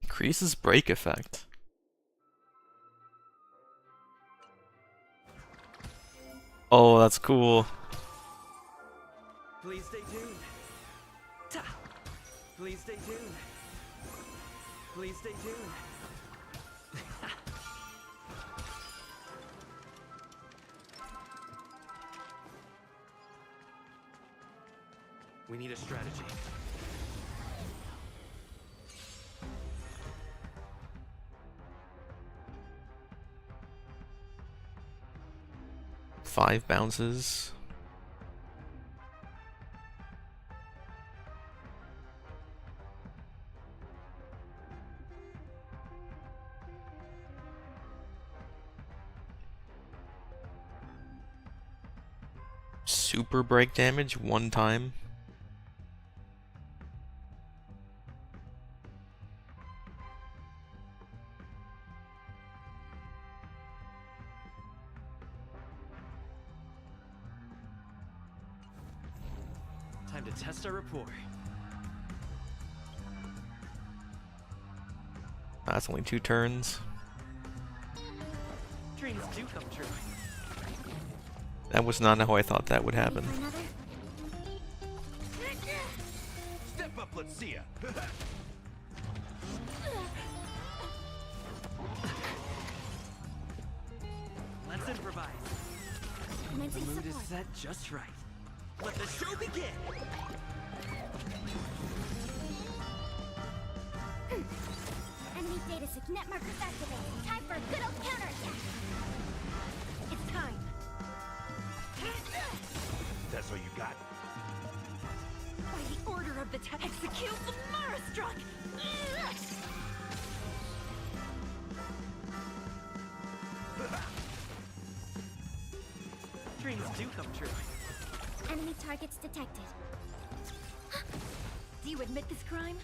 Increases break effect. Oh, that's cool. Please stay tuned. Ta! Please stay tuned. Please stay tuned. We need a strategy. Five bounces. Super break damage one time. Time to test our rapport. That's only 2 turns. Dreams do come true. That was not how I thought that would happen. Step up, let's see ya. Let's improvise. Commencing The mood is support. set just right. Let the show begin! Enemy data signet markers activated. Time for a good old counterattack. It's time. That's all you got? By the order of the execute the Marastruck! Dreams do come true. Enemy targets detected. Do you admit this crime?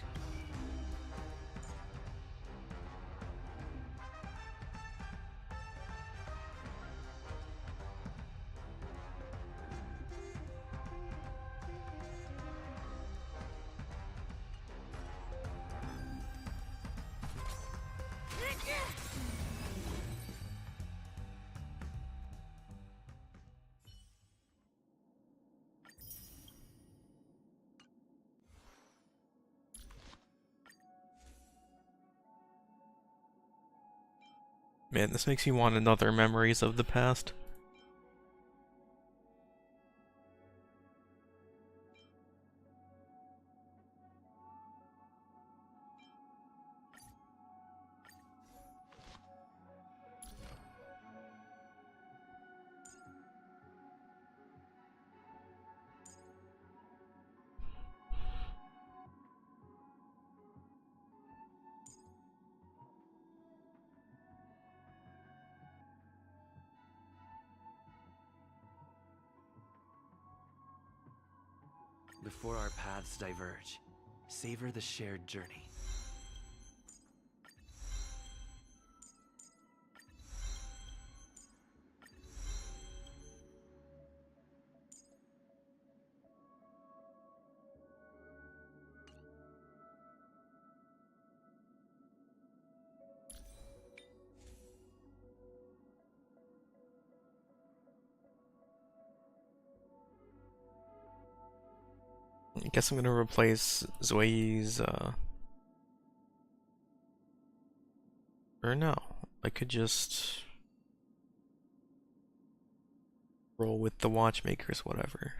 Man, this makes me want another Memories of the Past. Before our paths diverge, savor the shared journey. I guess I'm gonna replace Zoe's, or no, I could just roll with the watchmakers, whatever.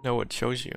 No, it shows you.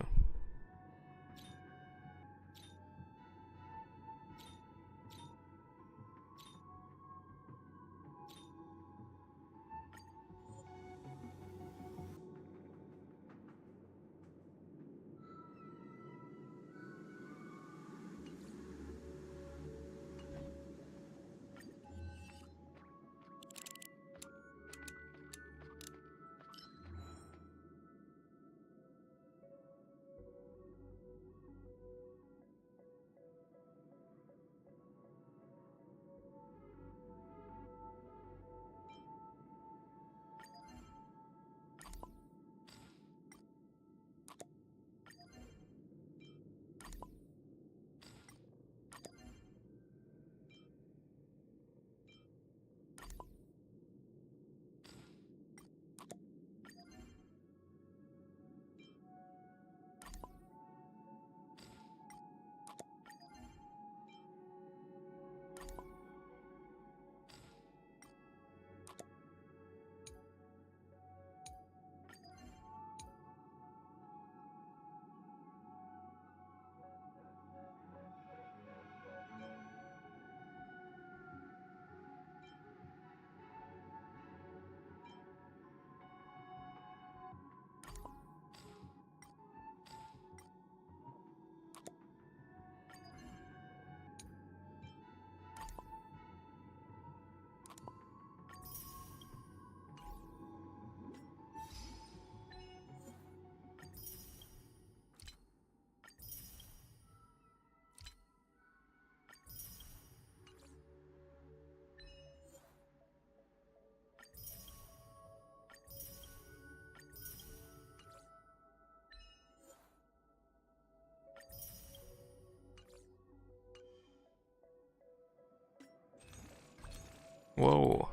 Whoa.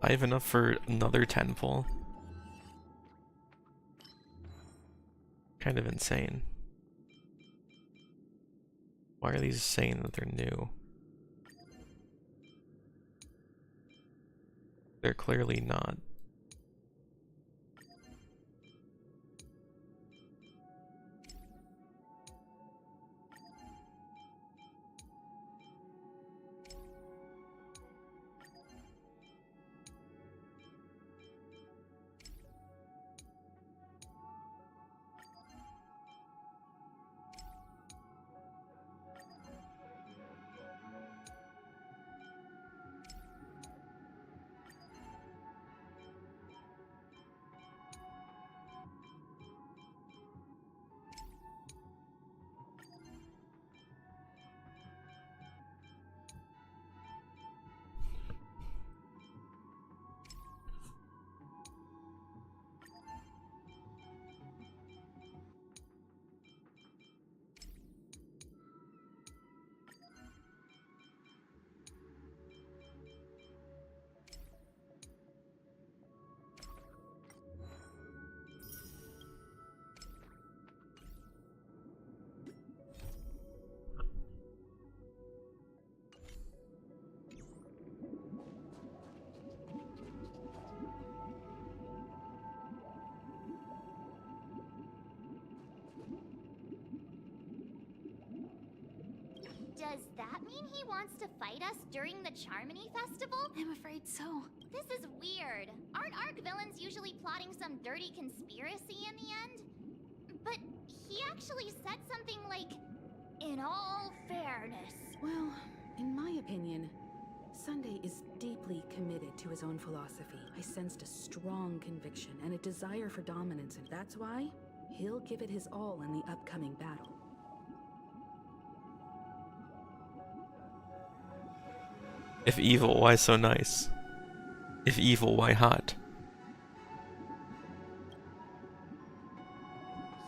I have enough for another 10 pull. Kind of insane. Why are these saying that they're new? They're clearly not. he wants to fight us during the Charmony Festival? I'm afraid so. This is weird. Aren't Arc villains usually plotting some dirty conspiracy in the end? But he actually said something like, "In all fairness." Well, in my opinion, Sunday is deeply committed to his own philosophy. I sensed a strong conviction and a desire for dominance, and that's why he'll give it his all in the upcoming battle. If evil, why so nice? If evil, why hot?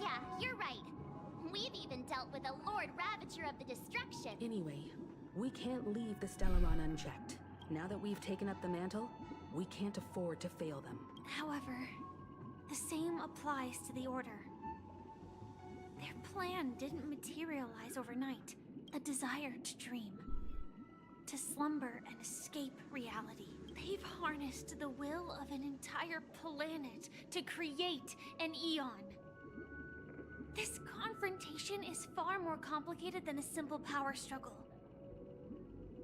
Yeah, you're right. We've even dealt with a Lord Ravager of the Destruction. Anyway, we can't leave the Stellaron unchecked. Now that we've taken up the mantle, we can't afford to fail them. However, the same applies to the Order. Their plan didn't materialize overnight. A desire to dream, to slumber and escape reality. They've harnessed the will of an entire planet to create an Eon. This confrontation is far more complicated than a simple power struggle.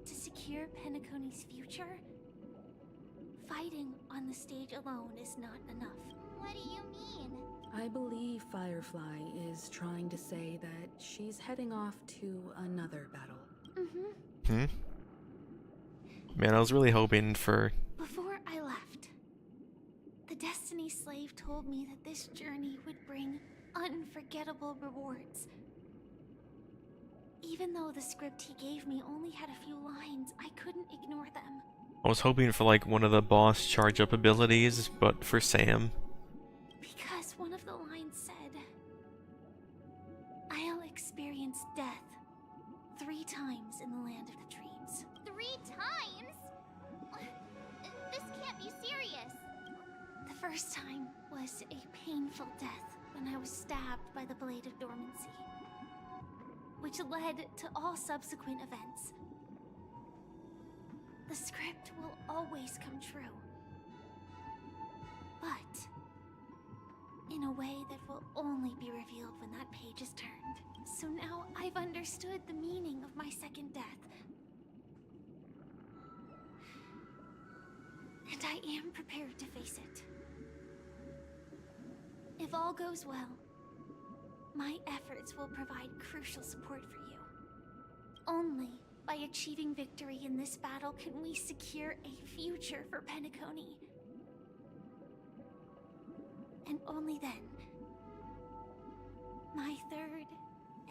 To secure Penacony's future, fighting on the stage alone is not enough. What do you mean? I believe Firefly is trying to say that she's heading off to another battle. Man, I was really hoping for... Before I left, the Destiny Slave told me that this journey would bring unforgettable rewards. Even though the script he gave me only had a few lines, I couldn't ignore them. I was hoping for like one of the boss charge up abilities, but for Sam. Because one of the lines said, "I'll experience death 3 times in the land of the dreams." 3 times? This can't be serious. The first time was a painful death when I was stabbed by the Blade of Dormancy, which led to all subsequent events. The script will always come true, but in a way that will only be revealed when that page is turned. So now I've understood the meaning of my second death. And I am prepared to face it. If all goes well, my efforts will provide crucial support for you. Only by achieving victory in this battle can we secure a future for Penacony. And only then, my third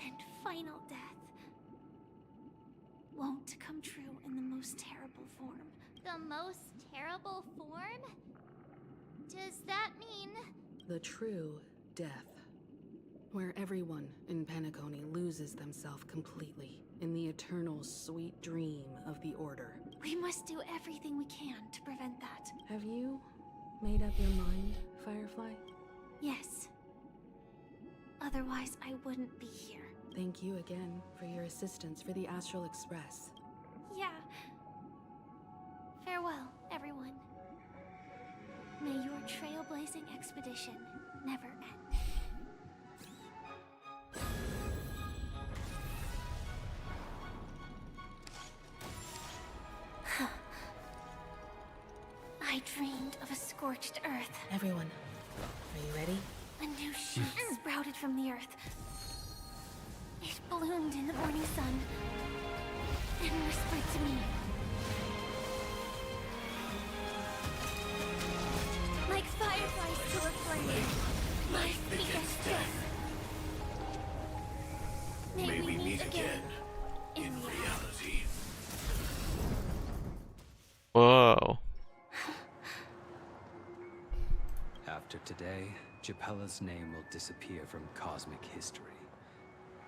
and final death won't come true in the most terrible form. The most terrible form? Does that mean... The true death. Where everyone in Penacony loses themselves completely in the eternal sweet dream of the Order. We must do everything we can to prevent that. Have you made up your mind, Firefly? Yes. Otherwise, I wouldn't be here. Thank you again for your assistance for the Astral Express. Yeah. Farewell, everyone. May your trailblazing expedition never end. I dreamed of a scorched earth. Everyone, are you ready? A new shoot sprouted from the earth. It bloomed in the morning sun and whispered to me. Like fireflies to a flame, life begets death. May we meet again in reality. Whoa. After today, Japella's name will disappear from cosmic history,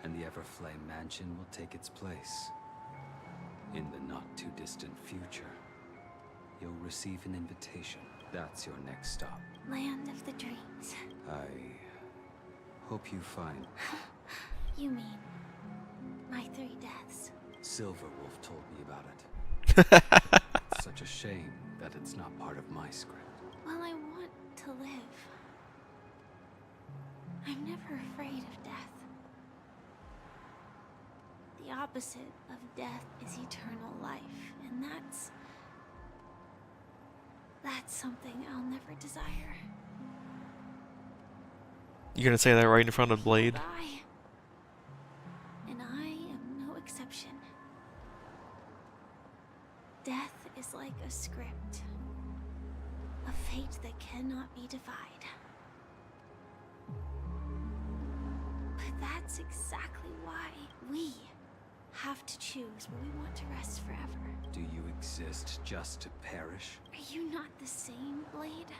and the Everflame Mansion will take its place. In the not-too-distant future, you'll receive an invitation. That's your next stop. Land of the Dreams. I hope you find... You mean my 3 deaths? Silverwolf told me about it. It's such a shame that it's not part of my script. Well, I want to live. I'm never afraid of death. the opposite of death is eternal life, and that's something I'll never desire. You gonna say that right in front of Blade? Die. And I am no exception. Death is like a script, a fate that cannot be defied. But that's exactly why we have to choose where we want to rest forever. Do you exist just to perish? Are you not the same, Blade?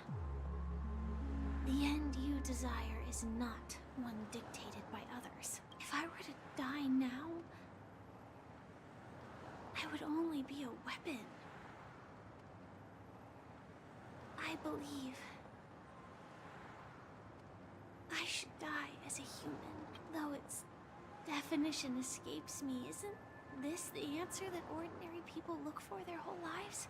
The end you desire is not one dictated by others. If I were to die now, I would only be a weapon. I believe I should die as a human, though its definition escapes me. Isn't this the answer that ordinary people look for their whole lives?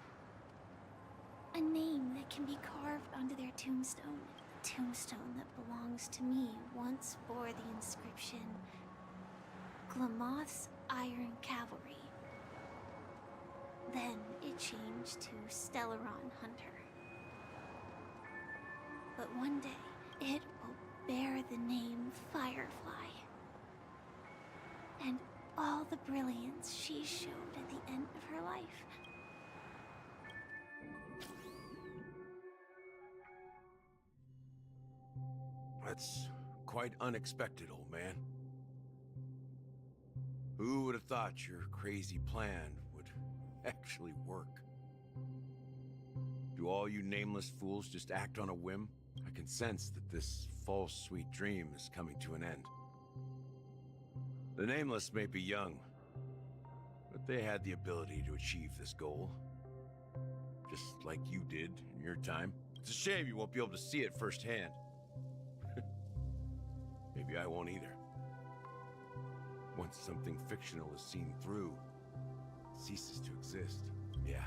A name that can be carved onto their tombstone. A tombstone that belongs to me once bore the inscription, Glamoth's Iron Cavalry. Then it changed to Stellaron Hunter. But one day, it will bear the name Firefly. And all the brilliance she showed at the end of her life. That's quite unexpected, old man. Who would have thought your crazy plan would actually work? Do all you nameless fools just act on a whim? I can sense that this false sweet dream is coming to an end. The Nameless may be young, but they had the ability to achieve this goal. Just like you did in your time. It's a shame you won't be able to see it firsthand. Maybe I won't either. Once something fictional is seen through, it ceases to exist. Yeah,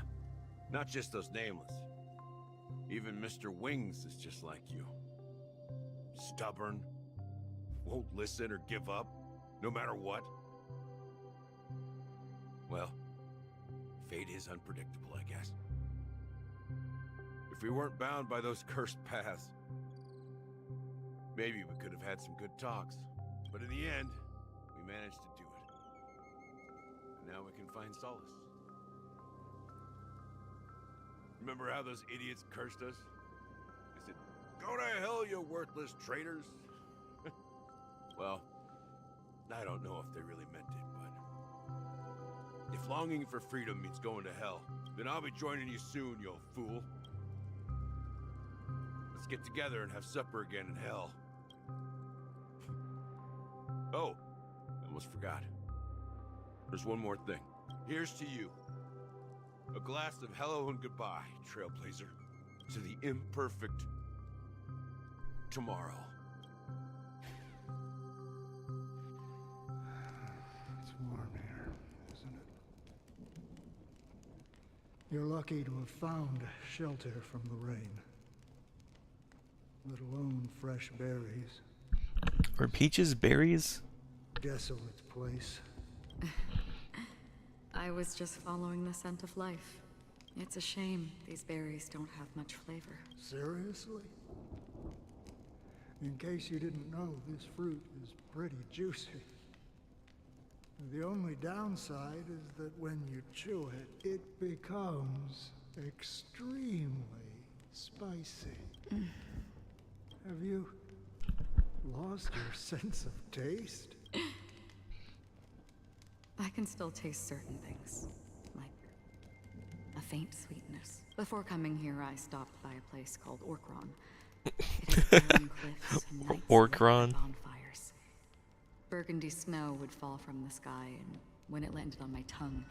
not just those Nameless. Even Mr. Wings is just like you. Stubborn, won't listen or give up, no matter what. Well, fate is unpredictable, I guess. If we weren't bound by those cursed paths, maybe we could have had some good talks. But in the end, we managed to do it. And now we can find solace. Remember how those idiots cursed us? They said, "Go to hell, you worthless traitors." Well, I don't know if they really meant it, but if longing for freedom means going to hell, then I'll be joining you soon, you fool. Let's get together and have supper again in hell. Oh, I almost forgot. There's one more thing. Here's to you. A glass of hello and goodbye, Trailblazer, to the imperfect tomorrow. It's warm here, isn't it? You're lucky to have found shelter from the rain. Let alone fresh berries. Are peaches berries? Desolate place. I was just following the scent of life. It's a shame these berries don't have much flavor. Seriously? In case you didn't know, this fruit is pretty juicy. The only downside is that when you chew it, it becomes extremely spicy. Have you lost your sense of taste? I can still taste certain things, like a faint sweetness. Before coming here, I stopped by a place called Orkron. It has barren cliffs and nights lit by bonfires. Burgundy snow would fall from the sky, and when it landed on my tongue,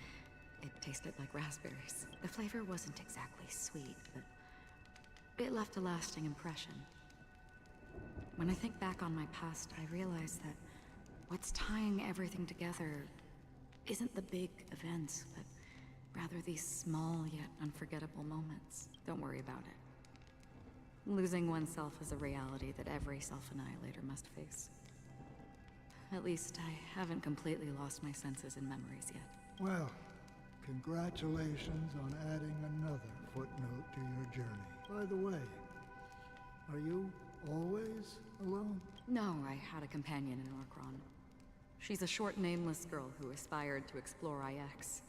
it tasted like raspberries. The flavor wasn't exactly sweet, but it left a lasting impression. When I think back on my past, I realize that what's tying everything together isn't the big events, but rather these small yet unforgettable moments. Don't worry about it. Losing oneself is a reality that every self-annihilator must face. At least I haven't completely lost my senses and memories yet. Well, congratulations on adding another footnote to your journey. By the way, are you always alone? No, I had a companion in Orkron. She's a short, nameless girl who aspired to explore IX.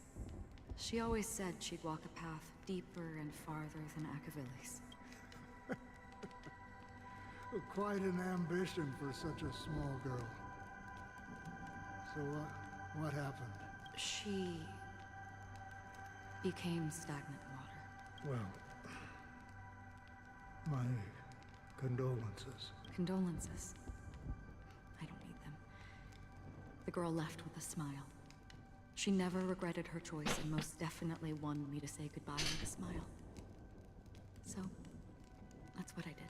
She always said she'd walk a path deeper and farther than Akavili's. Quite an ambition for such a small girl. So what happened? She became stagnant water. Well, my condolences. Condolences. I don't need them. The girl left with a smile. She never regretted her choice and most definitely wanted me to say goodbye with a smile. So, that's what I did.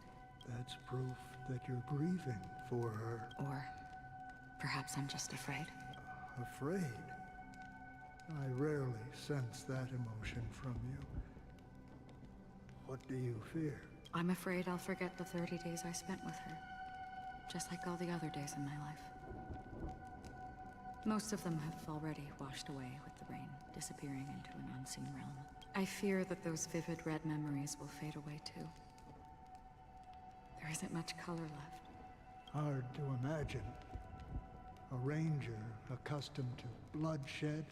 That's proof that you're grieving for her. Or perhaps I'm just afraid. Afraid? I rarely sense that emotion from you. What do you fear? I'm afraid I'll forget the 30 days I spent with her. Just like all the other days in my life. Most of them have already washed away with the rain, disappearing into an unseen realm. I fear that those vivid red memories will fade away too. There isn't much color left. Hard to imagine. A ranger accustomed to bloodshed,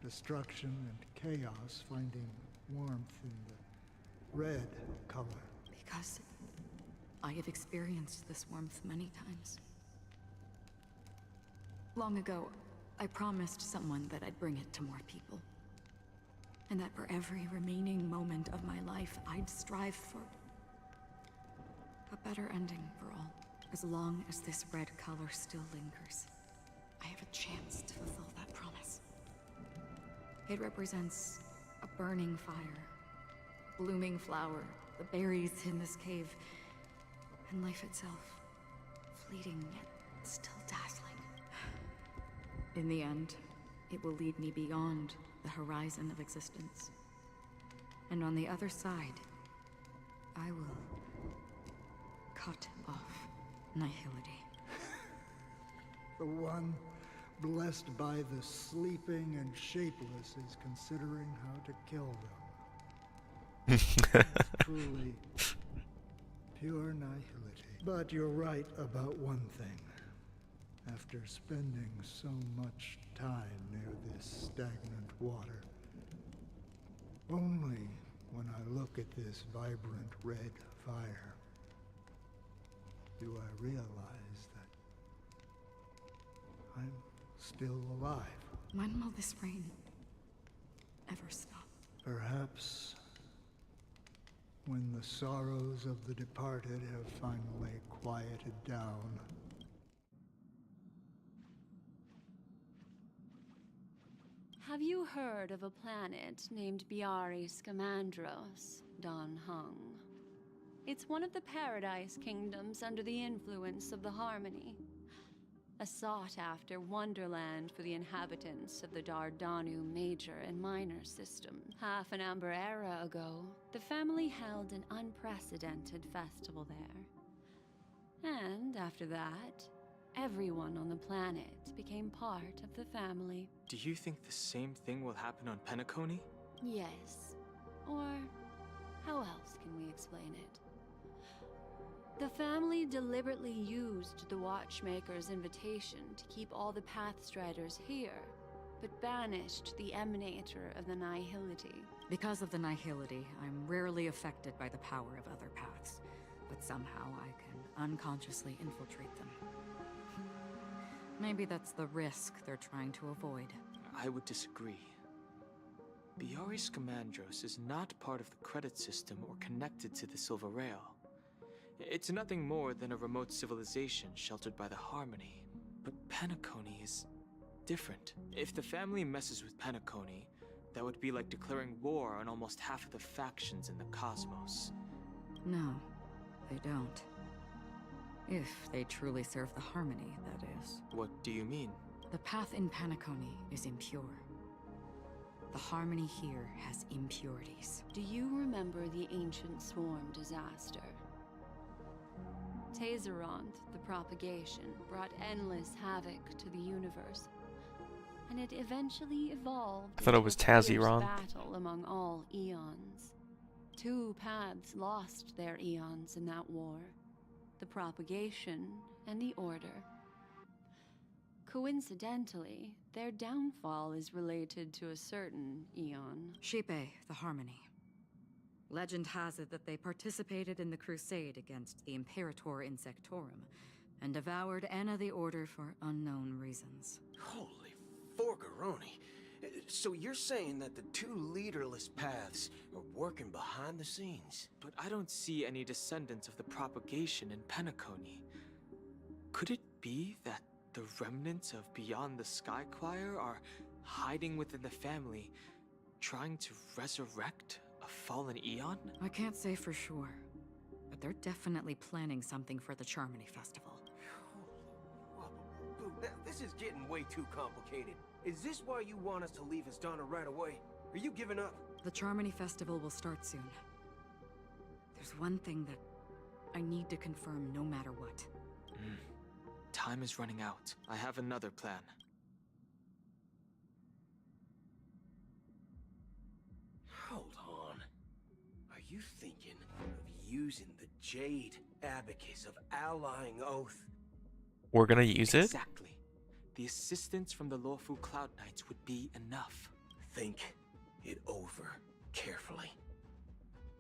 destruction, and chaos finding warmth in the red color. Because I have experienced this warmth many times. Long ago, I promised someone that I'd bring it to more people. And that for every remaining moment of my life, I'd strive for a better ending for all. As long as this red color still lingers, I have a chance to fulfill that promise. It represents a burning fire, blooming flower, the berries in this cave, and life itself, fleeting yet still dazzling. In the end, it will lead me beyond the horizon of existence. And on the other side, I will cut off Nihility. The one blessed by the sleeping and shapeless is considering how to kill them. It's truly pure nihility. But you're right about one thing. After spending so much time near this stagnant water, only when I look at this vibrant red fire do I realize that I'm still alive. When will this rain ever stop? Perhaps when the sorrows of the departed have finally quieted down. Have you heard of a planet named Biari Scamandros, Don Hung? It's one of the Paradise Kingdoms under the influence of the Harmony. A sought-after wonderland for the inhabitants of the Dardanu Major and Minor system. Half an Amber era ago, the family held an unprecedented festival there. And after that, everyone on the planet became part of the family. Do you think the same thing will happen on Penacony? Yes. Or how else can we explain it? The family deliberately used the Watchmaker's invitation to keep all the Pathstriders here, but banished the Emanator of the Nihility. Because of the Nihility, I'm rarely affected by the power of other paths, but somehow I can unconsciously infiltrate them. Maybe that's the risk they're trying to avoid. I would disagree. Biari Scamandros is not part of the credit system or connected to the Silver Rail. It's nothing more than a remote civilization sheltered by the Harmony. But Penacony is different. If the family messes with Penacony, that would be like declaring war on almost half of the factions in the cosmos. No, they don't. If they truly serve the Harmony, that is. What do you mean? The path in Penacony is impure. The Harmony here has impurities. Do you remember the Ancient Swarm disaster? Tazeront, the propagation, brought endless havoc to the universe, and it eventually evolved I thought it was into a fierce Tazzyron. battle among all eons. Two paths lost their eons in that war, the propagation and the order. Coincidentally, their downfall is related to a certain eon. Xipe, the Harmony. Legend has it that they participated in the crusade against the Imperator Insectorum, and devoured Anna the Order for unknown reasons. Holy forgaroni. So you're saying that the two leaderless paths are working behind the scenes? But I don't see any descendants of the propagation in Penacony. Could it be that the remnants of Beyond the Sky Choir are hiding within the family, trying to resurrect a fallen eon? I can't say for sure, but they're definitely planning something for the Charmony Festival. This is getting way too complicated. Is this why you want us to leave Astana right away? Are you giving up? The Charmony Festival will start soon. There's one thing that I need to confirm no matter what. Time is running out. I have another plan. Hold on. Are you thinking of using the Jade Abacus of Allying Oath? We're gonna use it? Exactly. The assistance from the Lawful Cloud Knights would be enough. Think it over carefully.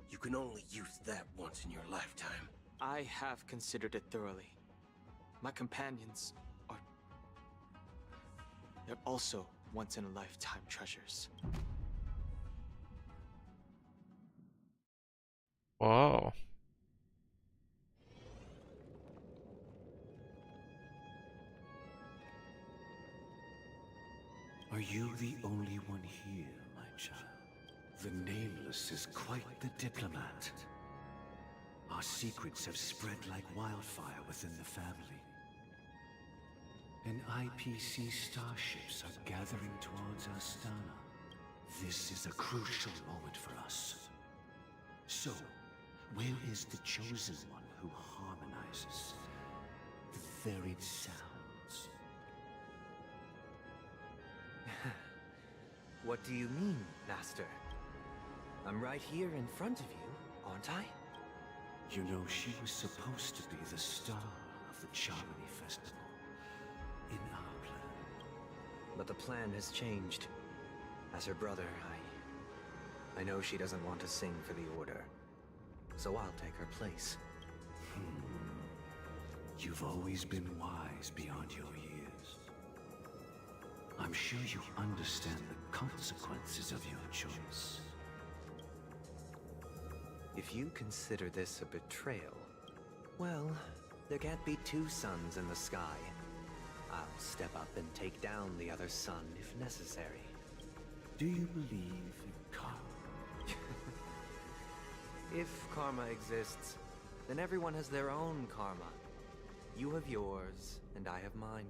You can only use that once in your lifetime. I have considered it thoroughly. My companions are... they're also once-in-a-lifetime treasures. Whoa. Are you the only one here, my child? The Nameless is quite the diplomat. Our secrets have spread like wildfire within the family. And IPC starships are gathering towards Astana. This is a crucial moment for us. So, where is the chosen one who harmonizes the varied sounds? What do you mean, Master? I'm right here in front of you, aren't I? You know, she was supposed to be the star of the Charmony Festival. In our plan. But the plan has changed. As her brother, I know she doesn't want to sing for the Order. So I'll take her place. You've always been wise beyond your years. I'm sure you understand the consequences of your choice. If you consider this a betrayal, well, there can't be two suns in the sky. I'll step up and take down the other sun if necessary. Do you believe in karma? If karma exists, then everyone has their own karma. You have yours, and I have mine.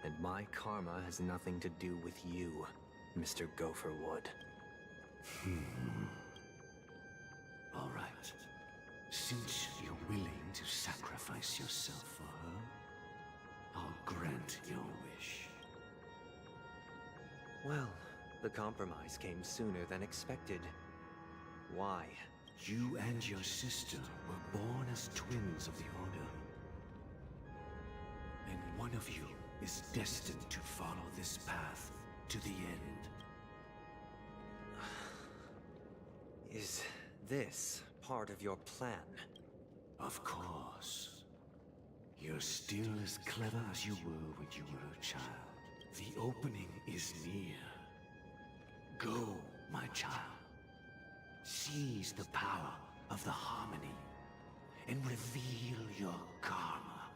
And my karma has nothing to do with you, Mr. Gopherwood. All right. Since you're willing to sacrifice yourself for her, I'll grant your wish. Well, the compromise came sooner than expected. Why? You and your sister were born as twins of the Order. And one of you is destined to follow this path to the end. Is this part of your plan? Of course. You're still as clever as you were when you were a child. The opening is near. Go, my child. Seize the power of the Harmony and reveal your karma.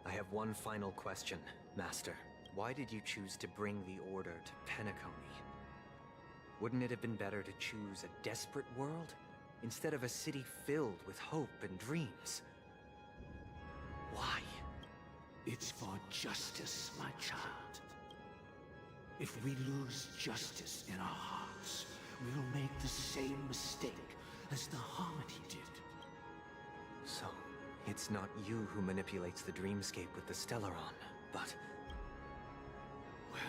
I have one final question, Master. Why did you choose to bring the Order to Penacony? Wouldn't it have been better to choose a desperate world instead of a city filled with hope and dreams? Why? It's for justice, my child. If we lose justice in our hearts, we'll make the same mistake as the Harmony did. So, It's not you who manipulates the dreamscape with the Stellaron, but... Well,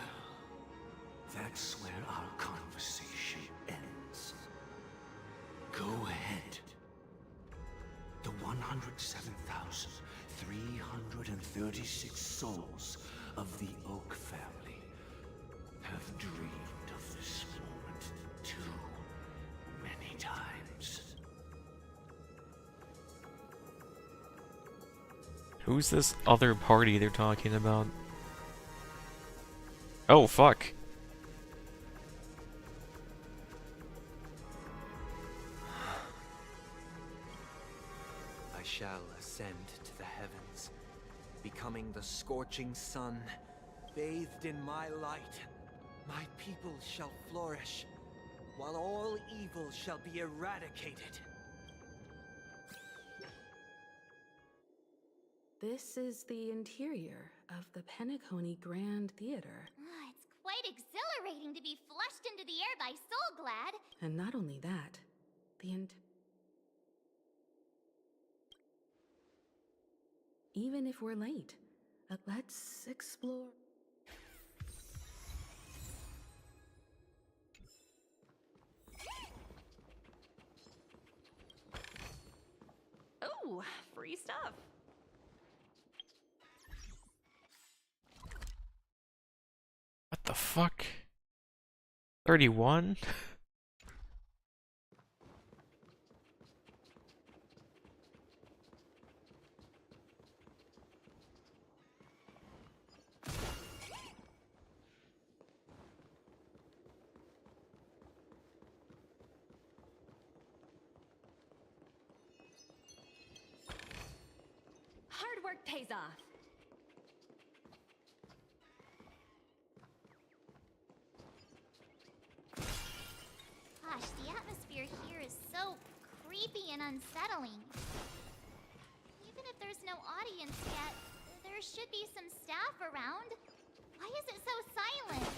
that's where our conversation ends. Go ahead. The 107,336 souls of the Oak family have dreamed of this moment too many times. Who's this other party they're talking about? Oh, fuck. I shall ascend to the heavens, becoming the scorching sun, bathed in my light. My people shall flourish, while all evil shall be eradicated. This is the interior of the Penacony Grand Theater. It's quite exhilarating to be flushed into the air by Soulglad. And not only that, even if we're late, let's explore. Oh, free stuff. What the fuck? 31? Hard work pays off. Gosh, the atmosphere here is so creepy and unsettling. Even if there's no audience yet, there should be some staff around. Why is it so silent?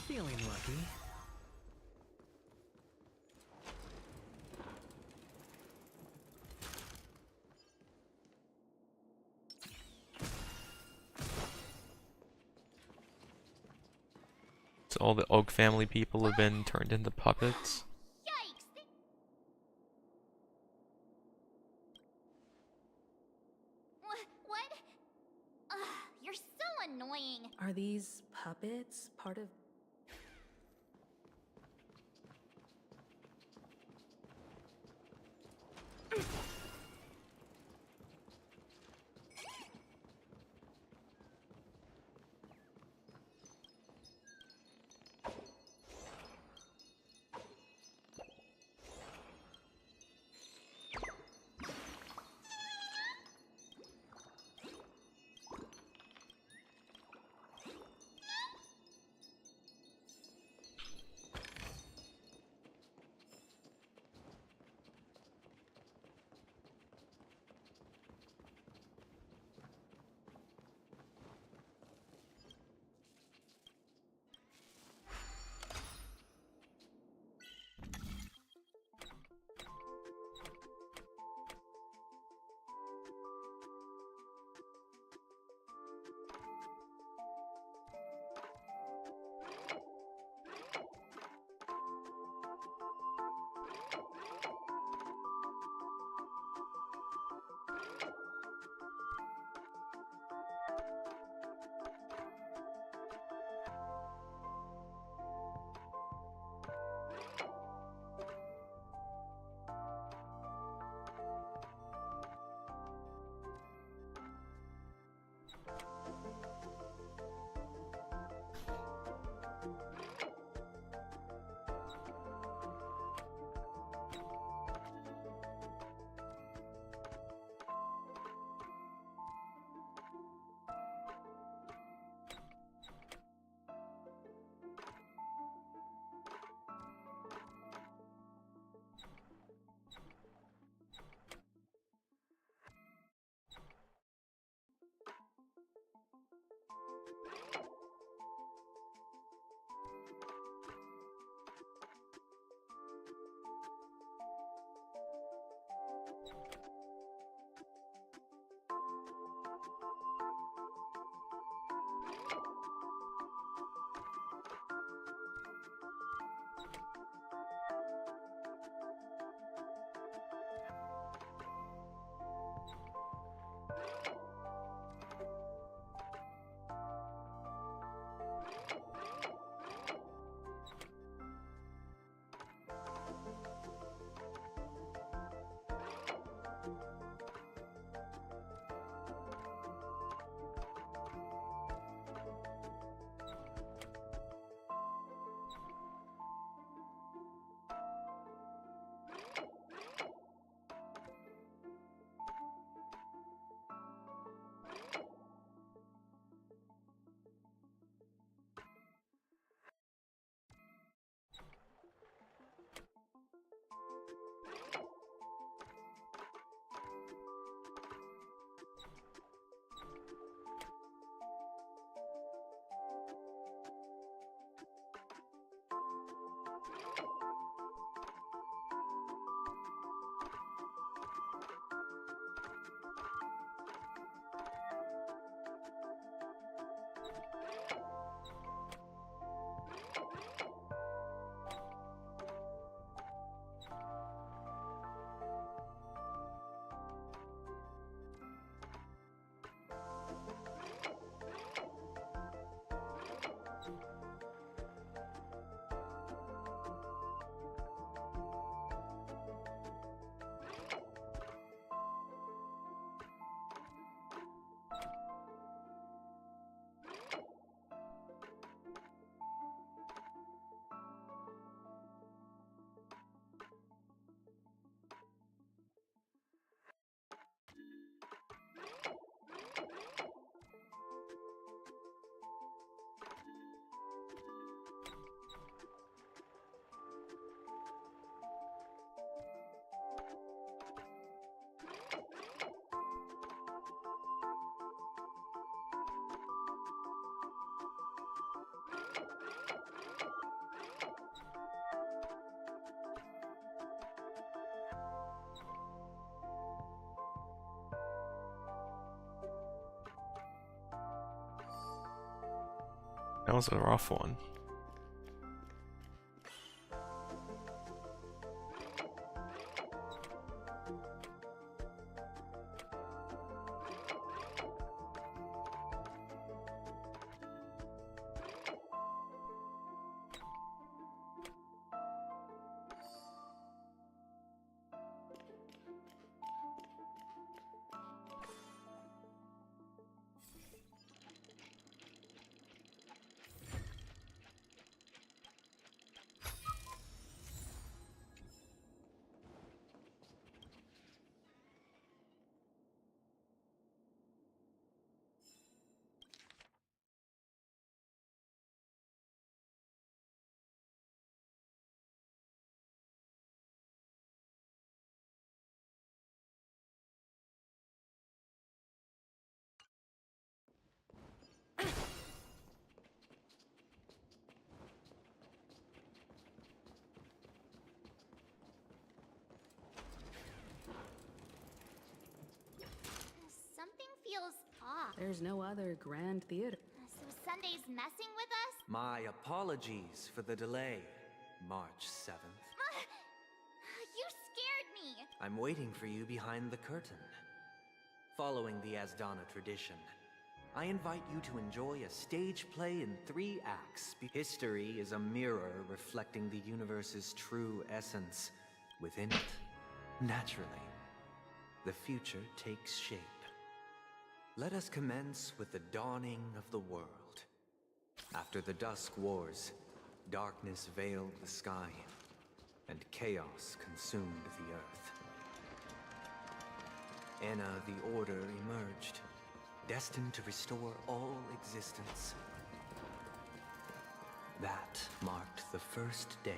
Feeling lucky. So all the Oak family people have been turned into puppets? Yikes! What? You're so annoying. Are these puppets part of... That was a rough one. Something feels off. There's no other grand theater. So Sunday's messing with us? My apologies for the delay, March 7th. You scared me! I'm waiting for you behind the curtain. Following the Asdana tradition, I invite you to enjoy a stage play in 3 acts. History is a mirror reflecting the universe's true essence. Within it, naturally, the future takes shape. Let us commence with the dawning of the world. After the Dusk Wars, darkness veiled the sky, and chaos consumed the earth. Enna the Order emerged, destined to restore all existence. That marked the first day.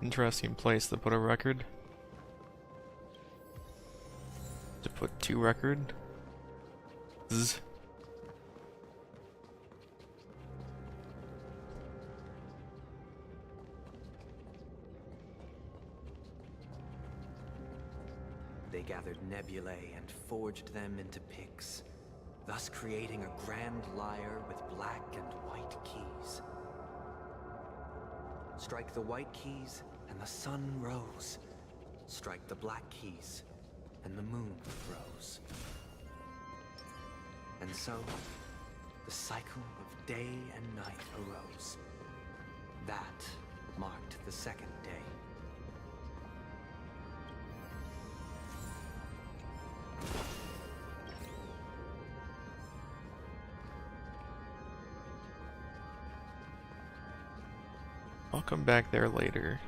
Interesting place to put a record. To put 2 record. Z. They gathered nebulae and forged them into picks, thus creating a grand lyre with black and white keys. Strike the white keys, and the sun rose. Strike the black keys, and the moon rose. And so, the cycle of day and night arose. That marked the second day. I'll come back there later.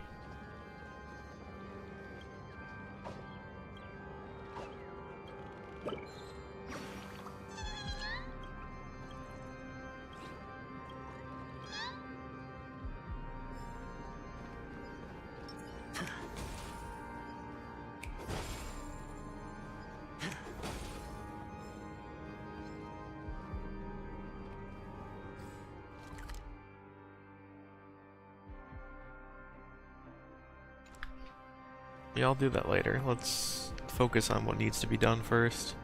Yeah, I'll do that later. Let's focus on what needs to be done first.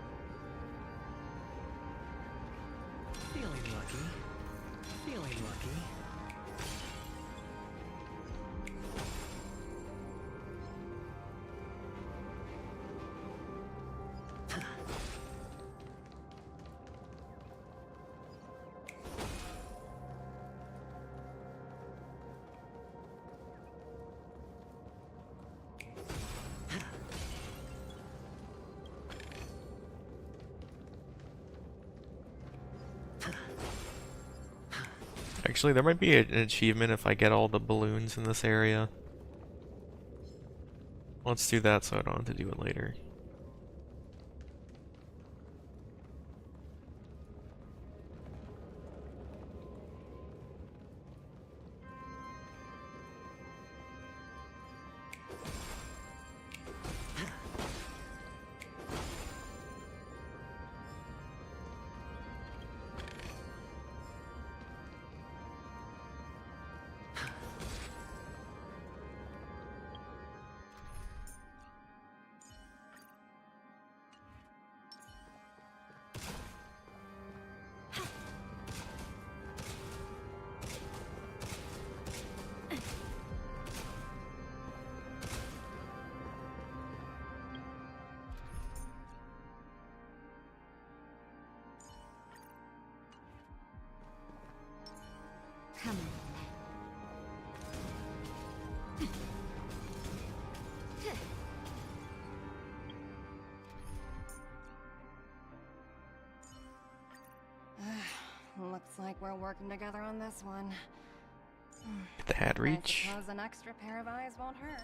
Feeling lucky. Feeling lucky. Actually, there might be an achievement if I get all the balloons in this area. Let's do that so I don't have to do it later. Come on. Looks like we're working together on this one. Get the hat reach. I suppose an extra pair of eyes won't hurt.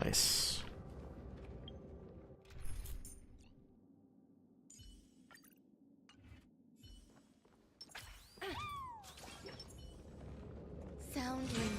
Nice. Sound lingers.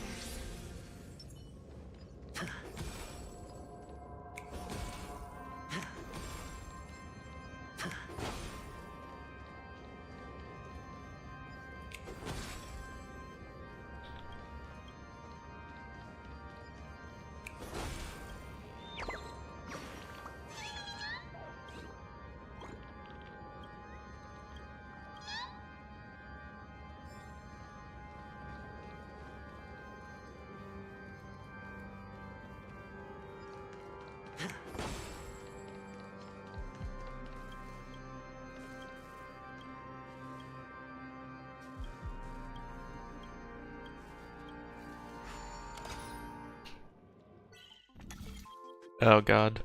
Oh god.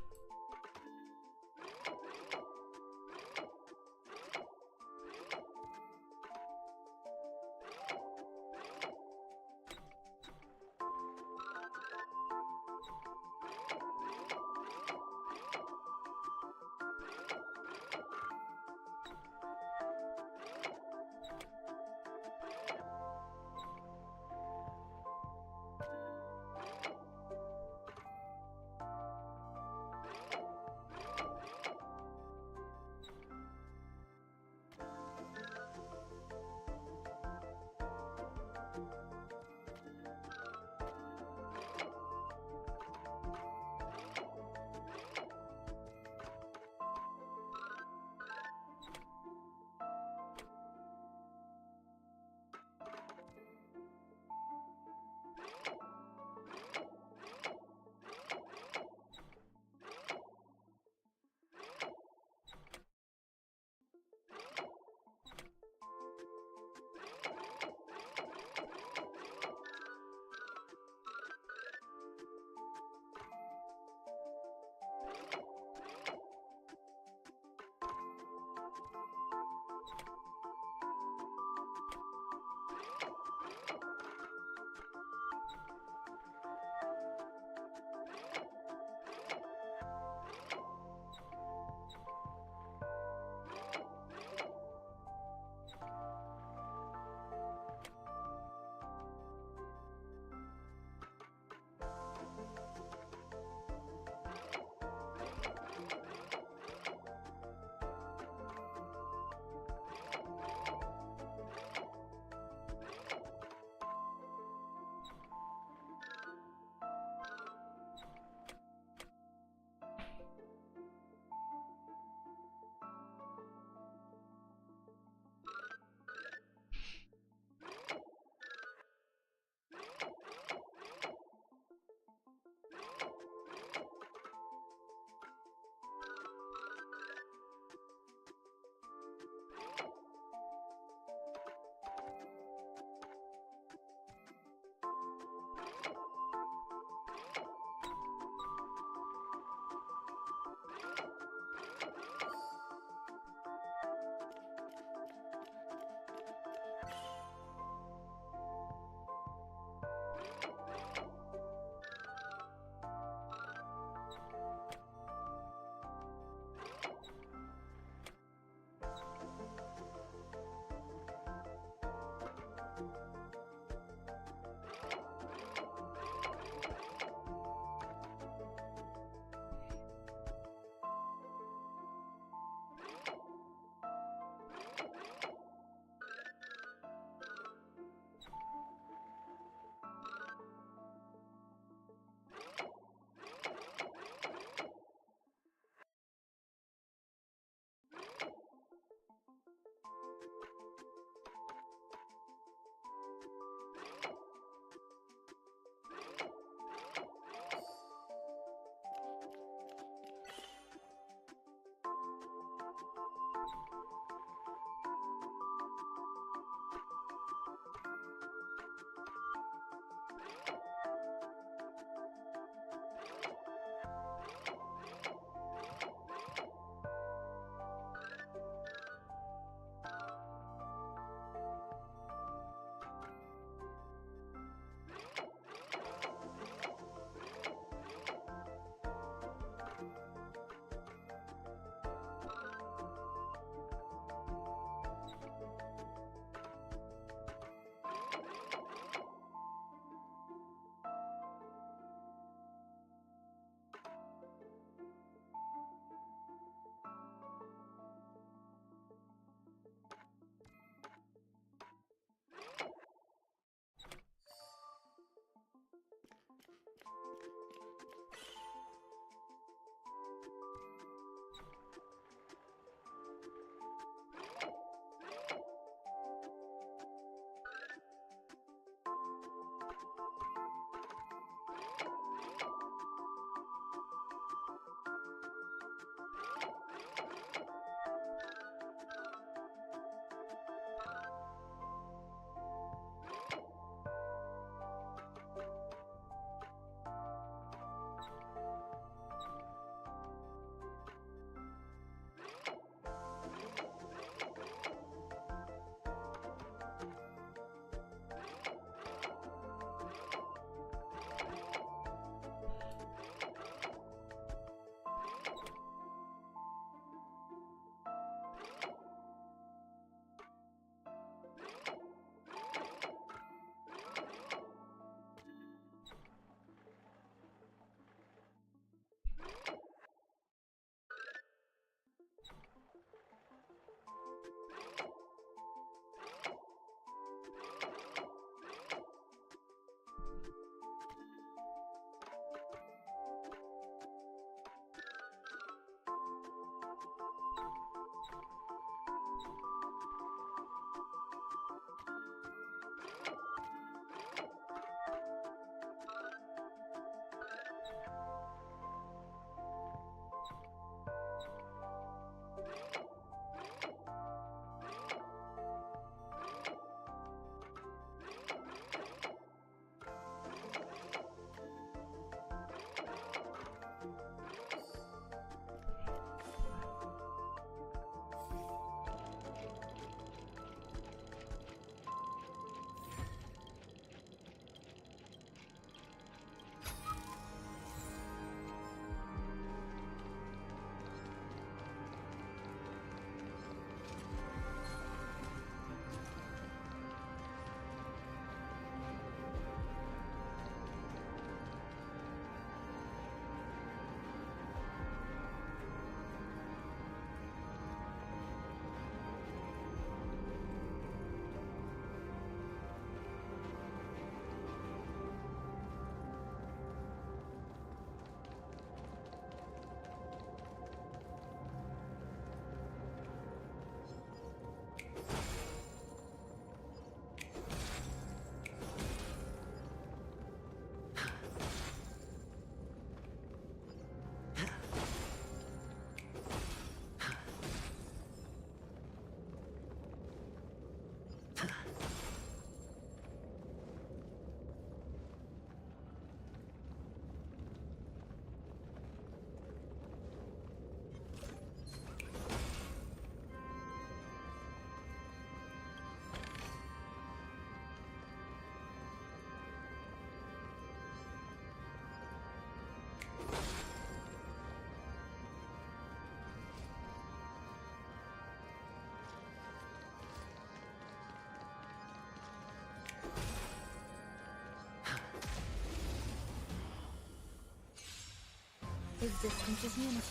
Existence is unity.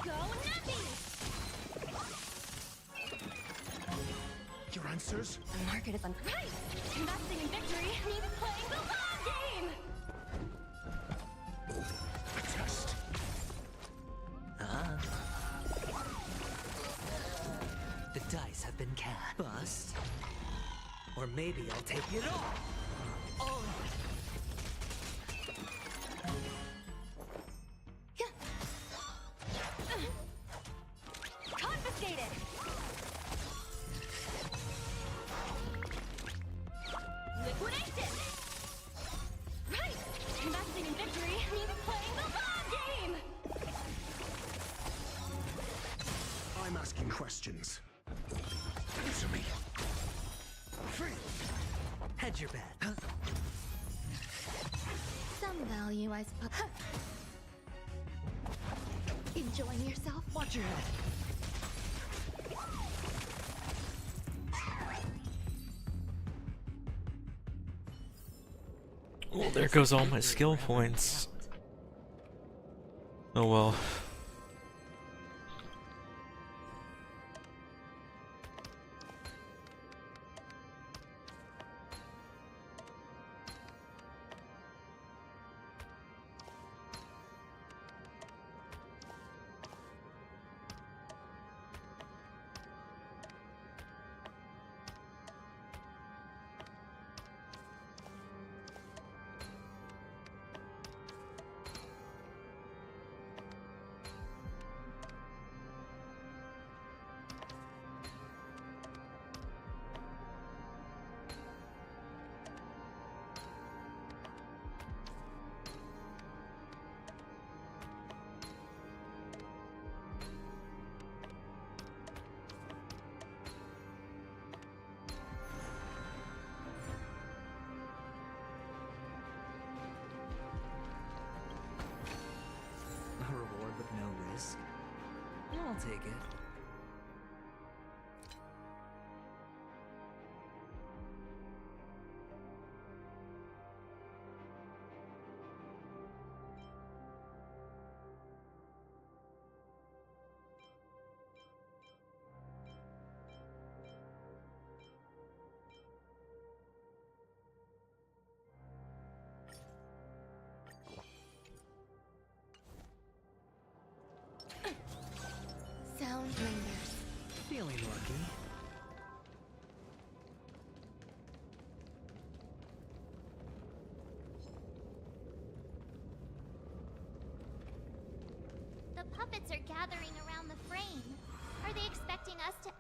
Go Nappy! Your answers? The market is right! Investing in victory means playing the long game! A test. The dice have been cast. Bust. Or maybe I'll take it all. Oh. Confiscated! Liquidation! Right! Investing in victory means playing the long game! I'm asking questions. Answer me. Free. Hedge your bet. Some value, I suppose. Enjoying yourself? Watch your head. Well, there goes all my skill points. Oh well. A reward with no risk. I'll take it. Sound lingers. Feeling lucky. The puppets are gathering around the frame. Are they expecting us to...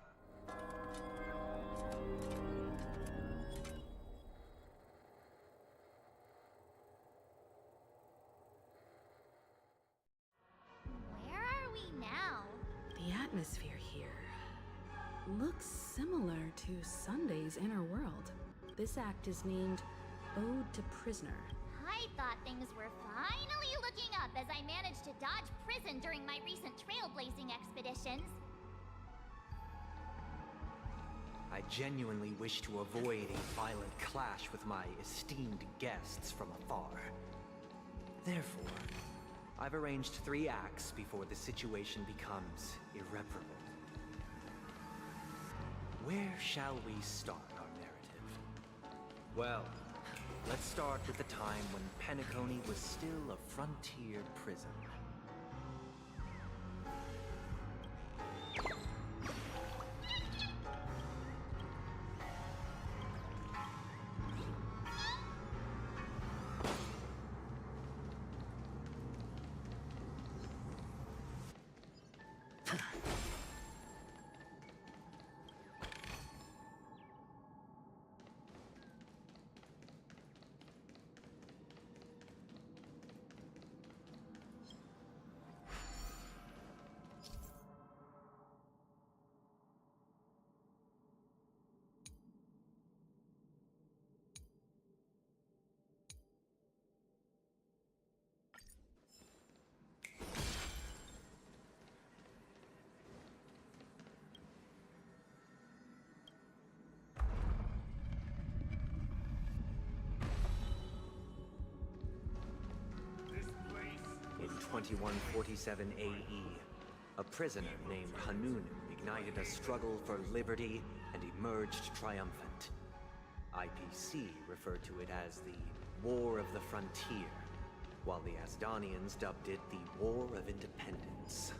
Where are we now? The atmosphere here looks similar to Sunday's Inner World. This act is named Ode to Prisoner. I thought things were finally looking up as I managed to dodge prison during my recent trailblazing expeditions. I genuinely wish to avoid a violent clash with my esteemed guests from afar. Therefore, I've arranged 3 acts before the situation becomes irreparable. Where shall we start our narrative? Well, let's start with the time when Penacony was still a frontier prison. 2147 AE, a prisoner named Hanunu ignited a struggle for liberty and emerged triumphant. IPC referred to it as the War of the Frontier, while the Asdanians dubbed it the War of Independence.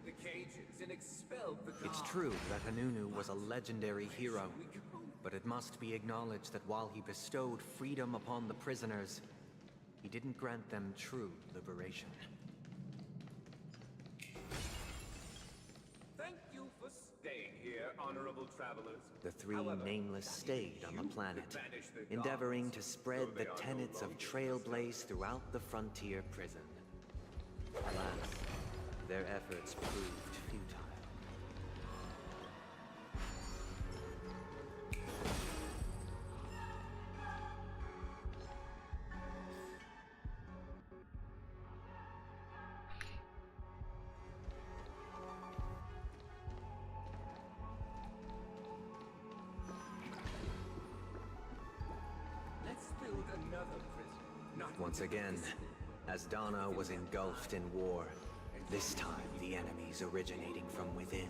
The cages and expelled the It's guards. true that Hanunu was a legendary hero, but it must be acknowledged that while he bestowed freedom upon the prisoners, he didn't grant them true liberation. Thank you for staying here, honorable travelers. The three nameless stayed on the planet, endeavoring to spread the tenets of Trailblaze throughout the frontier prison. Alas, their efforts proved futile. Let's build another prison. Not Once again, Asdana was engulfed in war. This time, the enemies originating from within.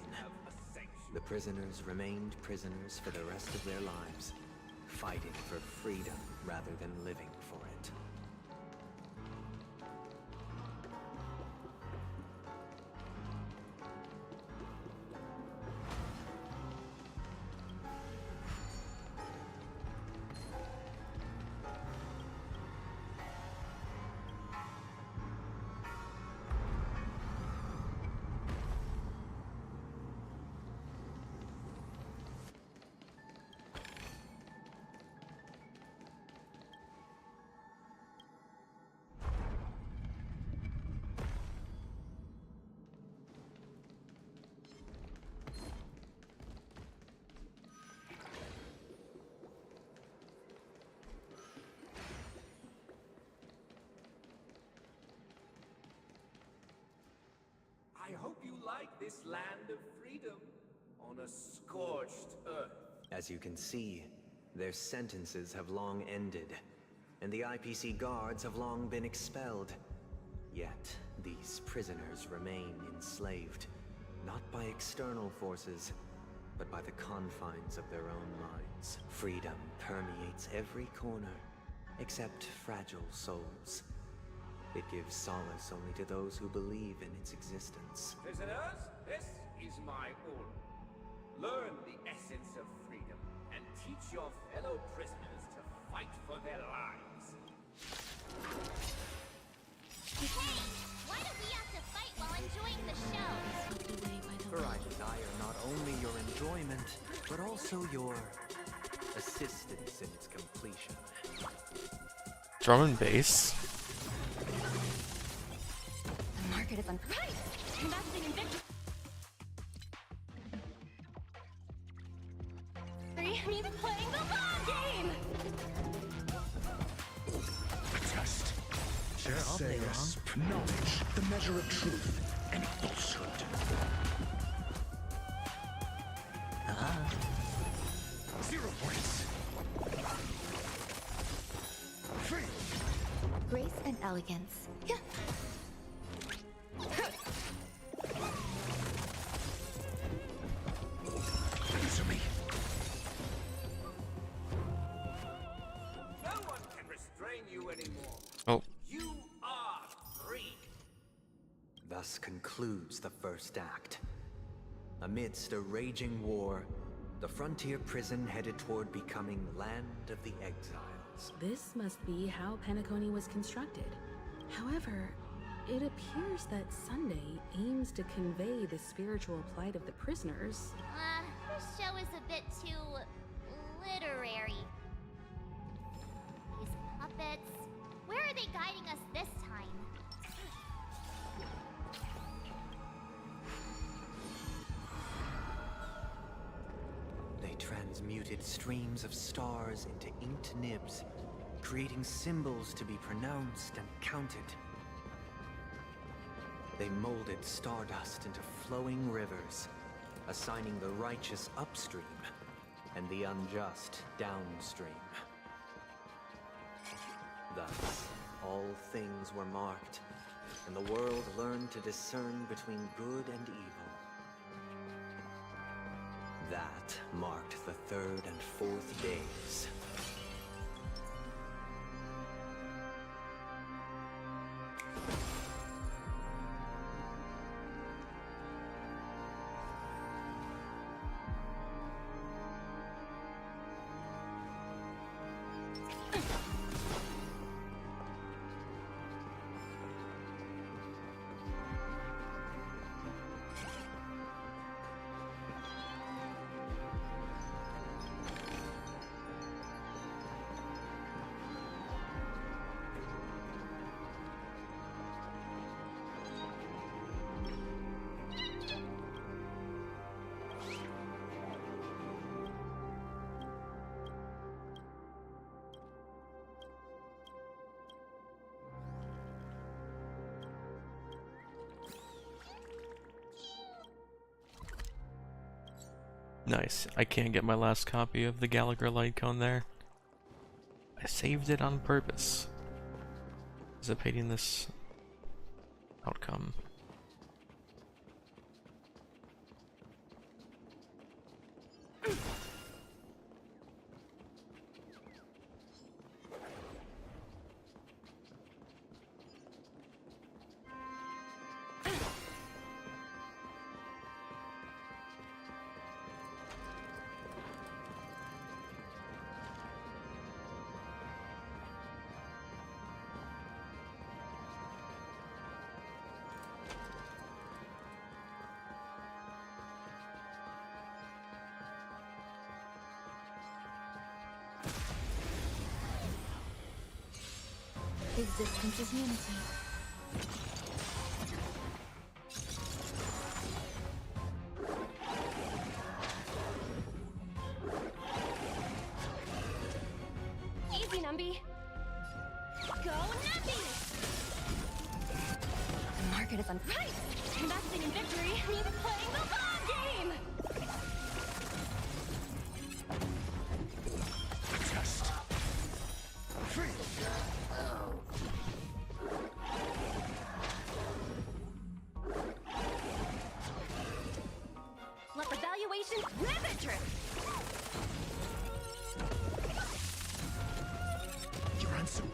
The prisoners remained prisoners for the rest of their lives, fighting for freedom rather than living for it. I hope you like this land of freedom on a scorched earth. As you can see, their sentences have long ended, and the IPC guards have long been expelled. Yet, these prisoners remain enslaved, not by external forces, but by the confines of their own minds. Freedom permeates every corner, except fragile souls. It gives solace only to those who believe in its existence. Prisoners, this is my order. Learn the essence of freedom and teach your fellow prisoners to fight for their lives. Hey! Why do we have to fight while enjoying the show? For I desire not only your enjoyment, but also your assistance in its completion. Drum and bass. The market is on price. Investing in victory means playing the long game. Test. Thesaurus, knowledge, the measure of truth and falsehood. Ah. 0 points. 3. Grace and elegance. Yeah. Answer me. No one can restrain you anymore. Oh. You are free. Thus concludes the first act. Amidst a raging war, the frontier prison headed toward becoming Land of the Exiles. This must be how Penacony was constructed. However, it appears that Sunday aims to convey the spiritual plight of the prisoners. This show is a bit too literary. These puppets. Where are they guiding us this time? They transmuted streams of stars into inked nibs, creating symbols to be pronounced and counted. They molded stardust into flowing rivers, assigning the righteous upstream and the unjust downstream. Thus, all things were marked, and the world learned to discern between good and evil. That marked the third and fourth days. Nice. I can't get my last copy of the Gallagher light cone there. I saved it on purpose, anticipating this outcome. Existence is unity. Easy, Numby. Go, Numby! The market is on right. Investing in victory means playing the long game. Test. Free. Let the valuation rivet. Your ransom.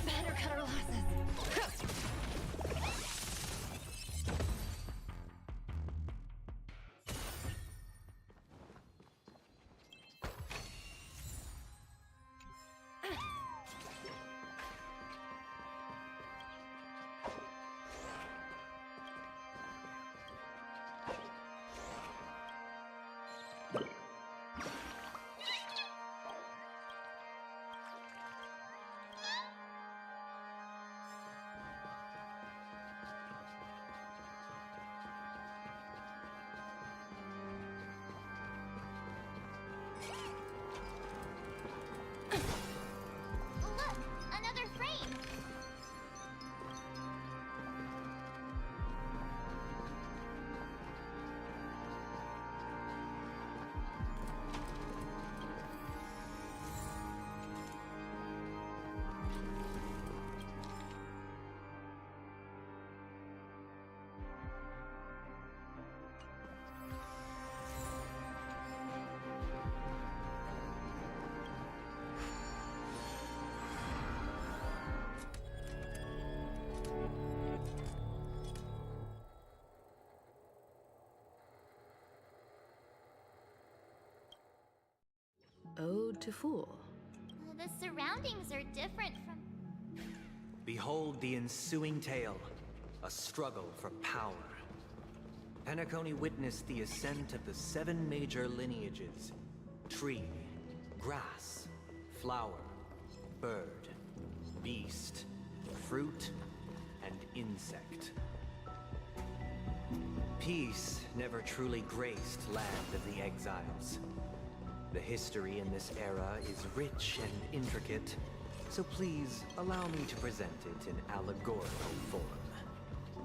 Better cut our losses. ode to Fool. The surroundings are different from... Behold the ensuing tale, a struggle for power. Penacony witnessed the ascent of the 7 major lineages: tree, grass, flower, bird, beast, fruit, and insect. Peace never truly graced Land of the Exiles. The history in this era is rich and intricate, so please allow me to present it in allegorical form.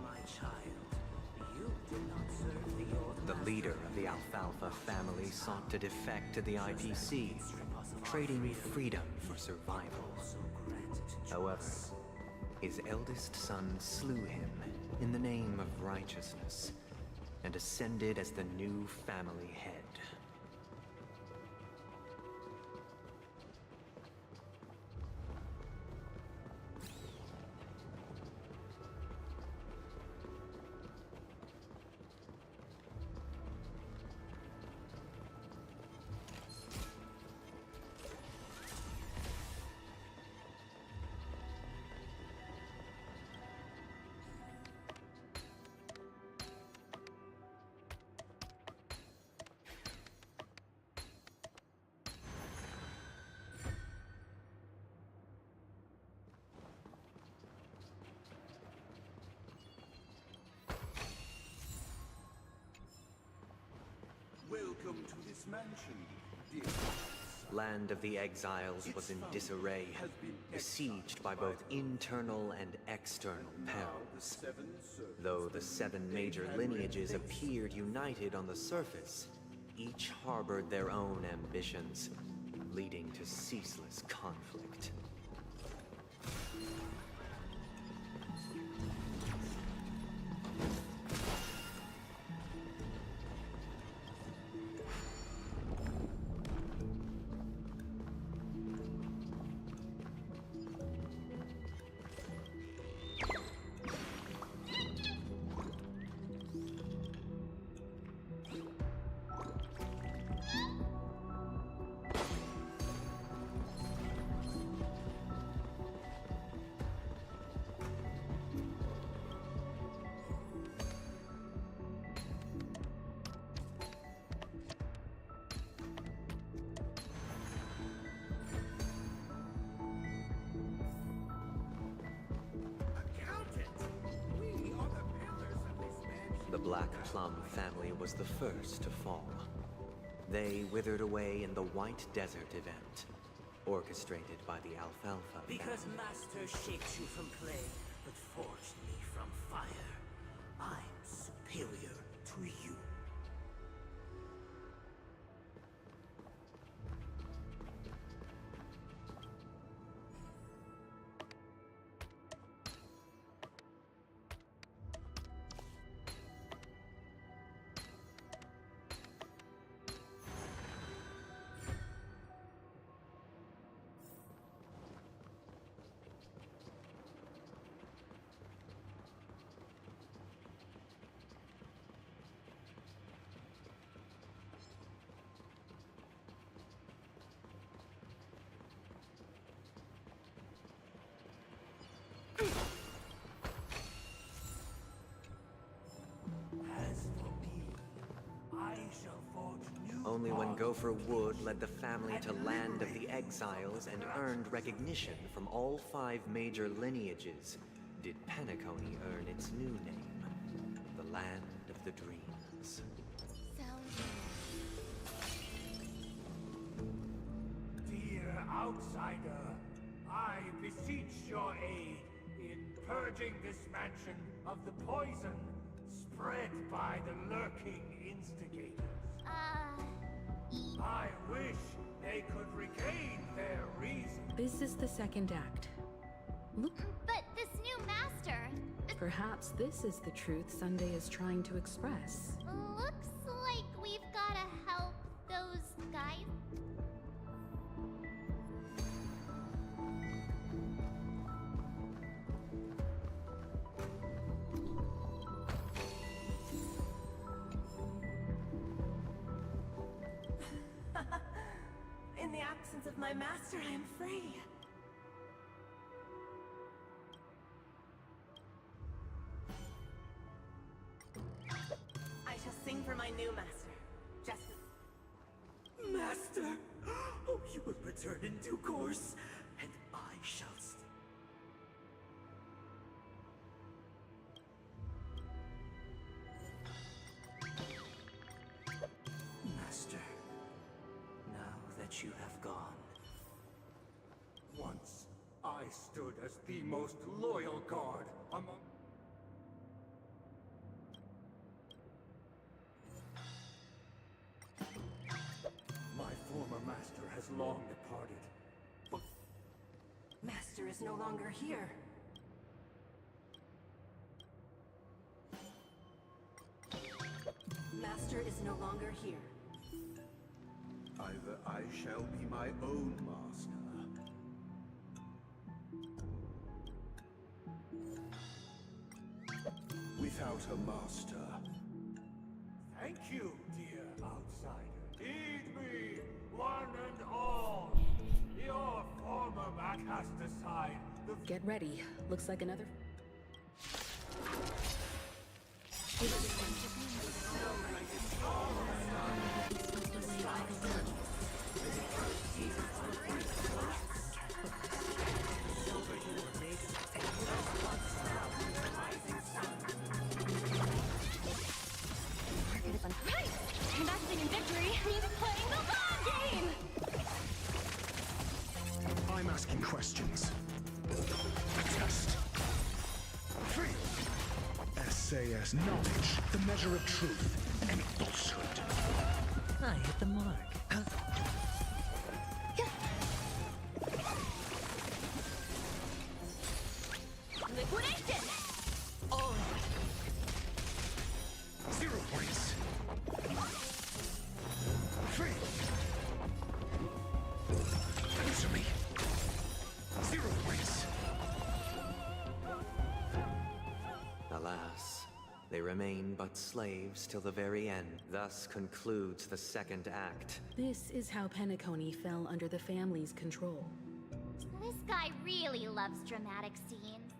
My child, you did not serve the old The leader of the Alfalfa family sought to defect to the IPC, trading freedom for survival. However, his eldest son slew him in the name of righteousness, and ascended as the new family head. Welcome to this mansion, dear. Land of the Exiles was in disarray, besieged by both internal and external perils. Though the 7 major lineages appeared united on the surface, each harbored their own ambitions, leading to ceaseless conflict. The Black Plum family was the first to fall. They withered away in the White Desert event, orchestrated by the Alfalfa Because family. Master shaped you from clay, but forged me from fire. I'm superior to you. Only when Gopher Wood led the family to Land of the Exiles and earned recognition from all 5 major lineages did Penacony earn its new name, the Land of the Dreams. Dear outsider, I beseech your aid in purging this mansion of the poison spread by the lurking instigators. I wish they could regain their reason. This is the second act. Look. But this new master... Perhaps this is the truth Sunday is trying to express. Looks like we've gotta help those guys. In the my master, I am free. I shall sing for my new master. Just Master! Oh, you will return in due course, and I shall Master, now that you have gone. Once, I stood as the most loyal guard among... My former master has long departed, but... Master is no longer here. Master is no longer here. Either I shall be my own master. Without a master. Thank you, dear outsider. Heed me, one and all. Your former Mac has decided the... Get ready. Looks like another... Right! Investing in victory means playing the long game! I'm asking questions. A test. Free. SAS knowledge, the measure of truth and falsehood. I hit the mark. Liquidation! Oh. 0 points. Free. Answer me. 0 points. Alas, they remain but slaves till the very end. Thus concludes the second act. This is how Penacony fell under the family's control. This guy really loves dramatic scenes.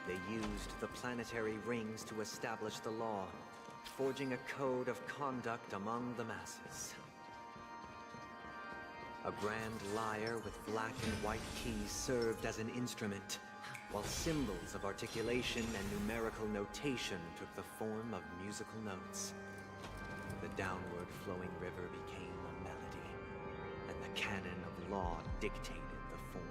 They used the planetary rings to establish the law, forging a code of conduct among the masses. A grand lyre with black and white keys served as an instrument, while symbols of articulation and numerical notation took the form of musical notes. The downward flowing river became a melody, and the canon of law dictated the form.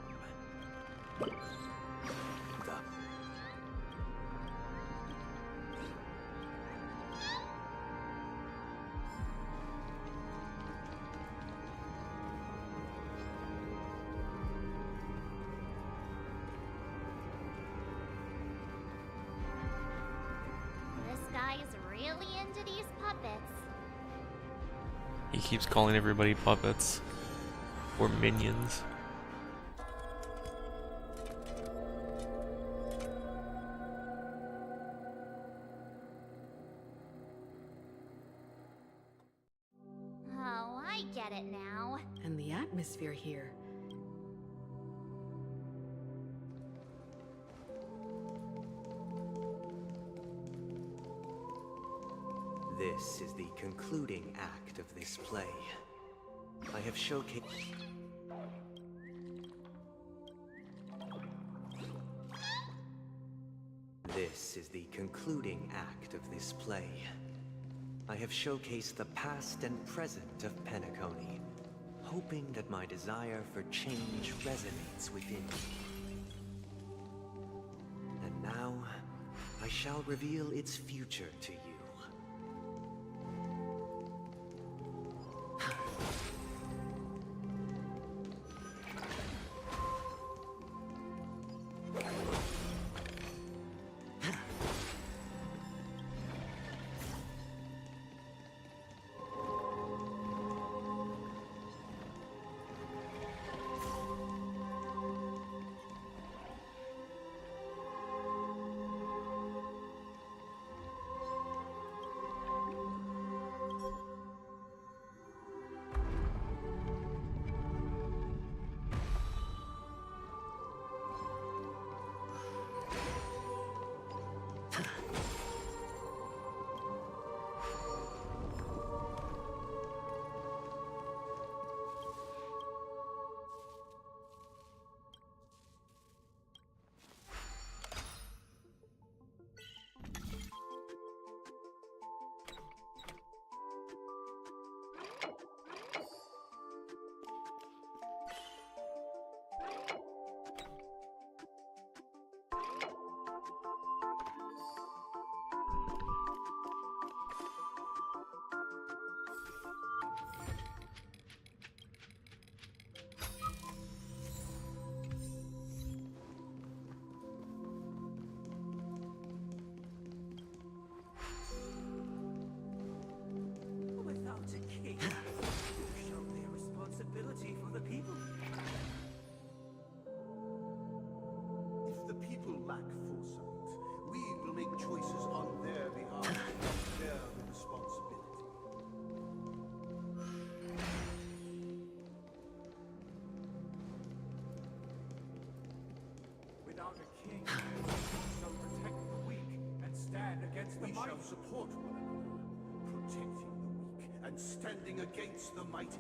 This guy is really into these puppets. He keeps calling everybody puppets. Or minions. Oh, I get it now. And the atmosphere here. This is the concluding act of this play. I have showcased... This is the concluding act of this play. I have showcased the past and present of Penacony, hoping that my desire for change resonates within me. And now, I shall reveal its future to you. Without a king, we shall protect the weak and stand against the mighty. We shall support one another, protecting the weak and standing against the mighty.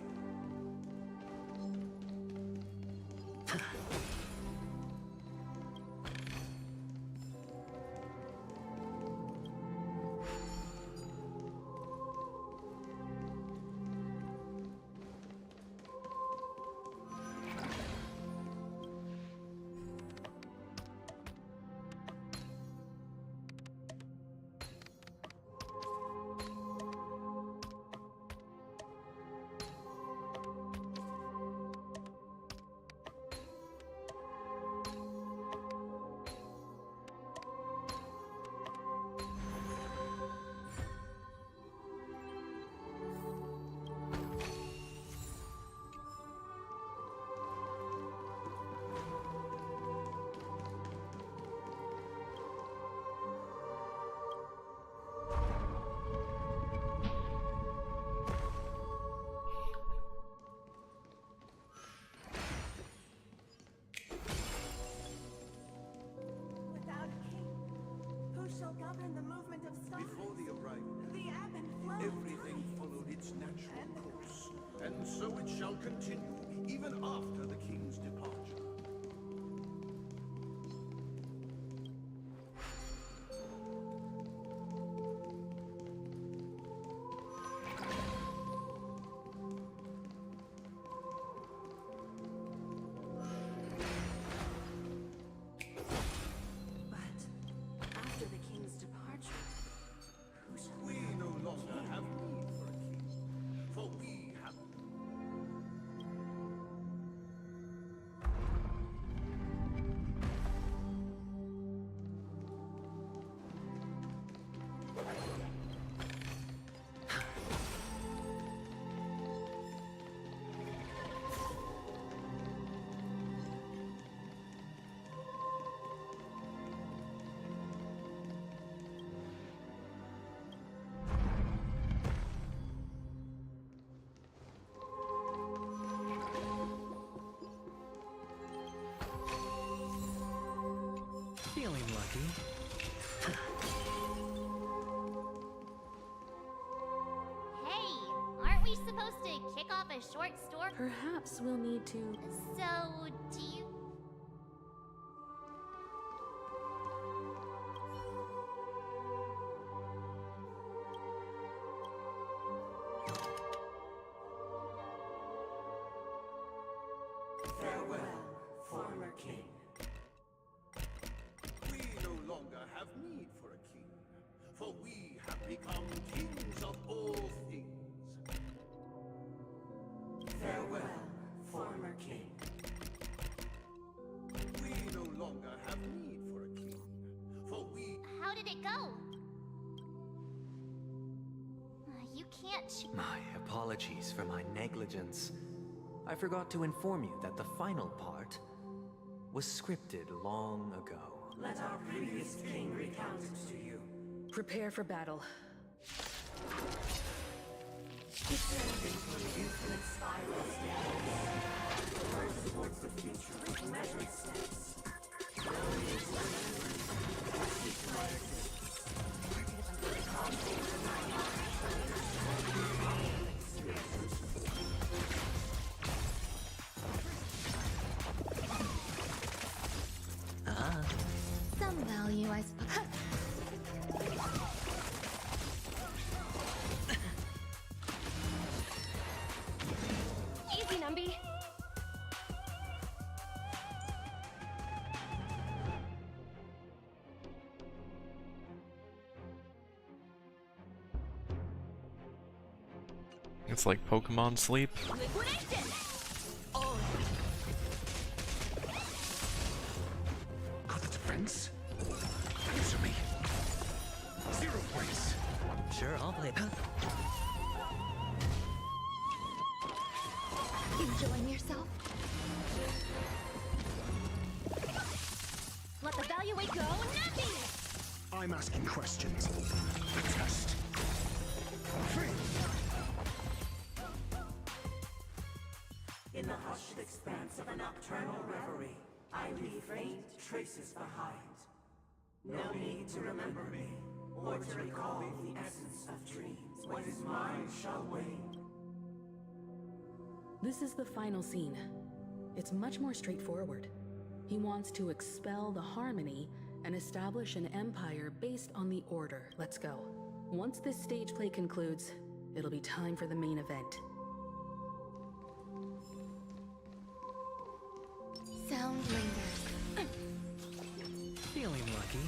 Govern the movement of stars. Before the arrival, The ebb and flow. everything followed its natural course, and so it shall continue even after the king's departure. After the king's departure, who shall... We no longer have need for a king, for we have... Feeling lucky. Hey, aren't we supposed to kick off a short story? Perhaps we'll need to... So, do you... Farewell, former king. We no longer have need for a king, for we have become kings of all things. Farewell, former king. We no longer have need for a king, for we... How did it go? You can't... My apologies for my negligence. I forgot to inform you that the final part was scripted long ago. Let our previous king recount it to you. Prepare for battle. Descending from infinite spiral stairs. First towards the future with measured steps. Slowly extending. Some value, I suppose. Easy, Numby. It's like Pokemon sleep. Liquidation! Got the defense? Answer me. 0 points. Sure, I'll play. Enjoying yourself? Let the value weight go, nothing! I'm asking questions. The test. In the hushed expanse of a nocturnal reverie, I leave faint traces behind. No need to remember me, or to recall the essence of dreams. What is mine shall wane. This is the final scene. It's much more straightforward. He wants to expel the Harmony and establish an empire based on the Order. Let's go. Once this stage play concludes, it'll be time for the main event. Sound lingers. Feeling lucky.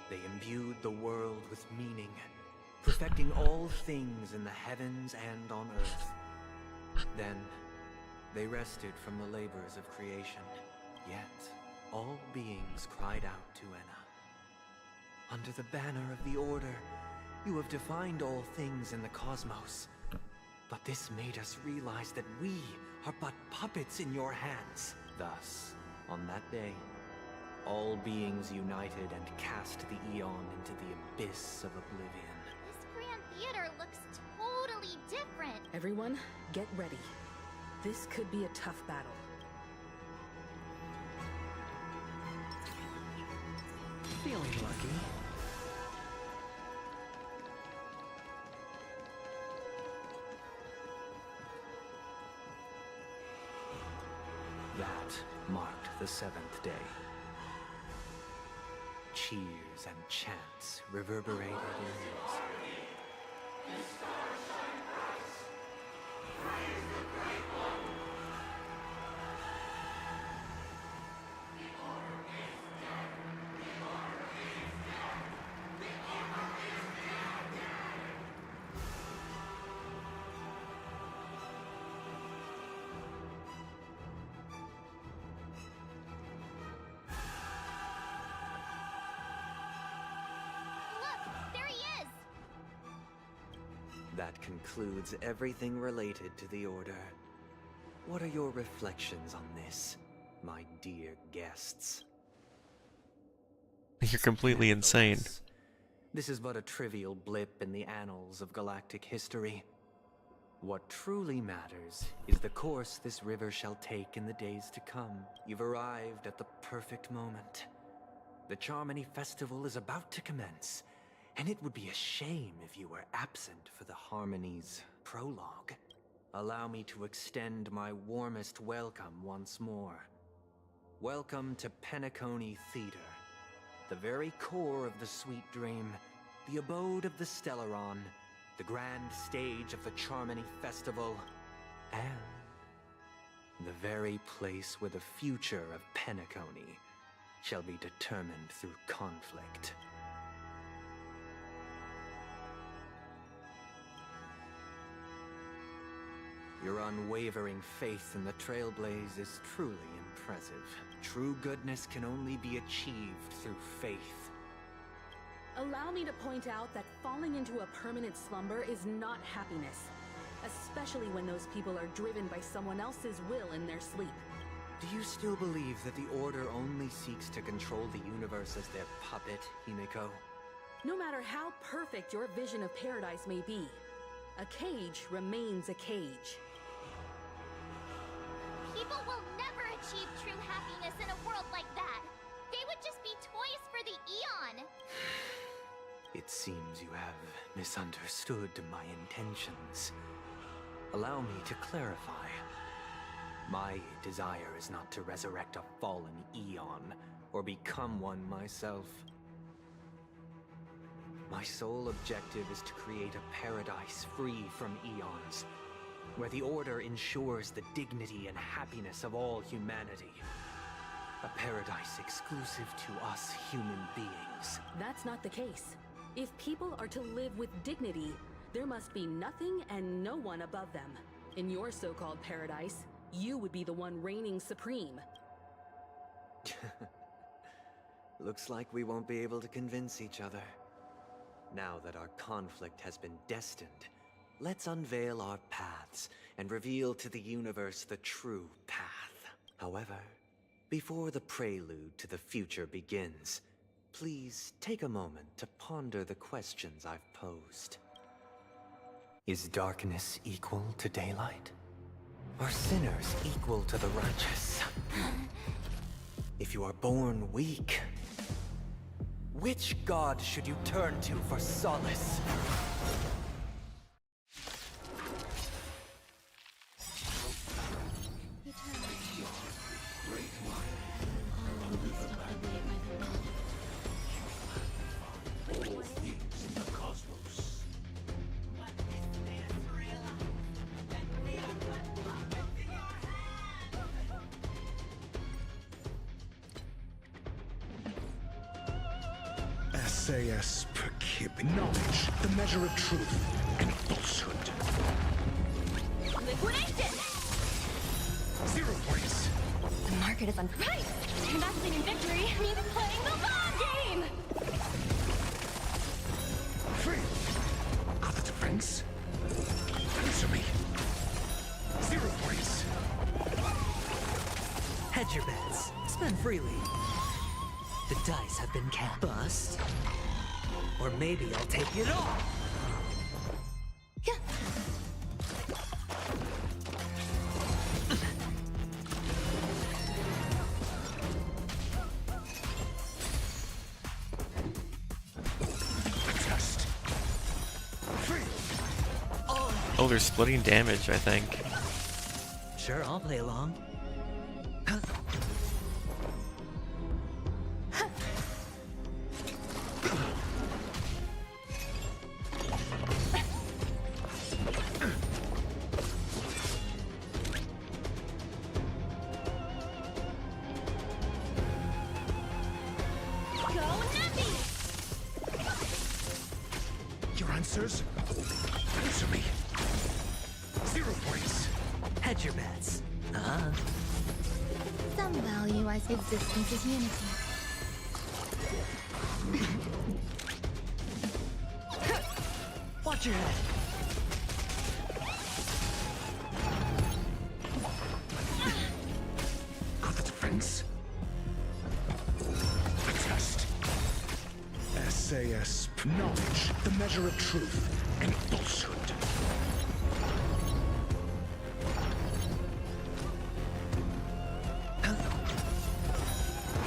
They imbued the world with meaning, perfecting all things in the heavens and on earth. Then, they rested from the labors of creation. Yet, all beings cried out to Enna. Under the banner of the Order, you have defined all things in the cosmos. But this made us realize that we are but puppets in your hands. Thus, on that day, all beings united and cast the Aeon into the abyss of oblivion. This Grand Theater looks totally different. Everyone, get ready. This could be a tough battle. Feeling lucky. That marked the 7th day. Cheers and chants reverberated in unison. That concludes everything related to the Order. What are your reflections on this, my dear guests? You're completely insane. This is but a trivial blip in the annals of galactic history. What truly matters is the course this river shall take in the days to come. You've arrived at the perfect moment. The Charmony Festival is about to commence, and it would be a shame if you were absent for the Harmony's prologue. Allow me to extend my warmest welcome once more. Welcome to Penacony Theater, the very core of the Sweet Dream, the abode of the Stellaron, the grand stage of the Charmony Festival, and the very place where the future of Penacony shall be determined through conflict. Your unwavering faith in the Trailblaze is truly impressive. True goodness can only be achieved through faith. Allow me to point out that falling into a permanent slumber is not happiness, especially when those people are driven by someone else's will in their sleep. Do you still believe that the Order only seeks to control the universe as their puppet, Himiko? No matter how perfect your vision of paradise may be, a cage remains a cage. People will never achieve true happiness in a world like that. They would just be toys for the Aeon. It seems you have misunderstood my intentions. Allow me to clarify. My desire is not to resurrect a fallen Aeon, or become one myself. My sole objective is to create a paradise free from Aeons, where the Order ensures the dignity and happiness of all humanity. A paradise exclusive to us human beings. That's not the case. If people are to live with dignity, there must be nothing and no one above them. In your so-called paradise, you would be the one reigning supreme. Looks like we won't be able to convince each other. Now that our conflict has been destined, let's unveil our paths and reveal to the universe the true path. However, before the prelude to the future begins, please take a moment to ponder the questions I've posed. Is darkness equal to daylight? Are sinners equal to the righteous? If you are born weak, which god should you turn to for solace? SAS per kib. Knowledge, the measure of truth and falsehood. Liquidation! 0 points. The market is unpriced. Investing in victory means playing the long game! Free. Got the defense. Answer me. 0 points. Hedge your bets. Spend freely. The dice have been cast. Bust. Or maybe I'll take it all. Test. Free. Oh, they're splitting damage, I think. Sure, I'll play along. Your answers? Answer me. 0 points. Hedge your bets. Some value I say existence is unity. Watch your head. Got the defense. Test. SAS. Knowledge, the measure of truth and falsehood.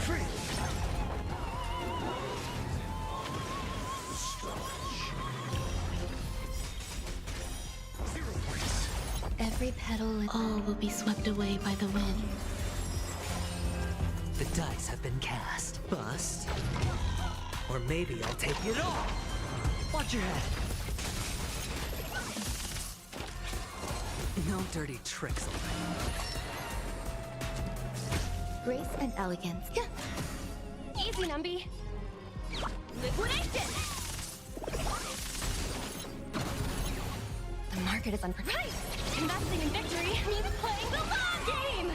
Free. Every petal and all will be swept away by the wind. The dice have been cast. Bust. Or maybe I'll take it all. Watch your head. No dirty tricks. Grace and elegance. Easy, Numby. Liquidation! The market is unpriced. Investing in victory means playing the long game!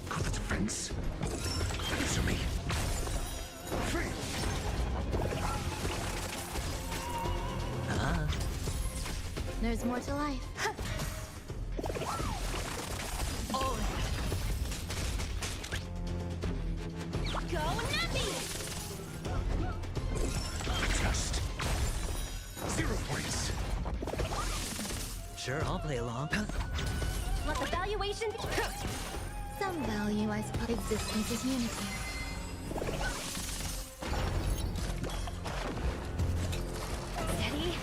Got the defense. Answer me. Free. There's more to life. Go Nuppy! Test. 0 points. Sure, I'll play along. Let the valuation... Some value I suppose existence is unity. Steady.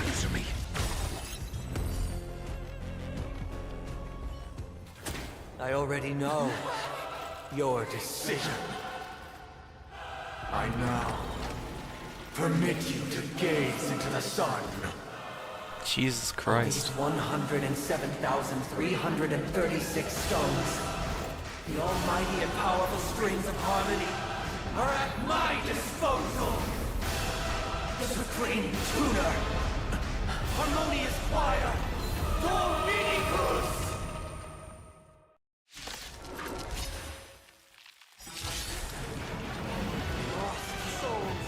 Answer me. I already know your decision. I now permit you to gaze into the sun. Jesus Christ. These 107,336 stones, the almighty and powerful strings of harmony, are at my disposal. The supreme tuner, harmonious choir, Dominicus! Lost souls,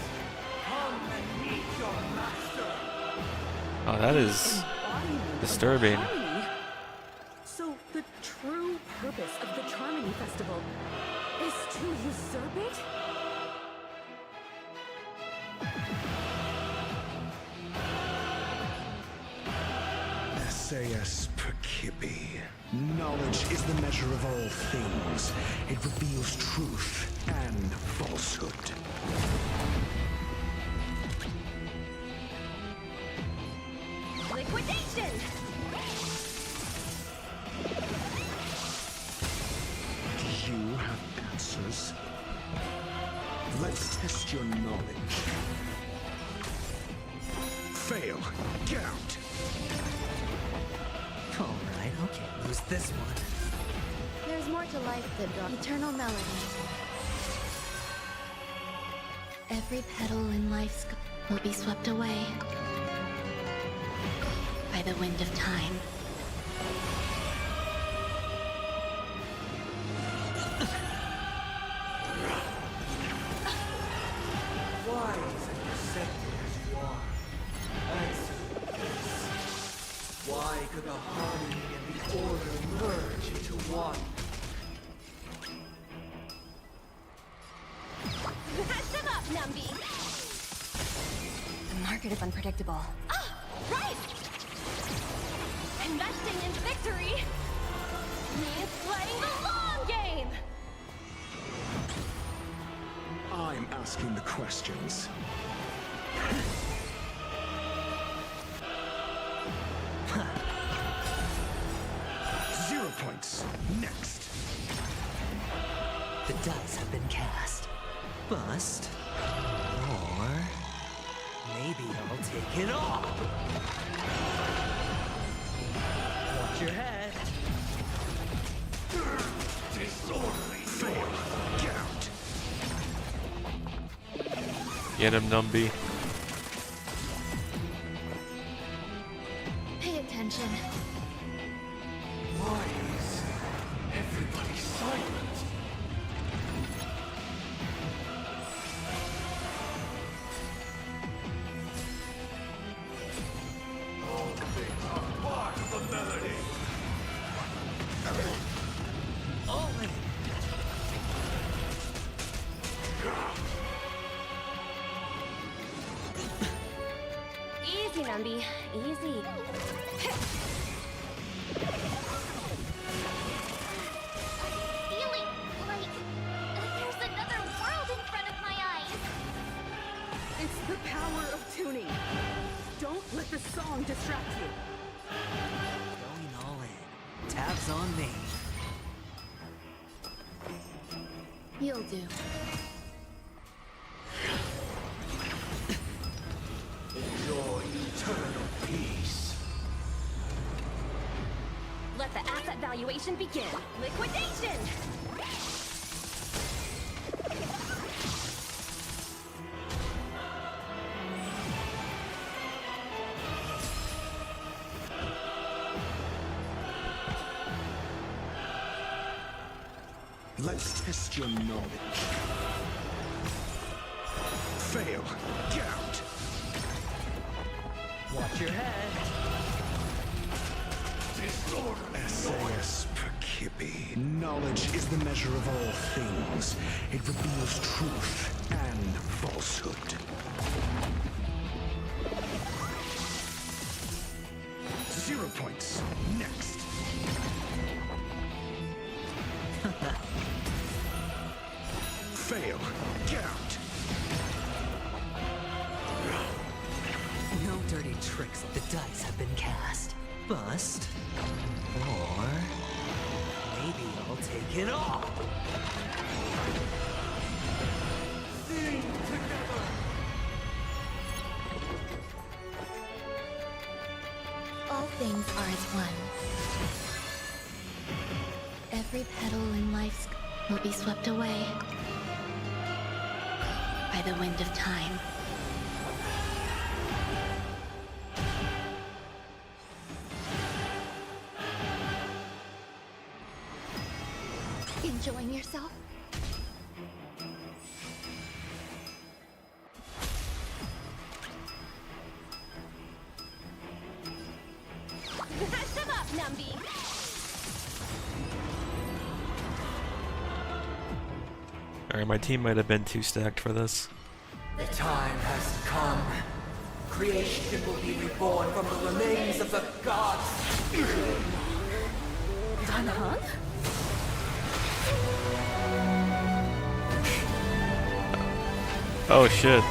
Oh, that is disturbing. So the true purpose of the Charmony Festival is to usurp it? Essayus Percipi. Knowledge is the measure of all things. It reveals truth and falsehood. Liquidation! Do you have answers? Let's test your knowledge. Fail. Get out. Alright, okay, lose this one. There's more to life than eternal melody. Every petal in life's will be swept away by the wind of time. Wise and receptive as you are, answer this. Why could the harmony and the order merge into one? Patch them up, Numby! The market is unpredictable. Ah! Right! Investing in victory means playing the long game! I'm asking the questions. 0 points. Next. The dice have been cast. Bust. Or maybe I'll take it all. Watch your head. Disorderly. Fail. Get out. Get him, Numby. Pay attention. Why is everybody silent? All things are part of the melody. All in. Easy, Numby. Easy. Feeling like there's another world in front of my eyes. It's the power of tuning. Don't let the song distract you. Going all in. Tabs on me. You'll do. Enjoy eternal peace. Let the asset valuation begin. Liquidation! Let's test your knowledge. Fail. Get out. Watch your head. Essayus Percipi. Knowledge is the measure of all things. It reveals truth and falsehood. 0 points. Next. Fail. Get out. No dirty tricks. The dice have been cast. Bust. Or maybe I'll take it all. Sing together. All things are as one. Every petal in life's will be swept away by the wind of time. Enjoying yourself? my team might have been too stacked for this. The time has come. Creation will be reborn from the remains of the gods. Dan Heng? Oh shit.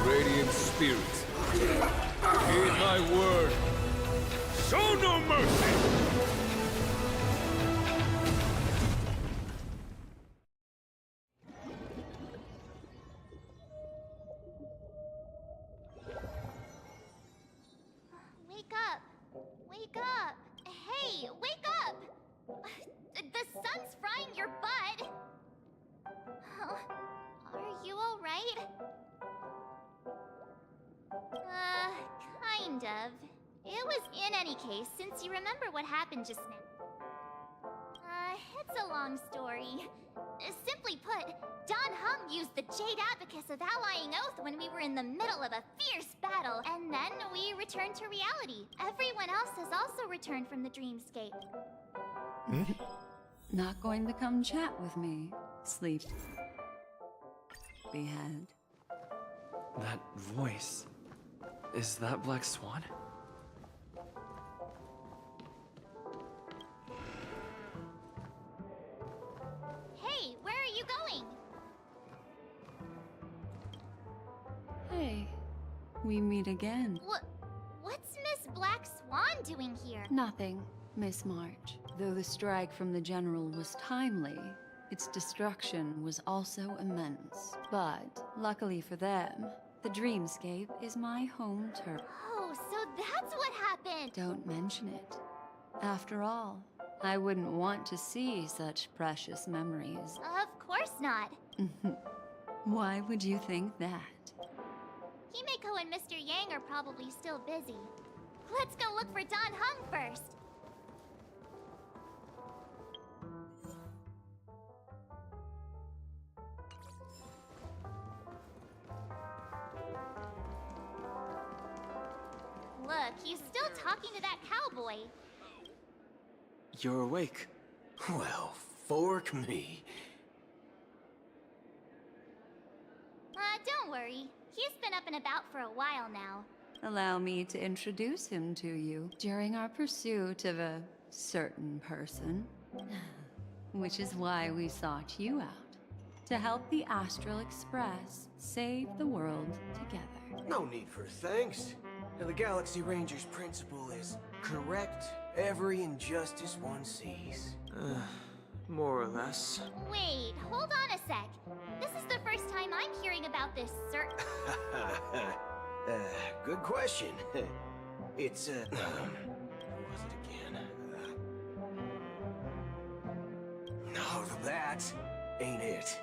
Radiant spirits, heed my word. Show no mercy! Wake up! Wake up! Hey, wake up! The sun's frying your butt! Are you alright? Kind of. It was in any case, since you remember what happened just now. It's a long story. Simply put, Dan Heng used the Jade Abacus of Allying Oath when we were in the middle of a fierce battle, and then we returned to reality. Everyone else has also returned from the dreamscape. Not going to come chat with me, sleep. Behead. That voice. Is that Black Swan? Hey, where are you going? Hey, we meet again. What's Miss Black Swan doing here? Nothing, Miss March. Though the strike from the General was timely, its destruction was also immense. But, luckily for them, the dreamscape is my home turf. Oh, so that's what happened! Don't mention it. After all, I wouldn't want to see such precious memories. Of course not. Why would you think that? Himeko and Mr. Yang are probably still busy. Let's go look for Dan Heng first. Look, he's still talking to that cowboy. You're awake. Well, fork me. Don't worry. He's been up and about for a while now. Allow me to introduce him to you during our pursuit of a certain person. Which is why we sought you out. To help the Astral Express save the world together. No need for thanks. The Galaxy Ranger's principle is correct every injustice one sees. More or less. Wait, hold on a sec. This is the first time I'm hearing about this certain... Good question. It's, what was it again? No, that ain't it.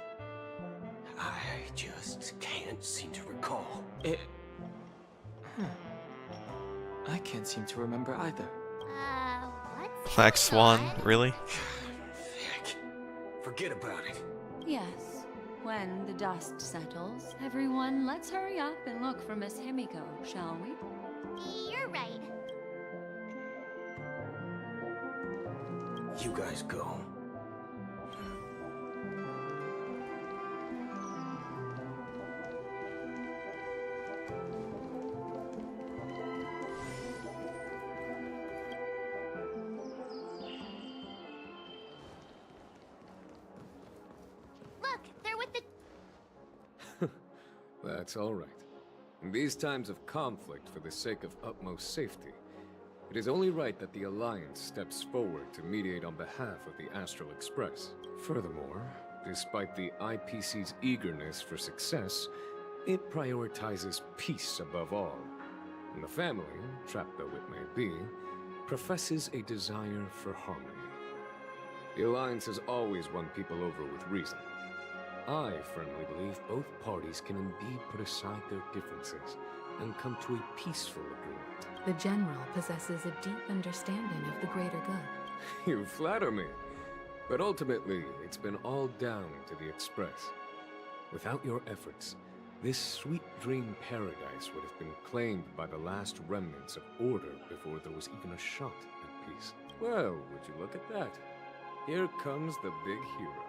I just can't seem to recall. I can't seem to remember either. What's Black Swan, really? Forget about it. Yes. When the dust settles, everyone, let's hurry up and look for Miss Himiko, shall we? You're right. You guys go. That's all right. In these times of conflict for the sake of utmost safety, it is only right that the Alliance steps forward to mediate on behalf of the Astral Express. Furthermore, despite the IPC's eagerness for success, it prioritizes peace above all. And the family, trapped though it may be, professes a desire for harmony. The Alliance has always won people over with reason. I firmly believe both parties can indeed put aside their differences and come to a peaceful agreement. The General possesses a deep understanding of the greater good. You flatter me. But ultimately, it's been all down to the Express. Without your efforts, this sweet dream paradise would have been claimed by the last remnants of order before there was even a shot at peace. Well, would you look at that? Here comes the big hero.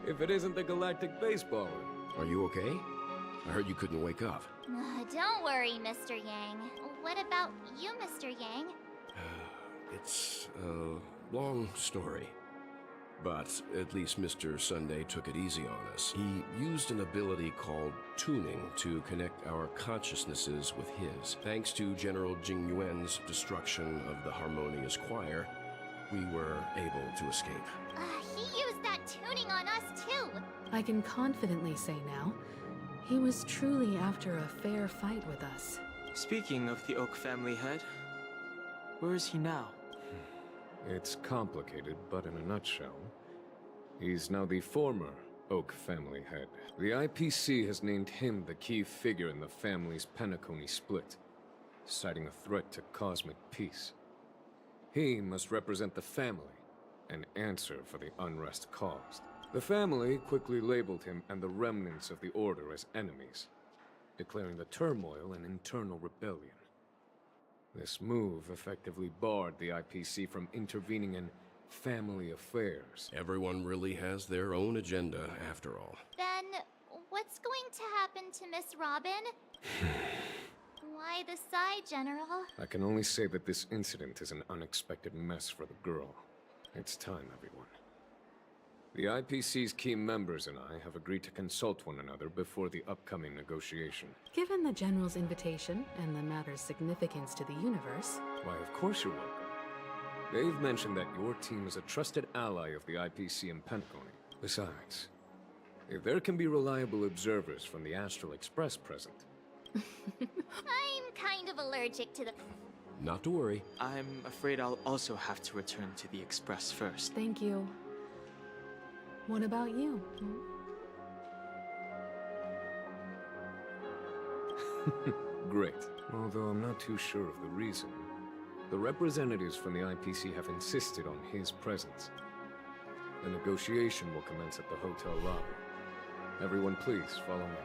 If it isn't the Galactic Baseballer. Are you okay? I heard you couldn't wake up. Don't worry, Mr. Yang. What about you, Mr. Yang? It's a long story. But at least Mr. Sunday took it easy on us. He used an ability called tuning to connect our consciousnesses with his. Thanks to General Jing Yuan's destruction of the Harmonious Choir, we were able to escape. He used that tuning on us too. I can confidently say now, he was truly after a fair fight with us. Speaking of the Oak family head, where is he now? It's complicated, but in a nutshell, he's now the former Oak family head. The IPC has named him the key figure in the family's Penacony split, citing a threat to cosmic peace. He must represent the family and answer for the unrest caused. The family quickly labeled him and the remnants of the Order as enemies, declaring the turmoil an internal rebellion. This move effectively barred the IPC from intervening in family affairs. Everyone really has their own agenda, after all. Then, what's going to happen to Miss Robin? Why the sigh, General? I can only say that this incident is an unexpected mess for the girl. It's time, everyone. The IPC's key members and I have agreed to consult one another before the upcoming negotiation. Given the General's invitation and the matter's significance to the universe... Why, of course you're welcome. They've mentioned that your team is a trusted ally of the IPC in Penacony. Besides, if there can be reliable observers from the Astral Express present... I'm kind of allergic to the... Not to worry. I'm afraid I'll also have to return to the Express first. Thank you. What about you? Great. Although I'm not too sure of the reason. The representatives from the IPC have insisted on his presence. The negotiation will commence at the hotel lobby. Everyone please, follow me.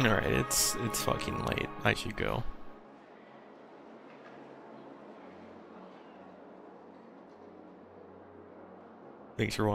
Alright, it's fucking late. I should go. Thanks for watching.